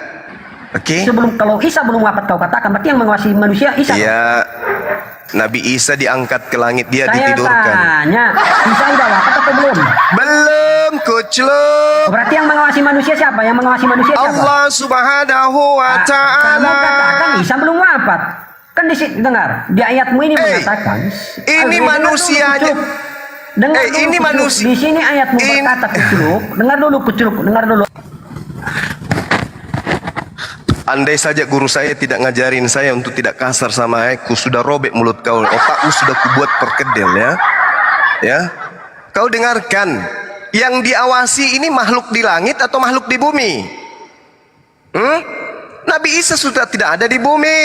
Speaker 11: Oke?
Speaker 14: sebelum kalau Isa belum wafat kau katakan, berarti yang mengawasi manusia Isa.
Speaker 11: Ya. Nabi Isa diangkat ke langit, dia
Speaker 14: Saya
Speaker 11: ditidurkan.
Speaker 14: tanya, Isa udah wafat atau belum?
Speaker 11: Belum, kucluk.
Speaker 14: Berarti yang mengawasi manusia siapa? Yang mengawasi manusia siapa?
Speaker 11: Allah Subhanahu wa
Speaker 14: Kamu
Speaker 11: taala.
Speaker 14: katakan Isa belum wafat. Kan di sini dengar, di ayatmu ini mengatakan
Speaker 11: ini manusianya.
Speaker 14: Dengar dulu,
Speaker 11: ini
Speaker 14: kuculuk.
Speaker 11: manusia.
Speaker 14: Di sini ayatmu berkata kuculuk. Dengar dulu kuculuk, dengar dulu.
Speaker 11: Andai saja guru saya tidak ngajarin saya untuk tidak kasar sama aku, sudah robek mulut kau, otakmu sudah kubuat perkedel ya. Ya. Kau dengarkan, yang diawasi ini makhluk di langit atau makhluk di bumi? Nabi Isa sudah tidak ada di bumi.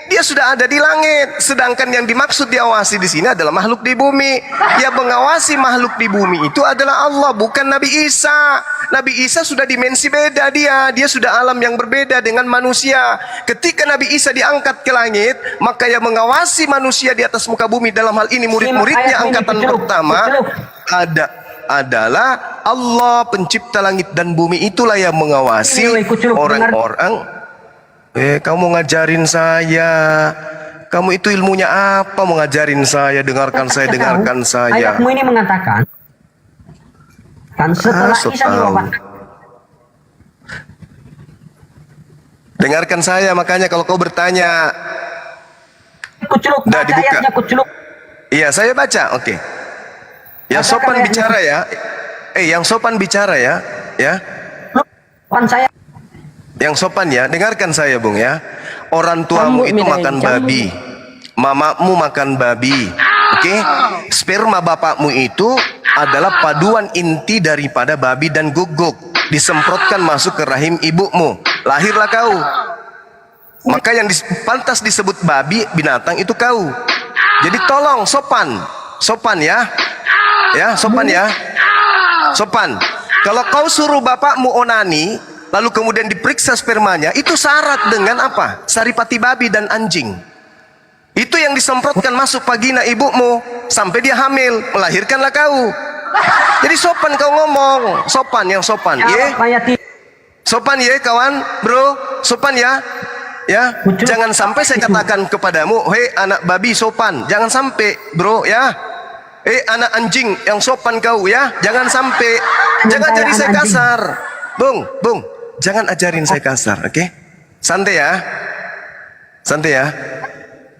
Speaker 11: Dia sudah ada di langit. Sedangkan yang dimaksud diawasi di sini adalah makhluk di bumi. Yang mengawasi makhluk di bumi itu adalah Allah, bukan Nabi Isa. Nabi Isa sudah dimensi beda dia. Dia sudah alam yang berbeda dengan manusia. Ketika Nabi Isa diangkat ke langit, maka yang mengawasi manusia di atas muka bumi, dalam hal ini murid-muridnya angkatan pertama, adalah Allah pencipta langit dan bumi. Itulah yang mengawasi orang-orang. Kamu ngajarin saya. Kamu itu ilmunya apa? Mau ngajarin saya, dengarkan saya, dengarkan saya.
Speaker 14: Ayatmu ini mengatakan kan setelah Isa diwafatkan.
Speaker 11: Dengarkan saya, makanya kalau kau bertanya.
Speaker 14: Kuculuk, baca ayatnya kuculuk.
Speaker 11: Iya, saya baca. Oke. Yang sopan bicara ya. Yang sopan bicara ya. Ya.
Speaker 14: Saya.
Speaker 11: Yang sopan ya, dengarkan saya Bung ya. Orang tuamu itu makan babi, mamamu makan babi, oke? Sperma bapakmu itu adalah paduan inti daripada babi dan guguk, disemprotkan masuk ke rahim ibumu, lahirlah kau. Maka yang pantas disebut babi, binatang itu kau. Jadi tolong sopan. Sopan ya. Ya, sopan ya. Sopan. Kalau kau suruh bapakmu onani, lalu kemudian diperiksa spermanya, itu syarat dengan apa? Saripati babi dan anjing. Itu yang disemprotkan masuk vagina ibumu sampai dia hamil, melahirkanlah kau. Jadi sopan kau ngomong, sopan yang sopan. Ye. Sopan ya kawan, bro, sopan ya. Ya, jangan sampai saya katakan kepadamu, hei anak babi sopan, jangan sampai, bro ya. Anak anjing yang sopan kau ya, jangan sampai. Jangan jadi saya kasar, bung, jangan ajarin saya kasar, oke? Santai ya, santai ya.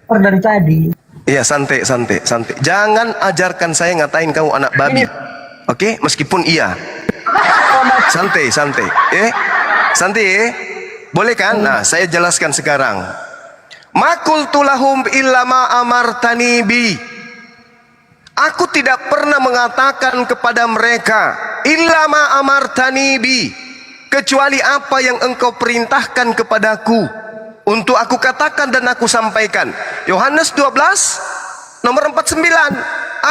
Speaker 14: Dari tadi.
Speaker 11: Iya, santai. Jangan ajarkan saya ngatain kau anak babi, oke? Meskipun iya. Santai. Santai. Boleh kan? Nah, saya jelaskan sekarang. Makultu lahum illa ma amartani bi. Aku tidak pernah mengatakan kepada mereka illa ma amartani bi, kecuali apa yang engkau perintahkan kepadaku untuk aku katakan dan aku sampaikan. Yohanes 12 nomor 49.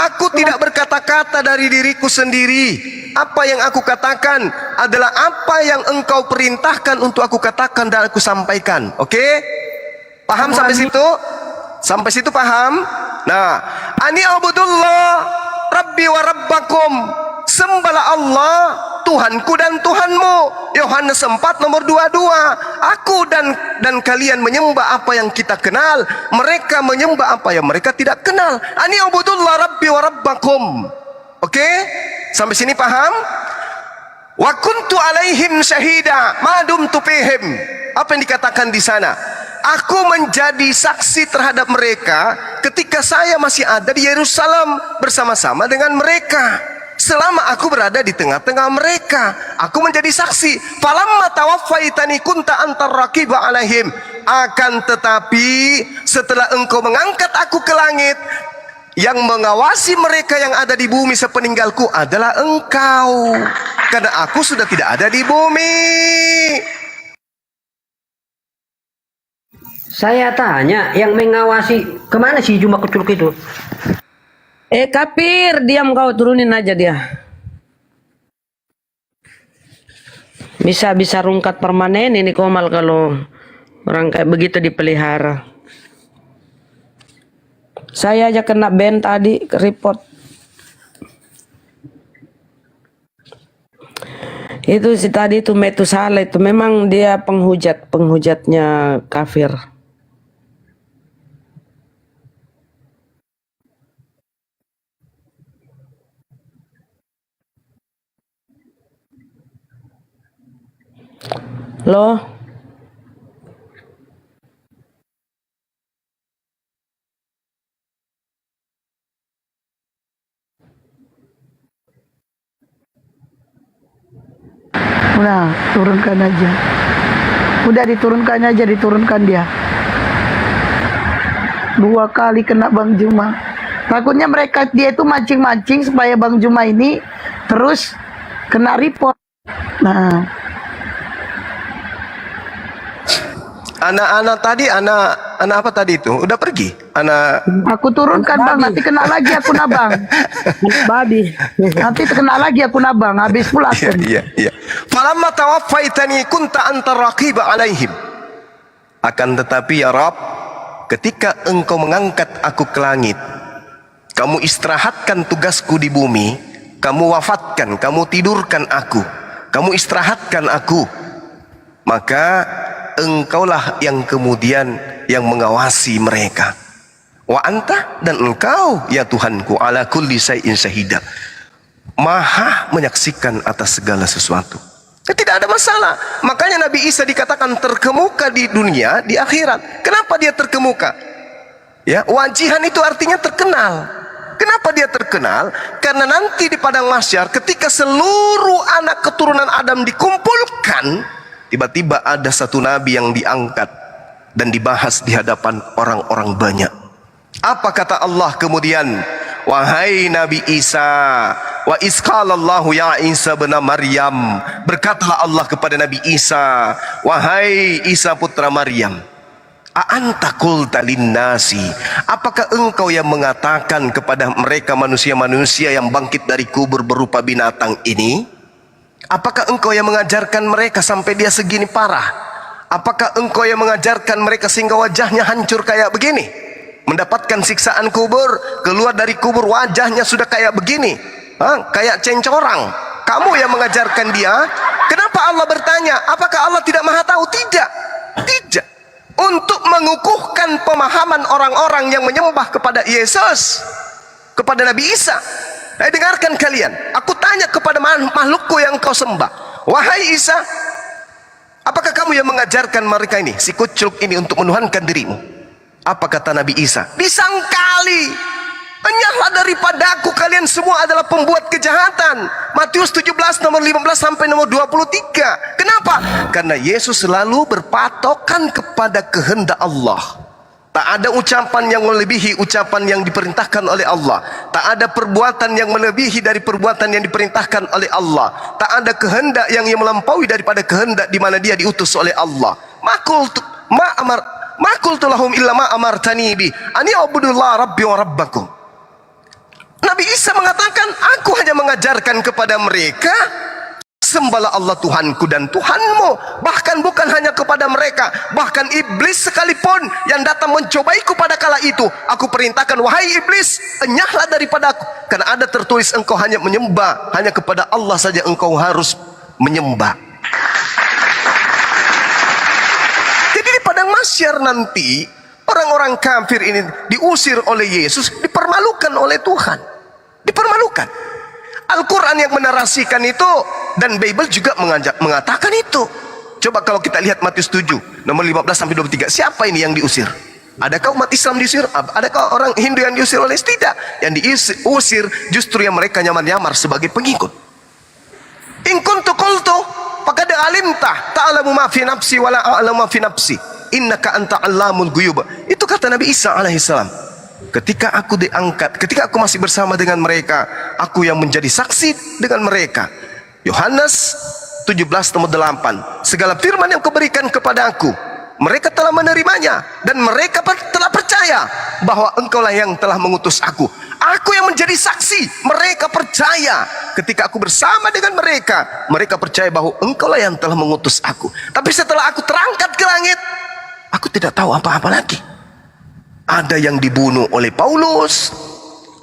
Speaker 11: Aku tidak berkata-kata dari diriku sendiri. Apa yang aku katakan adalah apa yang engkau perintahkan untuk aku katakan dan aku sampaikan. Oke? Paham sampai situ? Sampai situ paham? Nah, ani abudullah rabbi wa rabbakum. Sembahlah Allah, Tuhanku dan Tuhanmu. Yohanes 4 nomor 22. Aku dan kalian menyembah apa yang kita kenal, mereka menyembah apa yang mereka tidak kenal. Ani ubudullah rabbi wa rabbakum. Oke? Sampai sini paham? Wa kuntu alaihim syahida ma dumtu fihim. Apa yang dikatakan di sana? Aku menjadi saksi terhadap mereka ketika saya masih ada di Yerusalem bersama-sama dengan mereka. Selama aku berada di tengah-tengah mereka, aku menjadi saksi. Falamma tawaffaitani kunta antar raqiba alaihim. Akan tetapi setelah engkau mengangkat aku ke langit, yang mengawasi mereka yang ada di bumi sepeninggalku adalah engkau, karena aku sudah tidak ada di bumi.
Speaker 14: Saya tanya, yang mengawasi kemana sih Juma Kuculuk itu?
Speaker 4: Kafir, diam kau, turunin aja dia. Bisa rungkat permanen ini Komal kalau orang kayak begitu dipelihara. Saya aja kena ban tadi, report. Itu si tadi itu Metusala itu memang dia penghujatnya kafir. Loh,
Speaker 12: Udah, turunkan aja. Udah diturunkan dia. 2 kali kena Bang Juma. Takutnya dia itu mancing-mancing supaya Bang Juma ini terus kena report. Nah,
Speaker 11: Anak-anak tadi, anak apa tadi itu? Udah pergi?
Speaker 12: aku turunkan Bang, nanti kena lagi aku nabang.
Speaker 4: babi.
Speaker 12: Nanti kena lagi aku nabang, habis pula aku.
Speaker 11: Iya. Falamma tawaffaitani kunta antar raqiba alaihim. Akan tetapi ya Rabb, ketika engkau mengangkat aku ke langit, kamu istirahatkan tugasku di bumi, kamu wafatkan, kamu tidurkan aku, kamu istirahatkan aku, maka engkaulah yang kemudian yang mengawasi mereka. Wa anta, dan engkau ya Tuhanku, ala kulli syai'in syahida, maha menyaksikan atas segala sesuatu. Tidak ada masalah. Makanya Nabi Isa dikatakan terkemuka di dunia, di akhirat. Kenapa dia terkemuka? Ya, wajihan itu artinya terkenal. Kenapa dia terkenal? Karena nanti di padang mahsyar ketika seluruh anak keturunan Adam dikumpulkan, tiba-tiba ada satu nabi yang diangkat dan dibahas di hadapan orang-orang banyak. Apa kata Allah kemudian? Wahai Nabi Isa, wa isqalallahu ya Isa bin Maryam. Berkatalah Allah kepada Nabi Isa, wahai Isa putra Maryam, A'anta qulta linnasi, apakah engkau yang mengatakan kepada mereka manusia-manusia yang bangkit dari kubur berupa binatang ini? Apakah engkau yang mengajarkan mereka sampai dia segini parah? Apakah engkau yang mengajarkan mereka sehingga wajahnya hancur kayak begini? Mendapatkan siksaan kubur, keluar dari kubur wajahnya sudah kayak begini, kayak cencorang. Kamu yang mengajarkan dia. Kenapa Allah bertanya? Apakah Allah tidak maha tahu? Tidak. Tidak. Untuk mengukuhkan pemahaman orang-orang yang menyembah kepada Yesus, kepada Nabi Isa. Dengarkan kalian, aku tanya kepada makhlukku yang kau sembah, wahai Isa, apakah kamu yang mengajarkan mereka ini, si kucuk ini, untuk menuhankan dirimu? Apa kata Nabi Isa? Disangkali, enyahlah daripadaku, kalian semua adalah pembuat kejahatan. Matius 17 nomor 15 sampai nomor 23. Kenapa? Karena Yesus selalu berpatokan kepada kehendak Allah. Tak ada ucapan yang melebihi ucapan yang diperintahkan oleh Allah. Tak ada perbuatan yang melebihi dari perbuatan yang diperintahkan oleh Allah. Tak ada kehendak yang melampaui daripada kehendak di mana dia diutus oleh Allah. Makultu lahum illa ma amartani bi ani ubudullah rabbi wa rabbakum. Nabi Isa mengatakan, aku hanya mengajarkan kepada mereka, sembahlah Allah Tuhanku dan Tuhanmu. Bahkan bukan hanya kepada mereka, bahkan iblis sekalipun yang datang mencobaiku pada kala itu, aku perintahkan, wahai iblis, enyahlah daripada aku. Karena ada tertulis, engkau hanya menyembah, hanya kepada Allah saja engkau harus menyembah. Jadi di padang mahsyar nanti, orang-orang kafir ini diusir oleh Yesus, dipermalukan oleh Tuhan. Dipermalukan. Al-Quran yang menarasikan itu, dan Bible juga mengatakan itu. Coba kalau kita lihat Matius 7 nomor 15 sampai 23, siapa ini yang diusir? Adakah umat Islam diusir? Adakah orang Hindu yang diusir oleh? Tidak. Yang diusir justru yang mereka nyamar-nyamar sebagai pengikut. In kuntu qultu faqad alimta ta'lamu ma fi nafsi wa la a'lamu ma fi nafsi innaka anta 'allamul ghuyub. Itu kata Nabi Isa alaihissalam. Ketika aku diangkat, ketika aku masih bersama dengan mereka, aku yang menjadi saksi dengan mereka. Yohanes 17 nomor 8. Segala firman yang kuberikan kepada aku, mereka telah menerimanya, dan mereka telah percaya bahwa engkaulah yang telah mengutus aku. Aku yang menjadi saksi, mereka percaya. Ketika aku bersama dengan mereka, mereka percaya bahwa engkaulah yang telah mengutus aku. Tapi setelah aku terangkat ke langit, aku tidak tahu apa-apa lagi. Ada yang dibunuh oleh Paulus,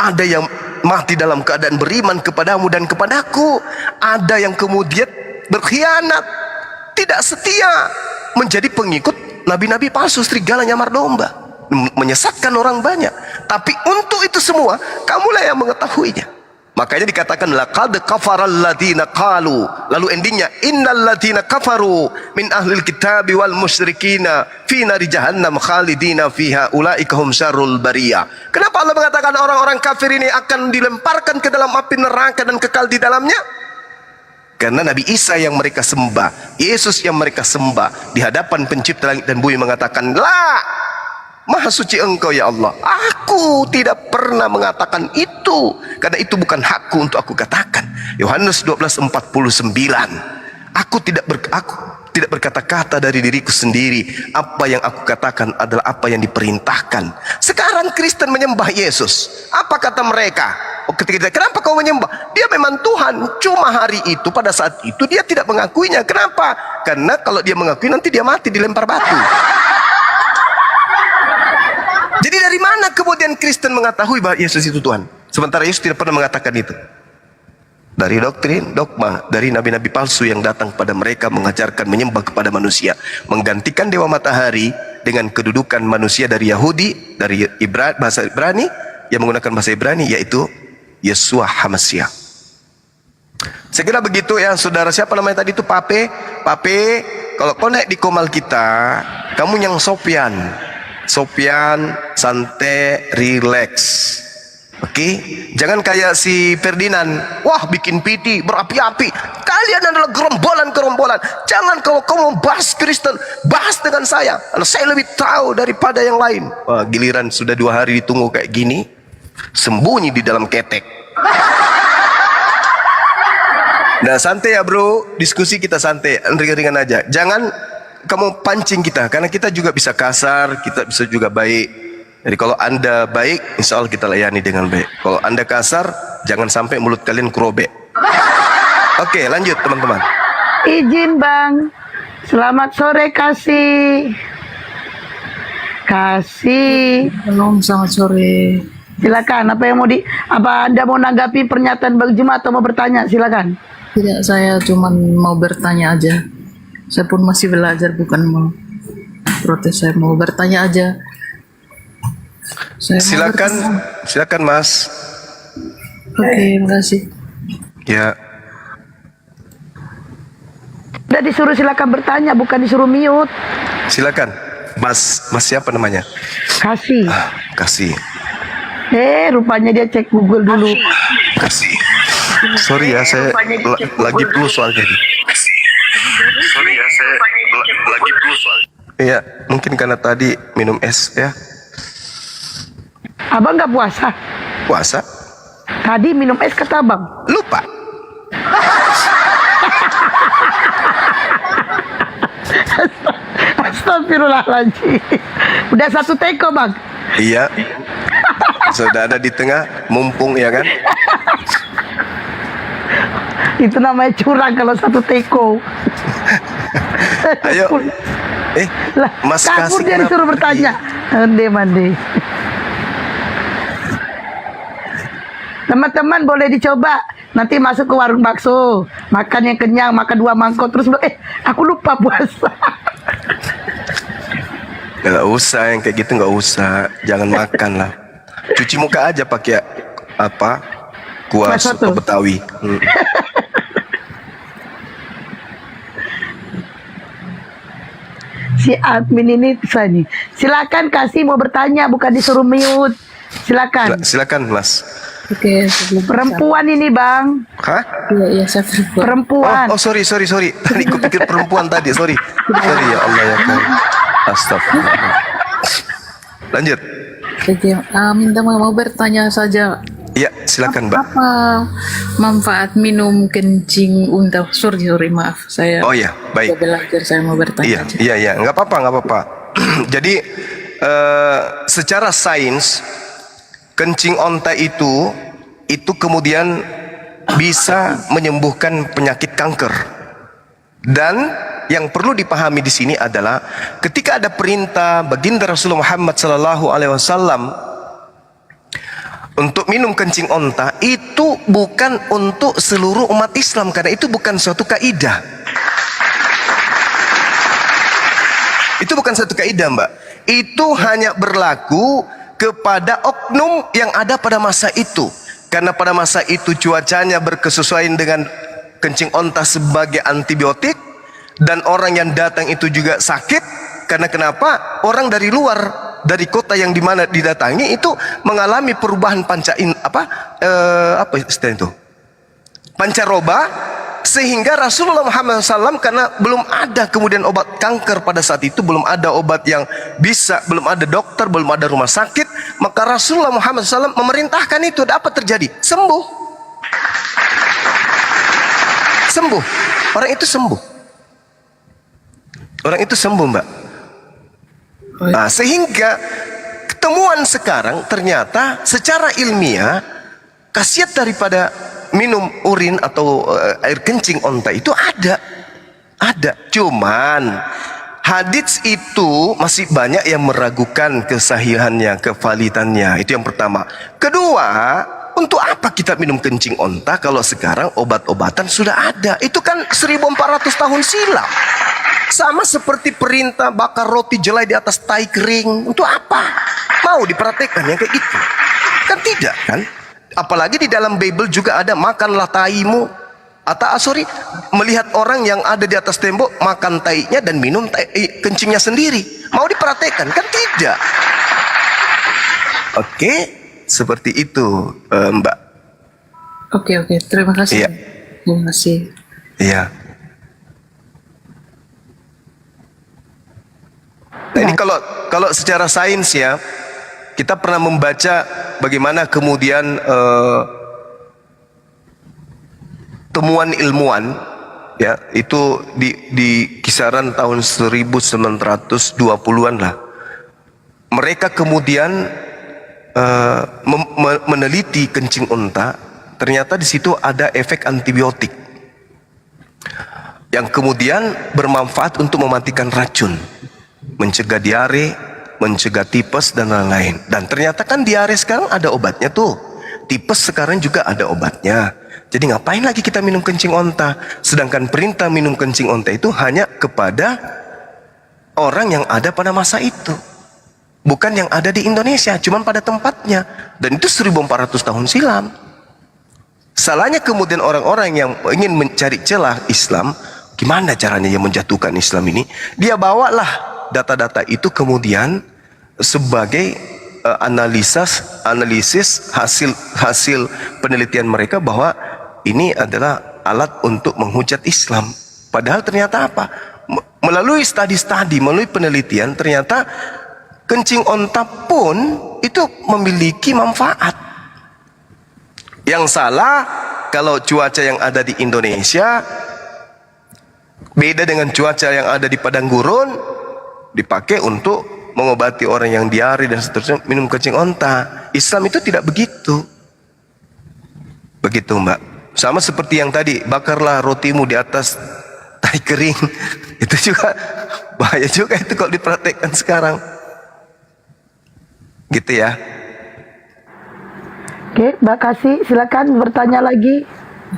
Speaker 11: ada yang mati dalam keadaan beriman kepadamu dan kepadaku, ada yang kemudian berkhianat, tidak setia, menjadi pengikut nabi-nabi palsu, serigala nyamar domba, menyesatkan orang banyak. Tapi untuk itu semua, kamulah yang mengetahuinya. Makanya dikatakan laqad kafaral ladzina qalu, lalu endingnya innal ladzina kafaru min ahlil kitabi wal musyrikina fi nari jahannam khalidina fiha ulaika hum syarrul bariyah. Kenapa Allah mengatakan orang-orang kafir ini akan dilemparkan ke dalam api neraka dan kekal di dalamnya? Karena Nabi Isa yang mereka sembah, Yesus yang mereka sembah, di hadapan pencipta langit dan bumi mengatakan, la, Maha suci engkau ya Allah, aku tidak pernah mengatakan itu, karena itu bukan hakku untuk aku katakan. Yohanes 12:49. Aku tidak berkata-kata dari diriku sendiri, apa yang aku katakan adalah apa yang diperintahkan. Sekarang Kristen menyembah Yesus, apa kata mereka? Kenapa kau menyembah? Dia memang Tuhan, cuma hari itu, pada saat itu dia tidak mengakuinya. Kenapa? Karena kalau dia mengakui nanti dia mati dilempar batu. Jadi dari mana kemudian Kristen mengetahui bahwa Yesus itu Tuhan? Sementara Yesus tidak pernah mengatakan itu. Dari doktrin, dogma, dari nabi-nabi palsu yang datang pada mereka mengajarkan menyembah kepada manusia, menggantikan dewa matahari dengan kedudukan manusia dari Yahudi, dari bahasa Ibrani, yang menggunakan bahasa Ibrani, yaitu Yeshua HaMashiach. Saya kira begitu ya saudara. Siapa namanya tadi itu? Pape. Kalau kau naik di Komal kita, kamu yang Sopian, santai, relax. Oke, jangan kayak si Ferdinand. Wah, bikin PT berapi-api. Kalian adalah gerombolan. Jangan kalau kau mau bahas Kristen, bahas dengan saya. Karena saya lebih tahu daripada yang lain. Wah, giliran sudah 2 hari ditunggu kayak gini, sembunyi di dalam ketek. Nah, santai ya bro, diskusi kita santai, ringan-ringan aja. Jangan kamu pancing kita, karena kita juga bisa kasar, kita bisa juga baik. Jadi kalau Anda baik, insya Allah kita layani dengan baik. Kalau Anda kasar, jangan sampai mulut kalian kerobek. Oke, lanjut teman-teman.
Speaker 12: Izin Bang. Selamat sore Kasih. Kasih.
Speaker 15: Halo, selamat sore.
Speaker 12: Silakan. Apa Anda mau nanggapi pernyataan Bang Juma atau mau bertanya? Silakan.
Speaker 15: Tidak, saya cuma mau bertanya aja. Saya pun masih belajar, bukan mau protes. Saya mau bertanya aja.
Speaker 11: Silakan Mas.
Speaker 15: Oke, makasih.
Speaker 11: Ya.
Speaker 12: Udah disuruh silakan bertanya, bukan disuruh mute.
Speaker 11: Silakan. Mas siapa namanya?
Speaker 12: Kasih.
Speaker 11: Kasih.
Speaker 12: Rupanya dia cek Google dulu.
Speaker 11: Kasih. Sorry ya, saya lagi flu soalnya. Sorry ya, saya lagi flu soalnya. Iya, mungkin karena tadi minum es ya.
Speaker 12: Abang nggak puasa?
Speaker 11: Puasa?
Speaker 12: Tadi minum es kata abang.
Speaker 11: Lupa.
Speaker 12: Astagfirullahaladzim. Udah 1 teko bang.
Speaker 11: Iya. Sudah ada di tengah, mumpung ya kan?
Speaker 12: Itu namanya curang kalau 1 teko.
Speaker 11: Ayo. Mas
Speaker 12: kabur
Speaker 11: Kasih
Speaker 12: dia disuruh bertanya. Mandi. Teman-teman boleh dicoba. Nanti masuk ke warung bakso, makan yang kenyang, makan 2 mangkok terus aku lupa puasa.
Speaker 11: Nggak usah yang kayak gitu, nggak usah. Jangan makan lah. Cuci muka aja pakai kuah soto Betawi.
Speaker 12: Si admin ini nih. Silakan Kasih mau bertanya, bukan disuruh mute. Silakan.
Speaker 11: Silakan Mas.
Speaker 15: Oke,
Speaker 12: perempuan ini bang.
Speaker 11: Hah?
Speaker 15: Iya, saya
Speaker 12: perempuan.
Speaker 11: Oh, sorry. Tadi aku pikir perempuan tadi, sorry ya Allah ya kan. Astagfirullah. Lanjut.
Speaker 15: Oke, minta mau bertanya saja.
Speaker 11: Iya, silakan Mbak.
Speaker 15: Apa manfaat minum kencing unta? Sorry, maaf. Saya.
Speaker 11: Oh ya, baik.
Speaker 15: Saya belajar, saya mau bertanya.
Speaker 11: Iya, nggak apa-apa. Jadi secara sains kencing onta itu kemudian bisa menyembuhkan penyakit kanker. Dan yang perlu dipahami di sini adalah ketika ada perintah baginda Rasulullah Muhammad SAW untuk minum kencing onta, itu bukan untuk seluruh umat Islam, karena itu bukan suatu kaidah. Itu bukan satu kaidah, Mbak. Itu hanya berlaku kepada oknum yang ada pada masa itu. Karena pada masa itu cuacanya berkesesuaian dengan kencing onta sebagai antibiotik, dan orang yang datang itu juga sakit. Karena kenapa? Orang dari luar, dari kota yang dimana didatangi itu mengalami perubahan pancaroba, sehingga Rasulullah Muhammad SAW, karena belum ada kemudian obat kanker pada saat itu, belum ada obat yang bisa, belum ada dokter, belum ada rumah sakit, maka Rasulullah Muhammad SAW memerintahkan itu. Apa terjadi? Sembuh. Orang itu sembuh, Mbak. Nah, sehingga temuan sekarang ternyata secara ilmiah khasiat daripada minum urin atau air kencing onta itu ada. Cuman hadits itu masih banyak yang meragukan kesahihannya, kevalidannya. Itu yang pertama. Kedua, untuk apa kita minum kencing onta kalau sekarang obat-obatan sudah ada? Itu kan 1400 tahun silam. Sama seperti perintah bakar roti jelai di atas tai kering. Untuk apa? Mau diperhatikan yang kayak gitu? Kan tidak kan? Apalagi di dalam Bible juga ada makanlah taimu. Atau melihat orang yang ada di atas tembok makan tainya dan minum kencingnya sendiri. Mau diperhatikan? Kan tidak. Oke, seperti itu, Mbak.
Speaker 15: Oke, terima kasih.
Speaker 11: Iya.
Speaker 15: Terima kasih.
Speaker 11: Iya. Nah, ini kalau secara sains ya, kita pernah membaca bagaimana kemudian temuan ilmuwan ya, itu di kisaran tahun 1920-an lah. Mereka kemudian meneliti kencing unta, ternyata di situ ada efek antibiotik yang kemudian bermanfaat untuk mematikan racun, mencegah diare, mencegah tipes dan lain-lain. Dan ternyata kan diare sekarang ada obatnya tuh, tipes sekarang juga ada obatnya. Jadi ngapain lagi kita minum kencing onta? Sedangkan perintah minum kencing onta itu hanya kepada orang yang ada pada masa itu, bukan yang ada di Indonesia, cuman pada tempatnya. Dan itu 1400 tahun silam. Salahnya kemudian orang-orang yang ingin mencari celah Islam, gimana caranya dia menjatuhkan Islam ini? Dia bawalah data-data itu kemudian sebagai analisis hasil penelitian mereka bahwa ini adalah alat untuk menghujat Islam. Padahal ternyata apa? Melalui studi-studi, melalui penelitian, ternyata kencing onta pun itu memiliki manfaat. Yang salah kalau cuaca yang ada di Indonesia beda dengan cuaca yang ada di padang gurun, dipakai untuk mengobati orang yang diare dan seterusnya minum kencing onta. Islam itu tidak begitu. Begitu, Mbak. Sama seperti yang tadi, bakarlah rotimu di atas tai kering. Itu juga bahaya juga itu kalau dipraktekkan sekarang. Gitu ya.
Speaker 12: Oke, Mbak Kasih, silakan bertanya lagi.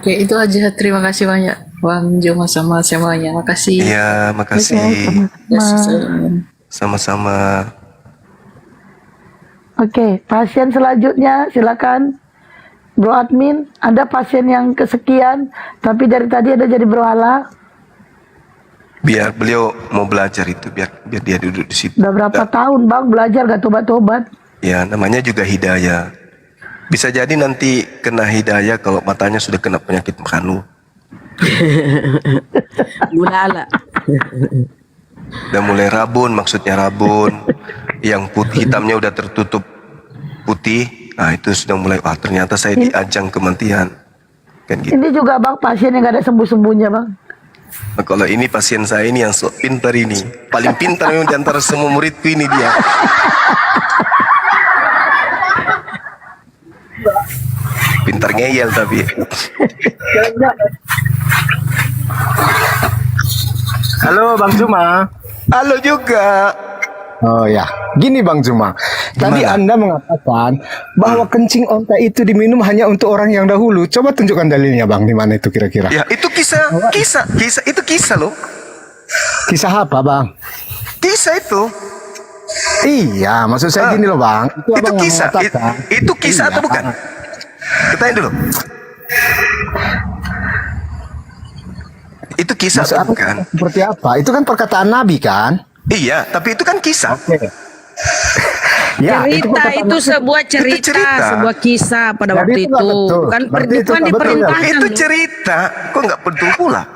Speaker 15: Oke, itu aja. Terima kasih banyak Bang Juma sama semuanya. Makasih.
Speaker 11: Iya, makasih. Sama-sama.
Speaker 12: Oke, pasien selanjutnya silakan. Bro admin, ada pasien yang kesekian, tapi dari tadi ada jadi berhala.
Speaker 11: Biar beliau mau belajar itu, biar dia duduk di situ.
Speaker 12: Udah berapa tahun Bang belajar gak tobat-tobat?
Speaker 11: Ya, namanya juga hidayah. Bisa jadi nanti kena hidayah kalau matanya sudah kena penyakit mekanu.
Speaker 4: Mulala.
Speaker 11: Udah mulai rabun, maksudnya rabun. Yang putih hitamnya udah tertutup putih. Nah itu sudah mulai, wah ternyata saya diajang kematian. Kan gitu.
Speaker 12: Ini juga Bang pasien yang gak ada sembuh-sembuhnya Bang.
Speaker 11: Nah, kalau ini pasien saya ini yang sok pintar ini. Paling pintar memang di antara semua muridku ini dia. Pintar ngeyel tapi.
Speaker 16: Halo Bang Juma.
Speaker 11: Halo juga.
Speaker 16: Oh ya, gini Bang Juma. Tadi Anda mengatakan bahwa kencing onta itu diminum hanya untuk orang yang dahulu. Coba tunjukkan dalilnya Bang, di mana itu kira-kira?
Speaker 11: Ya, itu kisah loh.
Speaker 16: Kisah apa Bang?
Speaker 11: Kisah itu.
Speaker 16: Iya, maksud saya gini loh Bang.
Speaker 11: Itu kisah. Itu kisah atau bukan? Tanya dulu. Itu kisah atau bukan?
Speaker 16: Seperti apa? Itu kan perkataan Nabi kan?
Speaker 11: Iya, tapi itu kan kisah.
Speaker 16: Ya,
Speaker 4: cerita itu sebuah cerita, sebuah kisah pada waktu itu. Bukan diperintahkan.
Speaker 11: Itu cerita, kok nggak betul pula?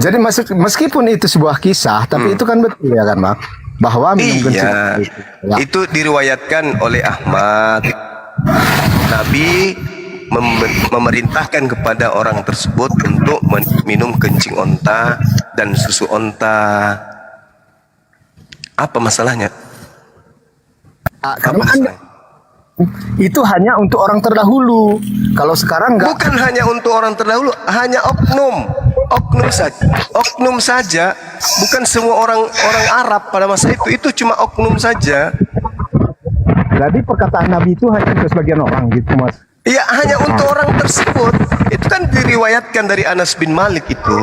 Speaker 16: Jadi meskipun itu sebuah kisah, tapi itu kan betul ya kan, Bang? Bahwa minum kencing
Speaker 11: itu diriwayatkan oleh Ahmad. Nabi memerintahkan kepada orang tersebut untuk minum kencing onta dan susu onta. Apa masalahnya?
Speaker 16: Karena itu hanya untuk orang terdahulu. Kalau sekarang enggak.
Speaker 11: Bukan hanya untuk orang terdahulu, hanya oknum saja. Bukan semua orang Arab pada masa itu cuma oknum saja.
Speaker 16: Jadi perkataan Nabi itu hanya untuk sebagian orang gitu, Mas.
Speaker 11: Iya, hanya untuk orang tersebut. Itu kan diriwayatkan dari Anas bin Malik itu.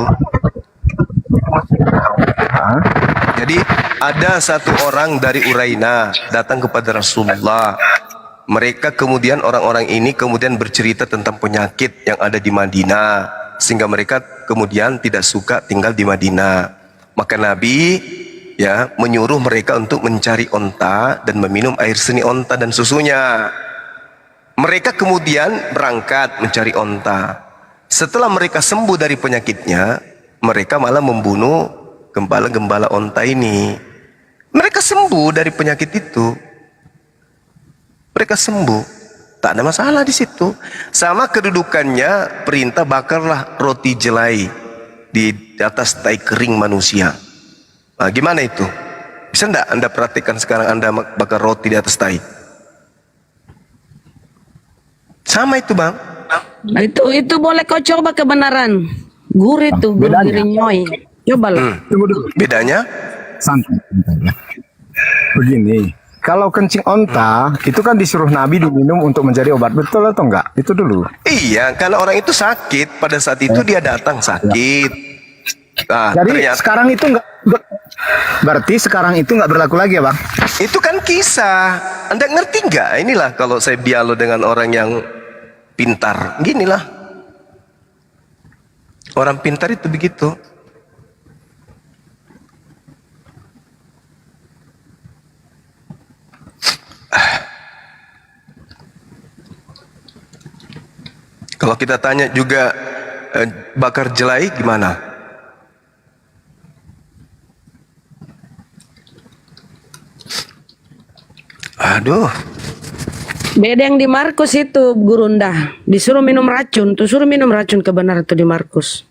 Speaker 11: Jadi ada satu orang dari Uraina datang kepada Rasulullah. Mereka kemudian orang-orang ini kemudian bercerita tentang penyakit yang ada di Madinah, sehingga mereka kemudian tidak suka tinggal di Madinah. Maka Nabi ya menyuruh mereka untuk mencari onta dan meminum air seni onta dan susunya. Mereka kemudian berangkat mencari onta. Setelah mereka sembuh dari penyakitnya, mereka malah membunuh gembala-gembala onta ini. Mereka sembuh dari penyakit itu. Mereka sembuh. Tak ada masalah di situ. Sama kedudukannya perintah bakarlah roti jelai. di atas tai kering manusia. Nah, gimana itu? Bisa enggak Anda perhatikan sekarang Anda bakar roti di atas tai? Sama itu, Bang.
Speaker 4: Nah, itu boleh kau coba kebenaran. Gurih tuh, gurih nyoy. Cobalah.
Speaker 16: Tunggu dulu.
Speaker 11: Bedanya?
Speaker 16: Santai ya. Begini, kalau kencing onta itu kan disuruh Nabi diminum untuk menjadi obat, betul atau enggak? Itu dulu.
Speaker 11: Iya, kalau orang itu sakit, pada saat itu dia datang sakit. Nah,
Speaker 16: Jadi
Speaker 11: ternyata
Speaker 16: sekarang itu enggak berarti sekarang itu enggak berlaku lagi ya, Bang?
Speaker 11: itu kan kisah. Anda ngerti nggak? Inilah kalau saya dialog dengan orang yang pintar. Ginilah. Orang pintar itu begitu. Kalau kita tanya juga bakar jelai gimana? Aduh.
Speaker 4: Beda yang di Markus itu, Gurunda. Disuruh minum racun. Tuh suruh minum racun kebenaran tuh di Markus.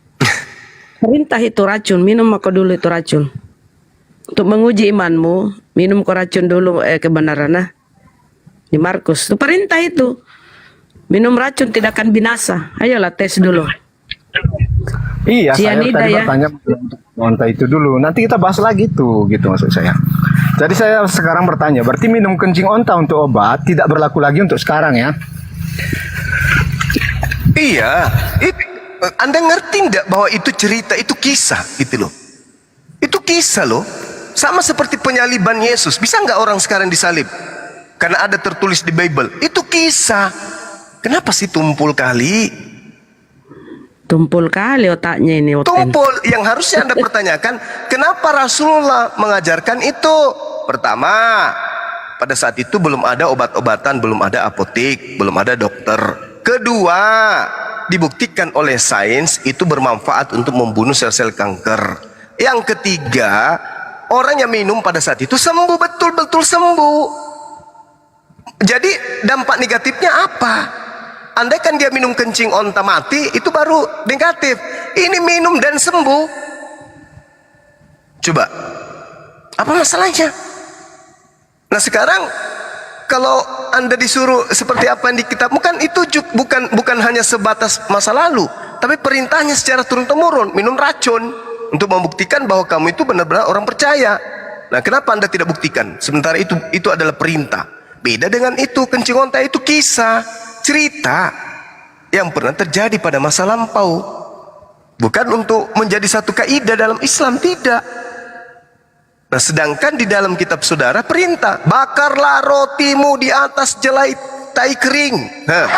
Speaker 4: Perintah itu racun. Minum maka dulu itu racun. Untuk menguji imanmu, minum kau racun dulu kebenaran. Nah. Di Markus. Itu perintah itu. Minum racun tidak akan binasa. Ayolah tes dulu.
Speaker 16: Iya,
Speaker 4: Cyanida,
Speaker 16: saya tadi
Speaker 4: ya.
Speaker 16: bertanya onta itu dulu. Nanti kita bahas lagi tuh, gitu maksud saya. Jadi saya sekarang bertanya, berarti minum kencing onta untuk obat tidak berlaku lagi untuk sekarang ya?
Speaker 11: Iya, Anda ngerti enggak bahwa itu cerita, itu kisah gitu loh. Itu kisah loh. Sama seperti penyaliban Yesus. Bisa nggak orang sekarang disalib? Karena ada tertulis di Bible. Itu kisah. Kenapa sih tumpul kali?
Speaker 4: Tumpul kali otaknya ini.
Speaker 11: Tumpul. Yang harusnya Anda pertanyakan, kenapa Rasulullah mengajarkan itu? Pertama, pada saat itu belum ada obat-obatan, belum ada apotek, belum ada dokter. Kedua, dibuktikan oleh sains itu bermanfaat untuk membunuh sel-sel kanker. Yang ketiga, orang yang minum pada saat itu sembuh, betul-betul sembuh. Jadi dampak negatifnya apa? Andai kan dia minum kencing onta mati, itu baru negatif. Ini minum dan sembuh. Coba, apa masalahnya? Nah sekarang kalau Anda disuruh seperti apa yang di kitab, bukan hanya sebatas masa lalu, tapi perintahnya secara turun-temurun, minum racun untuk membuktikan bahwa kamu itu benar-benar orang percaya. Nah, kenapa Anda tidak buktikan? Sementara itu adalah perintah. Beda dengan itu, kencing onta itu kisah, cerita yang pernah terjadi pada masa lampau. Bukan untuk menjadi satu kaidah dalam Islam, tidak. Nah, sedangkan di dalam kitab saudara perintah, bakarlah rotimu di atas jelai tai kering. Nah,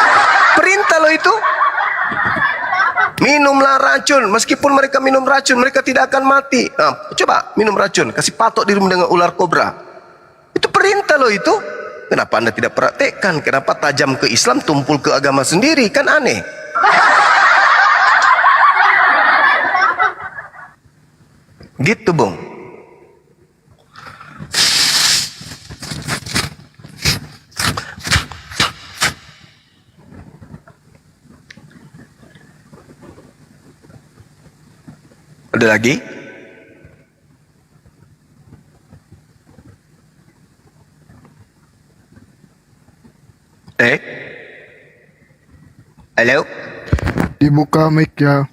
Speaker 11: perintah loh itu. Minumlah racun, meskipun mereka minum racun, mereka tidak akan mati. Nah, coba minum racun, kasih patok dirimu dengan ular kobra. Itu perintah loh itu. Kenapa Anda tidak praktekkan? Kenapa tajam ke Islam, tumpul ke agama sendiri? Kan aneh. Gitu, Bung. Ada lagi? Halo?
Speaker 1: Dibuka mic ya.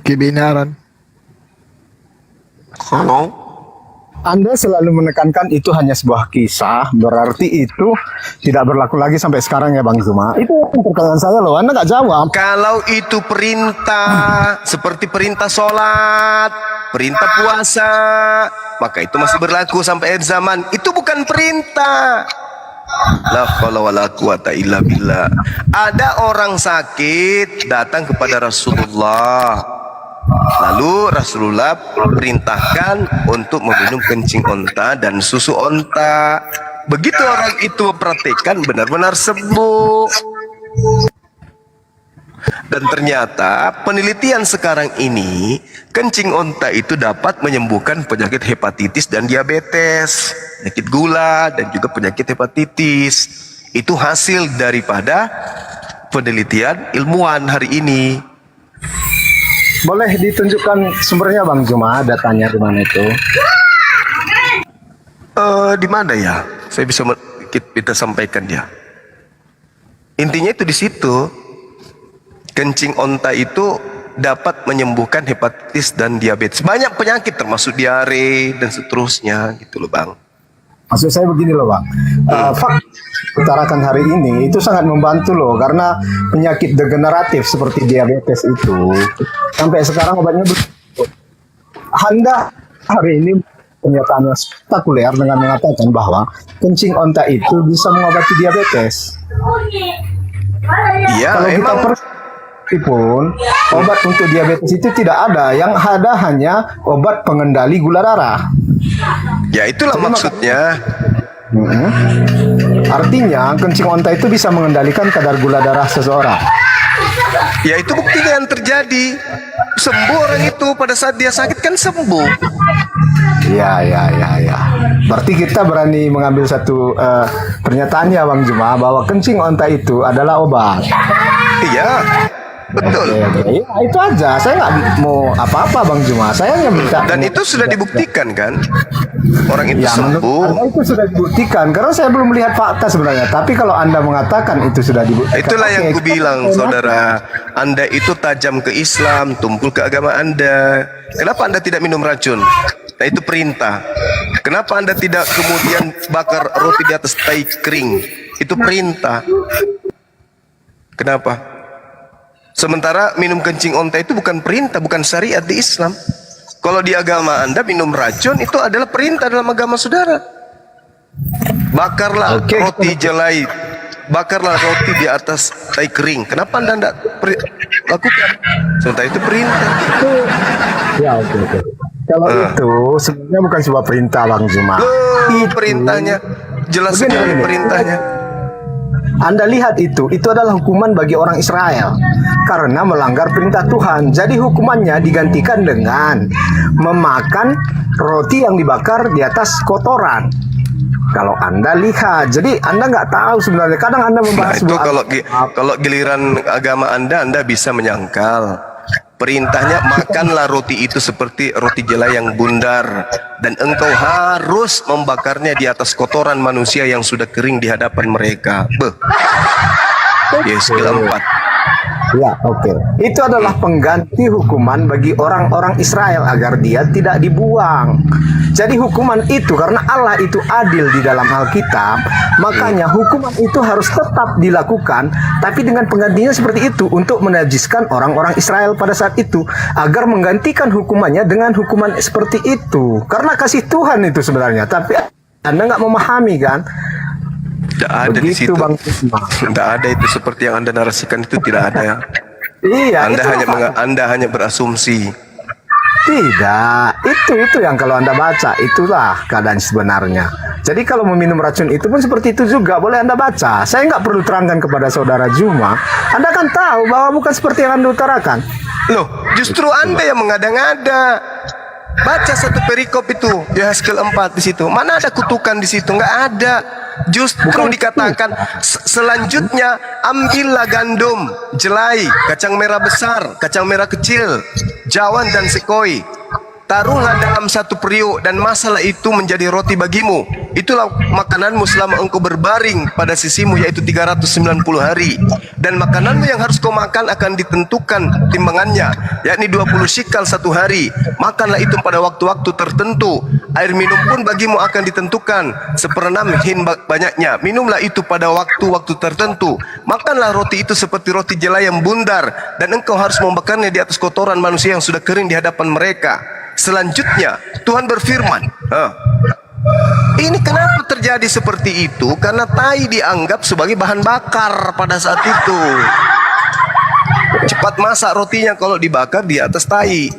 Speaker 1: Kebenaran.
Speaker 11: Halo?
Speaker 16: Anda selalu menekankan itu hanya sebuah kisah, berarti itu tidak berlaku lagi sampai sekarang ya Bang Zuma. Itu pertanyaan saya loh, Anda nggak jawab.
Speaker 11: Kalau itu perintah, seperti perintah sholat, perintah puasa, maka itu masih berlaku sampai akhir zaman. Itu bukan perintah. La haula wala quwata illa billah. Ada orang sakit datang kepada Rasulullah. Lalu Rasulullah perintahkan untuk meminum kencing onta dan susu onta. Begitu orang itu mempraktikkan, benar-benar sembuh. Dan ternyata penelitian sekarang ini, kencing onta itu dapat menyembuhkan penyakit hepatitis dan diabetes, penyakit gula dan juga penyakit hepatitis. Itu hasil daripada penelitian ilmuwan hari ini.
Speaker 16: boleh ditunjukkan sumbernya Bang Juma, datanya di mana itu?
Speaker 11: Di mana ya? Saya bisa kita sampaikan dia. Intinya itu di situ. Kencing onta itu dapat menyembuhkan hepatitis dan diabetes. Banyak penyakit termasuk diare dan seterusnya gitu loh Bang.
Speaker 16: Maksud saya begini loh Bang, fakta utarakan hari ini itu sangat membantu loh, karena penyakit degeneratif seperti diabetes itu sampai sekarang obatnya belum. Anda hari ini pernyataannya spektakuler dengan mengatakan bahwa kencing onta itu bisa mengobati diabetes.
Speaker 11: Iya,
Speaker 16: kalau kita pun obat untuk diabetes itu tidak ada, yang ada hanya obat pengendali gula darah.
Speaker 11: Ya itulah maksudnya.
Speaker 16: Artinya kencing onta itu bisa mengendalikan kadar gula darah seseorang.
Speaker 11: Ya itu buktinya yang terjadi. Sembuh orang itu pada saat dia sakit kan sembuh.
Speaker 16: Ya. Berarti kita berani mengambil satu pernyataannya Bang Juma bahwa kencing onta itu adalah obat.
Speaker 11: Iya. Betul.
Speaker 16: Oke. Ya, itu aja. Saya nggak mau apa-apa Bang Juma. Saya hanya minta.
Speaker 11: Dan itu sudah dibuktikan kan? Orang itu
Speaker 16: ya,
Speaker 11: sembuh.
Speaker 16: Anda itu sudah dibuktikan. Karena saya belum melihat fakta sebenarnya. Tapi kalau Anda mengatakan itu sudah dibuktikan.
Speaker 11: Itulah yang kubilang saudara. Anda itu tajam ke Islam, tumpul ke agama Anda. Kenapa Anda tidak minum racun? Nah itu perintah. Kenapa Anda tidak kemudian bakar roti di atas tai kering? Itu perintah. Kenapa? Sementara minum kencing onta itu bukan perintah, bukan syariat di Islam. Kalau di agama Anda minum racun itu adalah perintah dalam agama saudara. Bakarlah roti jelai, bakarlah roti di atas tai kering. Kenapa Anda tidak lakukan? Sementara itu perintah.
Speaker 16: Ya oke. Kalau itu sebenarnya bukan sebuah perintah Bang Juma.
Speaker 11: Itu perintahnya, jelas sekali perintahnya.
Speaker 16: Anda lihat itu adalah hukuman bagi orang Israel karena melanggar perintah Tuhan. Jadi hukumannya digantikan dengan memakan roti yang dibakar di atas kotoran. Kalau Anda lihat, jadi Anda nggak tahu sebenarnya. Kadang Anda membahas
Speaker 11: itu kalau giliran agama Anda bisa menyangkal. Perintahnya makanlah roti itu seperti roti jelai yang bundar, dan engkau harus membakarnya di atas kotoran manusia yang sudah kering di hadapan mereka. Yes, keempat.
Speaker 16: Ya, oke. Itu adalah pengganti hukuman bagi orang-orang Israel agar dia tidak dibuang. Jadi hukuman itu karena Allah itu adil di dalam Alkitab, makanya hukuman itu harus tetap dilakukan, tapi dengan penggantinya seperti itu untuk menajiskan orang-orang Israel pada saat itu agar menggantikan hukumannya dengan hukuman seperti itu. Karena kasih Tuhan itu sebenarnya, tapi Anda nggak memahami kan?
Speaker 11: Tidak ada di situ. Tidak ada itu seperti yang Anda narasikan itu, tidak ada ya.
Speaker 16: Iya.
Speaker 11: Anda hanya berasumsi.
Speaker 16: Tidak, itu yang kalau Anda baca itulah keadaan sebenarnya. Jadi kalau meminum racun itu pun seperti itu juga, boleh Anda baca. Saya nggak perlu terangkan kepada saudara Juma. Anda kan tahu bahwa bukan seperti yang Anda utarakan.
Speaker 11: Loh, justru Anda yang mengada-ngada. Baca satu perikop itu, Yehezkiel 4 di situ. Mana ada kutukan di situ? Nggak ada. Justru dikatakan selanjutnya ambillah gandum, jelai, kacang merah besar, kacang merah kecil, jawan dan sekoi. Taruhlah dalam satu periuk dan masalah itu menjadi roti bagimu. Itulah makananmu selama engkau berbaring pada sisimu, yaitu 390 hari. Dan makananmu yang harus kau makan akan ditentukan timbangannya, yakni 20 shikal satu hari. Makanlah itu pada waktu-waktu tertentu. Air minum pun bagimu akan ditentukan 1/6 hin banyaknya. Minumlah itu pada waktu-waktu tertentu. Makanlah roti itu seperti roti jelai yang bundar, dan engkau harus membakarnya di atas kotoran manusia yang sudah kering di hadapan mereka. Selanjutnya Tuhan berfirman, ini kenapa terjadi seperti itu? Karena tai dianggap sebagai bahan bakar pada saat itu. Cepat masak rotinya kalau dibakar di atas tai.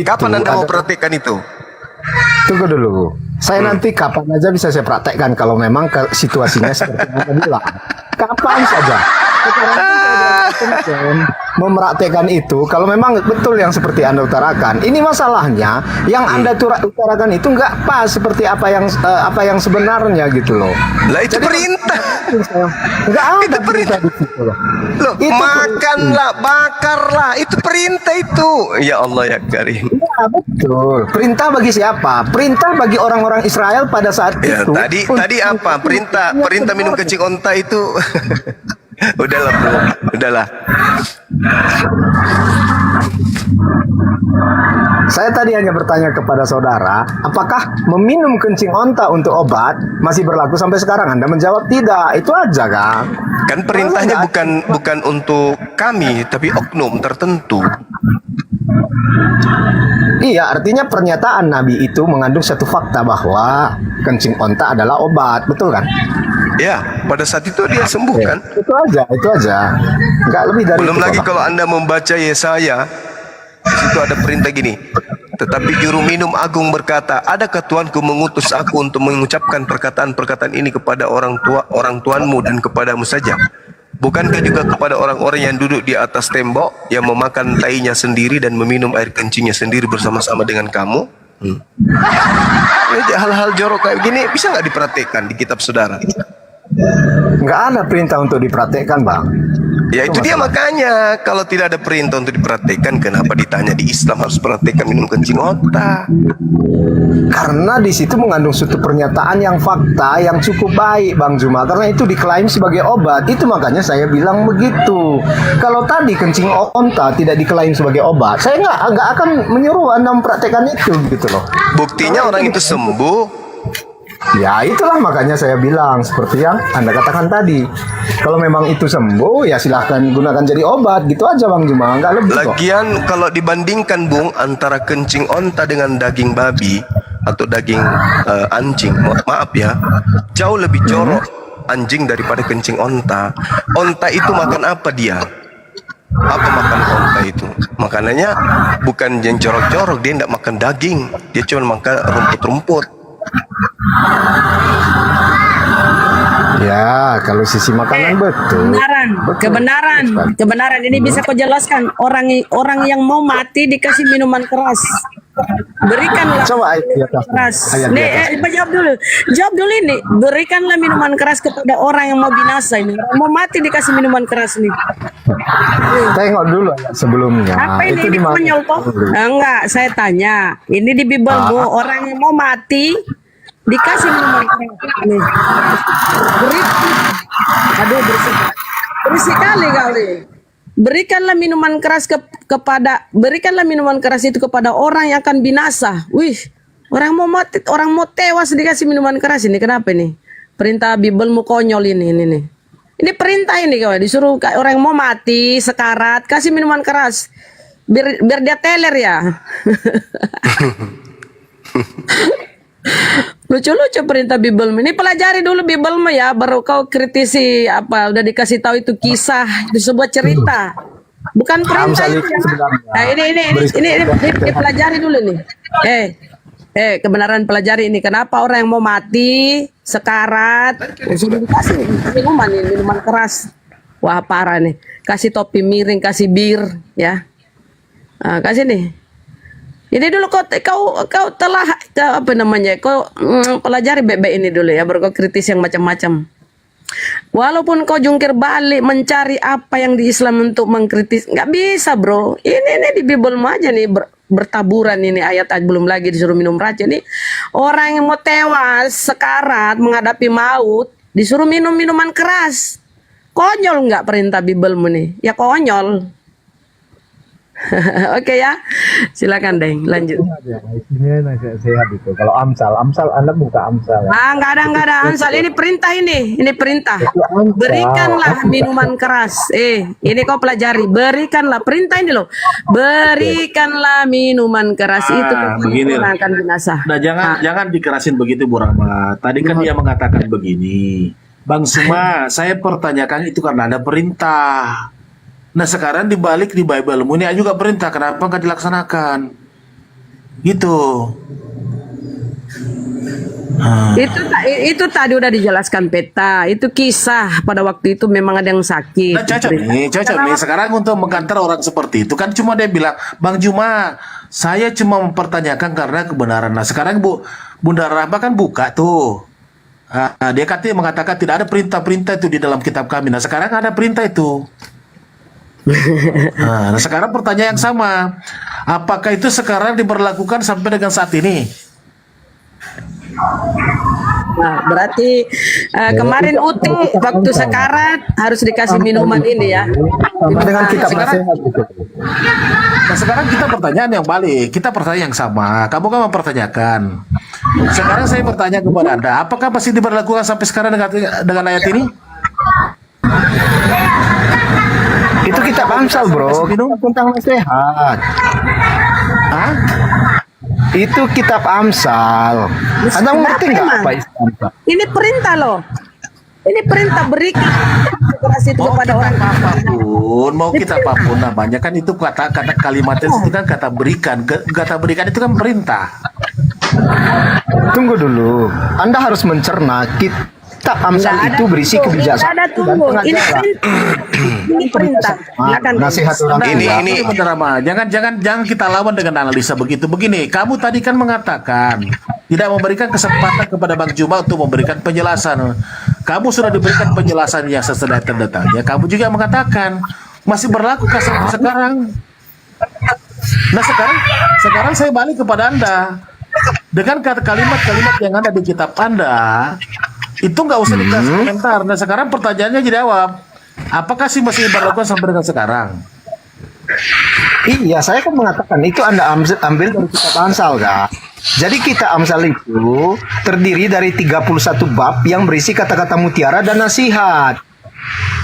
Speaker 11: Kapan Anda mau praktekkan itu?
Speaker 16: Tunggu dulu. Saya nanti kapan aja bisa saya praktekkan kalau memang situasinya seperti yang Anda bilang. Kapan saja. mempraktekkan itu kalau memang betul yang seperti Anda utarakan. Ini masalahnya yang Anda utarakan itu nggak pas seperti apa yang sebenarnya gitu loh.
Speaker 11: Lah itu perintah.
Speaker 16: Nggak ada perintah di situ loh.
Speaker 11: Loh, makanlah, bakarlah, itu perintah itu. Ya Allah ya Karim.
Speaker 16: Ya betul. Perintah bagi siapa? Perintah bagi orang-orang Israel pada saat
Speaker 11: Ya,
Speaker 16: itu.
Speaker 11: tadi apa? Perintah minum kencing onta itu. Udahlah bro, udahlah.
Speaker 16: Saya tadi hanya bertanya kepada saudara, apakah meminum kencing onta untuk obat masih berlaku sampai sekarang? Anda menjawab tidak. Itu aja kan?
Speaker 11: Kan perintahnya bukan untuk kami, tapi oknum tertentu.
Speaker 16: Iya, artinya pernyataan Nabi itu mengandung satu fakta bahwa kencing onta adalah obat, betul kan?
Speaker 11: Ya, pada saat itu dia sembuh kan?
Speaker 16: Itu aja. Nggak lebih dari
Speaker 11: Belum
Speaker 16: itu.
Speaker 11: lagi
Speaker 16: Bapak.
Speaker 11: kalau Anda membaca Yesaya, di situ ada perintah gini. Tetapi juru minum agung berkata, adakah Tuanku mengutus aku untuk mengucapkan perkataan-perkataan ini kepada orang tuanmu dan kepadamu saja? Bukankah juga kepada orang-orang yang duduk di atas tembok, yang memakan tainya sendiri dan meminum air kencingnya sendiri bersama-sama dengan kamu? Hal-hal jorok kayak gini bisa nggak diperhatikan di kitab saudara?
Speaker 16: Nggak ada perintah untuk dipraktekkan, Bang.
Speaker 11: Ya itu dia makanya, kalau tidak ada perintah untuk diperhatikan, kenapa ditanya di Islam harus perhatikan minum kencing onta?
Speaker 16: Karena di situ mengandung suatu pernyataan yang fakta yang cukup baik, Bang Juma. Karena itu diklaim sebagai obat. Itu makanya saya bilang begitu. Kalau tadi kencing onta tidak diklaim sebagai obat, saya nggak akan menyuruh Anda mempraktekkan itu gitu loh.
Speaker 11: Buktinya orang itu sembuh.
Speaker 16: Ya itulah makanya saya bilang seperti yang Anda katakan tadi. Kalau memang itu sembuh, ya silahkan gunakan jadi obat. Gitu aja Bang Juma, nggak lebih kok.
Speaker 11: Lagian kalau dibandingkan Bung antara kencing onta dengan daging babi atau daging anjing, maaf ya, jauh lebih jorok anjing daripada kencing onta. Onta itu makan apa dia? Apa makan onta itu? Makanannya bukan yang jorok-jorok, dia tidak makan daging, dia cuma makan rumput-rumput.
Speaker 16: Ya, kalau sisi makanan betul.
Speaker 4: Kebenaran ini bisa kau jelaskan. Orang yang mau mati dikasih minuman keras. Berikanlah
Speaker 16: Coba ayat di atas.
Speaker 4: keras.
Speaker 16: Ayat di
Speaker 4: Nih,
Speaker 16: atas.
Speaker 4: jawab dulu ini. Berikanlah minuman keras kepada orang yang mau binasa ini. Orang mau mati dikasih minuman keras nih.
Speaker 16: Tengok dulu ayat sebelumnya.
Speaker 4: Apa ini?
Speaker 16: Itu
Speaker 4: Ini
Speaker 16: di mana?
Speaker 4: konyol toh? Enggak, saya tanya. Ini di Bibelmu, orang yang mau mati dikasih minuman keras. Nih. Berisik kali. Berikanlah minuman keras berikanlah minuman keras itu kepada orang yang akan binasa. Wih, orang mau mati, orang mau tewas dikasih minuman keras ini. Kenapa ini? Perintah Bibelmu konyol ini nih. Ini perintah ini kawan, disuruh orang yang mau mati sekarat kasih minuman keras. Biar dia teler ya. Lucu-lucu perintah Bibelmu. Ini pelajari dulu Bibelmu ya, baru kau kritisi apa udah dikasih tahu itu kisah, itu sebuah cerita. Bukan perintah itu. Nah, ini pelajari dulu nih. Kebenaran pelajari ini. Kenapa orang yang mau mati sekarat sudah dikasih minuman keras. Wah, parah nih. Kasih topi miring, kasih bir ya. Nah, kasih nih. Ini dulu kau telah kau pelajari bebek ini dulu ya, baru kau kritis yang macam-macam. Walaupun kau jungkir balik mencari apa yang di Islam untuk mengkritis, nggak bisa bro. Ini di Bibelmu aja nih bertaburan ini ayat belum lagi disuruh minum racun nih. Orang yang mau tewas sekarat menghadapi maut disuruh minum minuman keras. Konyol nggak perintah Bibelmu nih? Ya konyol. Oke ya, silakan Deng, lanjut.
Speaker 16: Ini sehat itu. Kalau Amsal Anda buka Amsal. Ya?
Speaker 4: Nggak ada Amsal. Ini perintah. Berikanlah minuman keras. Ini kau pelajari. Berikanlah perintah ini loh. Berikanlah minuman keras itu
Speaker 17: begini
Speaker 4: akan binasa.
Speaker 17: Nah, jangan dikerasin begitu Bu Rahmat. Tadi kan dia mengatakan begini, Bang Suma, saya pertanyakan itu karena ada perintah. Nah sekarang dibalik di Bible-mu ini juga perintah, kenapa nggak dilaksanakan? Gitu.
Speaker 4: Itu tadi udah dijelaskan peta. Itu kisah pada waktu itu memang ada yang sakit.
Speaker 17: Nah, cocok nih. Sekarang untuk mengkanter orang seperti itu kan cuma dia bilang, Bang Juma, saya cuma mempertanyakan karena kebenaran. Nah sekarang Bunda Rahma kan buka tuh. Dia katanya mengatakan tidak ada perintah-perintah itu di dalam kitab kami. Nah sekarang ada perintah itu. Nah sekarang pertanyaan yang sama, apakah itu sekarang diberlakukan sampai dengan saat ini?
Speaker 4: Nah, berarti kemarin Uti waktu sekarat harus dikasih minuman ini ya.
Speaker 16: Dengan kitab
Speaker 17: sekarang,
Speaker 16: nasihat itu.
Speaker 17: Nah sekarang kita pertanyaan yang balik, kita pertanyaan yang sama. Kamu kan mempertanyakan. Sekarang saya bertanya kepada Anda, apakah masih diberlakukan sampai sekarang dengan ayat ini?
Speaker 16: Itu kitab Amsal, bro. Tentang nasihat.
Speaker 17: Hah?
Speaker 16: Itu kitab Amsal. Anda mengerti nggak apa itu Amsal?
Speaker 4: Ini perintah loh. Ini perintah berikan keras itu kepada orang.
Speaker 17: Mau kita apapun namanya kan itu kata kalimatnya itu kan kata berikan. Kata berikan itu kan perintah.
Speaker 16: Tunggu dulu. Anda harus mencerna kitab Amsal itu berisi kebijaksanaan dan pengajaran.
Speaker 4: Ini perintah.
Speaker 16: Nasihat orang
Speaker 17: ini benar. Jangan kita lawan dengan analisa begitu. Begini, kamu tadi kan mengatakan tidak memberikan kesempatan kepada Bang Juma untuk memberikan penjelasan. Kamu sudah diberikan penjelasan yang sedetail-detailnya. Kamu juga mengatakan masih berlaku sampai sekarang. Nah sekarang saya balik kepada Anda dengan kalimat-kalimat yang ada di kitab Anda itu nggak usah dikasih komentar. Nah sekarang pertanyaannya dijawab. Apakah sih masih berlaku sampai dengan sekarang?
Speaker 16: Iya, saya kan mengatakan itu Anda ambil dari kitab Amsal, Kak. Jadi kitab Amsal itu terdiri dari 31 bab yang berisi kata-kata mutiara dan nasihat.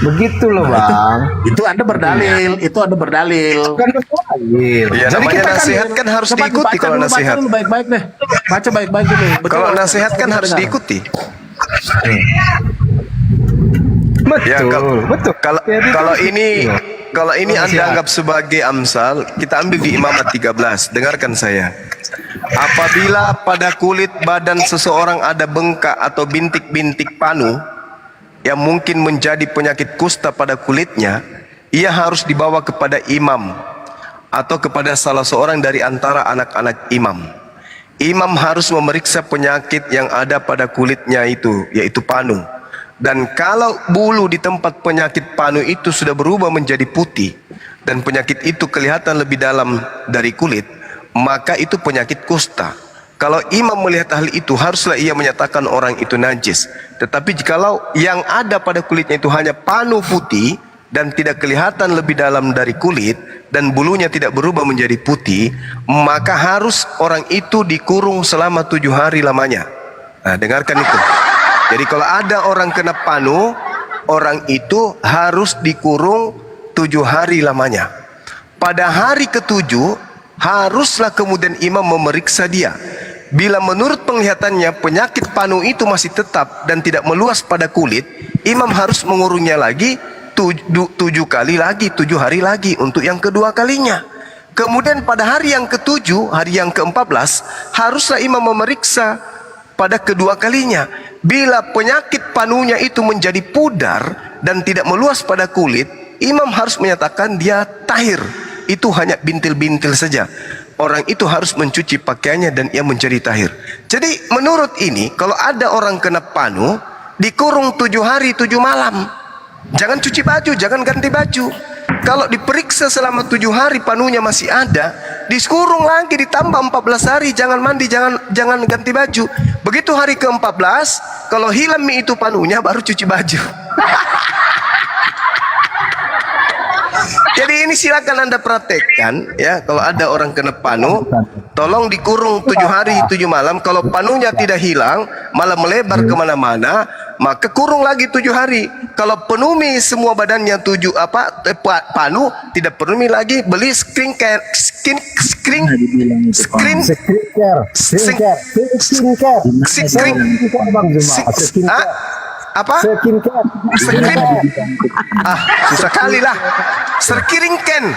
Speaker 16: Begitu loh, Bang.
Speaker 17: Itu Anda berdalil, itu Anda berdalil.
Speaker 16: Bukan berdalil.
Speaker 11: Ya,
Speaker 16: Jadi
Speaker 11: namanya
Speaker 16: kita
Speaker 11: nasihat kan harus diikuti kalau nasihat.
Speaker 17: Baca dulu baik-baik deh. Baca baik-baik dulu.
Speaker 11: Kalau nasihat kan harus diikuti.
Speaker 16: Betul,
Speaker 11: Ya,
Speaker 16: betul.
Speaker 11: Kalau ini Anda anggap sebagai Amsal, kita ambil di Imamat 13. Dengarkan saya. Apabila pada kulit badan seseorang ada bengkak atau bintik-bintik panu yang mungkin menjadi penyakit kusta pada kulitnya, ia harus dibawa kepada imam atau kepada salah seorang dari antara anak-anak imam. Imam harus memeriksa penyakit yang ada pada kulitnya itu, yaitu panu. Dan kalau bulu di tempat penyakit panu itu sudah berubah menjadi putih dan penyakit itu kelihatan lebih dalam dari kulit, maka itu penyakit kusta. Kalau imam melihat hal itu, haruslah ia menyatakan orang itu najis. Tetapi jikalau yang ada pada kulitnya itu hanya panu putih dan tidak kelihatan lebih dalam dari kulit dan bulunya tidak berubah menjadi putih, maka harus orang itu dikurung selama 7 hari lamanya. Nah, dengarkan itu. Jadi kalau ada orang kena panu, orang itu harus dikurung 7 hari lamanya. Pada hari ke-7, haruslah kemudian imam memeriksa dia. Bila menurut penglihatannya penyakit panu itu masih tetap dan tidak meluas pada kulit, imam harus mengurungnya lagi 7 kali lagi, 7 hari lagi untuk yang kedua kalinya. Kemudian pada hari yang ke-7, hari yang ke-14, haruslah imam memeriksa pada kedua kalinya. Bila penyakit panunya itu menjadi pudar dan tidak meluas pada kulit, imam harus menyatakan dia tahir. Itu hanya bintil-bintil saja. Orang itu harus mencuci pakaiannya dan ia menjadi tahir. Jadi menurut ini, kalau ada orang kena panu, dikurung 7 hari 7 malam. Jangan cuci baju, jangan ganti baju. Kalau diperiksa selama 7 hari panunya masih ada, dikurung lagi ditambah 14 hari, jangan mandi, jangan ganti baju. Begitu hari ke-14, kalau hilang itu panunya baru cuci baju. Jadi ini silakan Anda praktekkan ya. Kalau ada orang kena panu, tolong dikurung 7 hari 7 malam. Kalau panunya tidak hilang, malah melebar kemana-mana, maka kurung lagi 7 hari. Kalau penumi semua badannya panu, tidak penumi lagi, beli skincare. Apa? Susah kali lah. Serkiring Ken.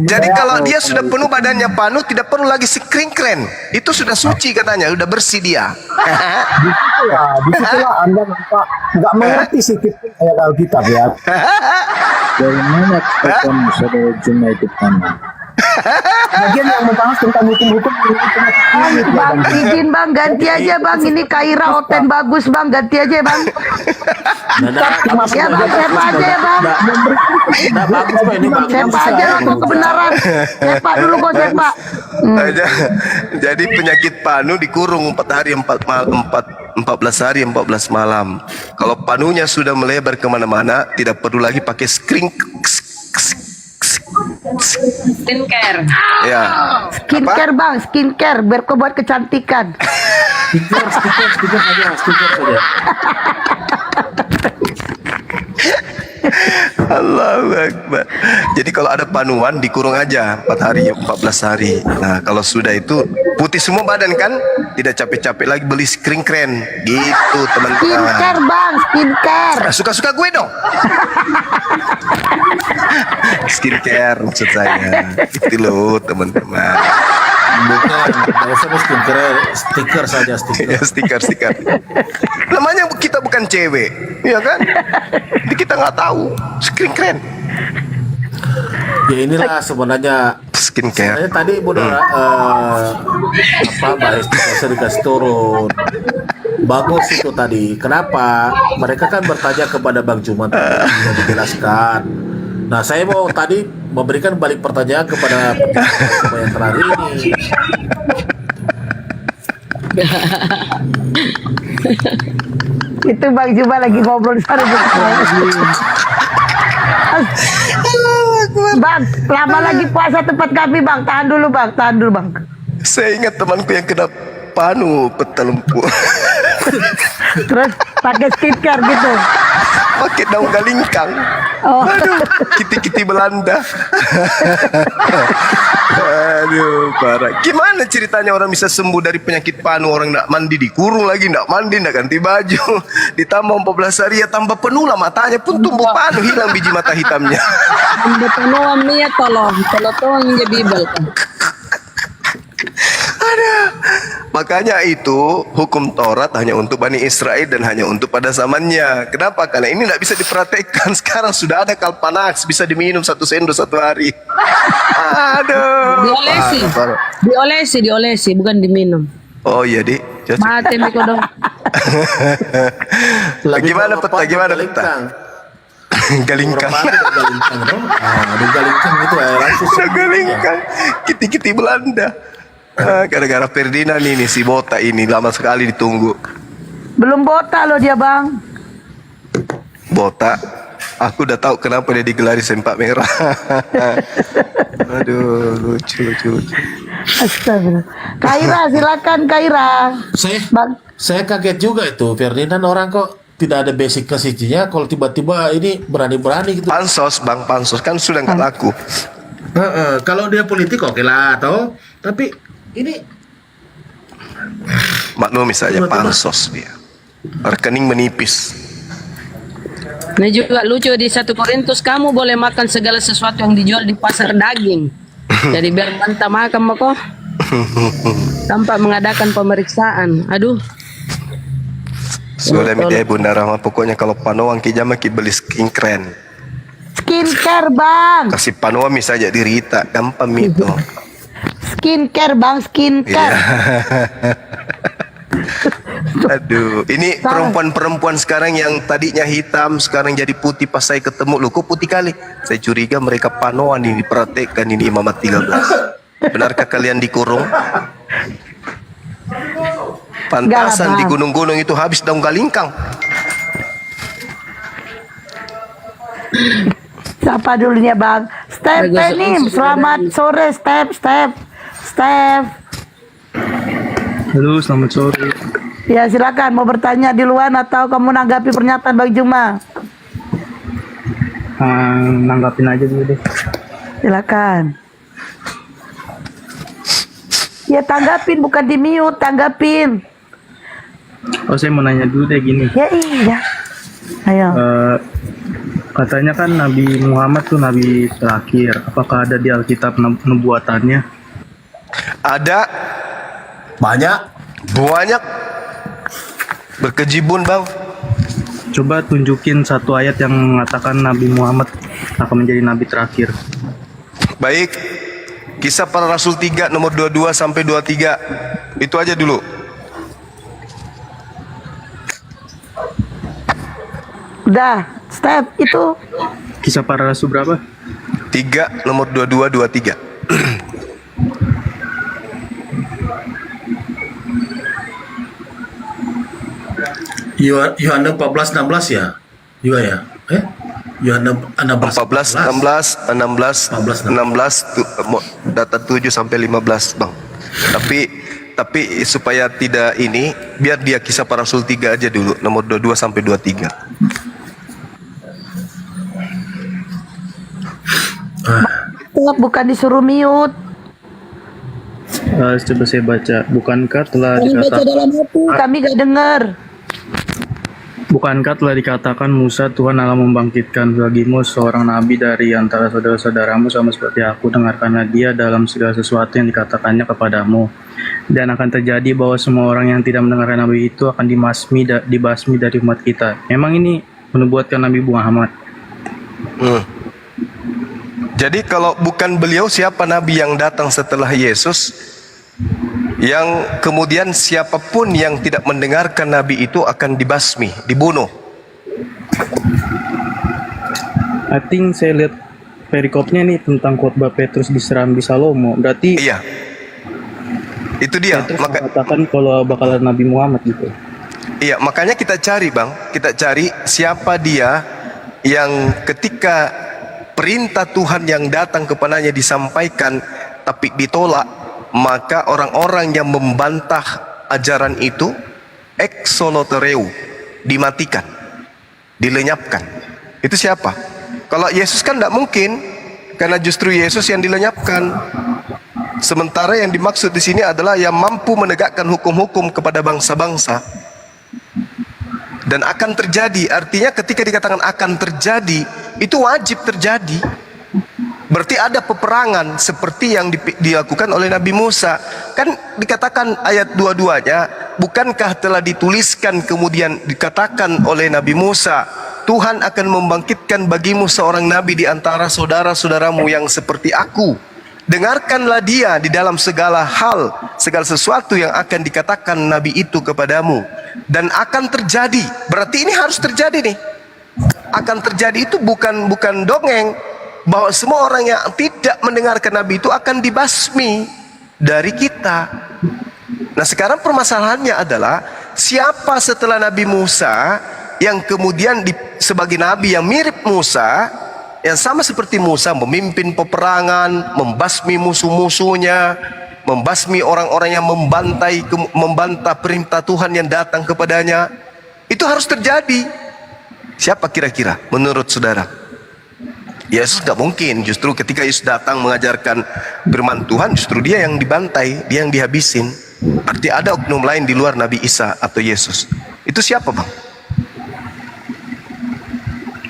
Speaker 11: Jadi kalau dia sudah penuh badannya penuh, tidak perlu lagi sekringkren. Itu sudah suci katanya, sudah bersih dia.
Speaker 16: Disitulah Anda nggak mengerti sedikit pun ayat Alkitab ya.
Speaker 18: Dari mana katakan saudara Juma itu panas?
Speaker 16: Bagian yang membahas tentang hukum-hukum
Speaker 12: Bang, izin bang, ganti aja bang. Ini Kaira Oten bagus bang, ganti aja bang. Ya bang, siapa aja ya bang. Siapa aja untuk kebenaran. Siapa dulu kok siapa.
Speaker 11: Jadi penyakit panu dikurung 4 hari 14 hari 14 malam. Kalau panunya sudah melebar kemana-mana, tidak perlu lagi pakai
Speaker 4: Skincare.
Speaker 11: Ya.
Speaker 12: Skincare bang, skincare berkobat kecantikan.
Speaker 17: Stiker saja.
Speaker 11: Allahu Akbar. Jadi kalau ada panuan dikurung aja 4 hari 14 hari. Nah, kalau sudah itu putih semua badan kan, tidak capek-capek lagi beli skincare gitu, teman-teman.
Speaker 12: Skincare bang, skincare.
Speaker 11: Suka-suka gue dong. Skincare maksud saya. Itu loh, teman-teman.
Speaker 17: Bukan, nggak usah stiker saja,
Speaker 11: Ya, stiker. Namanya kita bukan cewek, ya kan? Jadi kita nggak tahu skincare.
Speaker 17: Ya inilah sebenarnya
Speaker 11: skincare.
Speaker 17: Sebenarnya tadi Mbak Esti saya dikasih turun. Bagus itu tadi. Kenapa? Mereka kan bertanya kepada Bang Juma tadi, sudah dijelaskan. Nah, saya mau tadi memberikan balik pertanyaan kepada yang terakhir ini.
Speaker 12: Itu Bang Juma lagi ngobrol sana. Bang, lama lagi puasa tempat kami bang. Tahan dulu bang.
Speaker 11: Saya ingat temanku yang kena panu petelumpu.
Speaker 12: Terus pakai skincare gitu.
Speaker 11: Pakai daun galingkang. Aduh, kiti-kiti Belanda. Aduh, parah. Gimana ceritanya orang bisa sembuh dari penyakit panu? Orang nggak mandi dikurung lagi, nggak mandi, nggak ganti baju. Ditambah 14 hari ya tambah penuh lah matanya pun tumbuh panu, hilang biji mata hitamnya.
Speaker 4: Anda penuh niat tolong yang Bible.
Speaker 11: Makanya itu hukum Taurat hanya untuk Bani Israel dan hanya untuk pada zamannya. Kenapa? Karena ini tidak bisa dipraktekkan. Sekarang sudah ada Kalpanax, bisa diminum 1 sendok 1 hari. Aduh.
Speaker 4: Diolesi, bukan diminum.
Speaker 11: Oh iya, Dik.
Speaker 4: Mati Miko dong.
Speaker 11: Gimana peta? Galingkang.
Speaker 17: Ada galingkang gitu langsung.
Speaker 11: Galingkang. Kiti-kiti Belanda. Gara-gara Ferdinand ini si botak ini lama sekali ditunggu.
Speaker 12: Belum botak loh dia bang.
Speaker 11: Botak. Aku udah tahu kenapa dia digelari sempak merah. Aduh, lucu.
Speaker 12: Astagfirullah. Kaira, silakan Kaira.
Speaker 17: Saya kaget juga itu Ferdinand orang kok tidak ada basic kesicinya. Kalau tiba-tiba ini berani-berani gitu.
Speaker 11: Pansos kan sudah nggak laku.
Speaker 17: Kalau dia politik oke lah, toh. Tapi ini
Speaker 11: maklum misalnya pansos dia. Rekening menipis.
Speaker 4: Ini juga lucu di 1 Korintus, kamu boleh makan segala sesuatu yang dijual di pasar daging. Jadi biar mantap makan mako. Tanpa mengadakan pemeriksaan. Aduh.
Speaker 11: Sudah media Bunda Rahma, pokoknya kalau panuang kijama beli skincare.
Speaker 12: Skincare bang.
Speaker 11: Kasih panuang saja di Rita, gampang itu.
Speaker 12: Skincare bang, skincare.
Speaker 11: Aduh, ini perempuan-perempuan sekarang yang tadinya hitam sekarang jadi putih. Pas saya ketemu, loh kok putih kali? Saya curiga mereka panuan ini dipraktekkan ini Imamat 13. Benarkah kalian dikurung? Pantasan di gunung-gunung itu habis daun galingkang.
Speaker 12: Siapa dulunya bang? Step Penim, selamat sore Step.
Speaker 18: Halo, selamat sore.
Speaker 12: Ya silakan, mau bertanya di luar atau kamu nanggapi pernyataan Bang Juma?
Speaker 18: Nanggapin aja dulu deh.
Speaker 12: Silakan. Ya tanggapin, bukan di mute, tanggapin.
Speaker 18: Oh, saya mau nanya dulu deh gini.
Speaker 12: Ya iya. Ayo.
Speaker 19: Katanya kan Nabi Muhammad tuh nabi terakhir. Apakah ada di Alkitab nubuatannya?
Speaker 11: Ada.
Speaker 10: Banyak.
Speaker 11: Berkejibun, Bang.
Speaker 19: Coba tunjukin satu ayat yang mengatakan Nabi Muhammad akan menjadi nabi terakhir.
Speaker 11: Baik. Kisah Para Rasul 3 nomor 22 sampai 23. Itu aja dulu.
Speaker 12: Udah, step itu.
Speaker 19: Kisah Para Rasul berapa?
Speaker 11: 3 nomor 22 23.
Speaker 10: Yohanes 14:16 ya? Juga ya? Yohanes
Speaker 11: 16 data 7 sampai 15, Bang. Tapi supaya tidak ini, biar dia Kisah Para Rasul 3 aja dulu, nomor 22 sampai 23.
Speaker 12: Bukan disuruh mute.
Speaker 19: Coba saya baca. Bukankah telah
Speaker 12: Kami baca
Speaker 19: dikatakan
Speaker 12: dalam hati, kami gak dengar.
Speaker 19: Bukankah telah dikatakan Musa, Tuhan Allah membangkitkan bagimu seorang nabi dari antara saudara-saudaramu sama seperti aku. Dengarkanlah dia dalam segala sesuatu yang dikatakannya kepadamu. Dan akan terjadi bahwa semua orang yang tidak mendengarkan nabi itu akan dibasmi dari umat kita. Memang ini menubuatkan Nabi Muhammad.
Speaker 11: Jadi kalau bukan beliau, siapa nabi yang datang setelah Yesus? Yang kemudian siapapun yang tidak mendengarkan nabi itu akan dibasmi, dibunuh.
Speaker 19: I think saya lihat perikopnya nih tentang khotbah Petrus diserang di Salomo. Berarti
Speaker 11: iya. Itu dia.
Speaker 19: Petrus mengatakan kalau bakal Nabi Muhammad gitu.
Speaker 11: Iya, makanya kita cari, Bang. Kita cari siapa dia yang ketika perintah Tuhan yang datang kepadanya disampaikan tapi ditolak, maka orang-orang yang membantah ajaran itu exolotereu, dimatikan, dilenyapkan. Itu siapa? Kalau Yesus kan tidak mungkin, karena justru Yesus yang dilenyapkan. Sementara yang dimaksud di sini adalah yang mampu menegakkan hukum-hukum kepada bangsa-bangsa. Dan akan terjadi, artinya ketika dikatakan akan terjadi, itu wajib terjadi. Berarti ada peperangan seperti yang dilakukan oleh Nabi Musa. Kan dikatakan ayat 22-nya, bukankah telah dituliskan kemudian dikatakan oleh Nabi Musa, Tuhan akan membangkitkan bagimu seorang nabi di antara saudara-saudaramu yang seperti aku. Dengarkanlah dia di dalam segala hal, segala sesuatu yang akan dikatakan nabi itu kepadamu. Dan akan terjadi, berarti ini harus terjadi nih. Akan terjadi itu bukan dongeng, bahwa semua orang yang tidak mendengarkan nabi itu akan dibasmi dari kita. Nah, sekarang permasalahannya adalah siapa setelah Nabi Musa yang kemudian sebagai nabi yang mirip Musa, yang sama seperti Musa, memimpin peperangan, membasmi musuh-musuhnya, membasmi orang-orang yang membantah perintah Tuhan yang datang kepadanya. Itu harus terjadi. Siapa kira-kira menurut saudara? Yesus nggak mungkin. Justru ketika Yesus datang mengajarkan firman Tuhan, justru dia yang dibantai, dia yang dihabisin. Arti ada oknum lain di luar Nabi Isa atau Yesus. Itu siapa, Bang?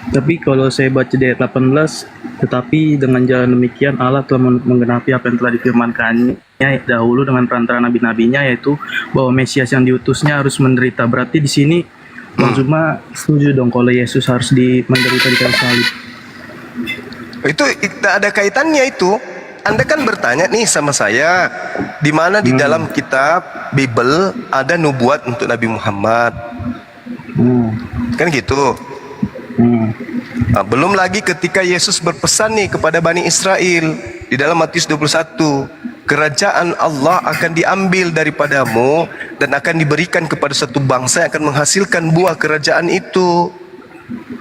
Speaker 19: Tapi kalau saya baca di ayat 18, tetapi dengan jalan demikian Allah telah menggenapi apa yang telah difirmankannya dahulu dengan perantara nabi-nabinya, yaitu bahwa Mesias yang diutusnya harus menderita. Berarti di sini Bang Zuma setuju dong kalau Yesus harus menderita di kayu salib.
Speaker 11: Itu tidak ada kaitannya itu. Anda kan bertanya nih sama saya, di mana di dalam kitab Bible ada nubuat untuk Nabi Muhammad. Kan gitu. Nah, belum lagi ketika Yesus berpesan nih kepada Bani Israel di dalam Matius 21, kerajaan Allah akan diambil daripadamu dan akan diberikan kepada satu bangsa yang akan menghasilkan buah kerajaan itu.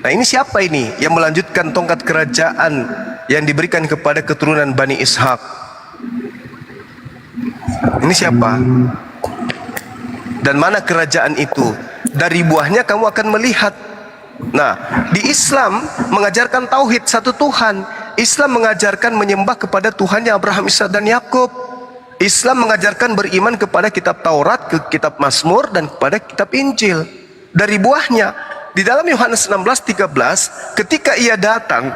Speaker 11: Nah, ini siapa ini yang melanjutkan tongkat kerajaan yang diberikan kepada keturunan Bani Ishak? Ini siapa? Dan mana kerajaan itu? Dari buahnya kamu akan melihat. Nah, di Islam mengajarkan tauhid satu Tuhan. Islam mengajarkan menyembah kepada Tuhannya Abraham, Ishak dan Yakub. Islam mengajarkan beriman kepada kitab Taurat, ke kitab Mazmur dan kepada kitab Injil. Dari buahnya. di dalam Yohanes 16:13, ketika ia datang,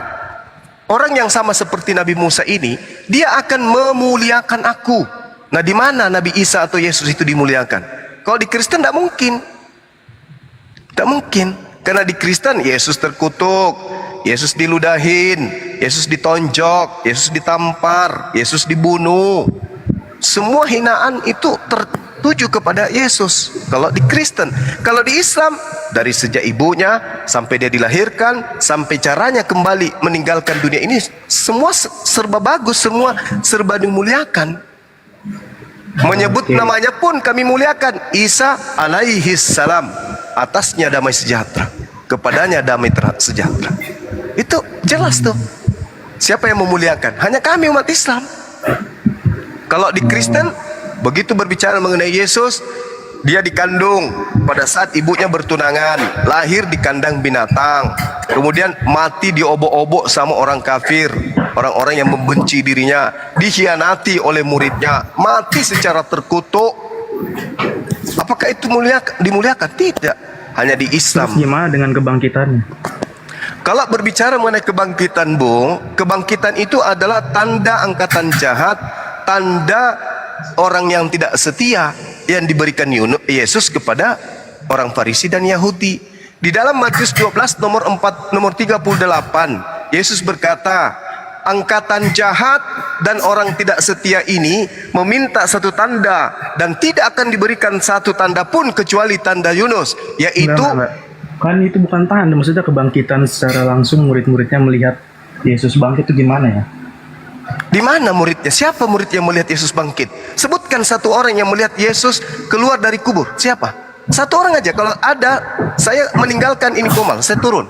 Speaker 11: orang yang sama seperti Nabi Musa ini, dia akan memuliakan aku. Nah, di mana Nabi Isa atau Yesus itu dimuliakan? Kalau di Kristen tidak mungkin. Tidak mungkin. Karena di Kristen Yesus terkutuk, Yesus diludahin, Yesus ditonjok, Yesus ditampar, Yesus dibunuh. Semua hinaan itu tertuju kepada Yesus. Kalau di Kristen, kalau di Islam, dari sejak ibunya sampai dia dilahirkan, sampai caranya kembali meninggalkan dunia ini, semua serba bagus, semua serba dimuliakan. Menyebut namanya pun kami muliakan. Isa alaihi salam, atasnya damai sejahtera, kepadanya damai sejahtera. Itu jelas tuh. Siapa yang memuliakan? Hanya kami umat Islam. Kalau di Kristen, begitu berbicara mengenai Yesus, dia dikandung pada saat ibunya bertunangan, lahir di kandang binatang, kemudian mati diobok-obok sama orang kafir, orang-orang yang membenci dirinya, dikhianati oleh muridnya, mati secara terkutuk. Apakah itu dimuliakan? Tidak. Hanya di Islam.
Speaker 19: Terus gimana dengan kebangkitannya?
Speaker 11: Kalau berbicara mengenai kebangkitan, Bung, kebangkitan itu adalah tanda angkatan jahat, tanda orang yang tidak setia yang diberikan Yesus kepada orang Farisi dan Yahudi. Di dalam Matius 12 nomor 38, Yesus berkata, angkatan jahat dan orang tidak setia ini meminta satu tanda, dan tidak akan diberikan satu tanda pun kecuali tanda Yunus, yaitu
Speaker 19: kan itu bukan tanda, maksudnya kebangkitan secara langsung murid-muridnya melihat Yesus bangkit itu gimana ya?
Speaker 11: Di mana muridnya? Siapa murid yang melihat Yesus bangkit? Sebutkan satu orang yang melihat Yesus keluar dari kubur. Siapa? Satu orang aja. Kalau ada, saya meninggalkan ini komal, saya turun.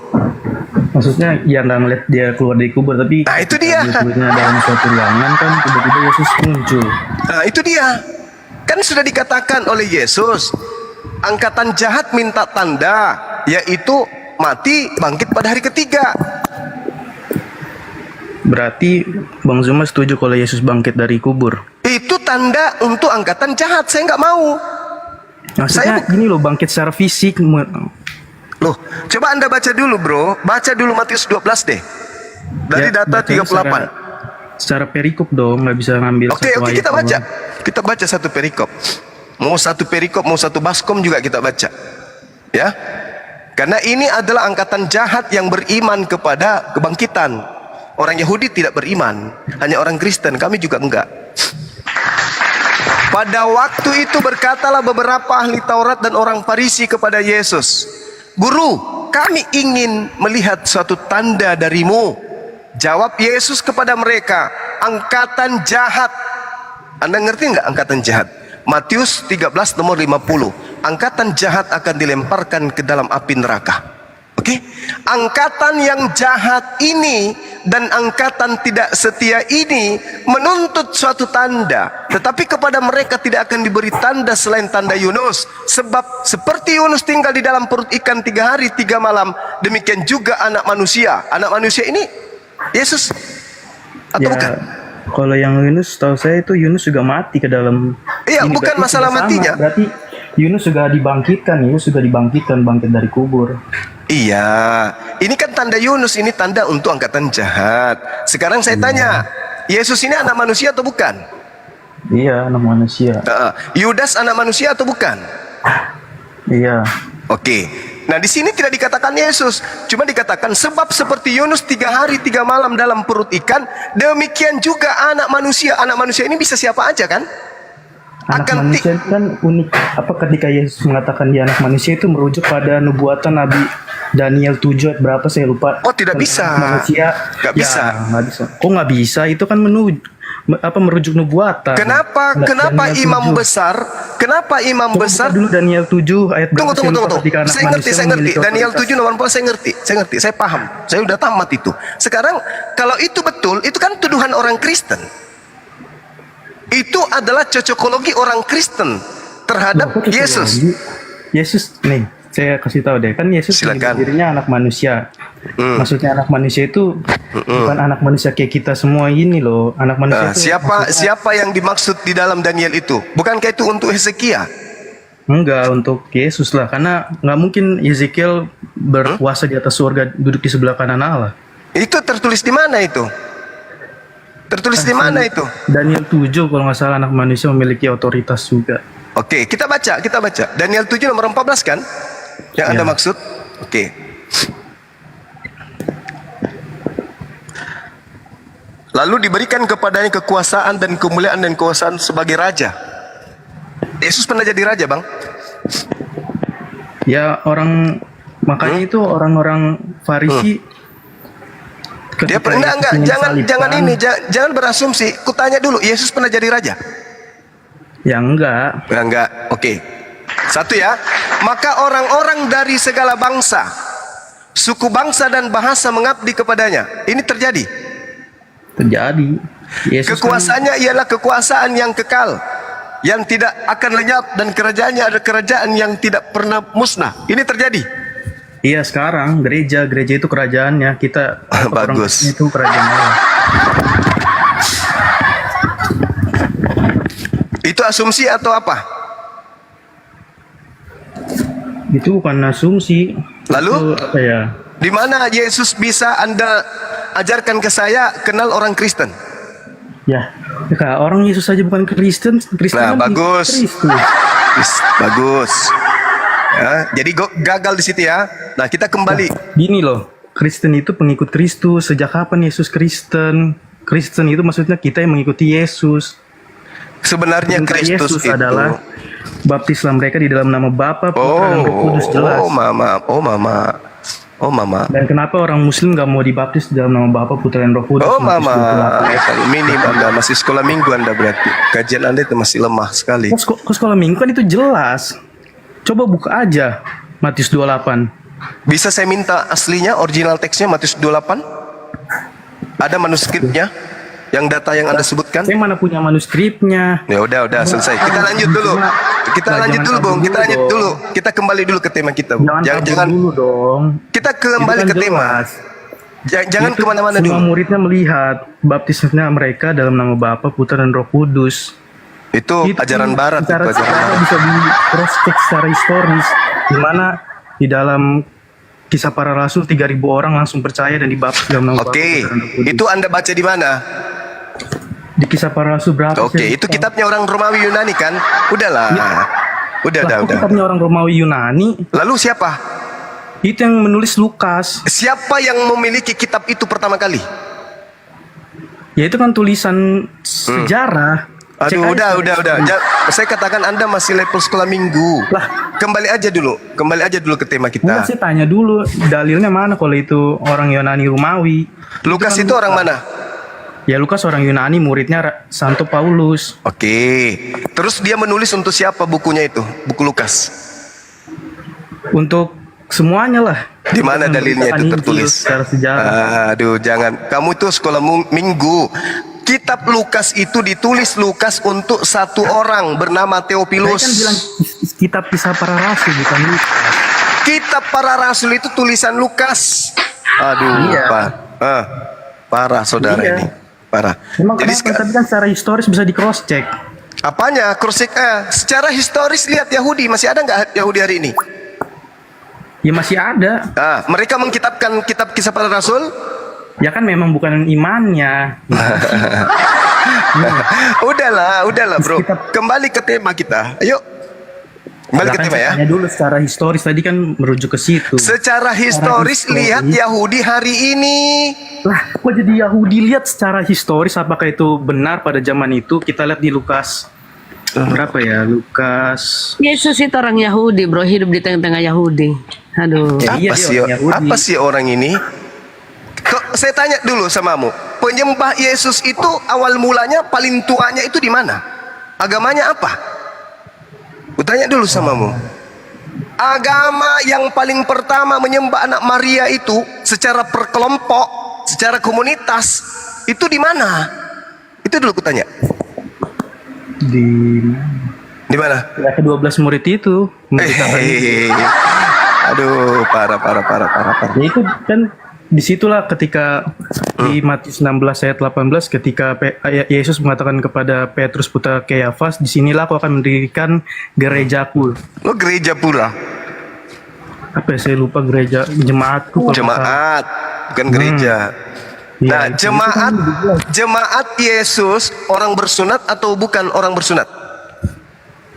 Speaker 19: Maksudnya ya nggak ngeliat dia keluar dari kubur, tapi
Speaker 11: nah itu dia.
Speaker 19: Dalam suatu ruangan kan tiba-tiba Yesus muncul.
Speaker 11: Nah itu dia. Kan sudah dikatakan oleh Yesus, angkatan jahat minta tanda, yaitu mati bangkit pada hari ketiga.
Speaker 19: Berarti Bang Zuma setuju kalau Yesus bangkit dari kubur?
Speaker 11: Itu tanda untuk angkatan jahat. Saya nggak mau.
Speaker 19: Maksudnya gini loh, bangkit secara fisik.
Speaker 11: Loh, coba Anda baca dulu, bro. Baca dulu Matius 12 deh. Dari
Speaker 19: Ya,
Speaker 11: data 38.
Speaker 19: Secara perikop dong, nggak bisa ngambil
Speaker 11: Oke,
Speaker 19: satu ayat
Speaker 11: kita baca.
Speaker 19: doang.
Speaker 11: Kita baca satu perikop. Mau satu perikop, mau satu baskom juga kita baca. Ya. Karena ini adalah angkatan jahat yang beriman kepada kebangkitan. Orang Yahudi tidak beriman, hanya orang Kristen, kami juga enggak. Pada waktu itu berkatalah beberapa ahli Taurat dan orang Farisi kepada Yesus, "Guru, kami ingin melihat suatu tanda darimu." Jawab Yesus kepada mereka, "Angkatan jahat." Anda ngerti enggak angkatan jahat? Matius 13 nomor 50. Angkatan jahat akan dilemparkan ke dalam api neraka. Oke, angkatan yang jahat ini dan angkatan tidak setia ini menuntut suatu tanda, tetapi kepada mereka tidak akan diberi tanda selain tanda Yunus. Sebab seperti Yunus tinggal di dalam perut ikan 3 hari 3 malam, demikian juga anak manusia. Anak manusia ini Yesus atau bukan?
Speaker 19: Kalau yang Yunus, tahu saya itu Yunus juga mati ke dalam.
Speaker 11: Iya,
Speaker 19: ini
Speaker 11: bukan
Speaker 19: berarti
Speaker 11: masalah
Speaker 19: sama.
Speaker 11: matinya.
Speaker 19: Berarti Yunus juga dibangkitkan, bangkit dari kubur.
Speaker 11: Iya, ini kan tanda Yunus, ini tanda untuk angkatan jahat. Sekarang saya tanya, Yesus ini anak manusia atau bukan?
Speaker 19: Iya, anak manusia.
Speaker 11: Yudas anak manusia atau bukan?
Speaker 19: Iya.
Speaker 11: Oke. Nah di sini tidak dikatakan Yesus, cuma dikatakan sebab seperti Yunus 3 hari 3 malam dalam perut ikan, demikian juga anak manusia. Anak manusia ini bisa siapa aja kan?
Speaker 19: Anak manusia itu kan unik. Apa ketika Yesus mengatakan dia anak manusia itu merujuk pada nubuatan Nabi Daniel 7 ayat berapa saya lupa.
Speaker 11: Oh tidak bisa.
Speaker 19: Manusia
Speaker 11: nggak bisa.
Speaker 19: Nggak bisa. Kok nggak bisa? Itu kan merujuk nubuatan.
Speaker 11: Kenapa imam besar? Kenapa imam besar?
Speaker 19: Dulu Daniel 7 ayat berapa?
Speaker 11: Tunggu. Saya ngerti. Daniel 7 nomor 4 saya ngerti. Saya paham. Saya udah tamat itu. Sekarang kalau itu betul, itu kan tuduhan orang Kristen. Itu adalah cocokologi orang Kristen terhadap Yesus.
Speaker 19: Yesus nih, saya kasih tahu deh, kan Yesus dirinya anak manusia. Maksudnya anak manusia itu bukan anak manusia kayak kita semua ini loh. Anak manusia itu
Speaker 11: siapa yang dimaksud di dalam Daniel itu? Bukankah itu untuk Hezekia?
Speaker 19: Enggak, untuk Yesus lah, karena nggak mungkin Ezekiel berkuasa di atas surga, duduk di sebelah kanan Allah.
Speaker 11: Itu tertulis di mana itu? Tertulis di mana itu?
Speaker 19: Daniel 7 kalau nggak salah, anak manusia memiliki otoritas juga.
Speaker 11: Oke, kita baca. Daniel 7 nomor 14 kan? Yang Anda maksud? Oke. Lalu diberikan kepadanya kekuasaan dan kemuliaan dan kekuasaan sebagai raja. Yesus pernah jadi raja, Bang?
Speaker 19: Ya, makanya itu orang-orang Farisi
Speaker 11: Dia pernah enggak? Jangan berasumsi. Kutanya dulu, Yesus pernah jadi raja?
Speaker 19: Ya enggak.
Speaker 11: Ya enggak. Oke. Satu ya. Maka orang-orang dari segala bangsa, suku bangsa dan bahasa mengabdi kepadanya. Ini terjadi. Yesus kekuasaannya ialah kekuasaan yang kekal, yang tidak akan lenyap, dan kerajaannya ada kerajaan yang tidak pernah musnah. Ini terjadi.
Speaker 19: Iya, sekarang gereja itu kerajaannya, kita
Speaker 11: bagus.
Speaker 19: Itu kerajaan Allah.
Speaker 11: Itu asumsi atau apa?
Speaker 19: Itu bukan asumsi.
Speaker 11: Lalu
Speaker 19: itu apa ya?
Speaker 11: Di mana Yesus bisa Anda ajarkan ke saya kenal orang Kristen?
Speaker 19: Ya, orang Yesus saja bukan Kristen.
Speaker 11: Nah, bagus. Bagus. Ya, jadi gagal di situ ya. Nah, kita kembali.
Speaker 19: Gini loh, Kristen itu pengikut Kristus. Sejak kapan Yesus Kristen? Kristen itu maksudnya kita yang mengikuti Yesus.
Speaker 11: Sebenarnya Kristus
Speaker 19: Yesus
Speaker 11: itu
Speaker 19: adalah baptislah mereka di dalam nama Bapa, Putra, dan Roh Kudus, jelas.
Speaker 11: Oh mama.
Speaker 19: Dan kenapa orang Muslim gak mau dibaptis dalam nama Bapa, Putra, dan Roh Kudus?
Speaker 11: Oh mama. Minim Anda masih sekolah minggu Anda berarti. Kajian Anda itu masih lemah sekali.
Speaker 19: Sekolah minggu kan itu jelas. Coba buka aja Matius 28.
Speaker 11: Bisa saya minta aslinya, original teksnya Matius 28? Ada manuskripnya? Yang data yang Anda sebutkan?
Speaker 19: Saya mana punya manuskripnya.
Speaker 11: Ya udah selesai. Kita lanjut dulu. Kita lanjut dulu, Bung. Kita lanjut dulu. Kita kembali dulu ke tema kita, Bung. Jangan
Speaker 19: dulu dong.
Speaker 11: Kita kembali ke tema. Jangan kemana-mana dulu.
Speaker 19: Semua muridnya melihat baptisnya mereka dalam nama Bapa, Putra, dan Roh Kudus.
Speaker 11: Itu ajaran Barat.
Speaker 19: Secara bisa di cross check secara historis, di mana di dalam Kisah Para Rasul 3.000 orang langsung percaya dan dibaptis dalam nama Bapa, Putra, dan Roh Kudus.
Speaker 11: Itu Anda baca di mana?
Speaker 19: Di Kisah Para Rasul berapa?
Speaker 11: Itu kitabnya orang Romawi Yunani kan? Udahlah. Udah.
Speaker 19: Kitabnya orang Romawi Yunani.
Speaker 11: Lalu siapa?
Speaker 19: Itu yang menulis Lukas.
Speaker 11: Siapa yang memiliki kitab itu pertama kali?
Speaker 19: Ya itu kan tulisan sejarah.
Speaker 11: Aduh, udah. Saya katakan Anda masih level sekolah minggu.
Speaker 19: Lah,
Speaker 11: kembali aja dulu ke tema kita.
Speaker 19: Enggak, saya tanya dulu dalilnya mana kalau itu orang Yunani Romawi.
Speaker 11: Lukas itu orang mana?
Speaker 19: Ya Lukas orang Yunani, muridnya Santo Paulus.
Speaker 11: Oke. Terus dia menulis untuk siapa bukunya itu? Buku Lukas.
Speaker 19: Untuk semuanya lah.
Speaker 11: Di mana dalilnya itu tertulis?
Speaker 19: Secara sejarah.
Speaker 11: Aduh, jangan. Kamu tuh sekolah minggu. Kitab Lukas itu ditulis Lukas untuk satu orang bernama Theophilus.
Speaker 19: Saya kan bilang kitab Kisah Para Rasul bukan Lukas.
Speaker 11: Kitab Para Rasul itu tulisan Lukas. Aduh, parah saudara ini. Parah.
Speaker 19: Memang jadi tapi kan secara historis bisa di cross check.
Speaker 11: Apanya cross check? Secara historis lihat Yahudi, masih ada nggak Yahudi hari ini?
Speaker 19: Ya masih ada.
Speaker 11: Mereka mengkitabkan kitab Kisah Para Rasul.
Speaker 19: Ya kan memang bukan imannya.
Speaker 11: Udahlah bro. Kembali ke tema kita. Ayo. Kembali ke tema ya.
Speaker 19: Tanya dulu secara historis, tadi kan merujuk ke situ.
Speaker 11: Secara historis lihat Yahudi hari ini.
Speaker 19: Lah, kok jadi Yahudi lihat secara historis apakah itu benar pada zaman itu? Kita lihat di Lukas. Berapa ya? Lukas.
Speaker 4: Yesus itu orang Yahudi, bro, hidup di tengah-tengah Yahudi. Aduh.
Speaker 11: Apa sih orang ini? Saya tanya dulu samamu, penyembah Yesus itu awal mulanya paling tuanya itu di mana? Agamanya apa? Kutanya dulu samamu. Agama yang paling pertama menyembah anak Maria itu secara perkelompok, secara komunitas itu di mana? Itu dulu kutanya. Di mana?
Speaker 19: Ya, ke-12 murid itu.
Speaker 11: Aduh, parah.
Speaker 19: Ya itu kan disitulah ketika di Matius 16 ayat 18 ketika Yesus mengatakan kepada Petrus putra Kayafas, disinilah aku akan mendirikan gerejaku.
Speaker 11: Gereja pula.
Speaker 19: apa ya, saya lupa gereja jemaatku kalau nggak salah.
Speaker 11: Jemaat, bukan gereja.
Speaker 19: Iya,
Speaker 11: Nah,
Speaker 19: itu kan
Speaker 11: jemaat Yesus orang bersunat atau bukan orang bersunat?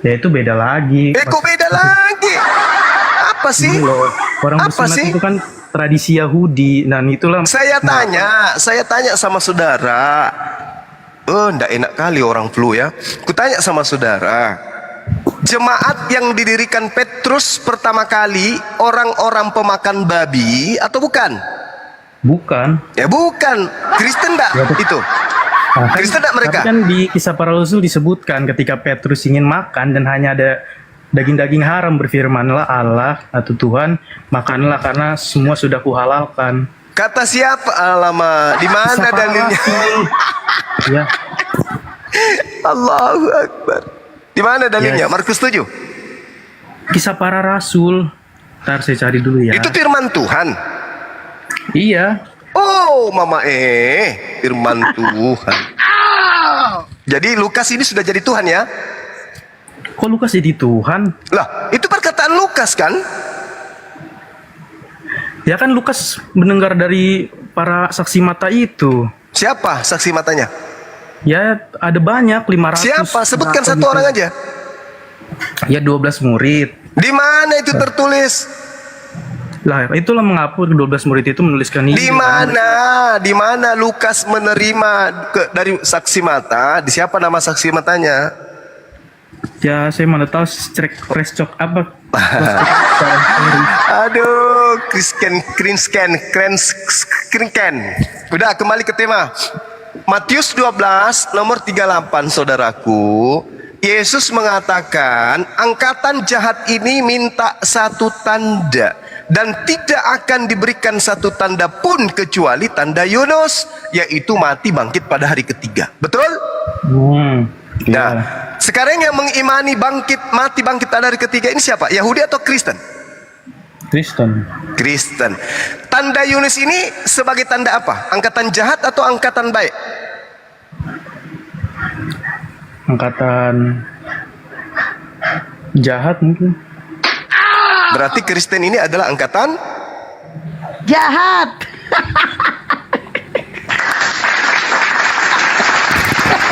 Speaker 19: ya itu beda lagi.
Speaker 11: Kok beda lagi? Apa sih?
Speaker 19: Ini loh, orang
Speaker 11: Apa
Speaker 19: bersunat
Speaker 11: sih?
Speaker 19: itu kan tradisi Yahudi, dan itulah.
Speaker 11: Saya tanya sama saudara. Ndak enak kali orang flu ya. Kutanya sama saudara. Jemaat yang didirikan Petrus pertama kali orang-orang pemakan babi atau bukan?
Speaker 19: Bukan.
Speaker 11: Ya bukan. Kristen enggak itu?
Speaker 19: Nah,
Speaker 11: Kristen enggak mereka?
Speaker 19: Tapi kan di Kisah Para Rasul disebutkan ketika Petrus ingin makan dan hanya ada daging-daging haram, berfirmanlah Allah atau Tuhan, makanlah karena semua sudah kuhalalkan.
Speaker 11: Kata siapa? Alamak, di mana
Speaker 19: Kisah Para
Speaker 11: dalilnya?
Speaker 19: Rasul. Ya.
Speaker 11: Allahu Akbar. Di mana dalilnya?
Speaker 19: Ya.
Speaker 11: Markus 7.
Speaker 19: Kisah Para Rasul. Ntar saya cari dulu ya.
Speaker 11: Itu firman Tuhan.
Speaker 19: Iya.
Speaker 11: Oh, mama firman Tuhan. Jadi Lukas ini sudah jadi Tuhan ya?
Speaker 19: Kok Lukas jadi Tuhan?
Speaker 11: Lah, itu perkataan Lukas kan?
Speaker 19: Ya kan Lukas mendengar dari para saksi mata itu.
Speaker 11: Siapa saksi matanya?
Speaker 19: Ya ada banyak, 500.
Speaker 11: Siapa? Sebutkan satu orang aja.
Speaker 19: Ya 12 murid.
Speaker 11: Di mana itu tertulis?
Speaker 19: Lah itulah mengapa 12 murid itu menuliskan ini.
Speaker 11: Di mana? Di mana Lukas menerima dari saksi mata? Di siapa nama saksi matanya?
Speaker 19: Ya saya mana tahu cek apa.
Speaker 11: Aduh, Krisken. Udah kembali ke tema. Matius 12 nomor 38 saudaraku. Yesus mengatakan angkatan jahat ini minta satu tanda dan tidak akan diberikan satu tanda pun kecuali tanda Yunus, yaitu mati bangkit pada hari ketiga. Betul? Nah, sekarang yang mengimani mati bangkit pada hari ketiga ini siapa? Yahudi atau Kristen? Kristen. Tanda Yunus ini sebagai tanda apa? Angkatan jahat atau angkatan baik?
Speaker 19: Angkatan jahat mungkin.
Speaker 11: Berarti Kristen ini adalah angkatan
Speaker 12: jahat.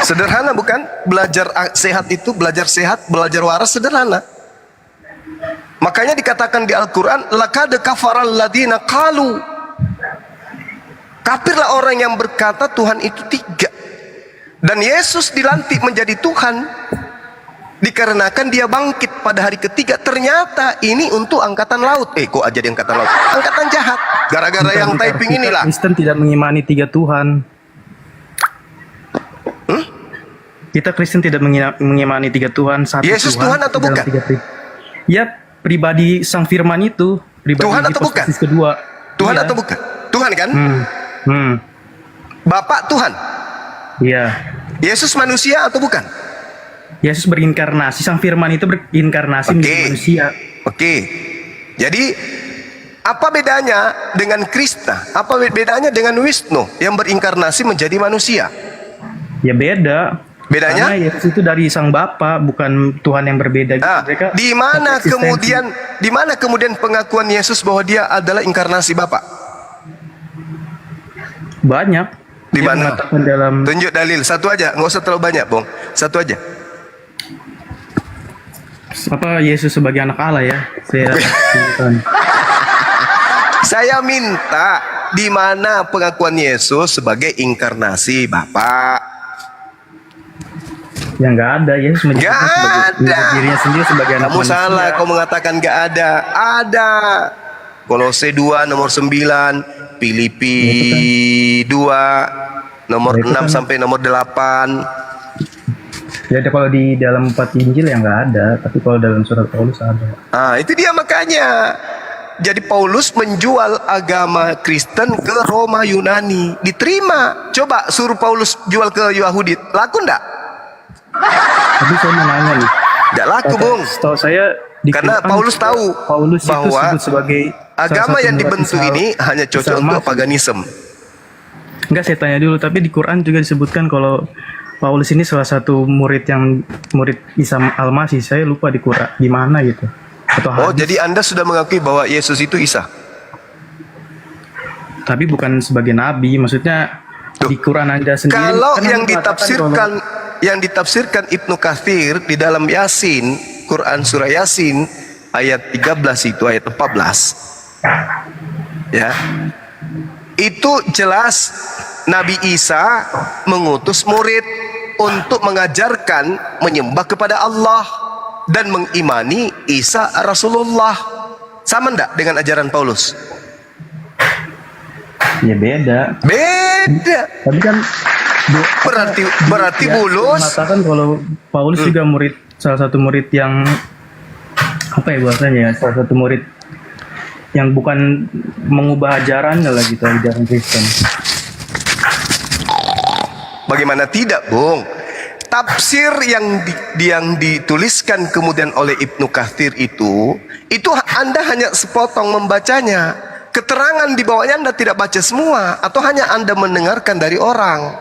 Speaker 11: Sederhana bukan? Belajar sehat itu, belajar sehat, belajar waras sederhana. Makanya dikatakan di Al-Quran, laqad kafaral ladina qalu. Kafirlah orang yang berkata Tuhan itu tiga. Dan Yesus dilantik menjadi Tuhan dikarenakan dia bangkit pada hari ketiga. Ternyata ini untuk angkatan laut. Kok aja di angkatan laut? Angkatan jahat. Gara-gara yang typing inilah.
Speaker 19: Kristen tidak mengimani tiga Tuhan. Kita Kristen tidak mengimani tiga Tuhan. Satu
Speaker 11: Yesus Tuhan atau bukan?
Speaker 19: Ya, pribadi Sang Firman itu.
Speaker 11: Tuhan atau bukan?
Speaker 19: Kedua.
Speaker 11: Tuhan
Speaker 19: Iya.
Speaker 11: atau bukan? Tuhan kan? Bapak Tuhan.
Speaker 19: Iya.
Speaker 11: Yesus manusia atau bukan?
Speaker 19: Yesus berinkarnasi. Sang Firman itu berinkarnasi menjadi manusia.
Speaker 11: Oke. Jadi apa bedanya dengan Krishna? Apa bedanya dengan Wisnu yang berinkarnasi menjadi manusia?
Speaker 19: Ya beda.
Speaker 11: Bedanya?
Speaker 19: Karena Yesus itu dari Sang Bapa, bukan Tuhan yang berbeda. Mereka
Speaker 11: Di mana
Speaker 19: eksistensi.
Speaker 11: kemudian pengakuan Yesus bahwa dia adalah inkarnasi Bapa?
Speaker 19: Banyak.
Speaker 11: Di
Speaker 19: Dia
Speaker 11: mana?
Speaker 19: mengatakan dalam
Speaker 11: Tunjuk dalil satu aja, nggak usah terlalu banyak, Bung. Satu aja.
Speaker 19: apa Yesus sebagai anak Allah ya.
Speaker 11: Saya minta di mana pengakuan Yesus sebagai inkarnasi Bapa?
Speaker 19: Ya nggak ada. Yesus menyebutkan dirinya sendiri sebagai anak
Speaker 11: Kamu
Speaker 19: manusia.
Speaker 11: salah, kau mengatakan nggak ada. Ada. Kolose 2 nomor 9, Filipi 2 nomor 6 sampai nomor 8.
Speaker 19: Ya kalau di dalam 4 Injil ya nggak ada, tapi kalau dalam surat Paulus ada.
Speaker 11: Itu dia makanya. Jadi Paulus menjual agama Kristen ke Roma Yunani, diterima. Coba suruh Paulus jual ke Yahudi, laku enggak?
Speaker 19: Tapi saya mau nanya nih.
Speaker 11: Enggak laku, Bung.
Speaker 19: Setahu saya
Speaker 11: karena Paulus tahu bahwa
Speaker 19: itu disebut sebagai
Speaker 11: agama yang dibentuk ini hanya cocok untuk paganisme.
Speaker 19: Enggak, saya tanya dulu, tapi di Quran juga disebutkan kalau Paulus ini salah satu murid Isa Al-Masih. Saya lupa di Quran di mana gitu.
Speaker 16: Oh, jadi Anda sudah mengakui bahwa Yesus itu Isa?
Speaker 19: Tapi bukan sebagai nabi, maksudnya di Quran Anda sendiri.
Speaker 16: Kalau
Speaker 19: kan
Speaker 16: yang
Speaker 19: Anda mengatakan
Speaker 16: ditafsirkan Ibnu Katsir di dalam Yasin, Quran surah Yasin ayat 13 itu ayat 14. Ya. Itu jelas Nabi Isa mengutus murid untuk mengajarkan menyembah kepada Allah dan mengimani Isa Rasulullah. Sama enggak dengan ajaran Paulus?
Speaker 19: Ya beda.
Speaker 16: Beda.
Speaker 19: Tapi kan
Speaker 16: berarti Bulus
Speaker 19: mengatakan kalau Paulus juga salah satu murid yang apa ya bahasanya ya, salah satu murid yang bukan mengubah ajarannya lah gitu, ajaran Kristen.
Speaker 16: Bagaimana tidak, Bung? Tafsir yang dituliskan kemudian oleh Ibnu Katsir itu Anda hanya sepotong membacanya. Keterangan di bawahnya Anda tidak baca semua, atau hanya Anda mendengarkan dari orang.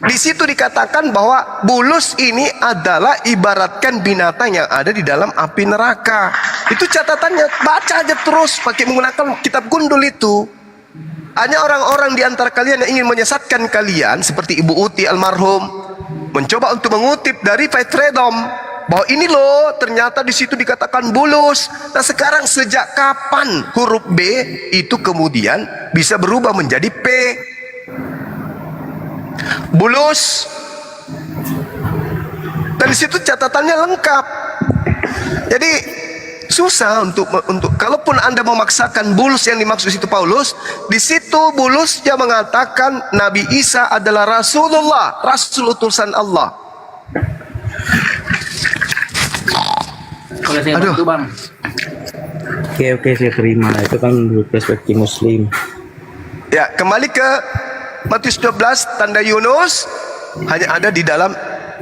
Speaker 16: Di situ dikatakan bahwa Bulus ini adalah ibaratkan binatang yang ada di dalam api neraka. Itu catatannya, baca aja terus pakai menggunakan kitab gundul itu. Hanya orang-orang di antara kalian yang ingin menyesatkan kalian, seperti Ibu Uti almarhum, mencoba untuk mengutip dari Faith Freedom bahwa ini loh ternyata di situ dikatakan Bulus. Nah sekarang sejak kapan huruf B itu kemudian bisa berubah menjadi P? Bulus. Dan di situ catatannya lengkap. Jadi susah untuk kalaupun Anda memaksakan Bulus yang dimaksud itu Paulus, di situ Bulus yang mengatakan Nabi Isa adalah Rasulullah, Rasul utusan Allah.
Speaker 19: Kalau saya bantu, Bang. Oke, saya terima. Itu kan dari perspektif Muslim.
Speaker 16: Ya, kembali ke Matius 12, tanda Yunus hanya ada di dalam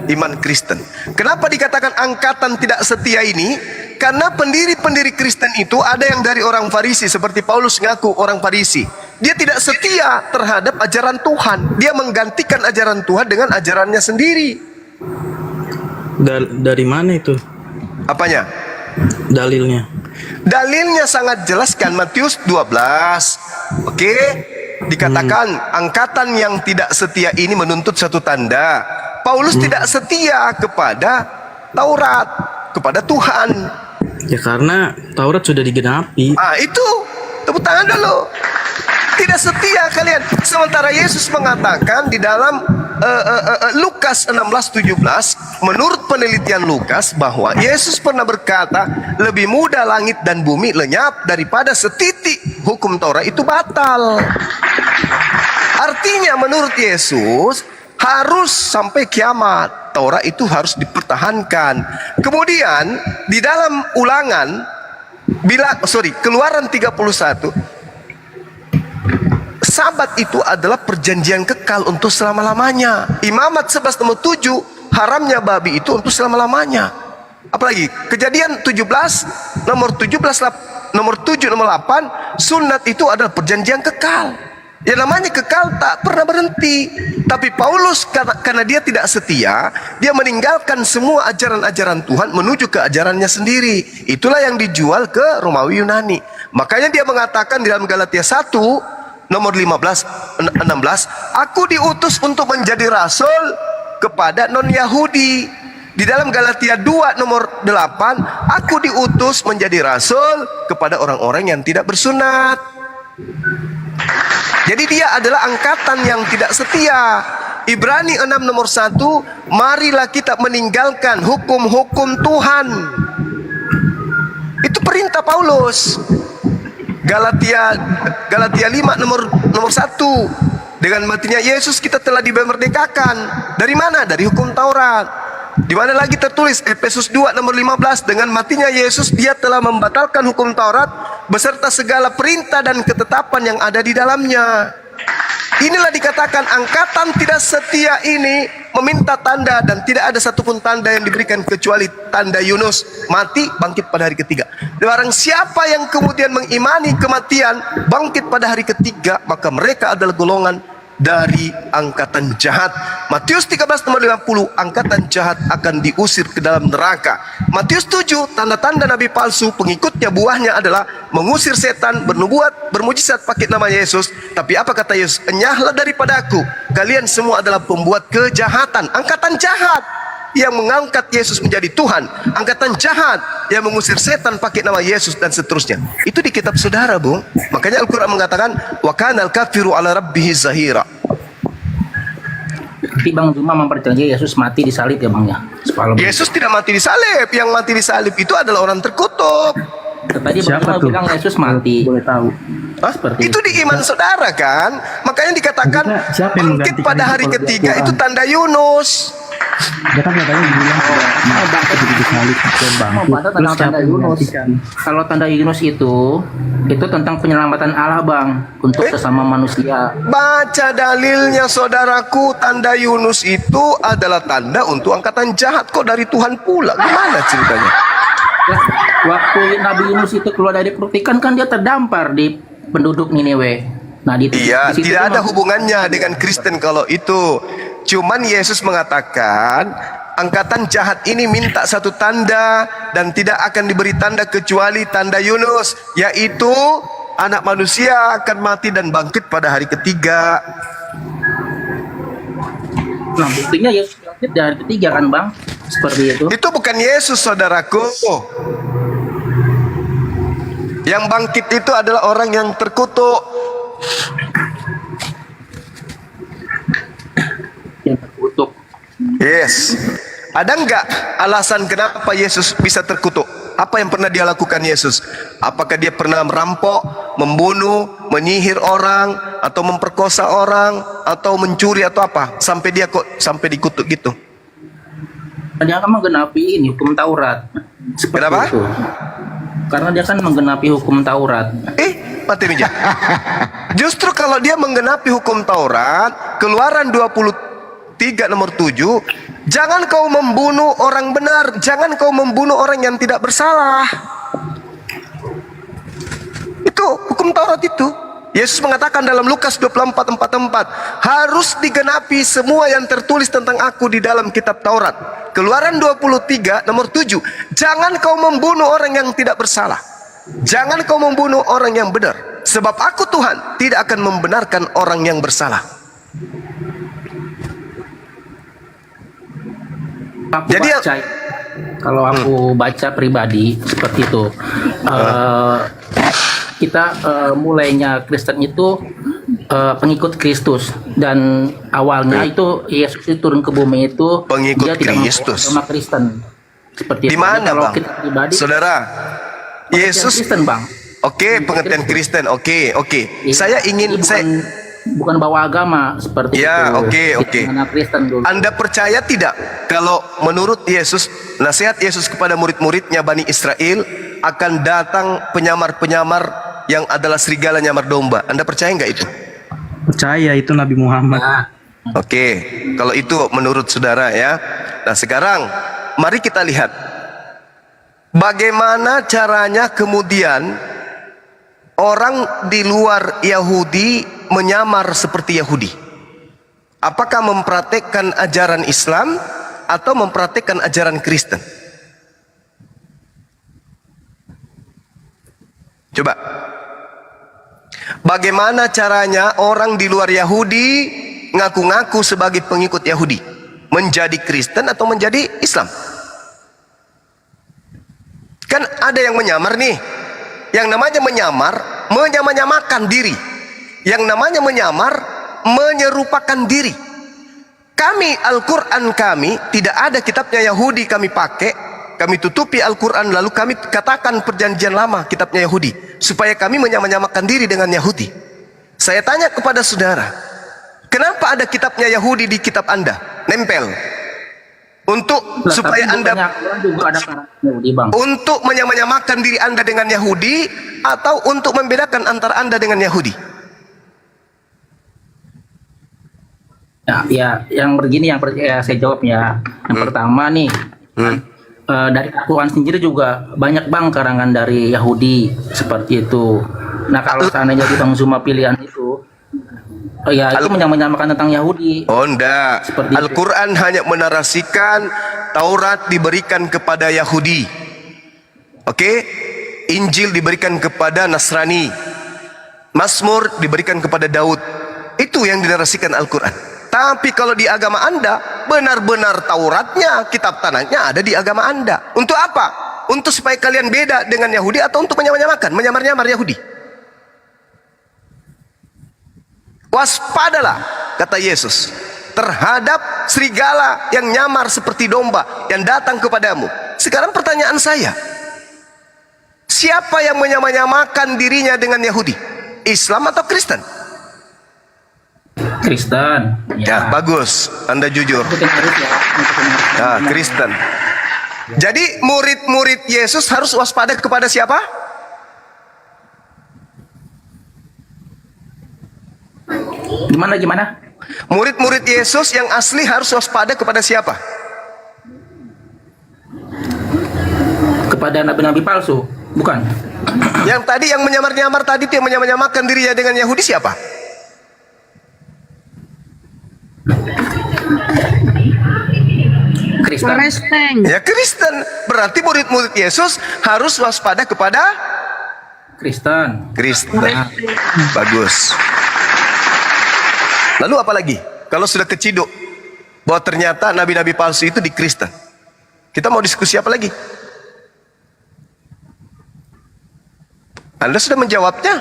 Speaker 16: iman Kristen. Kenapa dikatakan angkatan tidak setia ini? Karena pendiri-pendiri Kristen itu ada yang dari orang Farisi, seperti Paulus ngaku orang Farisi. Dia tidak setia terhadap ajaran Tuhan. Dia menggantikan ajaran Tuhan dengan ajarannya sendiri.
Speaker 19: Dari mana itu?
Speaker 16: Apanya?
Speaker 19: Dalilnya.
Speaker 16: Dalilnya sangat jelas kan, Matius 12. Oke? Dikatakan angkatan yang tidak setia ini menuntut satu tanda. Paulus tidak setia kepada Taurat, kepada Tuhan.
Speaker 19: Ya karena Taurat sudah digenapi.
Speaker 16: Itu tepuk tangan dulu. Tidak setia kalian. Sementara Yesus mengatakan di dalam Lukas 16:17, menurut penelitian Lukas, bahwa Yesus pernah berkata, lebih mudah langit dan bumi lenyap daripada setitik hukum Taurat itu batal. Artinya menurut Yesus harus sampai kiamat Taurat itu harus dipertahankan. Kemudian di dalam Ulangan Keluaran 31, Sabat itu adalah perjanjian kekal untuk selama-lamanya. Imamat 11 nomor 7, haramnya babi itu untuk selama-lamanya. Apalagi Kejadian 17 nomor 17 nomor 7 nomor 8, sunat itu adalah perjanjian kekal. Yang namanya kekal tak pernah berhenti. Tapi Paulus karena dia tidak setia, dia meninggalkan semua ajaran-ajaran Tuhan menuju ke ajarannya sendiri. Itulah yang dijual ke Romawi Yunani. Makanya dia mengatakan di dalam Galatia 1 nomor 15-16, aku diutus untuk menjadi rasul kepada non-Yahudi. Di dalam Galatia 2 nomor 8, aku diutus menjadi rasul kepada orang-orang yang tidak bersunat. Jadi dia adalah angkatan yang tidak setia. Ibrani 6 nomor 1, marilah kita meninggalkan hukum-hukum Tuhan. Itu perintah Paulus. Galatia 5 nomor 1, dengan matinya Yesus kita telah dimerdekakan. Dari mana? Dari hukum Taurat. Di mana lagi tertulis Efesus 2 nomor 15, dengan matinya Yesus dia telah membatalkan hukum Taurat beserta segala perintah dan ketetapan yang ada di dalamnya. Inilah dikatakan angkatan tidak setia ini meminta tanda, dan tidak ada satupun tanda yang diberikan kecuali tanda Yunus, mati bangkit pada hari ketiga. Barang siapa yang kemudian mengimani kematian bangkit pada hari ketiga, maka mereka adalah golongan
Speaker 11: dari angkatan jahat. Matius 13 nomor 50, angkatan jahat akan diusir ke dalam neraka. Matius 7, tanda-tanda nabi palsu, pengikutnya buahnya adalah mengusir setan, bernubuat, bermujizat pakai nama Yesus. Tapi apa kata Yesus? Enyahlah daripada aku, kalian semua adalah pembuat kejahatan. Angkatan jahat yang mengangkat Yesus menjadi Tuhan, angkatan jahat yang mengusir setan pakai nama Yesus dan seterusnya. Itu di kitab saudara, Bung. Makanya Al-Quran mengatakan wa kanal kafiru ala rabbihi zahira.
Speaker 20: Tapi Bang Juma mempercayai Yesus mati di salib ya Bang ya?
Speaker 11: Yesus tidak mati di salib. Yang mati di salib itu adalah orang terkutuk.
Speaker 20: Tadi Bang Juma bilang Yesus mati. Boleh tahu.
Speaker 11: Itu di iman saudara kan? Makanya dikatakan bangkit pada hari ketiga itu tanda Yunus.
Speaker 19: Dia kan katanya bilang
Speaker 20: tanda Yunus. Kalau tanda Yunus itu tentang penyelamatan Allah Bang untuk sesama manusia.
Speaker 11: Baca dalilnya saudaraku, tanda Yunus itu adalah tanda untuk angkatan jahat kok dari Tuhan pula. Gimana ceritanya?
Speaker 20: Waktu Nabi Yunus itu keluar dari perut ikan kan dia terdampar di penduduk Niniwe. Nah,
Speaker 11: iya, tidak ada hubungannya dengan Kristen kalau itu. Cuman Yesus mengatakan angkatan jahat ini minta satu tanda dan tidak akan diberi tanda kecuali tanda Yunus, yaitu anak manusia akan mati dan bangkit pada hari ketiga.
Speaker 20: Nah, buktinya Yesus bangkit di hari ketiga kan Bang? Seperti itu.
Speaker 11: Itu bukan Yesus saudaraku. Yang bangkit itu adalah orang yang terkutuk. Yes. Ada enggak alasan kenapa Yesus bisa terkutuk? Apa yang pernah dia lakukan Yesus? Apakah dia pernah merampok, membunuh, menyihir orang, atau memperkosa orang, atau mencuri atau apa? Sampai dia kok sampai dikutuk gitu?
Speaker 20: Dia akan menggenapi ini hukum Taurat.
Speaker 11: Kenapa?
Speaker 20: Itu. Karena dia kan menggenapi hukum Taurat.
Speaker 11: Mati meja. Justru kalau dia menggenapi hukum Taurat, Keluaran 23 nomor 7, jangan kau membunuh orang benar, jangan kau membunuh orang yang tidak bersalah. Itu hukum Taurat itu. Yesus mengatakan dalam Lukas 24:44, harus digenapi semua yang tertulis tentang aku di dalam kitab Taurat. Keluaran 23 nomor 7, jangan kau membunuh orang yang tidak bersalah, jangan kau membunuh orang yang benar, sebab aku Tuhan tidak akan membenarkan orang yang bersalah.
Speaker 20: Jadi kalau aku baca pribadi seperti itu, kita mulainya Kristen itu pengikut Kristus, dan awalnya itu Yesus itu turun ke bumi itu
Speaker 11: pengikut
Speaker 20: dia tidak
Speaker 11: Kristus.
Speaker 20: agama Kristen seperti
Speaker 11: di
Speaker 20: itu.
Speaker 11: mana
Speaker 20: Kalau
Speaker 11: Bang?
Speaker 20: kita pribadi,
Speaker 11: Saudara, Yesus
Speaker 20: Kristen Bang.
Speaker 11: Oke, pengertian Kristen. Oke. Saya ingin
Speaker 20: bukan bawa agama seperti
Speaker 11: ya,
Speaker 20: itu.
Speaker 11: Oke.
Speaker 20: Anak Kristen dulu.
Speaker 11: Anda percaya tidak kalau menurut Yesus, nasihat Yesus kepada murid-muridnya Bani Israel, akan datang penyamar-penyamar yang adalah serigala nyamar domba? Anda percaya nggak itu?
Speaker 19: Percaya, itu Nabi Muhammad.
Speaker 11: Oke, kalau itu menurut saudara ya. Nah sekarang mari kita lihat bagaimana caranya kemudian orang di luar Yahudi menyamar seperti Yahudi. Apakah mempraktekkan ajaran Islam atau mempraktekkan ajaran Kristen? Coba. Bagaimana caranya orang di luar Yahudi ngaku-ngaku sebagai pengikut Yahudi, menjadi Kristen atau menjadi Islam? Kan ada yang menyamar nih. Yang namanya menyamar, menyamakan diri. Yang namanya menyamar, menyerupakan diri. Kami, Al-Quran kami, tidak ada kitabnya Yahudi kami pakai. Kami tutupi Al-Quran, lalu kami katakan perjanjian lama kitabnya Yahudi, supaya kami menyamakan diri dengan Yahudi. Saya tanya kepada saudara, kenapa ada kitabnya Yahudi di kitab Anda? Nempel. Supaya Anda
Speaker 20: juga ada Yahudi, Bang.
Speaker 11: Untuk menyamakan diri Anda dengan Yahudi, atau untuk membedakan antara Anda dengan Yahudi?
Speaker 20: Ya, yang begini yang saya jawabnya. Yang pertama nih, dari Al-Quran sendiri juga banyak Bang karangan dari Yahudi seperti itu. Nah kalau seandainya jadi Bang Zuma pilihan itu, Oh ya, itu menyamakan tentang Yahudi.
Speaker 11: Oh enggak. Al-Quran hanya menarasikan Taurat diberikan kepada Yahudi. Oke? Injil diberikan kepada Nasrani. Mazmur diberikan kepada Daud. Itu yang dinarasikan Al-Quran. Tapi kalau di agama Anda, benar-benar Tauratnya, kitab tanahnya ada di agama Anda. Untuk apa? Untuk supaya kalian beda dengan Yahudi atau untuk menyamar-nyamakan, menyamar-nyamar Yahudi? Waspadalah, kata Yesus, terhadap serigala yang nyamar seperti domba yang datang kepadamu. Sekarang pertanyaan saya, siapa yang menyamar-nyamakan dirinya dengan Yahudi? Islam atau Kristen?
Speaker 20: Kristen.
Speaker 11: Ya, bagus. Anda jujur. Ya, Kristen. Jadi murid-murid Yesus harus waspada kepada siapa?
Speaker 20: Gimana?
Speaker 11: Murid-murid Yesus yang asli harus waspada kepada siapa?
Speaker 20: Kepada nabi-nabi palsu, bukan?
Speaker 11: Yang tadi yang menyamar-nyamar tadi itu yang menyamar-nyamakan dirinya dengan Yahudi siapa?
Speaker 20: Kristen.
Speaker 11: Ya, Kristen. Berarti murid-murid Yesus harus waspada kepada
Speaker 20: Kristen.
Speaker 11: Bagus. Lalu apa lagi? Kalau sudah keciduk bahwa ternyata nabi-nabi palsu itu di Kristen, kita mau diskusi apa lagi? Anda sudah menjawabnya.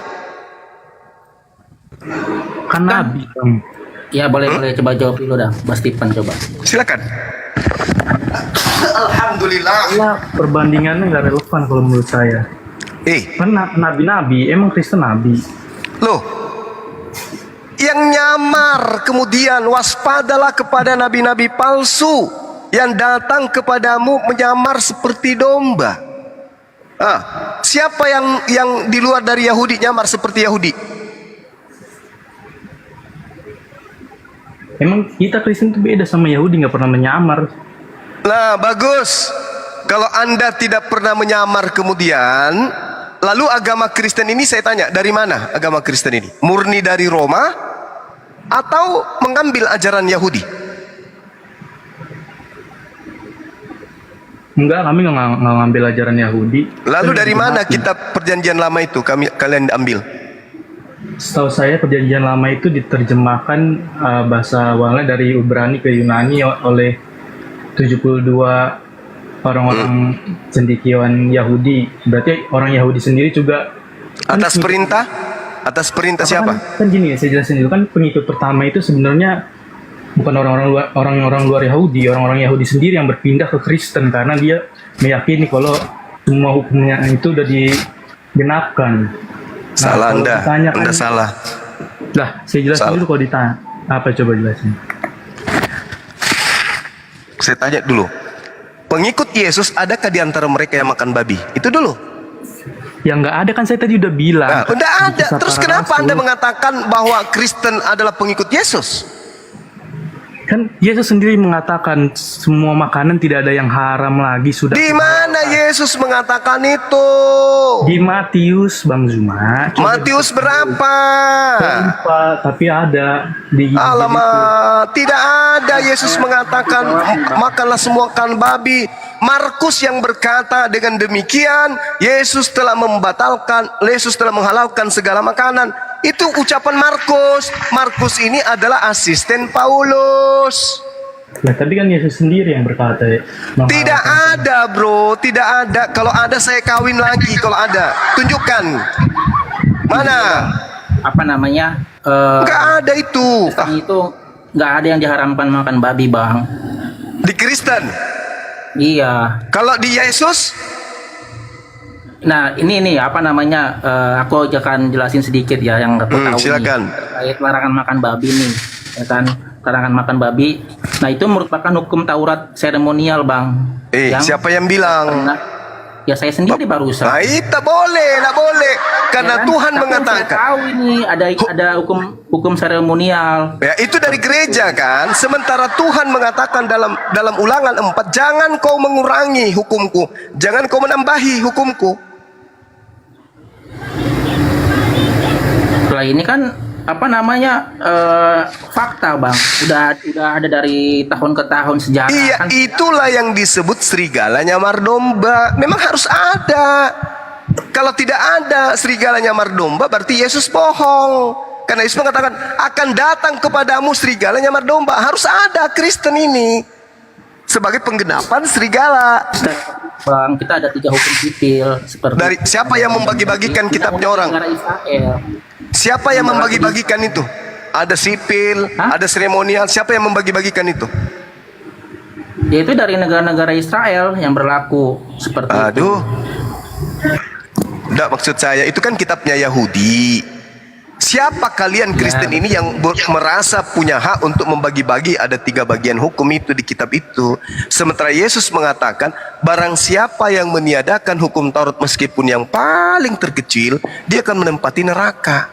Speaker 19: Kan nabi.
Speaker 20: Ya boleh coba jawab dulu dah, Mas Stephen coba.
Speaker 11: Silakan. Alhamdulillah.
Speaker 19: Perbandingannya nggak relevan kalau menurut saya.
Speaker 11: Kan
Speaker 19: nabi-nabi, emang Kristen nabi.
Speaker 11: Loh, yang nyamar kemudian waspadalah kepada nabi-nabi palsu yang datang kepadamu menyamar seperti domba. Siapa yang di luar dari Yahudi nyamar seperti Yahudi?
Speaker 19: Emang kita Kristen itu beda sama Yahudi, nggak pernah menyamar.
Speaker 11: Nah, bagus. Kalau Anda tidak pernah menyamar kemudian, lalu agama Kristen ini saya tanya, dari mana agama Kristen ini? Murni dari Roma atau mengambil ajaran Yahudi?
Speaker 19: Enggak, kami nggak ngambil ajaran Yahudi.
Speaker 11: Lalu dari mana kitab perjanjian lama itu kalian ambil?
Speaker 19: Setahu saya perjanjian lama itu diterjemahkan bahasa awalnya dari Ibrani ke Yunani oleh 72 orang-orang cendekiawan Yahudi. Berarti orang Yahudi sendiri juga
Speaker 11: atas perintah? Atas perintah siapa?
Speaker 19: Kan gini, saya jelasin dulu, kan pengikut pertama itu sebenarnya bukan orang-orang luar Yahudi, orang-orang Yahudi sendiri yang berpindah ke Kristen karena dia meyakini kalau semua hukumnya itu udah digenapkan.
Speaker 11: Salah Anda,
Speaker 19: Anda
Speaker 11: salah.
Speaker 19: Lah, saya jelasin dulu kalau ditanya. Apa coba jelasin?
Speaker 11: Saya tanya dulu. Pengikut Yesus adakah di antara mereka yang makan babi? Itu dulu.
Speaker 19: Yang nggak ada kan saya tadi udah bilang.
Speaker 11: Nah, udah ada. Terus kenapa Anda mengatakan bahwa Kristen adalah pengikut Yesus?
Speaker 19: Kan Yesus sendiri mengatakan semua makanan tidak ada yang haram lagi sudah.
Speaker 11: Di mana Yesus mengatakan itu?
Speaker 19: Di Matius, Bang Zuma.
Speaker 11: Matius berapa?
Speaker 19: Lupa, tapi ada di.
Speaker 11: Alamak, tidak ada Yesus mengatakan makanlah semua kan babi. Markus yang berkata dengan demikian, Yesus telah menghalalkan segala makanan. Itu ucapan Markus. Markus ini adalah asisten Paulus.
Speaker 19: Nah, tapi kan Yesus sendiri yang berkata.
Speaker 11: Tidak ada, bro. Tidak ada. Kalau ada saya kawin lagi. Kalau ada, tunjukkan. Mana?
Speaker 20: Apa namanya?
Speaker 11: Nggak ada itu.
Speaker 20: Itu nggak ada yang diharamkan makan babi, Bang.
Speaker 11: Di Kristen?
Speaker 20: Iya.
Speaker 11: Kalau di Yesus?
Speaker 20: Nah, ini apa namanya? Aku akan jelasin sedikit ya yang aku tahu.
Speaker 11: Silakan.
Speaker 20: Terkait larangan makan babi nih, ya kan? Larangan makan babi. Nah, itu merupakan hukum Taurat seremonial, Bang.
Speaker 11: Siapa yang bilang?
Speaker 20: Ya saya sendiri barusan.
Speaker 11: Nah, itu boleh. Karena
Speaker 20: ya kan?
Speaker 11: Tuhan
Speaker 20: Tapi
Speaker 11: mengatakan.
Speaker 20: saya tahu ini ada hukum seremonial.
Speaker 11: Ya, itu dari gereja kan. Sementara Tuhan mengatakan dalam Ulangan 4, jangan kau mengurangi hukumku, jangan kau menambahi hukumku.
Speaker 20: Setelah ini kan apa namanya fakta bang, udah ada dari tahun ke tahun sejarah.
Speaker 11: Iya,
Speaker 20: kan.
Speaker 11: itulah yang disebut serigala nyamar domba. Memang harus ada. Kalau tidak ada serigala nyamar domba, berarti Yesus bohong. Karena Yesus mengatakan akan datang kepadamu serigala nyamar domba. Harus ada Kristen ini sebagai penggenapan serigala.
Speaker 20: Bang, kita ada 3 hukum sipil seperti
Speaker 11: Dari siapa yang membagi-bagikan kitabnya orang?
Speaker 20: negara Israel.
Speaker 11: Siapa yang membagi-bagikan itu? Ada sipil, ada seremonial. Siapa yang membagi-bagikan itu?
Speaker 20: Yaitu dari negara-negara Israel yang berlaku seperti itu.
Speaker 11: Aduh. Enggak, maksud saya itu kan kitabnya Yahudi. Siapa kalian Kristen ini yang merasa punya hak untuk membagi-bagi ada 3 bagian hukum itu di kitab itu? Sementara Yesus mengatakan barang siapa yang meniadakan hukum Taurat meskipun yang paling terkecil, dia akan menempati neraka.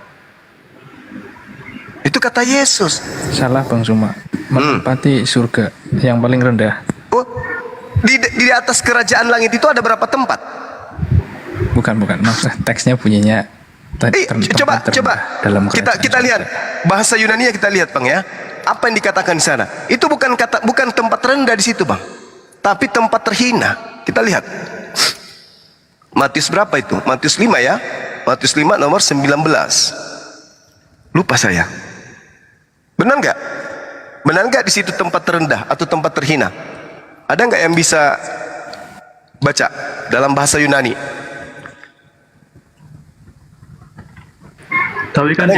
Speaker 11: Itu kata Yesus.
Speaker 13: Salah Bang Suma. Menempati surga yang paling rendah.
Speaker 11: Oh, di atas kerajaan langit itu ada berapa tempat?
Speaker 13: Bukan. Maksud teksnya bunyinya
Speaker 11: Coba
Speaker 13: dalam
Speaker 11: kita lihat bahasa Yunani, kita lihat Bang ya. Apa yang dikatakan di sana? Itu bukan tempat rendah di situ Bang, tapi tempat terhina. Kita lihat. Matius berapa itu? Matius 5 ya. Matius 5 nomor 19. Lupa saya. Benar nggak? Benar nggak di situ tempat terendah atau tempat terhina? Ada nggak yang bisa baca dalam bahasa Yunani?
Speaker 19: Tapi kan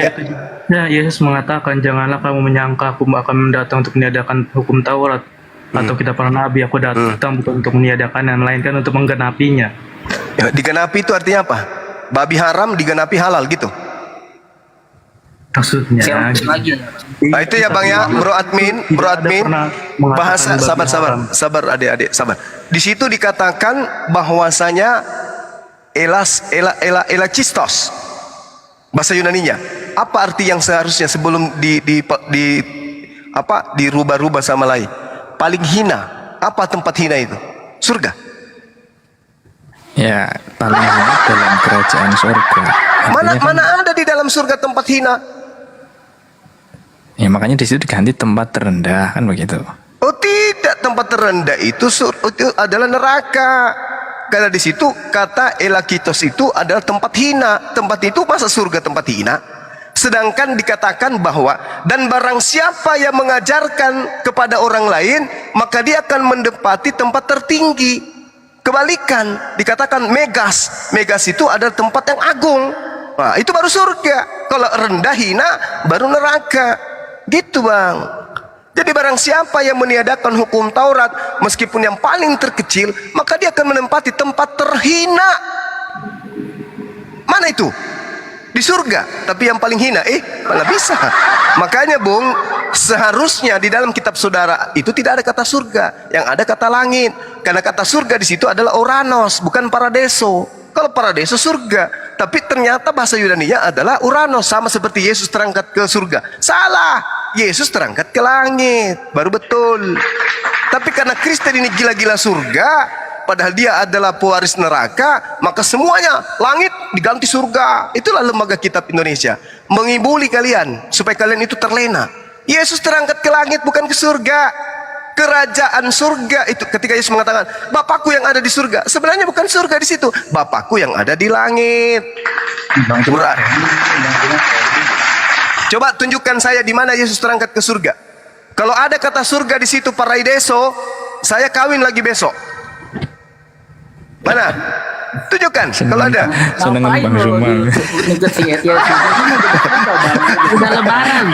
Speaker 19: Yesus mengatakan janganlah kamu menyangka aku akan datang untuk meniadakan hukum Taurat atau kita para nabi. Aku datang bukan untuk meniadakan, yang melainkan untuk menggenapinya.
Speaker 11: Ya, digenapi itu artinya apa? Babi haram digenapi halal gitu.
Speaker 19: Maksudnya
Speaker 11: nah, itu ya Bang ya, Bro Admin, bahasa sabar adik-adik, sabar. Di situ dikatakan bahwasanya elachistos. Bahasa Yunaninya. Apa arti yang seharusnya sebelum dirubah-rubah sama lain? Paling hina. Apa tempat hina itu? Surga.
Speaker 13: Ya, paling hina dalam kerajaan surga.
Speaker 11: Mana ada di dalam surga tempat hina?
Speaker 13: Ya makanya di situ diganti tempat terendah, kan begitu.
Speaker 11: Oh tidak, tempat terendah itu adalah neraka. Karena di situ kata elakitos itu adalah tempat hina. Tempat itu masa surga tempat hina? Sedangkan dikatakan bahwa dan barang siapa yang mengajarkan kepada orang lain, maka dia akan menempati tempat tertinggi. Kebalikan, dikatakan megas. Megas itu adalah tempat yang agung. Nah, itu baru surga. Kalau rendah hina baru neraka. Gitu Bang. Jadi barang siapa yang meniadakan hukum Taurat meskipun yang paling terkecil, maka dia akan menempati tempat terhina. Mana itu? Di surga, tapi yang paling hina. Mana bisa? Makanya Bung, seharusnya di dalam kitab saudara itu tidak ada kata surga, yang ada kata langit. Karena kata surga di situ adalah Uranos, bukan Paradeso. Kalau Paradeso surga, tapi ternyata bahasa Yunaninya adalah Uranos, sama seperti Yesus terangkat ke surga. Salah. Yesus terangkat ke langit, baru betul. Tapi karena Kristen ini gila-gila surga, padahal dia adalah pewaris neraka, maka semuanya langit diganti surga. Itulah lembaga kitab Indonesia, mengibuli kalian supaya kalian itu terlena. Yesus terangkat ke langit, bukan ke surga. Kerajaan surga itu ketika Yesus mengatakan Bapakku yang ada di surga, sebenarnya bukan surga di situ, Bapakku yang ada di langit. Coba tunjukkan saya di mana Yesus terangkat ke surga. Kalau ada kata surga di situ paraideso, saya kawin lagi besok. Mana? Tunjukkan kalau ada.
Speaker 13: Seneng Bang Zuma.
Speaker 20: Sudah lebaran.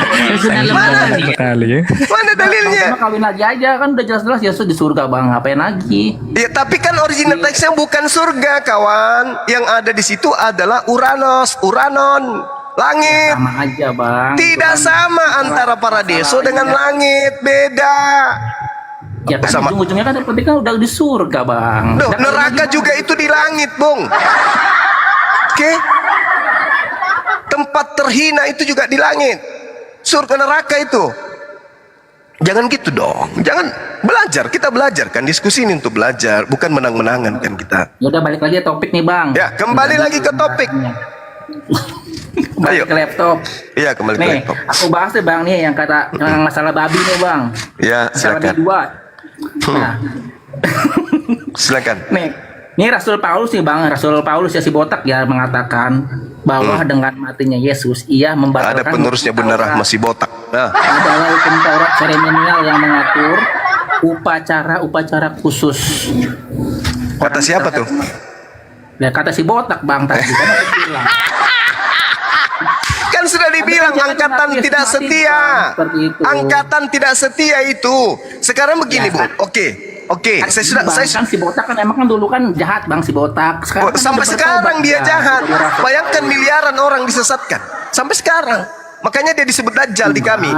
Speaker 13: Sekali ya.
Speaker 11: Mana dalilnya?
Speaker 20: Kawin lagi aja kan udah jelas-jelas Yesus di surga Bang. Ngapain lagi?
Speaker 11: Ya tapi kan original teksnya bukan surga kawan. Yang ada di situ adalah Uranos, Uranon. Langit.
Speaker 20: Sama aja Bang.
Speaker 11: Tidak sama antara paradiso dengan langit, beda.
Speaker 20: Ya kan ujung-ujungnya kan kan udah di surga Bang.
Speaker 11: Duh, neraka juga itu di langit Bung. Oke. Tempat terhina itu juga di langit. Surga neraka itu. Jangan gitu dong. Jangan belajar. Kita belajar kan, diskusi ini untuk belajar, bukan menang-menangan kan kita.
Speaker 20: Ya udah balik lagi topik nih Bang.
Speaker 11: Ya, kembali lagi ke topik.
Speaker 20: Balik ke laptop.
Speaker 5: Iya, kembali ke
Speaker 20: Nih,
Speaker 5: laptop.
Speaker 20: aku bahas deh bang nih yang kata yang masalah babi nih bang.
Speaker 5: Ya,
Speaker 20: Masalah
Speaker 5: silakan.
Speaker 20: dua. Nah,
Speaker 5: Silakan.
Speaker 20: nih Rasul Paulus nih bang, Rasul Paulus ya si botak ya mengatakan bahwa dengan matinya Yesus ia membatalkan.
Speaker 5: Ada penerusnya benar masih botak. Nah.
Speaker 20: Adalah hukum Taurat seremonial yang mengatur upacara khusus.
Speaker 5: Kata siapa tuh?
Speaker 20: Ya kata si botak bang tadi kan aku bilang.
Speaker 11: Kan sudah dibilang angkatan tidak setia. Angkatan tidak setia itu. Sekarang begini, Bu. Oke, saya
Speaker 20: Kan si botak kan emang kan dulu kan jahat bang si botak. Sekarang kan
Speaker 11: sampai
Speaker 20: udah
Speaker 11: sekarang
Speaker 20: bertobat,
Speaker 11: dia
Speaker 20: ya.
Speaker 11: jahat. Bayangkan miliaran orang disesatkan. Sampai sekarang. Makanya dia disebut Dajjal di kami.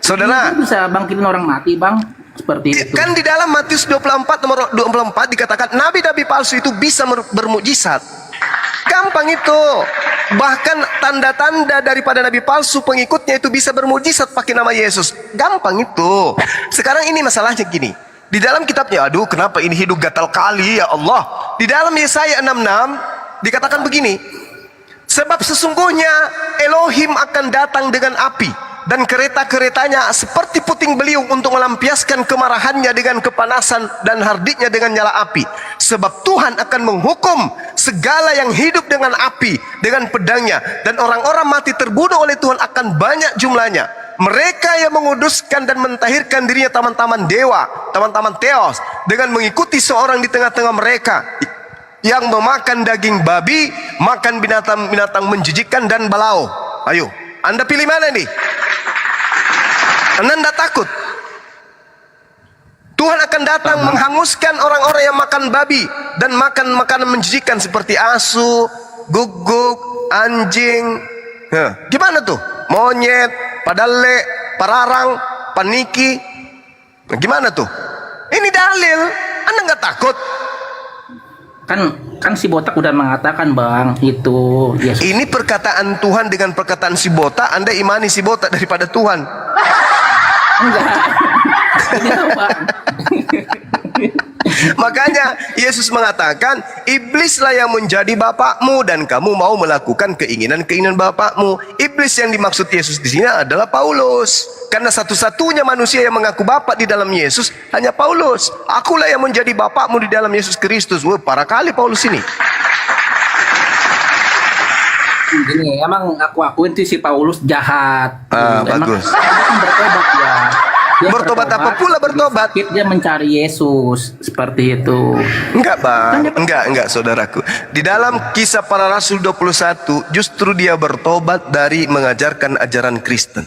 Speaker 11: Saudara,
Speaker 20: Ini bisa bangkitin orang mati bang seperti itu.
Speaker 11: kan di dalam Matius 24 nomor 24 dikatakan nabi-nabi palsu itu bisa bermukjizat. Gampang itu. Bahkan tanda-tanda daripada nabi palsu pengikutnya itu bisa bermukjizat pakai nama Yesus. Gampang itu. Sekarang ini masalahnya gini. Di dalam kitabnya, aduh kenapa ini hidup gatal kali ya Allah. Di dalam Yesaya 66 dikatakan begini. Sebab sesungguhnya Elohim akan datang dengan api, dan kereta-keretanya seperti puting beliung untuk melampiaskan kemarahannya dengan kepanasan dan hardiknya dengan nyala api. Sebab Tuhan akan menghukum segala yang hidup dengan api, dengan pedangnya, dan orang-orang mati terbunuh oleh Tuhan akan banyak jumlahnya. Mereka yang menguduskan dan mentahirkan dirinya taman-taman dewa, taman-taman teos, dengan mengikuti seorang di tengah-tengah mereka yang memakan daging babi, makan binatang-binatang menjijikkan dan balau. Ayo, Anda pilih mana nih? Anda tidak takut? Tuhan akan datang menghanguskan orang-orang yang makan babi dan makan makanan menjijikkan seperti asu, guguk, anjing. Gimana tuh? Monyet, padale, pararang, paniki. Gimana tuh? Ini dalil. Anda nggak takut?
Speaker 20: Kan si botak udah mengatakan bang itu Yesus.
Speaker 11: Ini perkataan Tuhan dengan perkataan si botak. Anda imani si botak daripada Tuhan. Makanya Yesus mengatakan, iblislah yang menjadi bapakmu dan kamu mau melakukan keinginan-keinginan bapakmu. Iblis yang dimaksud Yesus di sini adalah Paulus. Karena satu-satunya manusia yang mengaku bapak di dalam Yesus hanya Paulus. Akulah yang menjadi bapakmu di dalam Yesus Kristus. Wah, parah kali Paulus ini.
Speaker 20: Gini, emang aku akuin sih si Paulus jahat.
Speaker 5: Bagus.
Speaker 20: Emang bertobat ya. Dia
Speaker 11: bertobat apa pula bertobat?
Speaker 20: Dia mencari Yesus seperti itu.
Speaker 11: Enggak bang, enggak saudaraku. Di dalam Kisah Para Rasul 21 justru dia bertobat dari mengajarkan ajaran Kristen.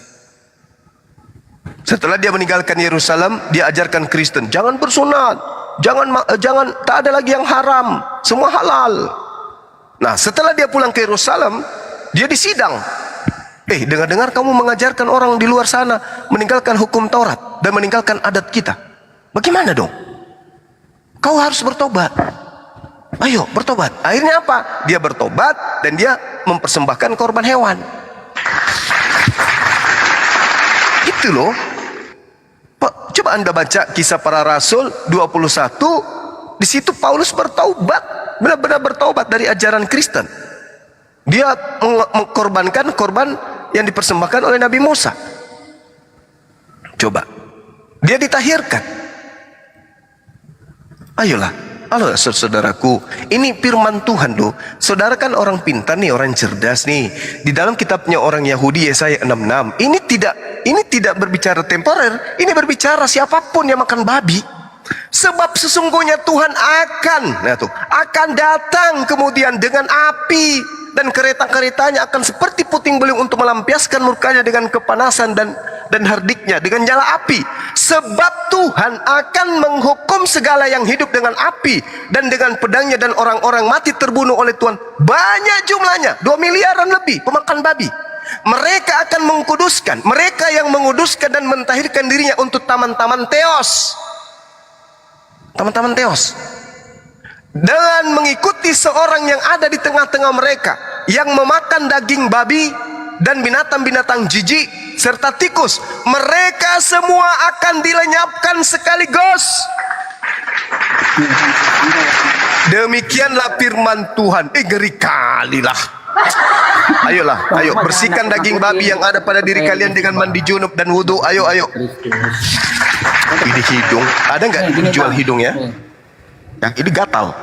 Speaker 11: Setelah dia meninggalkan Yerusalem, dia ajarkan Kristen, jangan bersunat, jangan tak ada lagi yang haram, semua halal. Nah, setelah dia pulang ke Yerusalem, dia disidang. Dengar-dengar kamu mengajarkan orang di luar sana meninggalkan hukum Taurat dan meninggalkan adat kita. Bagaimana dong? Kau harus bertobat. Ayo, bertobat. Akhirnya apa? Dia bertobat dan dia mempersembahkan korban hewan. Itu loh. Coba Anda baca Kisah Para Rasul 21. Di situ Paulus bertobat, benar-benar bertobat dari ajaran Kristen. Dia mengkorbankan korban yang dipersembahkan oleh Nabi Musa. Coba, dia ditahirkan. Ayolah, halo saudaraku, ini firman Tuhan loh. Saudara kan orang pintar nih, orang cerdas nih. Di dalam kitabnya orang Yahudi Yesaya 66, ini tidak berbicara temporer, ini berbicara siapapun yang makan babi. Sebab sesungguhnya Tuhan akan datang kemudian dengan api, dan kereta-keretanya akan seperti puting beliung untuk melampiaskan murkanya dengan kepanasan dan hardiknya dengan nyala api. Sebab Tuhan akan menghukum segala yang hidup dengan api dan dengan pedangnya, dan orang-orang mati terbunuh oleh Tuhan banyak jumlahnya, 2 miliaran lebih pemakan babi. Mereka akan mengkuduskan, mereka yang menguduskan dan mentahirkan dirinya untuk taman-taman teos. Taman-taman teos. Dengan mengikuti seorang yang ada di tengah-tengah mereka, yang memakan daging babi dan binatang-binatang jijik serta tikus. Mereka semua akan dilenyapkan sekaligus. Demikianlah firman Tuhan. Ngeri kali lah. Ayolah, ayo bersihkan daging babi yang ada pada diri kalian dengan mandi junub dan wudhu. Ayo, ayo. Ini hidung, ada nggak jual hidung ya? Yang ini gatal.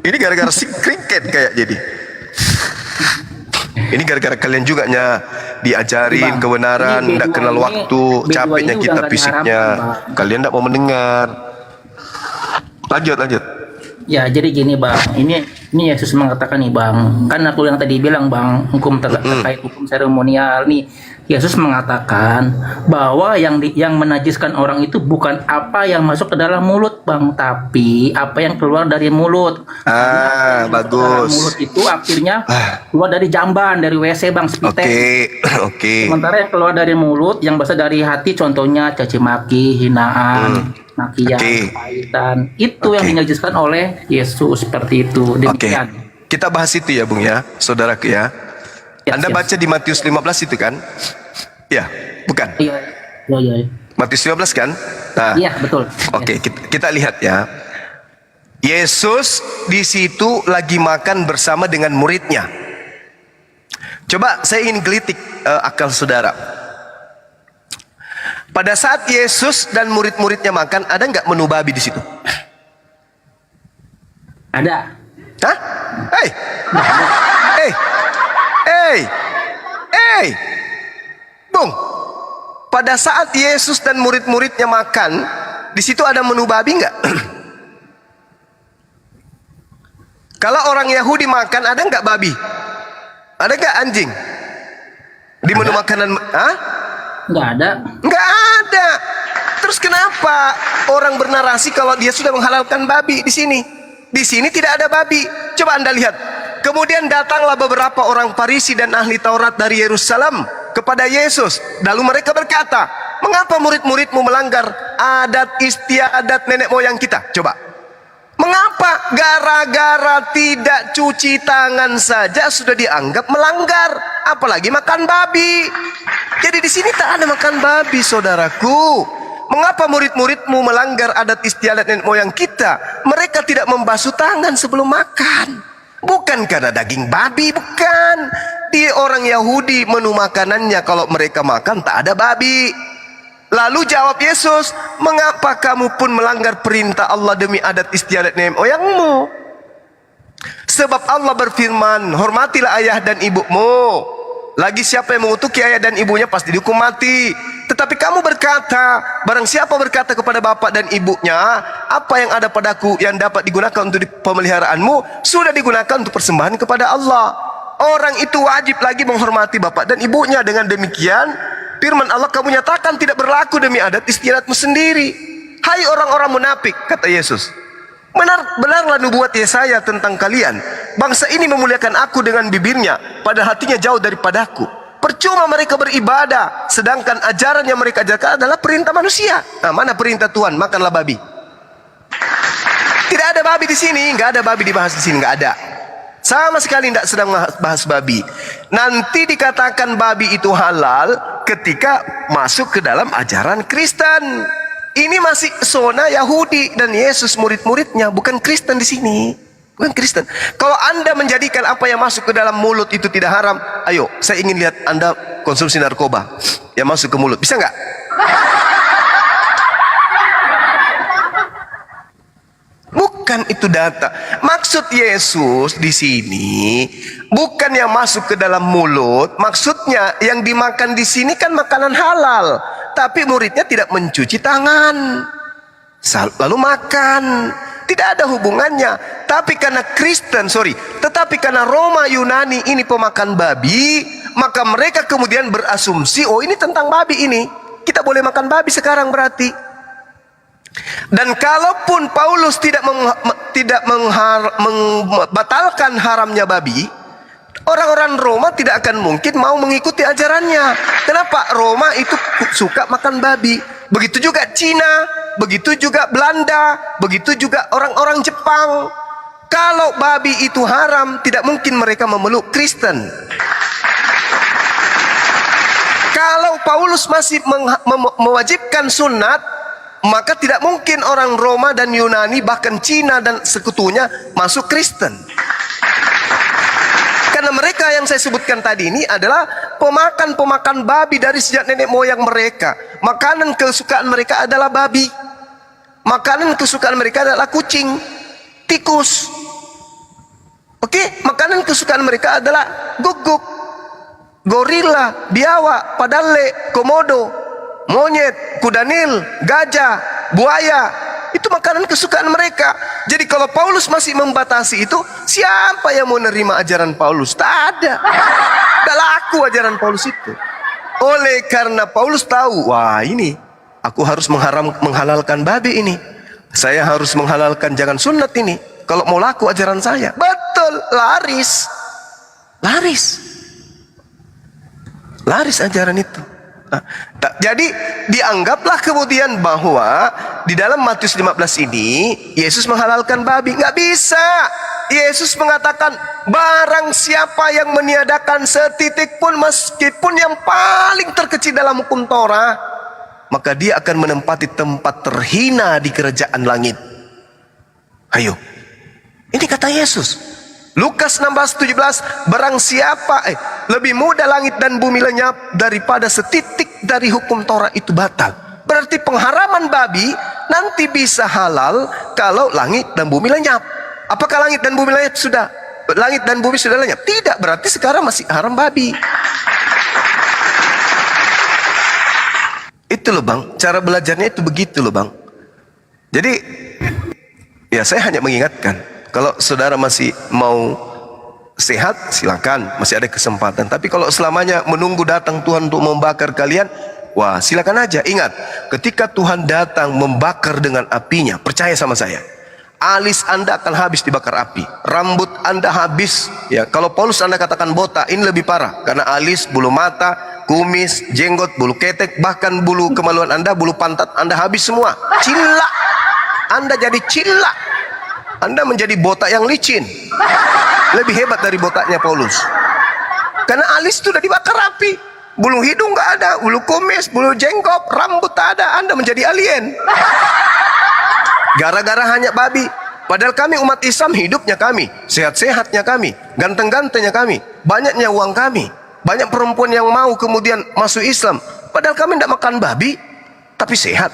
Speaker 11: Ini gara-gara si kriket kayak jadi. Ini gara-gara kalian juga diajarin kebenaran, tidak kenal waktu, capeknya kita fisiknya. Kalian tidak mau mendengar. Lanjut.
Speaker 20: Ya, jadi gini Bang, ini Yesus mengatakan nih Bang, kan aku yang tadi bilang Bang, hukum terkait hukum seremonial nih. Yesus mengatakan bahwa yang menajiskan orang itu bukan apa yang masuk ke dalam mulut Bang, tapi apa yang keluar dari mulut.
Speaker 11: Bagus.
Speaker 20: Mulut itu akhirnya keluar dari jamban, dari WC Bang, spiteng.
Speaker 11: Oke.
Speaker 20: Sementara yang keluar dari mulut, yang berasal dari hati, contohnya caci maki, hinaan, makian, kepahitan. Itu yang dinajiskan oleh Yesus, seperti itu. Demikian.
Speaker 11: Kita bahas itu ya Bung ya, saudaraku ya. Anda baca di Matius 15 itu kan? Ya, bukan?
Speaker 20: Iya.
Speaker 11: Matius 15 kan? Nah,
Speaker 20: iya, betul.
Speaker 11: Oke, kita lihat ya. Yesus di situ lagi makan bersama dengan muridnya. Coba saya ingin gelitik akal saudara. Pada saat Yesus dan murid-muridnya makan, ada nggak menu babi di situ?
Speaker 20: Ada.
Speaker 11: Hah? Bung, pada saat Yesus dan murid-muridnya makan, di situ ada menu babi nggak? Kalau orang Yahudi makan, ada nggak babi? Ada nggak anjing? Di menu makanan?
Speaker 20: Nggak ada.
Speaker 11: Nggak ada. Terus kenapa orang bernarasi kalau dia sudah menghalalkan babi di sini? Di sini tidak ada babi. Coba Anda lihat. Kemudian datanglah beberapa orang Farisi dan ahli Taurat dari Yerusalem kepada Yesus. Lalu mereka berkata, mengapa murid-muridmu melanggar adat istiadat nenek moyang kita? Coba. Mengapa? Gara-gara tidak cuci tangan saja sudah dianggap melanggar, apalagi makan babi. Jadi di sini tak ada makan babi, saudaraku. Mengapa murid-muridmu melanggar adat istiadat nenek moyang kita? Mereka tidak membasuh tangan sebelum makan. Bukan karena daging babi, bukan. Di orang Yahudi menu makanannya kalau mereka makan tak ada babi. Lalu jawab Yesus, mengapa kamu pun melanggar perintah Allah demi adat istiadat nenek moyangmu? Sebab Allah berfirman, hormatilah ayah dan ibumu. Lagi siapa yang mengutuki ayah dan ibunya pasti dihukum mati. Tetapi kamu berkata, barang siapa berkata kepada bapak dan ibunya, apa yang ada padaku yang dapat digunakan untuk pemeliharaanmu, sudah digunakan untuk persembahan kepada Allah. Orang itu wajib lagi menghormati bapak dan ibunya. Dengan demikian, firman Allah kamu nyatakan tidak berlaku demi adat istiadatmu sendiri. Hai orang-orang munafik, kata Yesus. Benarlah nubuat Yesaya tentang kalian. Bangsa ini memuliakan aku dengan bibirnya, padahal hatinya jauh daripadaku. Percuma mereka beribadah, sedangkan ajaran yang mereka ajarkan adalah perintah manusia. Nah, mana perintah Tuhan? Makanlah babi. Tidak ada babi di sini, nggak ada babi dibahas di sini, nggak ada. Sama sekali tidak sedang bahas babi. Nanti dikatakan babi itu halal ketika masuk ke dalam ajaran Kristen. Ini masih zona Yahudi dan Yesus murid-muridnya, bukan Kristen di sini. Bukan Kristen. Kalau Anda menjadikan apa yang masuk ke dalam mulut itu tidak haram, ayo, saya ingin lihat Anda konsumsi narkoba yang masuk ke mulut. Bisa nggak? Bukan itu data. Maksud Yesus di sini bukan yang masuk ke dalam mulut. Maksudnya yang dimakan di sini kan makanan halal, tapi muridnya tidak mencuci tangan, lalu makan. Tidak ada hubungannya. Tapi karena tetapi karena Roma Yunani ini pemakan babi, maka mereka kemudian berasumsi, oh ini tentang babi ini, kita boleh makan babi sekarang berarti. Dan kalaupun Paulus tidak membatalkan haramnya babi, orang-orang Roma tidak akan mungkin mau mengikuti ajarannya. Kenapa? Roma itu suka makan babi. Begitu juga Cina, begitu juga Belanda, begitu juga orang-orang Jepang. Kalau babi itu haram, tidak mungkin mereka memeluk Kristen. Kalau Paulus masih mewajibkan sunat, maka tidak mungkin orang Roma dan Yunani, bahkan Cina dan sekutunya masuk Kristen. Karena mereka yang saya sebutkan tadi ini adalah pemakan babi dari sejak nenek moyang mereka. Makanan kesukaan mereka adalah babi. Makanan kesukaan mereka adalah kucing, tikus. Oke, makanan kesukaan mereka adalah guguk, gorila, biawak, padale, komodo, monyet, kuda nil, gajah, buaya. Itu makanan kesukaan mereka. Jadi kalau Paulus masih membatasi itu, siapa yang mau nerima ajaran Paulus? Tak ada. Tak laku ajaran Paulus itu. Oleh karena Paulus tahu, wah ini aku harus menghalalkan babi ini. Saya harus menghalalkan jangan sunat ini. Kalau mau laku ajaran saya. Betul, laris. Laris ajaran itu. Nah, jadi dianggaplah kemudian bahwa di dalam Matius 15 ini Yesus menghalalkan babi. Nggak bisa. Yesus mengatakan barang siapa yang meniadakan setitik pun meskipun yang paling terkecil dalam hukum Torah, maka dia akan menempati tempat terhina di kerajaan langit. Ayo, ini kata Yesus. Lukas 16:17, barang siapa lebih mudah langit dan bumi lenyap daripada setitik dari hukum Torah itu batal. Berarti pengharaman babi nanti bisa halal kalau langit dan bumi lenyap. Apakah langit dan bumi lenyap sudah? Langit dan bumi sudah lenyap? Tidak, berarti sekarang masih haram babi. Itu loh bang, cara belajarnya itu begitu loh bang. Jadi ya saya hanya mengingatkan, kalau saudara masih mau sehat silakan, masih ada kesempatan. Tapi kalau selamanya menunggu datang Tuhan untuk membakar kalian, wah silakan aja. Ingat, ketika Tuhan datang membakar dengan apinya, percaya sama saya, alis Anda akan habis dibakar api, rambut Anda habis. Ya, kalau Paulus Anda katakan botak, ini lebih parah karena alis, bulu mata, kumis, jenggot, bulu ketek, bahkan bulu kemaluan Anda, bulu pantat Anda habis semua. Cila, Anda jadi cila, Anda menjadi botak yang licin, lebih hebat dari botaknya Paulus. Karena alis itu sudah dibakar api, bulu hidung nggak ada, bulu kumis, bulu jenggot, rambut tak ada, Anda menjadi alien. Gara-gara hanya babi. Padahal kami umat Islam, hidupnya kami, sehat-sehatnya kami, ganteng-gantengnya kami, banyaknya uang kami, banyak perempuan yang mau kemudian masuk Islam. Padahal kami tidak makan babi, tapi sehat.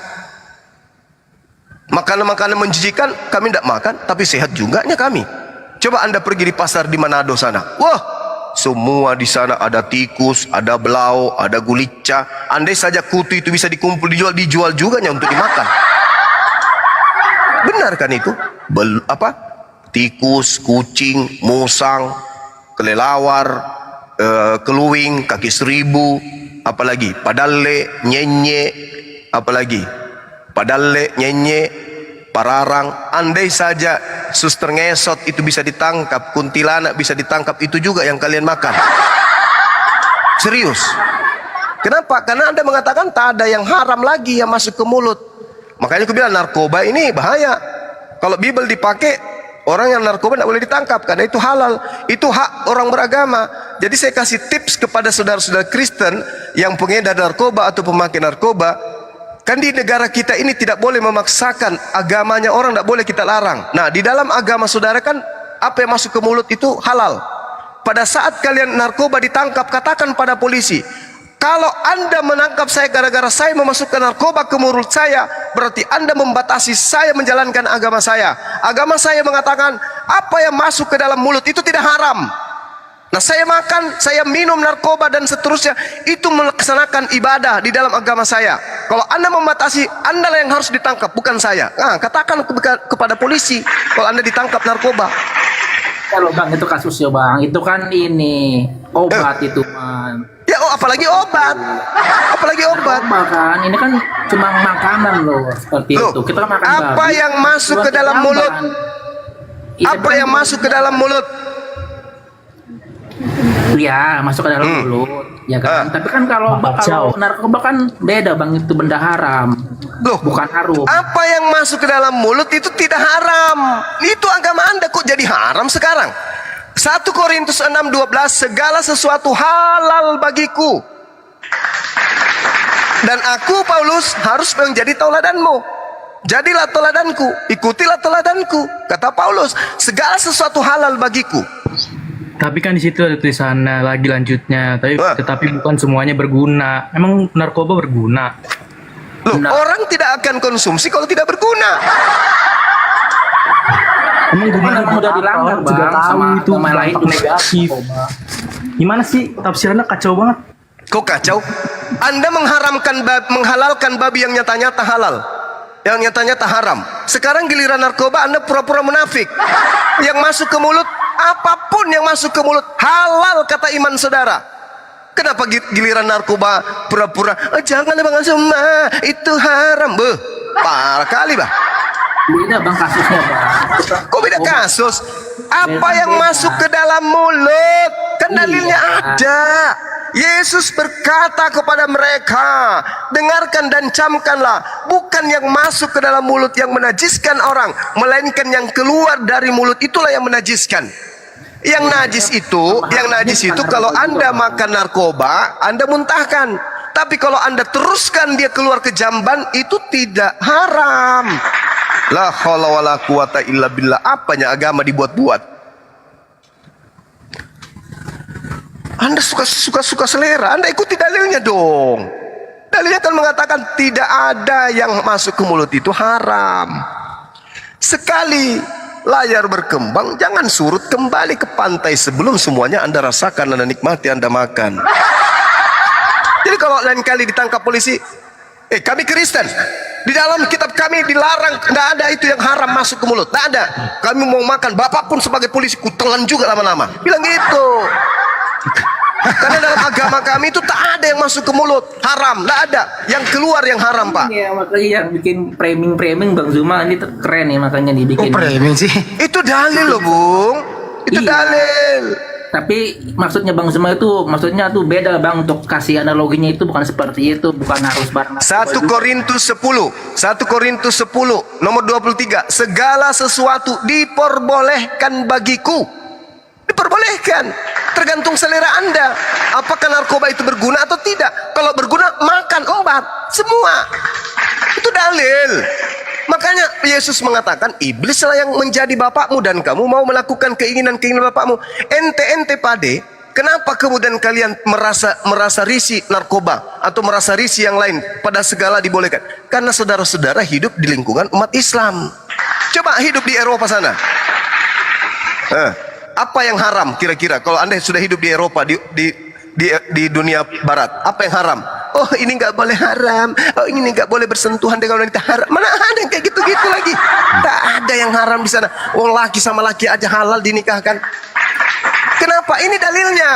Speaker 11: Makanan-makanan menjijikan kami tidak makan, tapi sehat juga kami. Coba Anda pergi di pasar di Manado sana, wah, semua di sana ada tikus, ada belau, ada gulita. Andai saja kutu itu bisa dikumpul dijual juga untuk dimakan. Benar kan itu? Tikus, kucing, musang, kelelawar, keluing, kaki seribu, apalagi padale, nyenye, apalagi padale, nyenye, pararang. Andai saja suster ngesot itu bisa ditangkap, kuntilanak bisa ditangkap, itu juga yang kalian makan. Serius. Kenapa? Karena Anda mengatakan tak ada yang haram lagi yang masuk ke mulut. Makanya aku bilang narkoba ini bahaya. Kalau Bible dipakai, orang yang narkoba tidak boleh ditangkap karena itu halal. Itu hak orang beragama. Jadi saya kasih tips kepada saudara-saudara Kristen yang pengedar narkoba atau pemakai narkoba. Kan di negara kita ini tidak boleh memaksakan agamanya orang, tidak boleh kita larang. Nah, di dalam agama saudara kan apa yang masuk ke mulut itu halal. Pada saat kalian narkoba ditangkap, katakan pada polisi, kalau Anda menangkap saya gara-gara saya memasukkan narkoba ke mulut saya, berarti Anda membatasi saya menjalankan agama saya. Agama saya mengatakan apa yang masuk ke dalam mulut itu tidak haram. Nah, saya makan, saya minum narkoba dan seterusnya, itu melaksanakan ibadah di dalam agama saya. Kalau Anda membatasi, Anda lah yang harus ditangkap, bukan saya. Nah, katakan kepada polisi kalau Anda ditangkap narkoba.
Speaker 20: Kalau bang itu kasusnya bang, itu kan ini obat itu man.
Speaker 11: Ya, apalagi obat, apalagi obat.
Speaker 20: Kan ini kan cuma makanan loh seperti itu. Kita makan
Speaker 11: apa
Speaker 20: babi,
Speaker 11: yang masuk ke dalam mulut? Apa yang masuk ke dalam mulut?
Speaker 20: Ya, masuk ke dalam mulut, ya kan. Tapi kan kalau narkoba kan beda bang, itu benda haram.
Speaker 11: Loh,
Speaker 20: bukan harum.
Speaker 11: Apa yang masuk ke dalam mulut itu tidak haram. Itu agama Anda kok jadi haram sekarang? 1 Korintus 6:12, segala sesuatu halal bagiku. Dan aku Paulus harus menjadi tauladanmu. Jadilah tauladanku, ikutilah tauladanku. Kata Paulus, segala sesuatu halal bagiku.
Speaker 19: Tapi kan di situ ada tulisannya lagi lanjutnya, tetapi bukan semuanya berguna. Emang narkoba berguna?
Speaker 11: Loh, orang tidak akan konsumsi kalau tidak berguna.
Speaker 19: Emang gimana
Speaker 20: udah dilanggar,
Speaker 19: Bang? Juga tahu
Speaker 20: sama
Speaker 19: itu
Speaker 20: lain
Speaker 19: negatif. Gimana sih tafsirannya kacau banget?
Speaker 11: Kok kacau? Anda menghalalkan babi yang nyata-nyata halal, yang nyata-nyata haram. Sekarang giliran narkoba Anda pura-pura munafik. Yang masuk ke mulut, apapun yang masuk ke mulut halal kata iman saudara. Kenapa giliran narkoba pura-pura jangan Bang semua itu haram? Parah kali bah.
Speaker 20: Beda Bang kasusnya Bang.
Speaker 11: Kok beda kasus? Apa yang masuk ke dalam mulut? Kan dalilnya ada. Yesus berkata kepada mereka, dengarkan dan camkanlah, bukan yang masuk ke dalam mulut yang menajiskan orang, melainkan yang keluar dari mulut itulah yang menajiskan. Yang najis itu kalau Anda makan narkoba, Anda muntahkan. Tapi kalau Anda teruskan dia keluar ke jamban, itu tidak haram. La haula wala quwata illa billah. Apanya agama dibuat-buat? Anda suka selera, Anda ikuti dalilnya dong. Dalilnya kan mengatakan tidak ada yang masuk ke mulut itu haram. Sekali layar berkembang, jangan surut, kembali ke pantai sebelum semuanya Anda rasakan dan nikmati, Anda makan. Jadi kalau lain kali ditangkap polisi, kami Kristen, di dalam kitab kami dilarang, tidak ada itu yang haram masuk ke mulut, tidak ada. Kami mau makan, bapak pun sebagai polisi kutelan juga lama-lama, bilang gitu. Karena dalam agama kami itu tak ada yang masuk ke mulut haram, tak ada. Yang keluar yang haram pak.
Speaker 20: Ya makanya yang bikin framing Bang Zuma ini keren nih, makanya dibikin.
Speaker 11: Framing sih? Itu dalil loh Bung, itu dalil.
Speaker 20: Tapi maksudnya Bang Zuma itu, maksudnya tuh beda Bang, untuk kasih analoginya itu bukan seperti itu, bukan harus bareng.
Speaker 11: 1 Korintus 10 nomor 23, segala sesuatu diperbolehkan bagiku. Diperbolehkan, tergantung selera Anda. Apakah narkoba itu berguna atau tidak? Kalau berguna, makan obat semua. Itu dalil. Makanya Yesus mengatakan, iblislah yang menjadi bapakmu dan kamu mau melakukan keinginan-keinginan bapakmu. Ente pade, kenapa kemudian kalian merasa risih narkoba atau merasa risih yang lain? Pada segala dibolehkan. Karena saudara-saudara hidup di lingkungan umat Islam. Coba hidup di Eropa sana. Apa yang haram kira-kira kalau Anda sudah hidup di Eropa, di dunia barat? Apa yang haram? Oh ini nggak boleh haram, oh ini nggak boleh bersentuhan dengan wanita, haram. Mana ada yang kayak gitu-gitu lagi? Tak ada yang haram di sana. Wong laki sama laki aja halal dinikahkan. Kenapa? Ini dalilnya.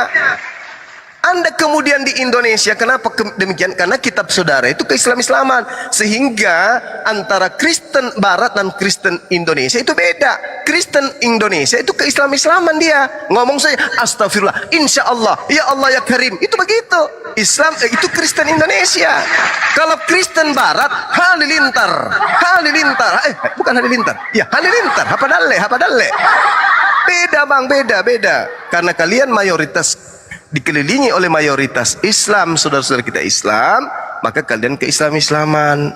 Speaker 11: Anda kemudian di Indonesia, kenapa demikian? Karena kitab saudara itu keislam-islaman, sehingga antara Kristen Barat dan Kristen Indonesia itu beda. Kristen Indonesia itu keislam-islaman dia. Ngomong saya astagfirullah, insya Allah, ya Allah ya Karim, itu begitu. Islam itu Kristen Indonesia. Kalau Kristen Barat halilintar, bukan halilintar, ya halilintar, apa dalle. Beda bang, beda. Karena kalian mayoritas dikelilingi oleh mayoritas Islam, saudara-saudara kita Islam, maka kalian ke Islam-islaman.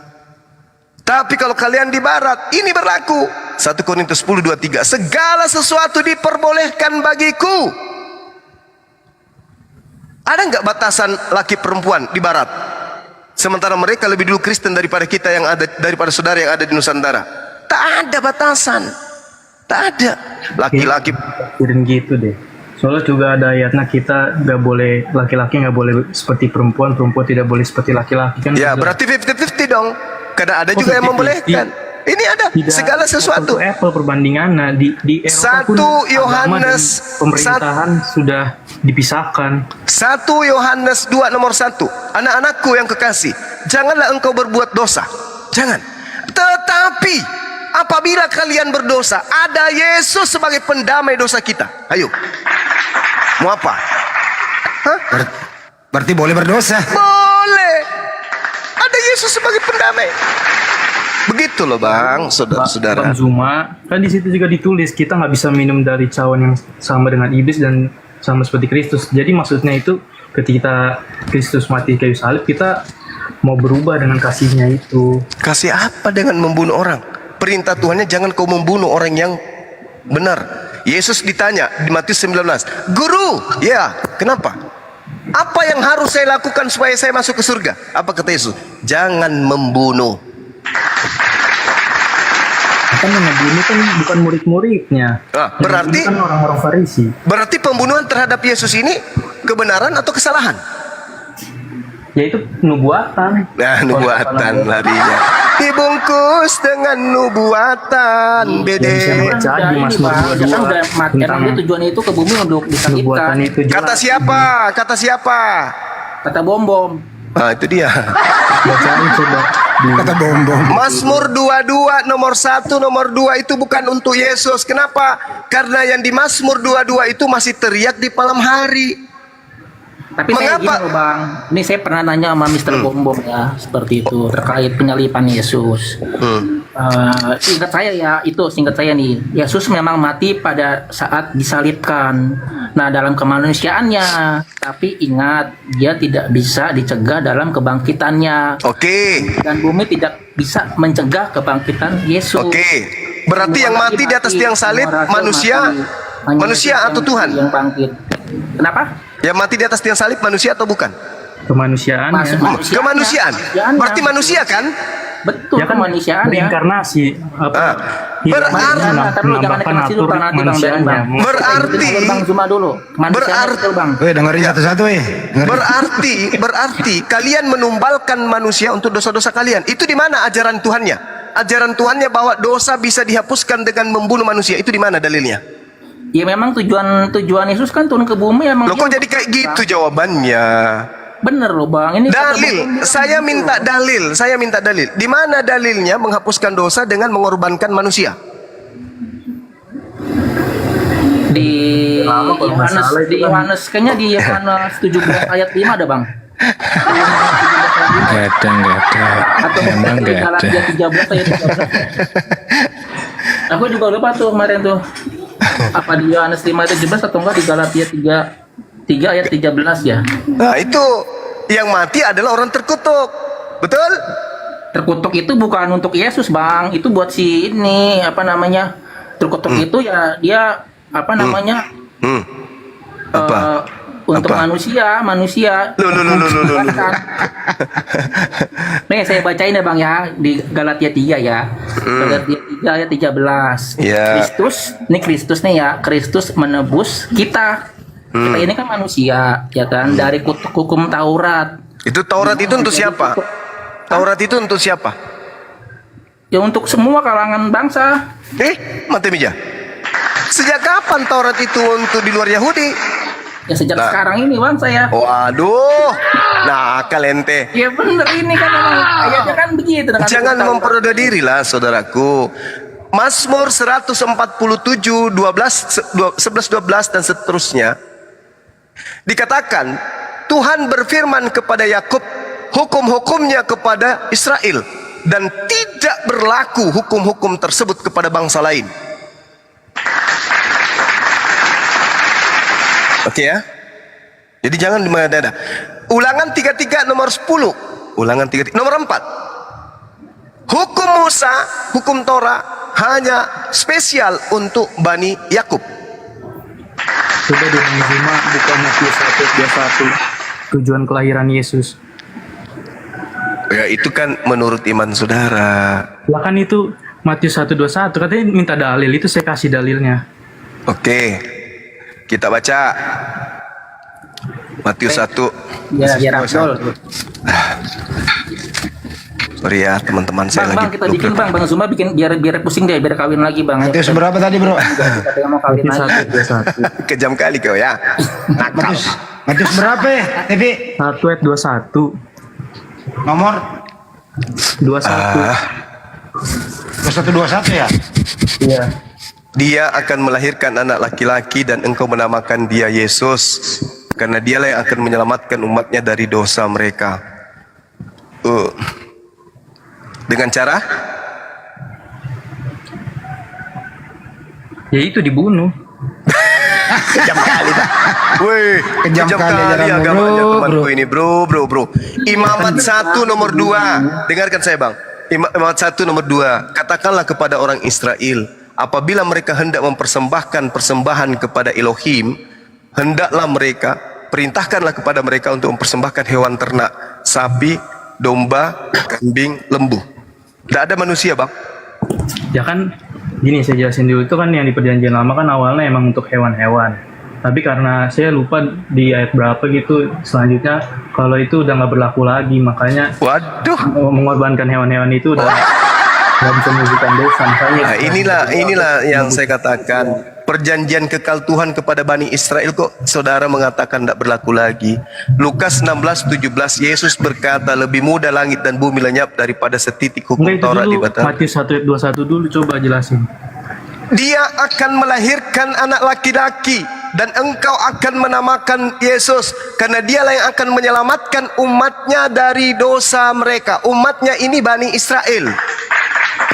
Speaker 11: Tapi kalau kalian di barat, ini berlaku 1 Korintus 10:23, segala sesuatu diperbolehkan bagiku. Ada nggak batasan laki perempuan di barat? Sementara mereka lebih dulu Kristen daripada kita yang ada, daripada saudara yang ada di Nusantara. Tak ada batasan, tak ada. Laki-laki
Speaker 19: gitu deh. Soalnya juga ada ayatnya, kita nggak boleh, laki-laki nggak boleh seperti perempuan, perempuan tidak boleh seperti laki-laki kan?
Speaker 11: Ya berarti 50-50 dong. Karena ada juga yang membolehkan. Ini ada segala sesuatu.
Speaker 19: Apple perbandingannya di Eropa pun agama dan pemerintahan sudah dipisahkan.
Speaker 11: 1 Yohanes 2 nomor 1, anak-anakku yang kekasih, janganlah engkau berbuat dosa. Jangan. Tetapi apabila kalian berdosa, ada Yesus sebagai pendamai dosa kita. Ayo. Mau apa?
Speaker 16: Berarti boleh berdosa?
Speaker 11: Boleh. Ada Yesus sebagai pendamai. Begitu loh bang, saudara-saudara.
Speaker 19: Bang Zuma, kan di situ juga ditulis kita nggak bisa minum dari cawan yang sama dengan iblis dan sama seperti Kristus. Jadi maksudnya itu ketika Kristus mati kayu salib, kita mau berubah dengan kasihnya itu.
Speaker 11: Kasih apa dengan membunuh orang? Perintah Tuhannya jangan kau membunuh orang yang Benar. Yesus ditanya di Matius 19, "Guru, ya, kenapa? Apa yang harus saya lakukan supaya saya masuk ke surga?" Apa kata Yesus? "Jangan membunuh."
Speaker 19: Kan yang ngebunuh kan bukan murid-muridnya.
Speaker 11: Berarti
Speaker 19: kan orang-orang Farisi.
Speaker 11: Berarti pembunuhan terhadap Yesus ini kebenaran atau kesalahan?
Speaker 19: Yaitu nubuatan.
Speaker 11: Nah, nubuatan larinya. Dibungkus dengan nubuatan. Bede.
Speaker 19: Jadi Mas
Speaker 20: Emang dia tujuannya itu ke bumi untuk disakitkan.
Speaker 11: Kata siapa? Kata siapa?
Speaker 20: Kata Bom.
Speaker 11: Nah, itu dia.
Speaker 19: Bacain coba.
Speaker 1: Kata bom.
Speaker 11: Mazmur 22 nomor 1 nomor 2 itu bukan untuk Yesus. Kenapa? Karena yang di Mazmur 22 itu masih teriak di malam hari.
Speaker 20: Tapi saya gini loh Bang, ini saya pernah nanya sama Mr. Bom ya, seperti itu terkait penyalipan Yesus. Singkat saya nih, Yesus memang mati pada saat disalibkan. Nah, dalam kemanusiaannya, tapi ingat dia tidak bisa dicegah dalam kebangkitannya.
Speaker 11: Oke.
Speaker 20: Dan bumi tidak bisa mencegah kebangkitan Yesus.
Speaker 11: Oke. Berarti yang mati di atas tiang salib manusia atau Tuhan?
Speaker 20: Yang bangkit. Kenapa?
Speaker 11: Yang mati di atas tiang salib manusia atau bukan?
Speaker 19: Kemanusiaan.
Speaker 11: Kemanusiaan. Berarti manusia kan?
Speaker 20: Betul,
Speaker 19: ya kan
Speaker 20: kemanusiaan ya.
Speaker 19: Reinkarnasi.
Speaker 1: dengerin satu-satu
Speaker 11: Berarti kalian menumbalkan manusia untuk dosa-dosa kalian. Itu di mana ajaran Tuhannya? Ajaran Tuhannya bahwa dosa bisa dihapuskan dengan membunuh manusia. Itu di mana dalilnya?
Speaker 20: Ya memang tujuan Yesus kan turun ke bumi emang.
Speaker 11: Loh, kok jadi kayak gitu jawabannya?
Speaker 20: Bener loh Bang. Ini
Speaker 11: dalil. Saya minta dalil. Di mana dalilnya menghapuskan dosa dengan mengorbankan manusia?
Speaker 20: Di Yohanes kayaknya di Yohanes 17 ayat 5 ada Bang.
Speaker 13: Gak ada.
Speaker 20: Atau
Speaker 13: Memang
Speaker 20: di
Speaker 13: gak ada.
Speaker 20: Galatia 13 ayat 13. Aku juga lupa tuh kemarin tuh. Apa di Yohanes 5 ayat 17 atau enggak di Galatia 3 ayat 13 ya?
Speaker 11: Nah, itu yang mati adalah orang terkutuk. Betul?
Speaker 20: Terkutuk itu bukan untuk Yesus, Bang. Itu buat si ini, apa namanya? Terkutuk itu ya dia apa namanya? Untuk manusia. Loh. Nih saya bacain ya Bang ya di Galatia 3 ya. Galatia 3 ayat 13. Kristus nih ya. Kristus menebus kita. Kita ini kan manusia ya kan dari kutuk hukum Taurat.
Speaker 11: Itu Taurat itu untuk siapa? Taurat itu untuk siapa?
Speaker 20: Ya untuk semua kalangan bangsa.
Speaker 11: Mati meja. Sejak kapan Taurat itu untuk di luar Yahudi?
Speaker 20: Ya sejak sekarang ini Bang saya.
Speaker 11: Waduh. Nah, kalente.
Speaker 20: Ya bener ini kan memang ayatnya kan begitu.
Speaker 11: Jangan memperoleh diri lah saudaraku. Mazmur 147 11 12 dan seterusnya dikatakan Tuhan berfirman kepada Yakub, hukum-hukumnya kepada Israel, dan tidak berlaku hukum-hukum tersebut kepada bangsa lain. Oke ya. Jadi jangan dimana-mana. Ulangan 33 nomor 10. Ulangan 33 nomor 4. Hukum Musa, hukum Torah hanya spesial untuk Bani Yakub.
Speaker 19: Sudah di Zuma bukan Matius 1:21 tujuan kelahiran Yesus.
Speaker 11: Ya itu kan menurut iman saudara.
Speaker 19: Lah kan itu Matius 1:21 katanya minta dalil, itu saya kasih dalilnya.
Speaker 11: Oke. Kita baca Matius 1.
Speaker 20: Ya Rasul.
Speaker 11: Sorry ya teman-teman saya
Speaker 20: Bang,
Speaker 11: lagi.
Speaker 20: kita bikin Bang Zuma bikin biar pusing deh, biar kawin lagi Bang.
Speaker 1: Matius berapa tadi bro?
Speaker 20: Kita mau kawin lagi.
Speaker 11: Kejam kali kau ya. Nakal.
Speaker 1: Matius berapa ya? TV
Speaker 19: 1 ayat 21.
Speaker 1: Nomor
Speaker 19: 21.
Speaker 1: 21 ya?
Speaker 19: Iya.
Speaker 11: Dia akan melahirkan anak laki-laki dan engkau menamakan dia Yesus, karena dialah yang akan menyelamatkan umatnya dari dosa mereka. Dengan cara?
Speaker 19: Ya itu dibunuh.
Speaker 11: Kejam kali dah. Woi, kejam kali agamanya temanku ini, bro. Imamat 1 nomor 2. Dengarkan saya, Bang. Imamat 1 nomor 2. Katakanlah kepada orang Israel, apabila mereka hendak mempersembahkan persembahan kepada Elohim, hendaklah mereka, perintahkanlah kepada mereka untuk mempersembahkan hewan ternak, sapi, domba, kambing, lembu. Tidak ada manusia, Bang.
Speaker 19: Ya kan, gini saya jelasin dulu, itu kan yang di perjanjian lama kan awalnya emang untuk hewan-hewan. Tapi karena saya lupa di ayat berapa gitu, selanjutnya kalau itu udah nggak berlaku lagi, makanya mengorbankan hewan-hewan itu udah nggak bisa menunjukkan dosa. Makanya
Speaker 11: Nah, inilah yang saya katakan, perjanjian kekal Tuhan kepada Bani Israel kok saudara mengatakan tidak berlaku lagi. Lukas 16:17, Yesus berkata, lebih mudah langit dan bumi lenyap daripada setitik hukum
Speaker 19: Enggak, itu
Speaker 11: Taurat
Speaker 19: dulu,
Speaker 11: dibatalkan.
Speaker 19: Matius 1:21 dulu, coba jelasin.
Speaker 11: Dia akan melahirkan anak laki-laki dan engkau akan menamakan Yesus, karena dialah yang akan menyelamatkan umatnya dari dosa mereka. Umatnya ini Bani Israel.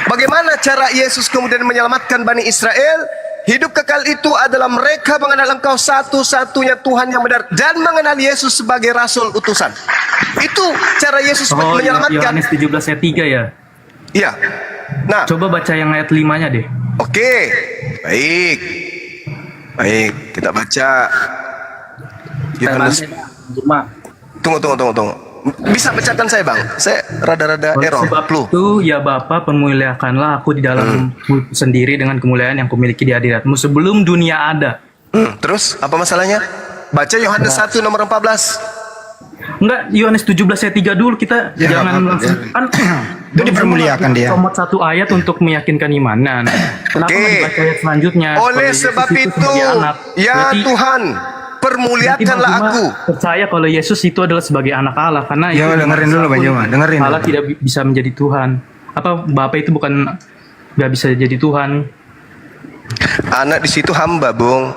Speaker 11: Bagaimana cara Yesus kemudian menyelamatkan Bani Israel? Hidup kekal itu adalah mereka mengenal engkau satu-satunya Tuhan yang benar dan mengenal Yesus sebagai Rasul utusan. Itu cara Yesus menyelamatkan.
Speaker 19: Yohanes 17 ayat 3 ya?
Speaker 11: Iya. Nah,
Speaker 19: coba baca yang ayat 5-nya deh.
Speaker 11: Oke, baik. Baik, kita baca. Yohanes. Tunggu. Bisa bacakan saya, Bang? Saya rada-rada error.
Speaker 19: Sebab itu ya Bapa, permuliakanlah aku di dalam sendiri dengan kemuliaan yang kumiliki di hadiratmu sebelum dunia ada.
Speaker 11: Terus apa masalahnya? Baca Yohanes 1 nomor 14.
Speaker 19: Enggak, Yohanes 17 ayat 3 dulu, kita jangan langsung kan
Speaker 16: itu dipermuliakan dia.
Speaker 19: Comot satu ayat untuk meyakinkan imanan. Kenapa nggak dibaca ayat selanjutnya?
Speaker 11: Oleh sebab itu, ya Tuhan, permuliakanlah aku.
Speaker 19: Percaya kalau Yesus itu adalah sebagai anak Allah, karena
Speaker 16: Ya,
Speaker 19: itu
Speaker 16: dengerin dulu, Bang Juma, dengerin
Speaker 19: Allah
Speaker 16: dulu.
Speaker 19: tidak bisa menjadi Tuhan. Apa Bapa itu bukan nggak bisa jadi Tuhan?
Speaker 11: Anak di situ hamba, Bung.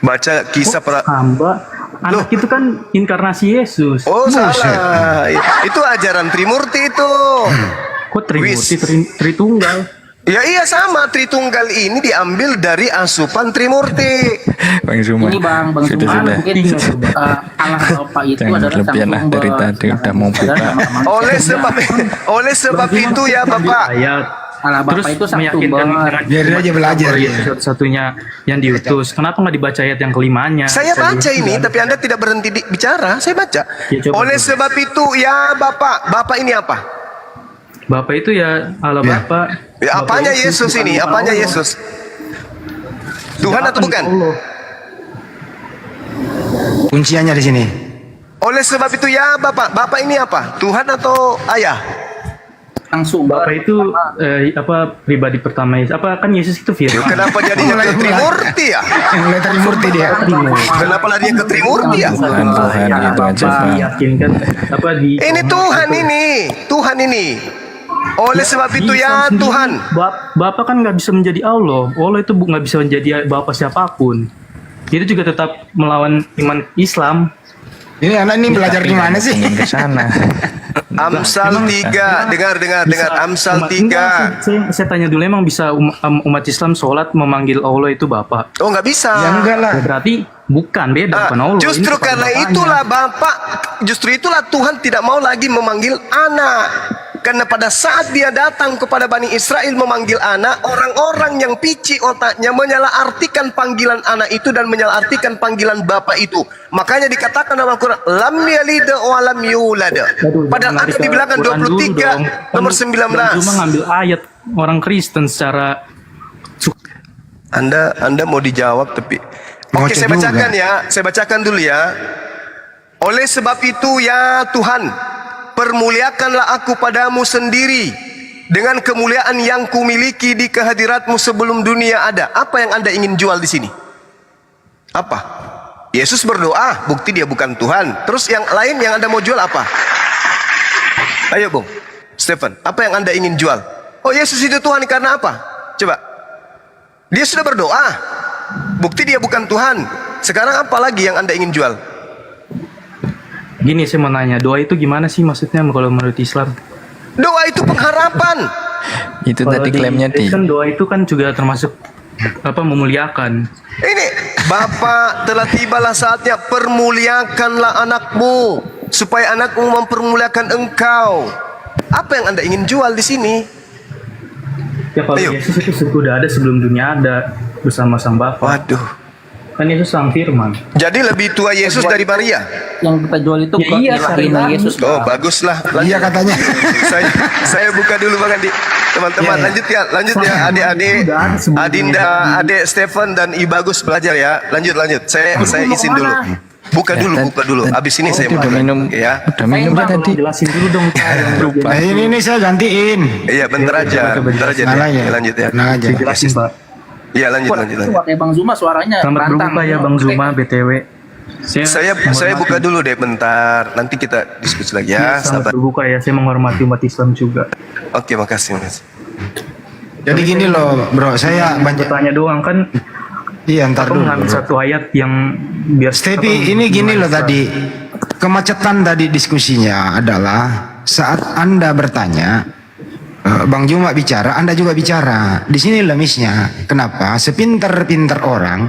Speaker 11: Baca kisah
Speaker 19: hamba. Anak itu kan inkarnasi Yesus.
Speaker 11: Oh, salah. Itu ajaran Trimurti itu.
Speaker 19: Kok Trimurti? Tritunggal.
Speaker 11: Ya iya sama, Tritunggal ini diambil dari asupan Trimurti.
Speaker 13: Bang Zuma.
Speaker 20: Ini Bang Zuma mungkin Allah Bapa itu
Speaker 13: Jangan
Speaker 20: adalah
Speaker 13: berlebihan lah, dari tadi udah mau buka.
Speaker 11: Oleh sebab itu ya Bapak.
Speaker 20: Allah Bapa
Speaker 19: Terus
Speaker 20: itu sang
Speaker 19: meyakinkan
Speaker 20: sumber.
Speaker 16: Biarin aja belajar ya.
Speaker 19: Satu-satunya yang diutus. Kenapa nggak dibaca ayat yang kelimanya?
Speaker 11: Saya baca ini, tapi Anda tidak berhenti bicara. Saya baca.
Speaker 19: Ya, coba.
Speaker 11: Oleh sebab itu ya Bapak. Bapak ini apa?
Speaker 19: Bapak itu ya Allah Bapa.
Speaker 11: Ya, apanya Yesus ini? Apanya Yesus? Tuhan atau bukan?
Speaker 16: Kunciannya di sini.
Speaker 11: Oleh sebab itu ya Bapak. Bapak ini apa? Tuhan atau ayah?
Speaker 20: Langsung
Speaker 19: Bapak itu pribadi pertama Yesus. Apa kan Yesus itu firman?
Speaker 11: Kenapa jadinya ke Trimurti ya?
Speaker 16: Mulai Trimurti dia.
Speaker 11: Kenapa larinya ke Trimurti ya?
Speaker 13: Tuhan itu aja, Bang.
Speaker 19: Meyakinkan
Speaker 11: Ini Tuhan ini. Tuhan ini. Oleh sebab itu ya Tuhan.
Speaker 19: Bapak kan nggak bisa menjadi Allah. Allah itu nggak bisa menjadi Bapak siapapun. Itu juga tetap melawan iman Islam.
Speaker 16: Ini anak ini belajar di mana sih?
Speaker 13: Ingin ke sana.
Speaker 11: Amsal 3, dengar. Amsal 3.
Speaker 19: Saya tanya dulu, emang bisa umat Islam sholat memanggil Allah itu Bapak?
Speaker 11: Oh, nggak bisa.
Speaker 16: Ya enggak lah.
Speaker 19: Berarti bukan, beda, bukan Allah.
Speaker 11: Justru karena itulah Bapak, justru itulah Tuhan tidak mau lagi memanggil anak. Karena pada saat dia datang kepada Bani Israel memanggil anak, orang-orang yang pici otaknya menyalahartikan panggilan anak itu dan menyalahartikan panggilan bapak itu. Makanya dikatakan dalam Al-Quran, lam yalid wa lam yulad. Padahal ada di belakang 23 nomor 19.
Speaker 19: Cuma ngambil ayat orang Kristen secara
Speaker 11: Anda mau dijawab tapi oke, saya bacakan ya. Saya bacakan dulu ya. Oleh sebab itu ya Tuhan, permuliakanlah aku padamu sendiri dengan kemuliaan yang kumiliki di kehadiratmu sebelum dunia ada. Apa yang Anda ingin jual di sini? Apa? Yesus berdoa, bukti dia bukan Tuhan. Terus yang lain yang Anda mau jual apa? Ayo Bung Stephen, apa yang Anda ingin jual? Oh, Yesus itu Tuhan karena apa? Coba. Dia sudah berdoa, bukti dia bukan Tuhan. Sekarang apa lagi yang Anda ingin jual?
Speaker 19: Gini, saya mau nanya, doa itu gimana sih maksudnya kalau menurut Islam?
Speaker 11: Doa itu pengharapan.
Speaker 13: Itu tadi klaimnya di.
Speaker 19: Kan doa itu kan juga termasuk memuliakan.
Speaker 11: Ini Bapak, telah tibalah saatnya, permuliakanlah anakmu supaya anakmu mempermuliakan engkau. Apa yang Anda ingin jual di sini?
Speaker 19: Ya kalau Yesus itu sudah ada sebelum dunia ada bersama sang Bapa.
Speaker 11: Waduh.
Speaker 19: Kan itu sang firman.
Speaker 11: Jadi lebih tua Yesus dari Maria?
Speaker 20: Yang kita jual itu
Speaker 19: Ya iya,
Speaker 20: dilahirin
Speaker 19: sehari-hari.
Speaker 20: Yesus.
Speaker 11: Oh, baguslah.
Speaker 1: Iya katanya.
Speaker 11: saya buka dulu Bang Andi. Teman-teman, lanjut ya adik-adik, Adinda, adik Stephen dan I Bagus belajar ya. Lanjut. Saya izin dulu. Buka dulu. Abis ini saya
Speaker 13: udah minum
Speaker 11: ya.
Speaker 13: Udah minum tadi.
Speaker 19: Jelasin dulu dong.
Speaker 1: Nah, ini saya gantiin.
Speaker 11: Iya, bentar aja.
Speaker 1: Salah ya.
Speaker 11: Lanjut ya.
Speaker 1: Tenang aja.
Speaker 19: Jelasin, Pak.
Speaker 11: Iya, lanjut.
Speaker 20: Kayak Bang Zuma suaranya
Speaker 19: Selamat
Speaker 20: rantang.
Speaker 19: berbuka ya Bang Zuma BTW.
Speaker 11: Saya buka dulu deh bentar. Nanti kita diskusi lagi ya.
Speaker 19: Selamat
Speaker 11: Sabar.
Speaker 19: berbuka ya. Saya menghormati umat Islam juga.
Speaker 11: Oke, makasih.
Speaker 1: Jadi gini loh, bro. Saya banyak
Speaker 19: tanya doang kan.
Speaker 1: Iya, ntar
Speaker 19: Aku
Speaker 1: dulu.
Speaker 19: mengambil satu ayat yang biar
Speaker 1: Stepi, ini gini loh tadi. Kemacetan tadi diskusinya adalah saat Anda bertanya, Bang Juma bicara, Anda juga bicara. Di sini lemisnya. Kenapa? Sepintar-pintar orang,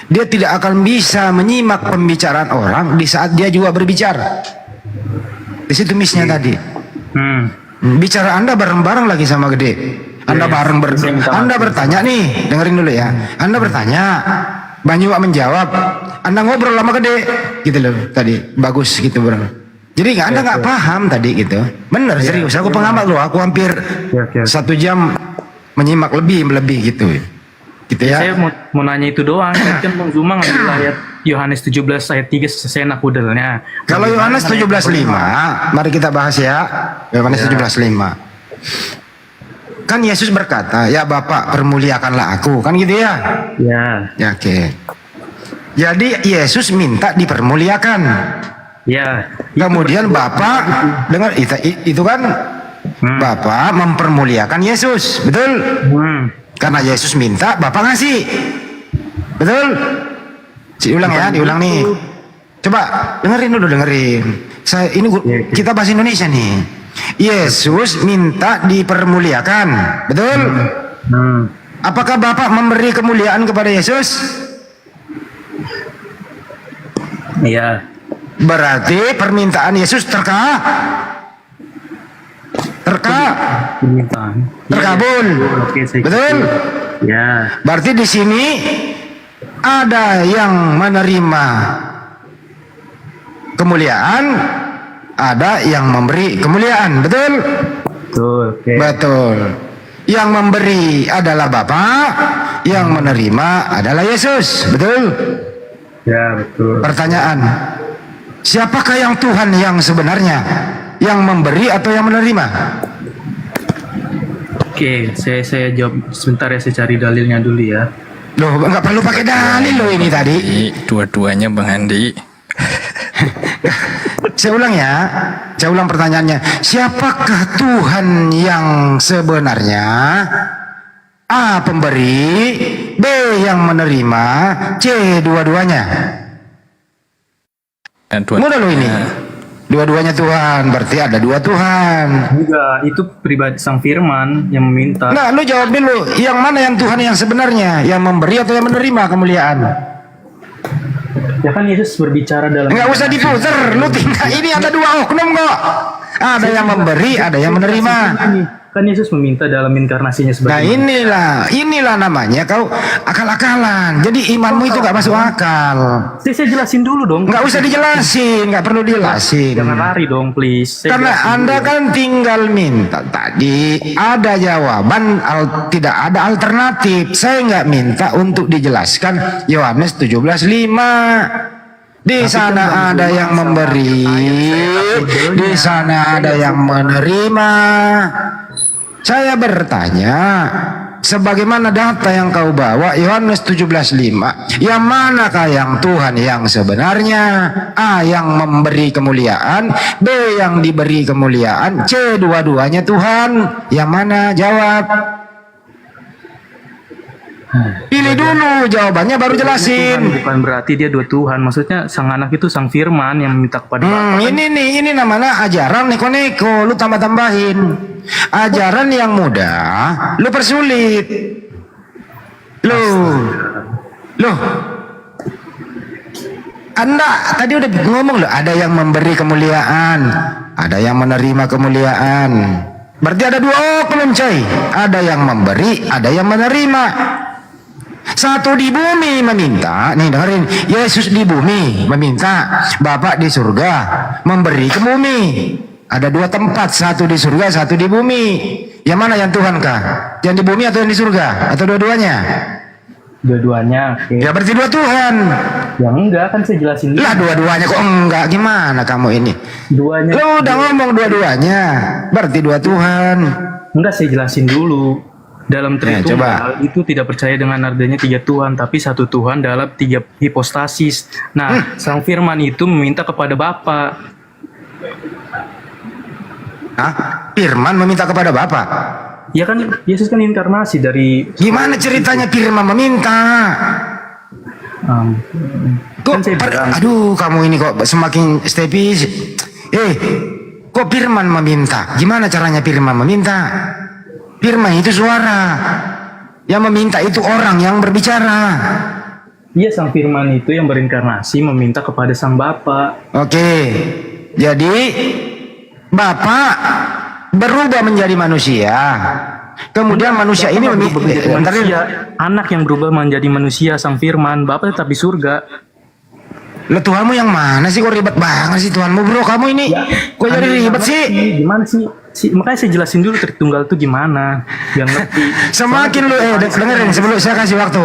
Speaker 1: dia tidak akan bisa menyimak pembicaraan orang di saat dia juga berbicara. Di situ misnya tadi. Bicara Anda bareng-bareng lagi sama gede. Anda Anda bertanya nih, dengerin dulu ya. Anda bertanya, Bang Juma menjawab, Anda ngobrol sama gede, gitu loh tadi. Bagus gitu bro. Jadi Anda nggak paham tadi gitu. Bener serius. Aku pengamat loh. Aku hampir 1 jam menyimak lebih gitu. Gitu ya.
Speaker 19: Saya mau nanya itu doang. Kan Bang Zuma ngambil ayat Yohanes 17 ayat 3 sesenak udelnya.
Speaker 1: Kalau Yohanes 17:5, mari kita bahas ya. Yohanes 17:5. Kan Yesus berkata, ya Bapak permuliakanlah aku, kan gitu ya?
Speaker 19: Ya.
Speaker 1: Ya oke. Jadi Yesus minta dipermuliakan.
Speaker 19: Ya.
Speaker 1: Kemudian Bapak dengar itu kan Bapak mempermuliakan Yesus, betul? Karena Yesus minta, Bapak ngasih, betul? Diulang nih. Coba dengerin. Kita bahasa Indonesia nih. Yesus minta dipermuliakan, betul? Apakah Bapak memberi kemuliaan kepada Yesus?
Speaker 19: Iya.
Speaker 1: Berarti permintaan Yesus terkabul. Betul?
Speaker 19: Ya.
Speaker 1: Berarti di sini ada yang menerima kemuliaan, ada yang memberi kemuliaan, betul? Betul. Yang memberi adalah Bapa, yang menerima adalah Yesus, betul?
Speaker 19: Ya, betul.
Speaker 1: Pertanyaan, siapakah yang Tuhan yang sebenarnya? Yang memberi atau yang menerima?
Speaker 19: Oke, saya jawab sebentar ya, saya cari dalilnya dulu ya.
Speaker 1: Loh, nggak perlu pakai dalil loh ini tadi.
Speaker 13: Dua-duanya Bang Andi.
Speaker 1: Saya ulang pertanyaannya. Siapakah Tuhan yang sebenarnya? A. Pemberi, B. Yang menerima, C. Dua-duanya. Mudah loh ini. Dua-duanya Tuhan, berarti ada dua Tuhan.
Speaker 19: Enggak, itu pribadi sang firman yang meminta.
Speaker 1: Nah, lu jawab dulu, yang mana yang Tuhan yang sebenarnya? Yang memberi atau yang menerima kemuliaan?
Speaker 19: Ya kan Yesus berbicara dalam.
Speaker 1: Enggak usah diputer, lu tinggal ini ada dua oknum kok. Ada yang memberi, ada yang menerima.
Speaker 19: Kan Yesus meminta dalam inkarnasinya sebagai.
Speaker 1: Nah inilah namanya kau akal-akalan. Jadi imanmu itu gak masuk akal.
Speaker 19: Saya jelasin dulu dong.
Speaker 1: Gak usah dijelasin, gak perlu dijelasin.
Speaker 19: Jangan lari dong, please.
Speaker 1: Karena Anda kan tinggal minta tadi ada jawaban, tidak ada alternatif. Saya nggak minta untuk dijelaskan Yohanes 17:5. Di sana ada yang memberi, di sana ada yang menerima. Saya bertanya, sebagaimana data yang kau bawa Yohanes 17:5, yang manakah yang Tuhan yang sebenarnya? A. Yang memberi kemuliaan, B. Yang diberi kemuliaan, C. Dua-duanya Tuhan. Yang mana? Jawab. Pilih dulu jawabannya baru jelasin.
Speaker 19: Bukan berarti dia dua Tuhan. Maksudnya sang anak itu sang firman yang meminta kepada Bapa.
Speaker 1: Ini namanya ajaran neko-neko. Lu tambah-tambahin. Ajaran yang mudah lu persulit. Loh. Anda tadi udah ngomong loh, ada yang memberi kemuliaan, ada yang menerima kemuliaan.
Speaker 21: Berarti ada dua oknum coy. Ada yang memberi, ada yang menerima. Satu di bumi meminta, nih dengerin, Yesus di bumi meminta, Bapak di surga memberi ke bumi. Ada dua tempat, satu di surga, satu di bumi. Yang mana yang Tuhan kah? Yang di bumi atau yang di surga? Atau dua-duanya?
Speaker 19: Dua-duanya. Okay.
Speaker 21: Ya berarti dua Tuhan.
Speaker 19: Yang enggak kan saya jelasin dulu.
Speaker 21: Lah dua-duanya kok enggak? Gimana kamu ini?
Speaker 19: Duanya.
Speaker 21: Lu udah ngomong dua-duanya. Berarti dua Tuhan.
Speaker 19: Enggak, saya jelasin dulu. Dalam Tritunggal itu tidak percaya dengan adanya tiga Tuhan, tapi satu Tuhan dalam tiga hipostasis. Nah, Sang Firman itu meminta kepada Bapa.
Speaker 21: Hah? Firman meminta kepada Bapa?
Speaker 19: Ya kan, Yesus kan inkarnasi dari...
Speaker 21: Gimana ceritanya Firman meminta? Aduh, kamu ini kok semakin stepis. Kok Firman meminta? Gimana caranya Firman meminta? Firman itu suara. Yang meminta itu orang yang berbicara.
Speaker 19: Iya, Sang Firman itu yang berinkarnasi meminta kepada Sang Bapa.
Speaker 21: Oke. Jadi Bapa berubah menjadi manusia. Kemudian manusia ini
Speaker 19: anak yang berubah menjadi manusia, Sang Firman. Bapa tetap di surga.
Speaker 21: Lah Tuhanmu yang mana sih? Kok ribet banget sih Tuhanmu, bro? Kamu ini kok jadi ribet sih?
Speaker 19: Gimana sih? Makanya saya jelasin dulu Tritunggal itu gimana, biar ngerti.
Speaker 21: Semakin lu dengerin sebelum saya kasih waktu.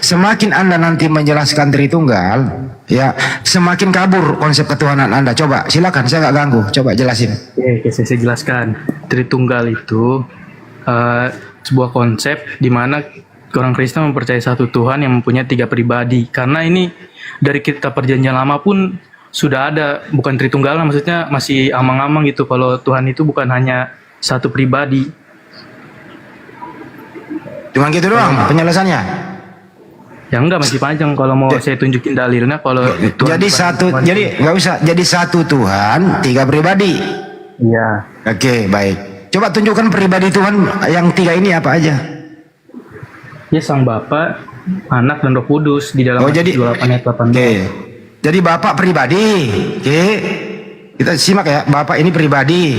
Speaker 21: Semakin Anda nanti menjelaskan Tritunggal, ya, semakin kabur konsep ketuhanan Anda. Coba silakan, saya nggak ganggu. Coba jelasin.
Speaker 19: Oke, saya jelaskan. Tritunggal itu sebuah konsep di mana orang Kristen mempercayai satu Tuhan yang mempunyai tiga pribadi. Karena ini dari kitab Perjanjian Lama pun sudah ada, bukan Tritunggal, maksudnya masih amang-amang gitu kalau Tuhan itu bukan hanya satu pribadi.
Speaker 21: Cuma gitu doang penjelasannya?
Speaker 19: Ya enggak, masih panjang kalau mau saya tunjukin dalilnya. Kalau Tuhan
Speaker 21: jadi satu, jadi nggak usah. Jadi satu Tuhan, tiga pribadi.
Speaker 19: Iya.
Speaker 21: Oke, baik. Coba tunjukkan pribadi Tuhan yang tiga ini apa aja?
Speaker 19: Ya, Sang Bapa, Anak, dan Roh Kudus di dalam
Speaker 21: jadi
Speaker 19: 28 ayat 18.
Speaker 21: Jadi Bapak pribadi, oke? Kita simak ya. Bapak ini pribadi,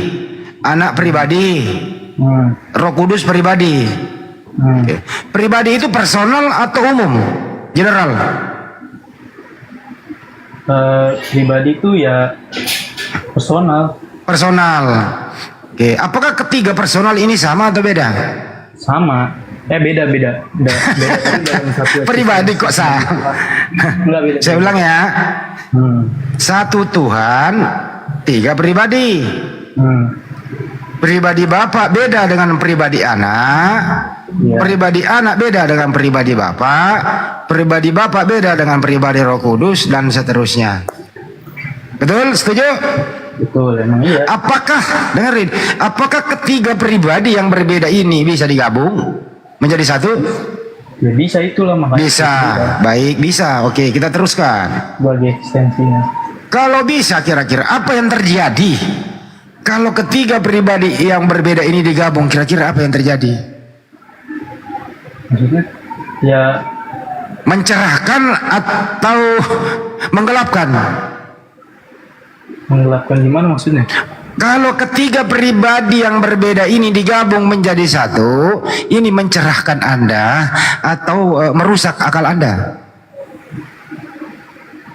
Speaker 21: Anak pribadi, Roh Kudus pribadi. Oke. Pribadi itu personal atau umum? General?
Speaker 19: Pribadi itu ya personal.
Speaker 21: Personal. Oke. Apakah ketiga personal ini sama atau beda?
Speaker 19: Sama. Beda dalam satu
Speaker 21: pribadi kok sama?
Speaker 19: Enggak, beda.
Speaker 21: Saya ulang ya. Satu Tuhan, tiga pribadi. Pribadi Bapak beda dengan pribadi Anak. Pribadi Anak beda dengan pribadi Bapak. Pribadi Bapak beda dengan pribadi Roh Kudus, dan seterusnya. Betul? Setuju?
Speaker 19: Betul, emang iya.
Speaker 21: Apakah ketiga pribadi yang berbeda ini bisa digabung menjadi satu?
Speaker 19: Ya bisa, itulah makanya.
Speaker 21: Bisa, baik, bisa. Oke, kita teruskan.
Speaker 19: Bagi eksistensinya.
Speaker 21: Kalau bisa, kira-kira apa yang terjadi kalau ketiga pribadi yang berbeda ini digabung? Kira-kira apa yang terjadi?
Speaker 19: Maksudnya? Ya,
Speaker 21: mencerahkan atau menggelapkan?
Speaker 19: Menggelapkan gimana maksudnya?
Speaker 21: Kalau ketiga pribadi yang berbeda ini digabung menjadi satu, ini mencerahkan Anda atau merusak akal Anda?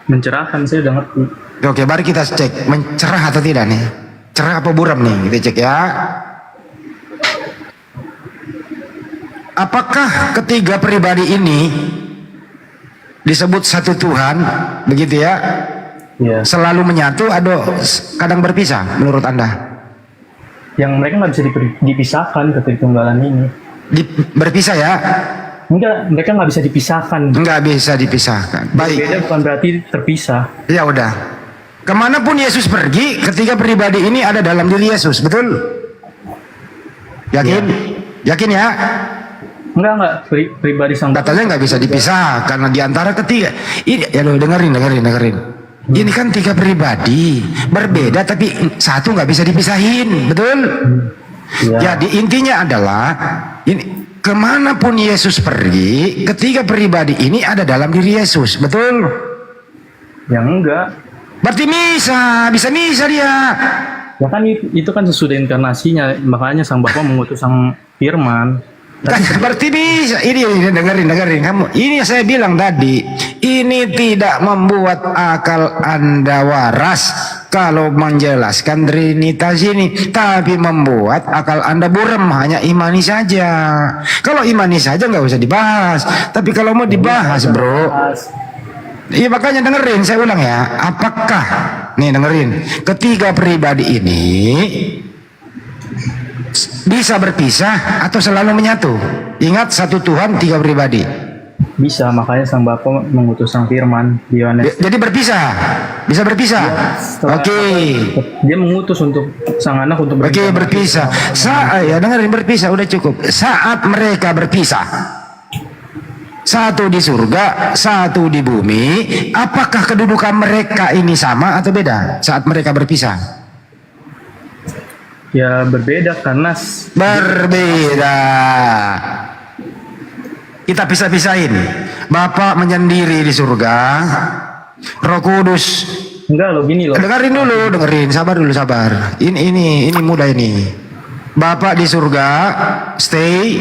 Speaker 19: Mencerahkan, saya udah ngerti.
Speaker 21: Oke, mari kita cek mencerah atau tidak nih. Cerah apa buram nih? Kita cek ya. Apakah ketiga pribadi ini disebut satu Tuhan, begitu ya? Selalu menyatu atau kadang berpisah menurut Anda?
Speaker 19: Yang mereka nggak bisa dipisahkan ketritunggalan ini.
Speaker 21: Berpisah ya?
Speaker 19: Enggak, mereka nggak bisa dipisahkan.
Speaker 21: Nggak bisa dipisahkan. Baik.
Speaker 19: Berbeda bukan berarti terpisah.
Speaker 21: Ya udah. Kemanapun Yesus pergi, ketiga pribadi ini ada dalam diri Yesus, betul? Yakin? Yakin ya?
Speaker 19: Enggak, pribadi sang
Speaker 21: katanya nggak bisa dipisah karena diantara ketiga. Ini ya lo dengerin. Ini kan tiga pribadi berbeda tapi satu nggak bisa dipisahin, betul? Jadi intinya adalah ini kemanapun Yesus pergi, ketiga pribadi ini ada dalam diri Yesus, betul?
Speaker 19: Yang enggak.
Speaker 21: Berarti bisa dia.
Speaker 19: Ya kan itu kan sesudah inkarnasinya, makanya sang Bapa mengutus sang Firman.
Speaker 21: Kan seperti bisa ini dengerin kamu. Ini saya bilang tadi, ini tidak membuat akal Anda waras kalau menjelaskan Trinitas ini, tapi membuat akal Anda buram, hanya imani saja. Kalau imani saja nggak usah dibahas, tapi kalau mau dibahas, bro. Iya makanya dengerin, saya ulang ya. Apakah nih dengerin, ketiga pribadi ini bisa berpisah atau selalu menyatu? Ingat, satu Tuhan, tiga pribadi.
Speaker 19: Bisa, makanya sang Bapa mengutus sang Firman di Yohanes.
Speaker 21: Jadi berpisah, bisa berpisah. Oke.
Speaker 19: Dia mengutus untuk sang anak untuk
Speaker 21: Oke, berpisah. Ya dengerin, berpisah udah cukup. Saat mereka berpisah, satu di surga, satu di bumi, apakah kedudukan mereka ini sama atau beda saat mereka berpisah?
Speaker 19: Ya berbeda karena
Speaker 21: berbeda. Kita pisah-pisahin. Bapak menyendiri di surga, Roh Kudus.
Speaker 19: Enggak loh, gini loh.
Speaker 21: Dengerin dulu, sabar dulu, sabar. Ini mudah ini. Bapak di surga, stay.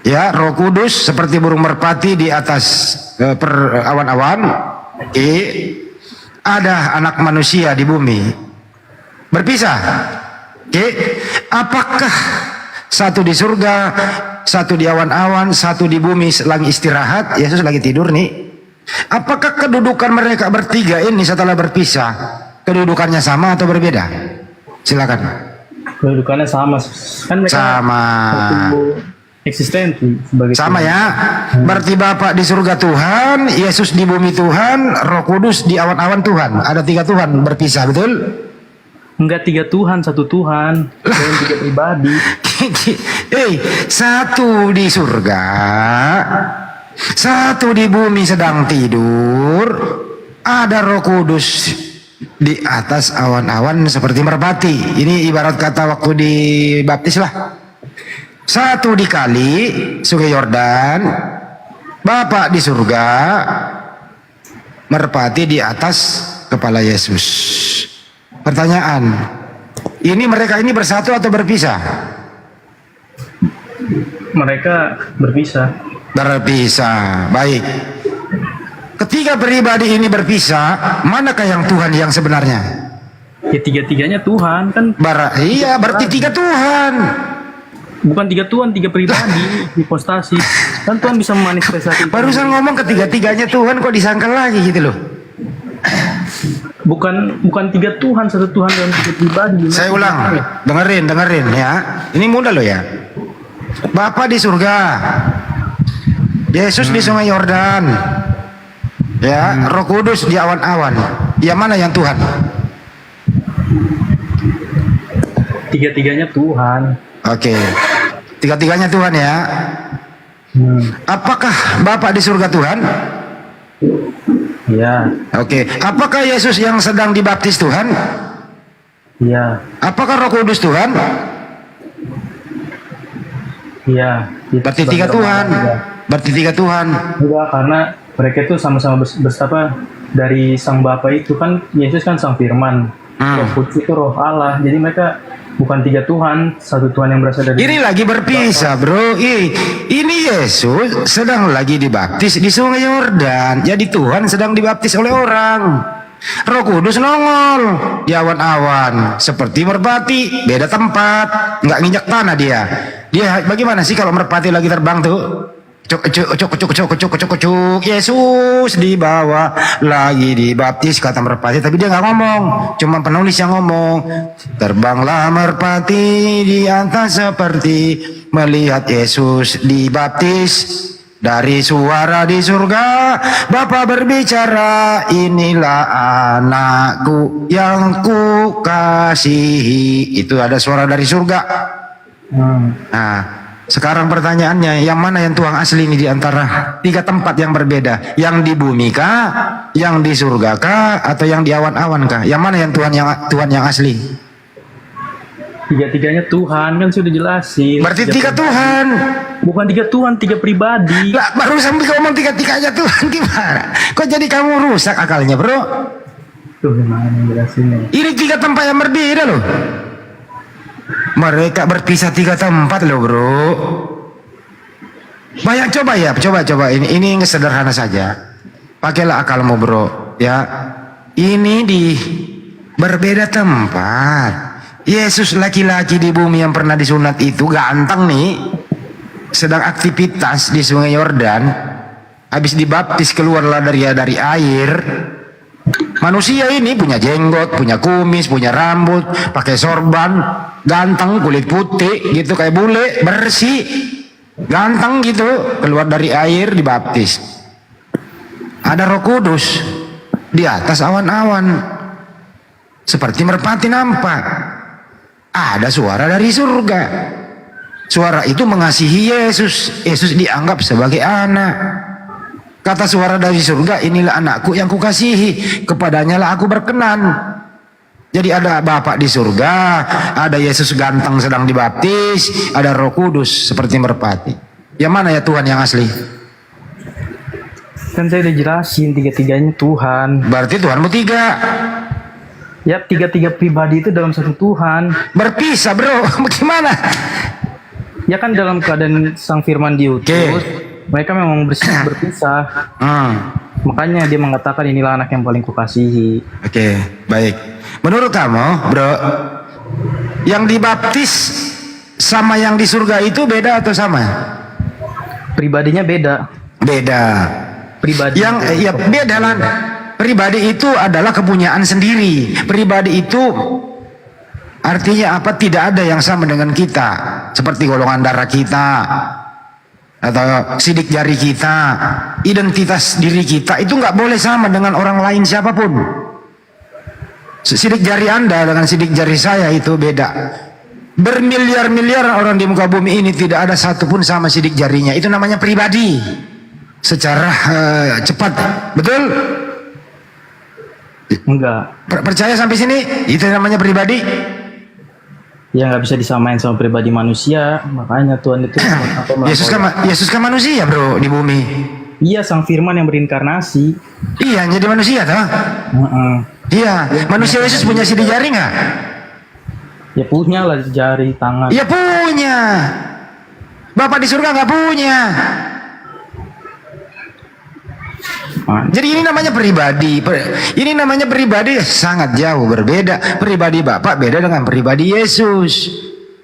Speaker 21: Ya, Roh Kudus seperti burung merpati di atas awan-awan. Ada anak manusia di bumi. Berpisah. Apakah satu di surga, satu di awan-awan, satu di bumi lagi istirahat, Yesus lagi tidur nih. Apakah kedudukan mereka bertiga ini setelah berpisah, kedudukannya sama atau berbeda? Silakan.
Speaker 19: Kedudukannya sama, kan mereka
Speaker 21: sama.
Speaker 19: Eksistensi sebagai
Speaker 21: sama ya. Berarti Bapak di surga Tuhan, Yesus di bumi Tuhan, Roh Kudus di awan-awan Tuhan. Ada tiga Tuhan berpisah, betul?
Speaker 19: Enggak tiga Tuhan, satu Tuhan. Dalam tiga pribadi.
Speaker 21: Satu di surga, satu di bumi sedang tidur, ada Roh Kudus di atas awan-awan seperti merpati. Ini ibarat kata waktu dibaptis lah. Satu di kali Sungai Yordan, Bapak di surga, merpati di atas kepala Yesus. Pertanyaan, ini mereka ini bersatu atau berpisah?
Speaker 19: Mereka berpisah.
Speaker 21: Berpisah, baik. Ketiga pribadi ini berpisah, manakah yang Tuhan yang sebenarnya?
Speaker 19: Ya tiga-tiganya Tuhan kan.
Speaker 21: Iya, berarti tiga Tuhan.
Speaker 19: Bukan tiga Tuhan, tiga pribadi, hipostasi. Kan Tuhan bisa memanifestasi.
Speaker 21: Barusan ngomong ketiga-tiganya Tuhan, kok disangkal lagi gitu loh.
Speaker 19: Bukan tiga Tuhan, satu Tuhan dalam tiga pribadi.
Speaker 21: Saya ulang, dengerin ya. Ini mudah loh ya. Bapa di surga, Yesus di Sungai Yordan, ya, Roh Kudus di awan-awan. Yang mana yang Tuhan?
Speaker 19: Tiga-tiganya Tuhan.
Speaker 21: Oke, tiga-tiganya Tuhan ya. Apakah Bapak di surga Tuhan?
Speaker 19: Ya.
Speaker 21: Oke. Apakah Yesus yang sedang dibaptis Tuhan?
Speaker 19: Ya.
Speaker 21: Apakah Roh Kudus Tuhan?
Speaker 19: Iya.
Speaker 21: Berarti tiga Tuhan. Berarti tiga Tuhan.
Speaker 19: Enggak, karena mereka itu sama-sama dari Sang Bapa itu kan, Yesus kan Sang Firman. Roh Kudus itu Roh Allah. Jadi mereka bukan tiga Tuhan, satu Tuhan yang berasal dari.
Speaker 21: Ini lagi berpisah, bro. Ini Yesus sedang lagi dibaptis di Sungai Yordan. Jadi Tuhan sedang dibaptis oleh orang. Roh Kudus nongol di awan-awan seperti merpati, beda tempat, nggak nginjak tanah dia. Dia bagaimana sih kalau merpati lagi terbang tuh? Cuk. Yesus dibawa lagi dibaptis kata merpati, tapi dia nggak ngomong, cuma penulis yang ngomong. Terbanglah merpati di atas seperti melihat Yesus dibaptis. Dari suara di surga, Bapa berbicara, inilah anakku yang ku kasihi. Itu ada suara dari surga. Nah, sekarang pertanyaannya, yang mana yang Tuhan asli ini di antara tiga tempat yang berbeda? Yang di bumi kah, yang di surga kah, atau yang di awan-awan kah? Yang mana yang Tuhan yang asli?
Speaker 19: Tiga-tiganya Tuhan, kan sudah jelasin.
Speaker 21: Berarti tiga Tuhan.
Speaker 19: Bukan tiga Tuhan, tiga pribadi.
Speaker 21: Lah, baru sampai ngomong tiga-tiganya Tuhan gimana? Kok jadi kamu rusak akalnya, bro?
Speaker 19: Tuh gimana jelasinnya?
Speaker 21: Ini 3 tempat yang berbeda loh. Mereka berpisah 3 tempat loh bro. Banyak coba ya, coba ini sederhana saja. Pakailah akalmu bro, ya. Ini di berbeda tempat. Yesus laki-laki di bumi yang pernah disunat itu ganteng nih, sedang aktivitas di Sungai Yordan, habis dibaptis keluarlah dari air. Manusia ini punya jenggot, punya kumis, punya rambut, pakai sorban, ganteng, kulit putih gitu kayak bule, bersih, ganteng gitu, keluar dari air dibaptis. Ada Roh Kudus di atas awan-awan, seperti merpati nampak. Ada suara dari surga. Suara itu mengasihi Yesus. Yesus dianggap sebagai anak. Kata suara dari surga, inilah anakku yang kukasihi, kepadanya lah aku berkenan. Jadi ada Bapa di surga, ada Yesus ganteng sedang dibaptis, ada Roh Kudus seperti merpati. Yang mana ya Tuhan yang asli?
Speaker 19: Kan saya udah jelasin 3-3-nya Tuhan.
Speaker 21: Berarti Tuhanmu 3.
Speaker 19: Ya 3-3 pribadi itu dalam satu Tuhan.
Speaker 21: Berpisah bro, bagaimana?
Speaker 19: Ya kan dalam keadaan Sang Firman diutus, mereka memang berpisah. Makanya dia mengatakan inilah anak yang paling kukasihi.
Speaker 21: Oke, baik. Menurut kamu, bro, yang dibaptis sama yang di surga itu beda atau sama?
Speaker 19: Pribadinya beda.
Speaker 21: Beda.
Speaker 19: Pribadi
Speaker 21: yang ya beda lah. Pribadi itu adalah kepunyaan sendiri. Pribadi itu artinya apa? Tidak ada yang sama dengan kita. Seperti golongan darah kita, atau sidik jari kita, identitas diri kita itu nggak boleh sama dengan orang lain siapapun. Sidik jari Anda dengan sidik jari saya itu beda. Bermiliar-miliar orang di muka bumi ini tidak ada satupun sama sidik jarinya. Itu namanya pribadi. Secara cepat, betul?
Speaker 19: Enggak.
Speaker 21: Percaya sampai sini? Itu namanya pribadi.
Speaker 19: Ya nggak bisa disamain sama pribadi manusia, makanya Tuhan itu
Speaker 21: Yesus kan manusia bro di bumi.
Speaker 19: Iya, Sang Firman yang berinkarnasi.
Speaker 21: Iya, jadi manusia toh. Iya, manusia Yesus punya sidik jari nggak?
Speaker 19: Ya punya lah, jari, tangan.
Speaker 21: Ya punya. Bapak di surga nggak punya. Jadi ini namanya pribadi. Ini namanya pribadi sangat jauh berbeda. Pribadi Bapak beda dengan pribadi Yesus.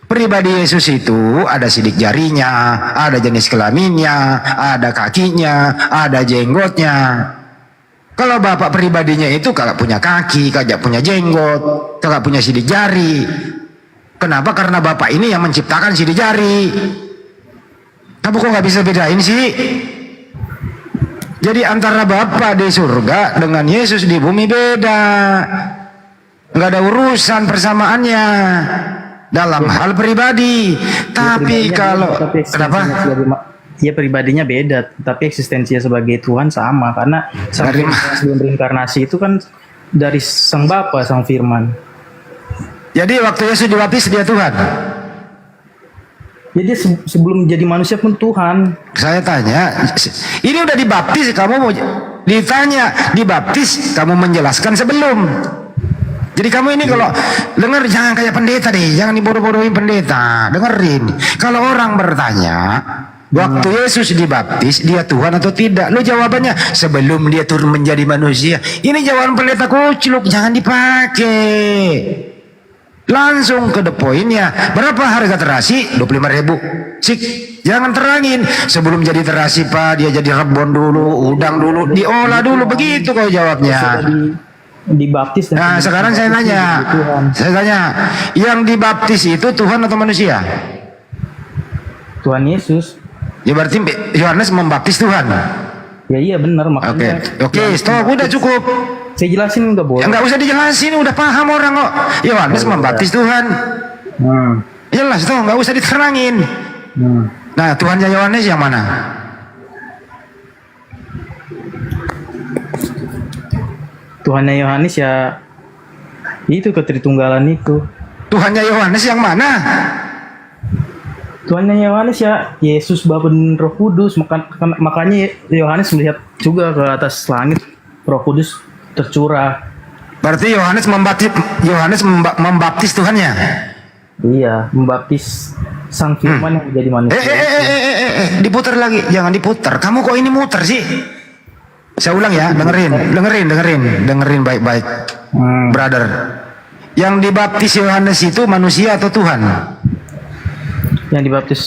Speaker 21: Pribadi Yesus itu ada sidik jarinya, ada jenis kelaminnya, ada kakinya, ada jenggotnya. Kalau Bapak pribadinya itu kagak punya kaki, kagak punya jenggot, kagak punya sidik jari. Kenapa? Karena Bapak ini yang menciptakan sidik jari. Kamu kok nggak bisa bedain sih? Jadi antara Bapa di surga dengan Yesus di bumi beda. Nggak ada urusan persamaannya dalam hal pribadi. Tapi kalau kenapa?
Speaker 19: Ya pribadinya beda, tapi eksistensinya sebagai Tuhan sama, karena sebelum berinkarnasi itu kan dari Sang Bapa, Sang Firman.
Speaker 21: Jadi waktu Yesus dibaptis dia Tuhan.
Speaker 19: Jadi sebelum jadi manusia pun Tuhan.
Speaker 21: Saya tanya, ini udah dibaptis, kamu mau ditanya dibaptis, kamu menjelaskan sebelum. Jadi kamu ini kalau dengar jangan kayak pendeta deh, jangan dibodoh-bodohin pendeta. Dengerin, kalau orang bertanya, waktu Yesus dibaptis dia Tuhan atau tidak? Lo jawabannya sebelum dia turun menjadi manusia. Ini jawaban pendeta kucluk, jangan dipakai. Langsung ke the point-nya. Berapa harga terasi? 25.000. Sik, jangan terangin. Sebelum jadi terasi Pak, dia jadi rebon dulu, udang dulu, diolah dulu, begitu kau jawabnya.
Speaker 19: Dibaptis.
Speaker 21: Nah, sekarang saya tanya. Saya tanya, yang dibaptis itu Tuhan atau manusia?
Speaker 19: Tuhan Yesus.
Speaker 21: Ya berarti Yohanes membaptis Tuhan.
Speaker 19: Ya iya benar, makanya.
Speaker 21: Oke, stop, udah cukup.
Speaker 19: Saya jelasin nggak boleh.
Speaker 21: Nggak usah dijelasin, udah paham orang kok. Yohanes membaptis Tuhan. Jelas tuh, nggak usah diterangin. Nah, Tuhannya Yohanes yang mana?
Speaker 19: Tuhannya Yohanes ya itu ketritunggalan itu.
Speaker 21: Tuhannya Yohanes yang mana?
Speaker 19: Tuhannya Yohanes ya Yesus, Bapa dan Roh Kudus. Makanya Yohanes melihat juga ke atas langit, Roh Kudus tercurah.
Speaker 21: Berarti membaptis Tuhannya.
Speaker 19: Iya, membaptis Sang Firman yang menjadi manusia.
Speaker 21: Diputar lagi, jangan diputar. Kamu kok ini muter sih? Saya ulang ya, dengerin baik-baik, brother. Yang dibaptis Yohanes itu manusia atau Tuhan?
Speaker 19: Yang dibaptis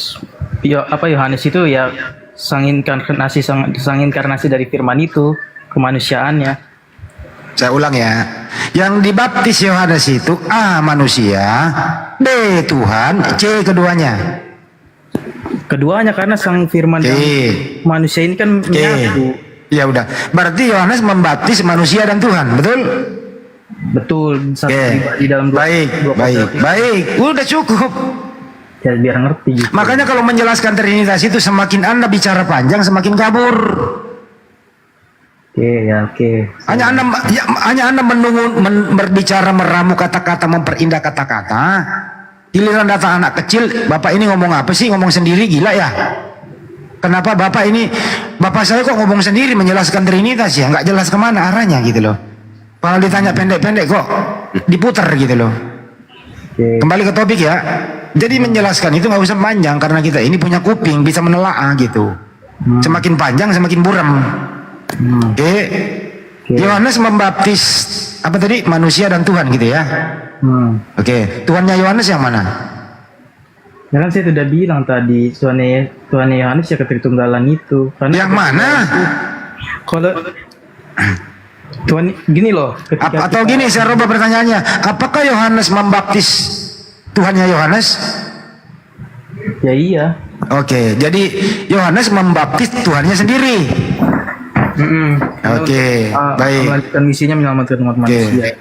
Speaker 19: Yohanes itu ya sang inkarnasi dari Firman itu, kemanusiaannya.
Speaker 21: Saya ulang ya. Yang dibaptis Yohanes itu A manusia, B Tuhan, C keduanya.
Speaker 19: Keduanya karena Sang Firman yang manusia ini kan menyatu.
Speaker 21: Ya udah. Berarti Yohanes membaptis manusia dan Tuhan, betul?
Speaker 19: Betul. Di dalam
Speaker 21: baik. Udah cukup.
Speaker 19: Ya biar ngerti. Gitu.
Speaker 21: Makanya kalau menjelaskan Trinitas itu semakin Anda bicara panjang semakin kabur.
Speaker 19: Oke.
Speaker 21: Hanya Anda berbicara meramu kata-kata, memperindah kata-kata. Giliran datang anak kecil, Bapak ini ngomong apa sih? Ngomong sendiri, gila ya? Kenapa Bapak saya kok ngomong sendiri menjelaskan Trinitas ya? Nggak jelas kemana arahnya gitu loh. Kalau ditanya pendek-pendek kok diputar gitu loh. Kembali ke topik ya. Jadi menjelaskan itu nggak usah panjang karena kita ini punya kuping bisa menelaah gitu. Semakin panjang semakin buram. Yohanes membaptis apa tadi? Manusia dan Tuhan gitu ya. Tuhannya Yohanes yang mana?
Speaker 19: Ya kan saya sudah bilang tadi Tuhan Yohanes ya ketritunggalan itu. Karena yang mana? Kalau Tuhan gini loh.
Speaker 21: Atau gini saya rubah pertanyaannya. Apakah Yohanes membaptis Tuhannya Yohanes?
Speaker 19: Ya iya.
Speaker 21: Jadi Yohanes membaptis Tuhannya sendiri. Baik.
Speaker 19: Melanjutkan misinya menyelamatkan umat manusia.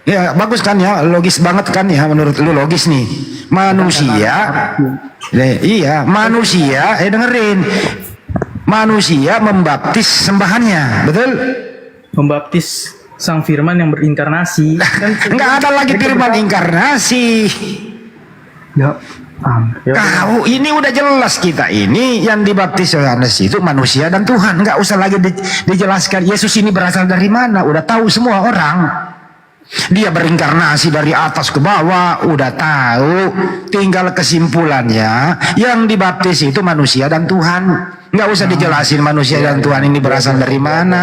Speaker 21: Ya bagus kan ya, logis banget kan ya, menurut lu logis nih. Manusia, dengerin. Manusia membaptis sembahannya, betul?
Speaker 19: Membaptis Sang Firman yang berinkarnasi.
Speaker 21: Enggak ada lagi Firman inkarnasi. Kau ini udah jelas kita ini yang dibaptis Yohanes itu manusia dan Tuhan. Enggak usah lagi dijelaskan Yesus ini berasal dari mana. Udah tahu semua orang. Dia berinkarnasi dari atas ke bawah. Udah tahu. Tinggal kesimpulannya. Yang dibaptis itu manusia dan Tuhan. Enggak usah dijelasin manusia dan Tuhan ini berasal dari mana.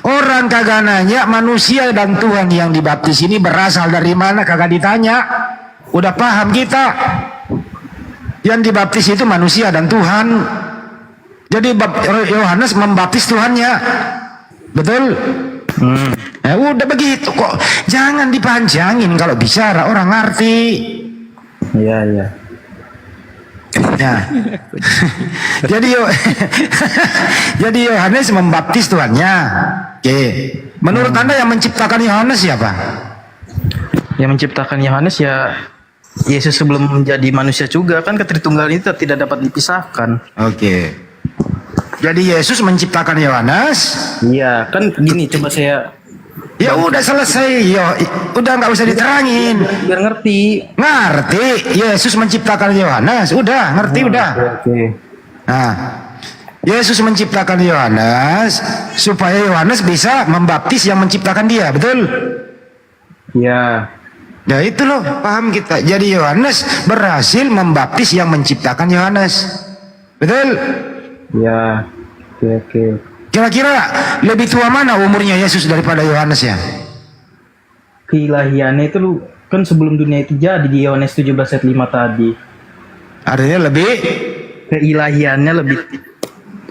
Speaker 21: Orang kagak nanya manusia dan Tuhan yang dibaptis ini berasal dari mana. Kagak ditanya. Udah paham kita. Yang dibaptis itu manusia dan Tuhan. Jadi Yohanes membaptis Tuhannya. Betul? Udah begitu kok. Jangan dipanjangin kalau bicara orang ngerti.
Speaker 19: Iya.
Speaker 21: Jadi Yohanes membaptis Tuhannya. Menurut Anda yang menciptakan Yohanes siapa?
Speaker 19: Yang menciptakan Yohanes ya Yesus sebelum menjadi manusia juga kan ketritunggalan itu tidak dapat dipisahkan.
Speaker 21: Jadi Yesus menciptakan Yohanes.
Speaker 19: Iya, kan gini coba saya.
Speaker 21: Ya udah selesai, udah nggak usah diterangin.
Speaker 19: Biar ngerti.
Speaker 21: Yesus menciptakan Yohanes, udah ngerti udah. Nah, Yesus menciptakan Yohanes supaya Yohanes bisa membaptis yang menciptakan dia, betul?
Speaker 19: Ya.
Speaker 21: Ya itu loh, paham kita. Jadi Yohanes berhasil membaptis yang menciptakan Yohanes, betul?
Speaker 19: Ya. Oke.
Speaker 21: Kira-kira lebih tua mana umurnya Yesus daripada Yohanes ya?
Speaker 19: Keilahiannya itu lu kan sebelum dunia itu jadi di Yohanes 17 ayat 5 tadi.
Speaker 21: Artinya lebih
Speaker 19: keilahiannya lebih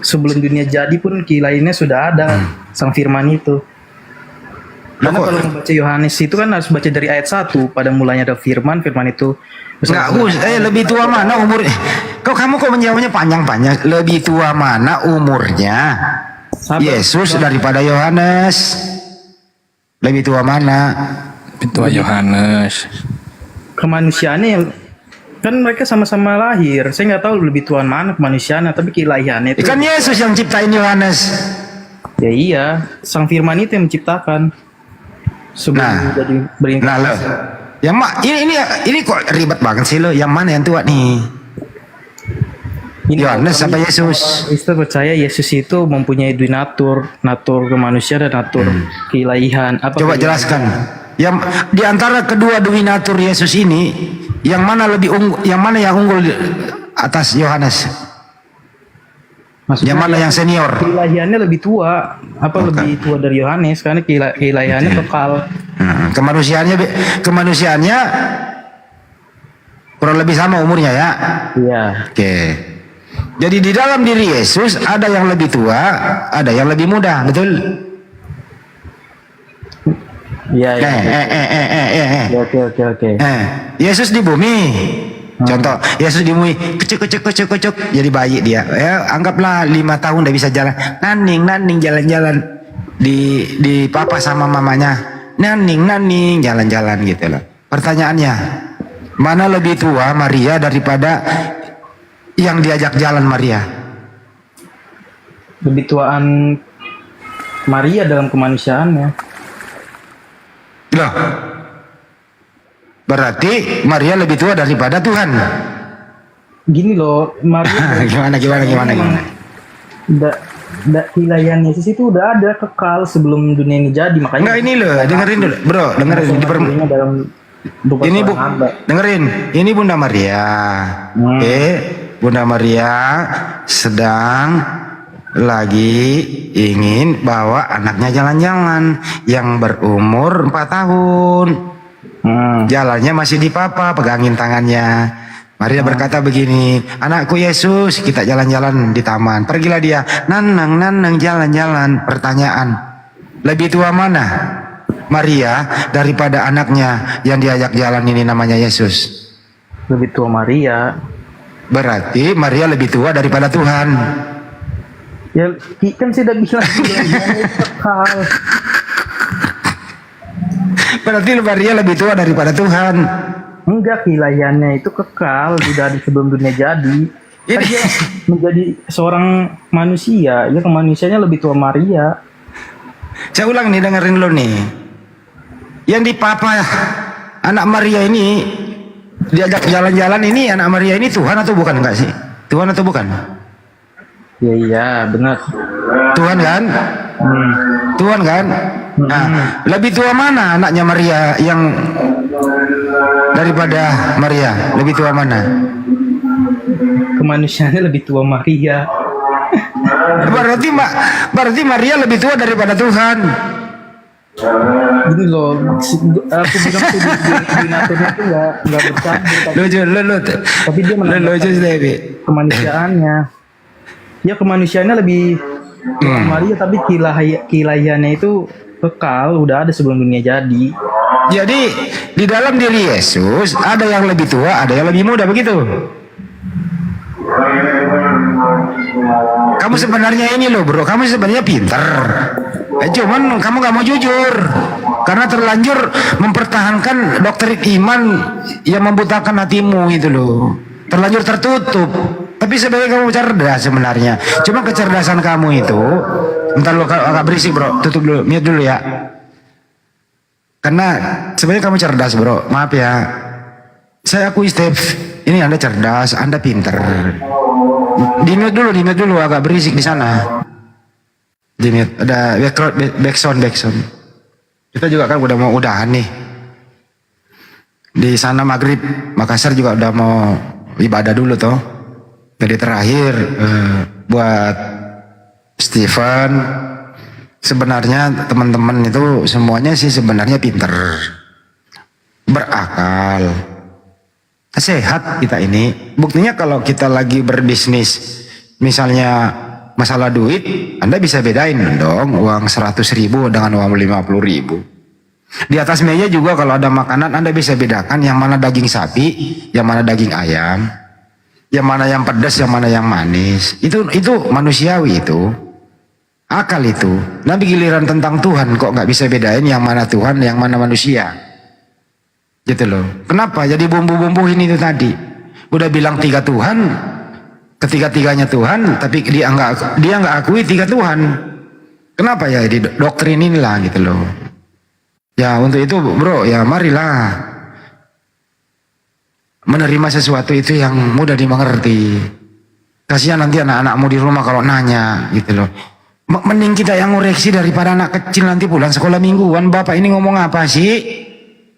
Speaker 19: sebelum dunia jadi pun keilahiannya sudah ada Sang Firman itu. Karena kalau membaca Yohanes itu kan harus baca dari ayat 1. Pada mulanya ada Firman itu
Speaker 21: lebih tua mana umur? Kamu kok menjawabnya panjang-panjang? Lebih tua mana umurnya Yesus daripada Yohanes? Lebih tua mana?
Speaker 13: Lebih tua Yohanes.
Speaker 19: Kemanusiaannya yang kan mereka sama-sama lahir. Saya nggak tahu lebih tua mana kemanusiaannya, tapi keilahiannya itu.
Speaker 21: Kan Yesus yang ciptain Yohanes.
Speaker 19: Ya iya, Sang Firman itu yang menciptakan. Sebelum jadi berinkarnasi.
Speaker 21: Yang ini kok ribet banget sih lo. Yang mana yang tua nih? Yohanes apa Yesus?
Speaker 19: Kristen percaya Yesus itu mempunyai dua natur kemanusiaan dan natur keilahian. Apa
Speaker 21: Coba jelaskan. Yang di antara kedua dominatur Yesus ini, yang mana yang unggul atas Yohanes?
Speaker 19: Maksudnya
Speaker 21: yang mana yang senior?
Speaker 19: Keilahiannya lebih tua. Lebih tua dari Yohanes karena keilahiannya kekal.
Speaker 21: Kemanusiaannya kurang lebih sama umurnya ya.
Speaker 19: Iya.
Speaker 21: Oke. Jadi di dalam diri Yesus ada yang lebih tua, ada yang lebih muda, betul?
Speaker 19: Iya. Oke.
Speaker 21: Yesus di bumi. Contoh, Yesus di bumi kecuk jadi bayi dia. Ya, anggaplah 5 tahun udah bisa jalan. Naning jalan-jalan di papa sama mamanya. Naning jalan-jalan gitu loh. Pertanyaannya, mana lebih tua Maria daripada yang diajak jalan Maria?
Speaker 19: Lebih tuaan Maria dalam kemanusiaannya.
Speaker 21: Loh. Berarti Maria lebih tua daripada Tuhan.
Speaker 19: Gini loh, Maria
Speaker 21: gimana?
Speaker 19: Keilahian Yesus itu udah ada kekal sebelum dunia ini jadi, makanya.
Speaker 21: Enggak, ini loh, dengerin dulu, bro, dengerin. Ini dengerin, ini Bunda Maria. Oke, Bunda Maria sedang lagi ingin bawa anaknya jalan-jalan yang berumur 4 tahun. Jalannya masih di papa, pegangin tangannya. Maria berkata begini, anakku Yesus, kita jalan-jalan di taman. Pergilah dia, nanang jalan-jalan. Pertanyaan, lebih tua mana Maria daripada anaknya yang diajak jalan ini namanya Yesus?
Speaker 19: Lebih tua Maria.
Speaker 21: Berarti Maria lebih tua daripada Tuhan.
Speaker 19: Ya kan sudah bilang kekal.
Speaker 21: Berarti Maria lebih tua daripada Tuhan.
Speaker 19: Enggak, keilahiannya itu kekal, udah ada sebelum dunia jadi. Dia menjadi seorang manusia, ya kemanusiaannya lebih tua Maria.
Speaker 21: Saya ulang nih, dengerin lo nih. Yang di papa anak Maria ini diajak jalan-jalan ini, anak Maria ini Tuhan atau bukan, enggak sih? Tuhan atau bukan?
Speaker 19: Iya, benar.
Speaker 21: Tuhan kan? Tuhan kan? Nah, lebih tua mana anaknya Maria yang daripada Maria? Lebih tua mana?
Speaker 19: Kemanusiaannya lebih tua Maria.
Speaker 21: Berarti Maria lebih tua daripada Tuhan.
Speaker 19: Gini loh, aku bilang tuh dominaturnya tuh nggak bercampur. Tapi dia menambahkan kemanusiaannya. Ya kemanusiaannya lebih Maria, tapi keilahiannya itu kekal, udah ada sebelum dunia jadi.
Speaker 21: Jadi di dalam diri Yesus ada yang lebih tua, ada yang lebih muda, begitu. Kamu sebenarnya ini loh bro, kamu sebenarnya pinter. Cuman kamu gak mau jujur karena terlanjur mempertahankan doktrin iman yang membutakan hatimu itu loh. Terlanjur tertutup. Tapi sebenarnya kamu cerdas sebenarnya. Cuma kecerdasan kamu itu, bentar lo agak berisik bro, tutup dulu, mute dulu ya. Karena sebenarnya kamu cerdas bro, maaf ya. Saya akui Steve, ini Anda cerdas, Anda pinter. Di mute dulu, agak berisik di sana. Di mute, ada backsound. Kita juga kan udah mau udahan nih. Di sana maghrib, Makassar juga udah mau ibadah dulu toh. Jadi terakhir buat Stephen, sebenarnya teman-teman itu semuanya sih sebenarnya pinter, berakal, sehat kita ini. Buktinya kalau kita lagi berbisnis, misalnya masalah duit, Anda bisa bedain dong uang 100.000 dengan uang 50.000. Di atas meja juga kalau ada makanan Anda bisa bedakan yang mana daging sapi, yang mana daging ayam, yang mana yang pedas, yang mana yang manis. Itu manusiawi itu. Akal itu. Nanti giliran tentang Tuhan kok nggak bisa bedain yang mana Tuhan, yang mana manusia. Gitu loh. Kenapa? Jadi bumbu-bumbu ini itu tadi. Udah bilang 3 Tuhan, ketiga-tiganya Tuhan, tapi dia nggak akui 3 Tuhan. Kenapa ya? Di doktrin inilah gitu loh. Ya untuk itu bro, ya marilah menerima sesuatu itu yang mudah dimengerti. Kasihan nanti anak-anakmu di rumah kalau nanya gitu loh. Mending kita yang ngoreksi daripada anak kecil nanti pulang sekolah mingguan. Bapak ini ngomong apa sih?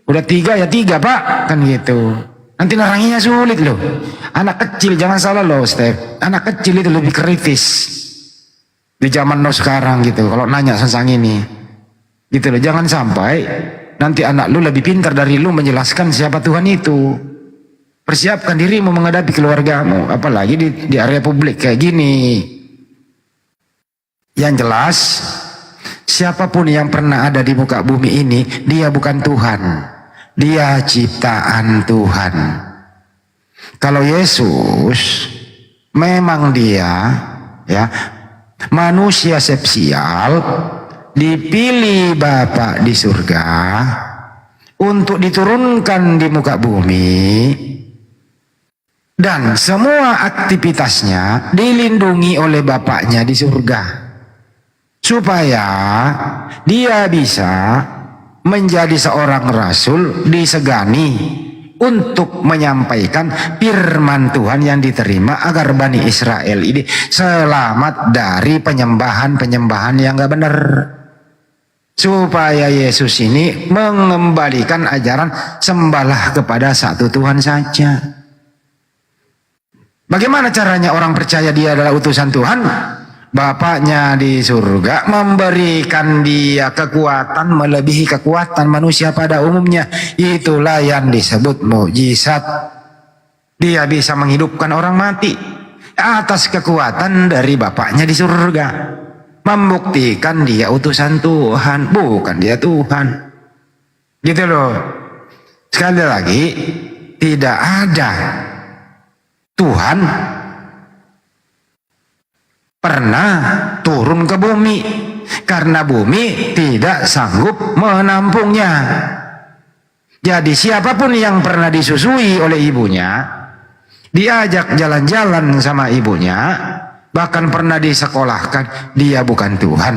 Speaker 21: Udah 3 ya 3 pak, kan gitu. Nanti neranginya sulit loh. Anak kecil, jangan salah loh Step. Anak kecil itu lebih kritis di zaman no sekarang gitu. Kalau nanya tentang ini, gitu loh. Jangan sampai nanti anak lu lebih pintar dari lu menjelaskan siapa Tuhan itu. Persiapkan dirimu menghadapi keluargamu, apalagi di area publik kayak gini. Yang jelas, siapapun yang pernah ada di muka bumi ini, dia bukan Tuhan. Dia ciptaan Tuhan. Kalau Yesus memang dia ya manusia spesial, dipilih Bapa di surga untuk diturunkan di muka bumi, dan semua aktivitasnya dilindungi oleh Bapaknya di surga, supaya dia bisa menjadi seorang rasul disegani untuk menyampaikan firman Tuhan yang diterima agar Bani Israel ini selamat dari penyembahan-penyembahan yang gak benar. Supaya Yesus ini mengembalikan ajaran sembahlah kepada satu Tuhan saja. Bagaimana caranya orang percaya dia adalah utusan Tuhan? Bapaknya di surga memberikan dia kekuatan melebihi kekuatan manusia pada umumnya. Itulah yang disebut mukjizat. Dia bisa menghidupkan orang mati atas kekuatan dari Bapaknya di surga. Membuktikan dia utusan Tuhan, bukan dia Tuhan. Gitu loh. Sekali lagi, tidak ada Tuhan pernah turun ke bumi karena bumi tidak sanggup menampungnya. Jadi siapapun yang pernah disusui oleh ibunya, diajak jalan-jalan sama ibunya, bahkan pernah disekolahkan, dia bukan Tuhan,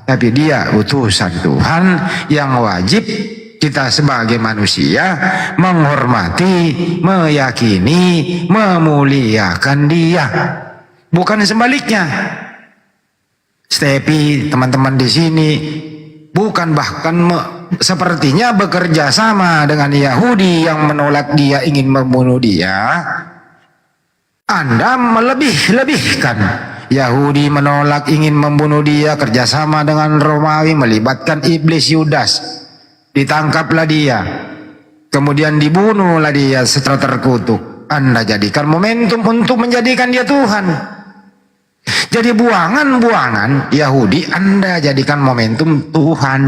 Speaker 21: tapi dia utusan Tuhan yang wajib kita sebagai manusia menghormati, meyakini, memuliakan dia. Bukan sebaliknya. Stepi, teman-teman di sini, bukan bahkan sepertinya bekerja sama dengan Yahudi yang menolak dia, ingin membunuh dia. Anda melebih-lebihkan. Yahudi menolak, ingin membunuh dia, kerjasama dengan Romawi, melibatkan iblis Yudas. Ditangkaplah dia, kemudian dibunuhlah dia setelah terkutuk. Anda jadikan momentum untuk menjadikan dia Tuhan. Jadi buangan-buangan Yahudi Anda jadikan momentum Tuhan.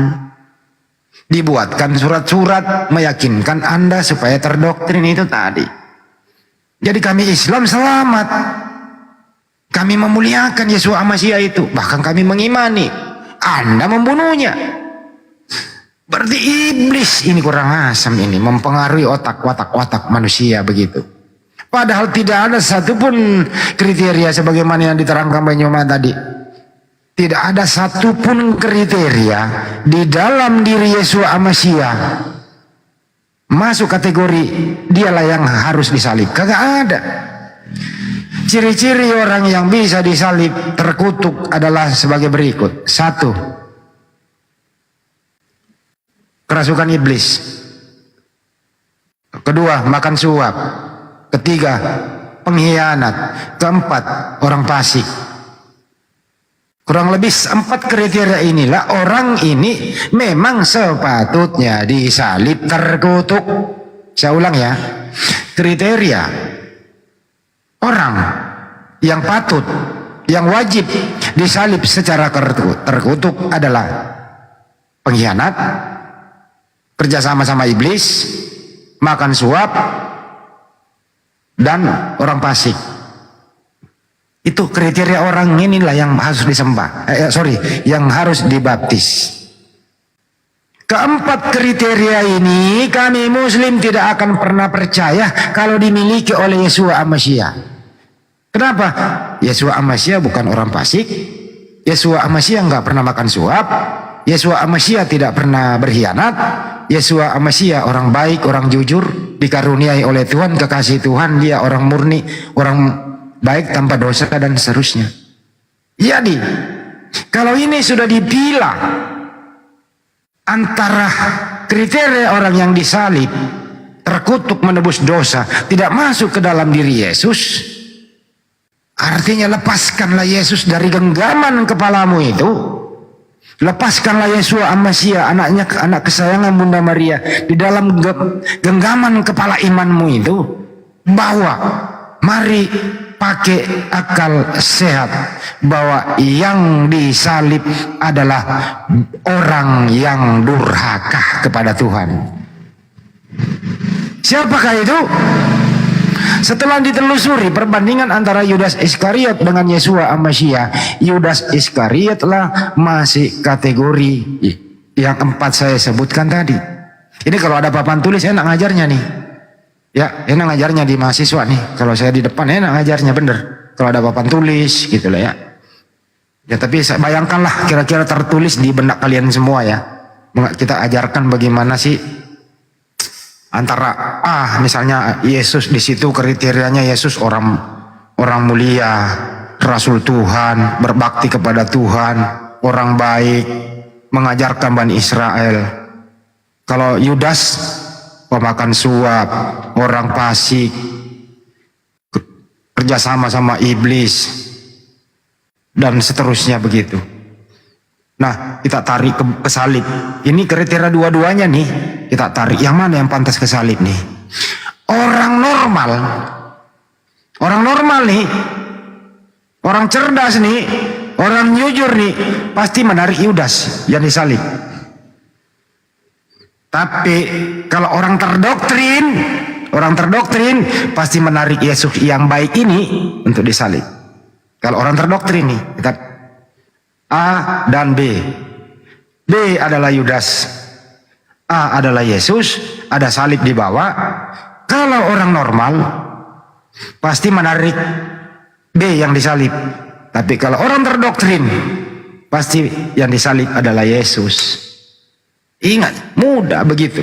Speaker 21: Dibuatkan surat-surat meyakinkan Anda supaya terdoktrin itu tadi. Jadi kami Islam selamat. Kami memuliakan Yesus Masih itu. Bahkan kami mengimani. Anda membunuhnya. Berarti iblis ini kurang asam ini. Mempengaruhi otak-watak manusia begitu. Padahal tidak ada satupun kriteria sebagaimana yang diterangkan Banyuma tadi. Tidak ada satupun kriteria di dalam diri Yesus Masih masuk kategori dialah yang harus disalib. Kagak ada. Ciri-ciri orang yang bisa disalib terkutuk adalah sebagai berikut. 1. Kerasukan iblis. 2. Makan suap. 3. Pengkhianat. 4. Orang fasik. Kurang lebih 4 kriteria inilah orang ini memang sepatutnya disalib terkutuk. Saya ulang ya. Kriteria orang yang patut, yang wajib disalib secara terkutuk adalah pengkhianat, kerjasama sama iblis, makan suap, dan orang fasik. Itu kriteria orang inilah yang harus disembah. Yang harus dibaptis. Keempat kriteria ini kami Muslim tidak akan pernah percaya kalau dimiliki oleh Yesus Masih. Kenapa? Yesus Masih bukan orang fasik. Yesus Masih nggak pernah makan suap. Yesus Masih tidak pernah berkhianat. Yesus Masih orang baik, orang jujur, dikaruniai oleh Tuhan, kekasih Tuhan, dia orang murni, orang baik tanpa dosa dan seterusnya. Jadi kalau ini sudah dipilah antara kriteria orang yang disalib, terkutuk menebus dosa, tidak masuk ke dalam diri Yesus, artinya lepaskanlah Yesus dari genggaman kepalamu itu. Lepaskanlah Yesua Amasia, anak kesayangan Bunda Maria, di dalam genggaman kepala imanmu itu. Bahwa mari pakai akal sehat, bahwa yang disalib adalah orang yang durhaka kepada Tuhan. Siapakah itu? Setelah ditelusuri perbandingan antara Yudas Iskariot dengan Yesua Amasia, Yudas Iskariotlah masih kategori yang 4 saya sebutkan tadi. Ini kalau ada papan tulis enak ngajarnya nih. Ya, enak ngajarnya di mahasiswa nih. Kalau saya di depan enak ngajarnya bener. Kalau ada papan tulis gitu lah ya. Ya tapi bayangkanlah kira-kira tertulis di benak kalian semua ya. Kita ajarkan bagaimana sih antara misalnya Yesus di situ kriterianya Yesus orang mulia, rasul Tuhan, berbakti kepada Tuhan, orang baik, mengajarkan Bani Israel. Kalau Yudas pemakan suap, orang fasik, kerjasama sama iblis, dan seterusnya begitu. Nah, kita tarik ke salib. Ini kriteria dua-duanya nih. Kita tarik yang mana yang pantas ke salib nih. Orang normal nih, orang cerdas nih, orang jujur nih, pasti menarik Yudas yang disalib. Tapi kalau orang terdoktrin pasti menarik Yesus yang baik ini untuk disalib. Kalau orang terdoktrin nih, kita A dan B. B adalah Yudas, A adalah Yesus, ada salib di bawah. Kalau orang normal pasti menarik B yang disalib. Tapi kalau orang terdoktrin pasti yang disalib adalah Yesus. Ingat, mudah begitu.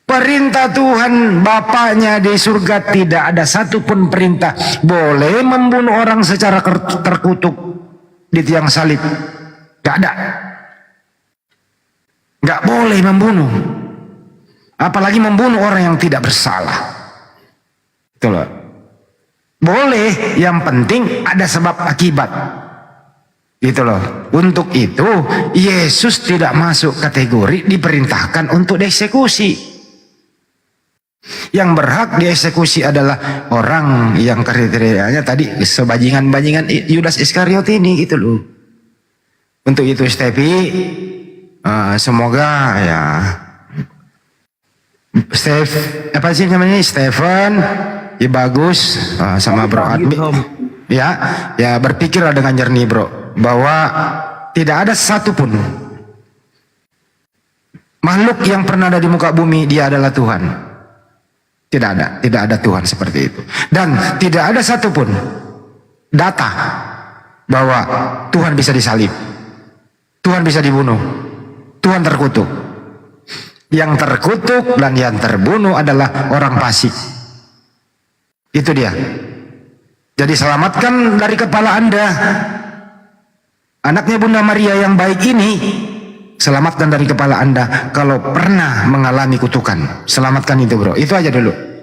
Speaker 21: Perintah Tuhan Bapaknya di surga tidak ada satupun perintah boleh membunuh orang secara terkutuk di tiang salib. Gak ada. Gak boleh membunuh. Apalagi membunuh orang yang tidak bersalah. Itu loh. Boleh, yang penting ada sebab akibat. Gitu loh. Untuk itu Yesus tidak masuk kategori diperintahkan untuk dieksekusi. Yang berhak dieksekusi adalah orang yang kriterianya tadi sebajingan-bajingan Yudas Iskariot ini gitu loh. Untuk itu Stepi, semoga ya Stephen ya bagus sama Bro Admi ya berpikirlah dengan jernih bro, bahwa tidak ada satupun makhluk yang pernah ada di muka bumi dia adalah Tuhan. Tidak ada Tuhan seperti itu. Dan tidak ada satupun data bahwa Tuhan bisa disalib, Tuhan bisa dibunuh, Tuhan terkutuk. Yang terkutuk dan yang terbunuh adalah orang fasik. Itu dia. Jadi selamatkan dari kepala Anda anaknya Bunda Maria yang baik ini. Selamatkan dari kepala Anda kalau pernah mengalami kutukan. Selamatkan itu bro. Itu aja dulu.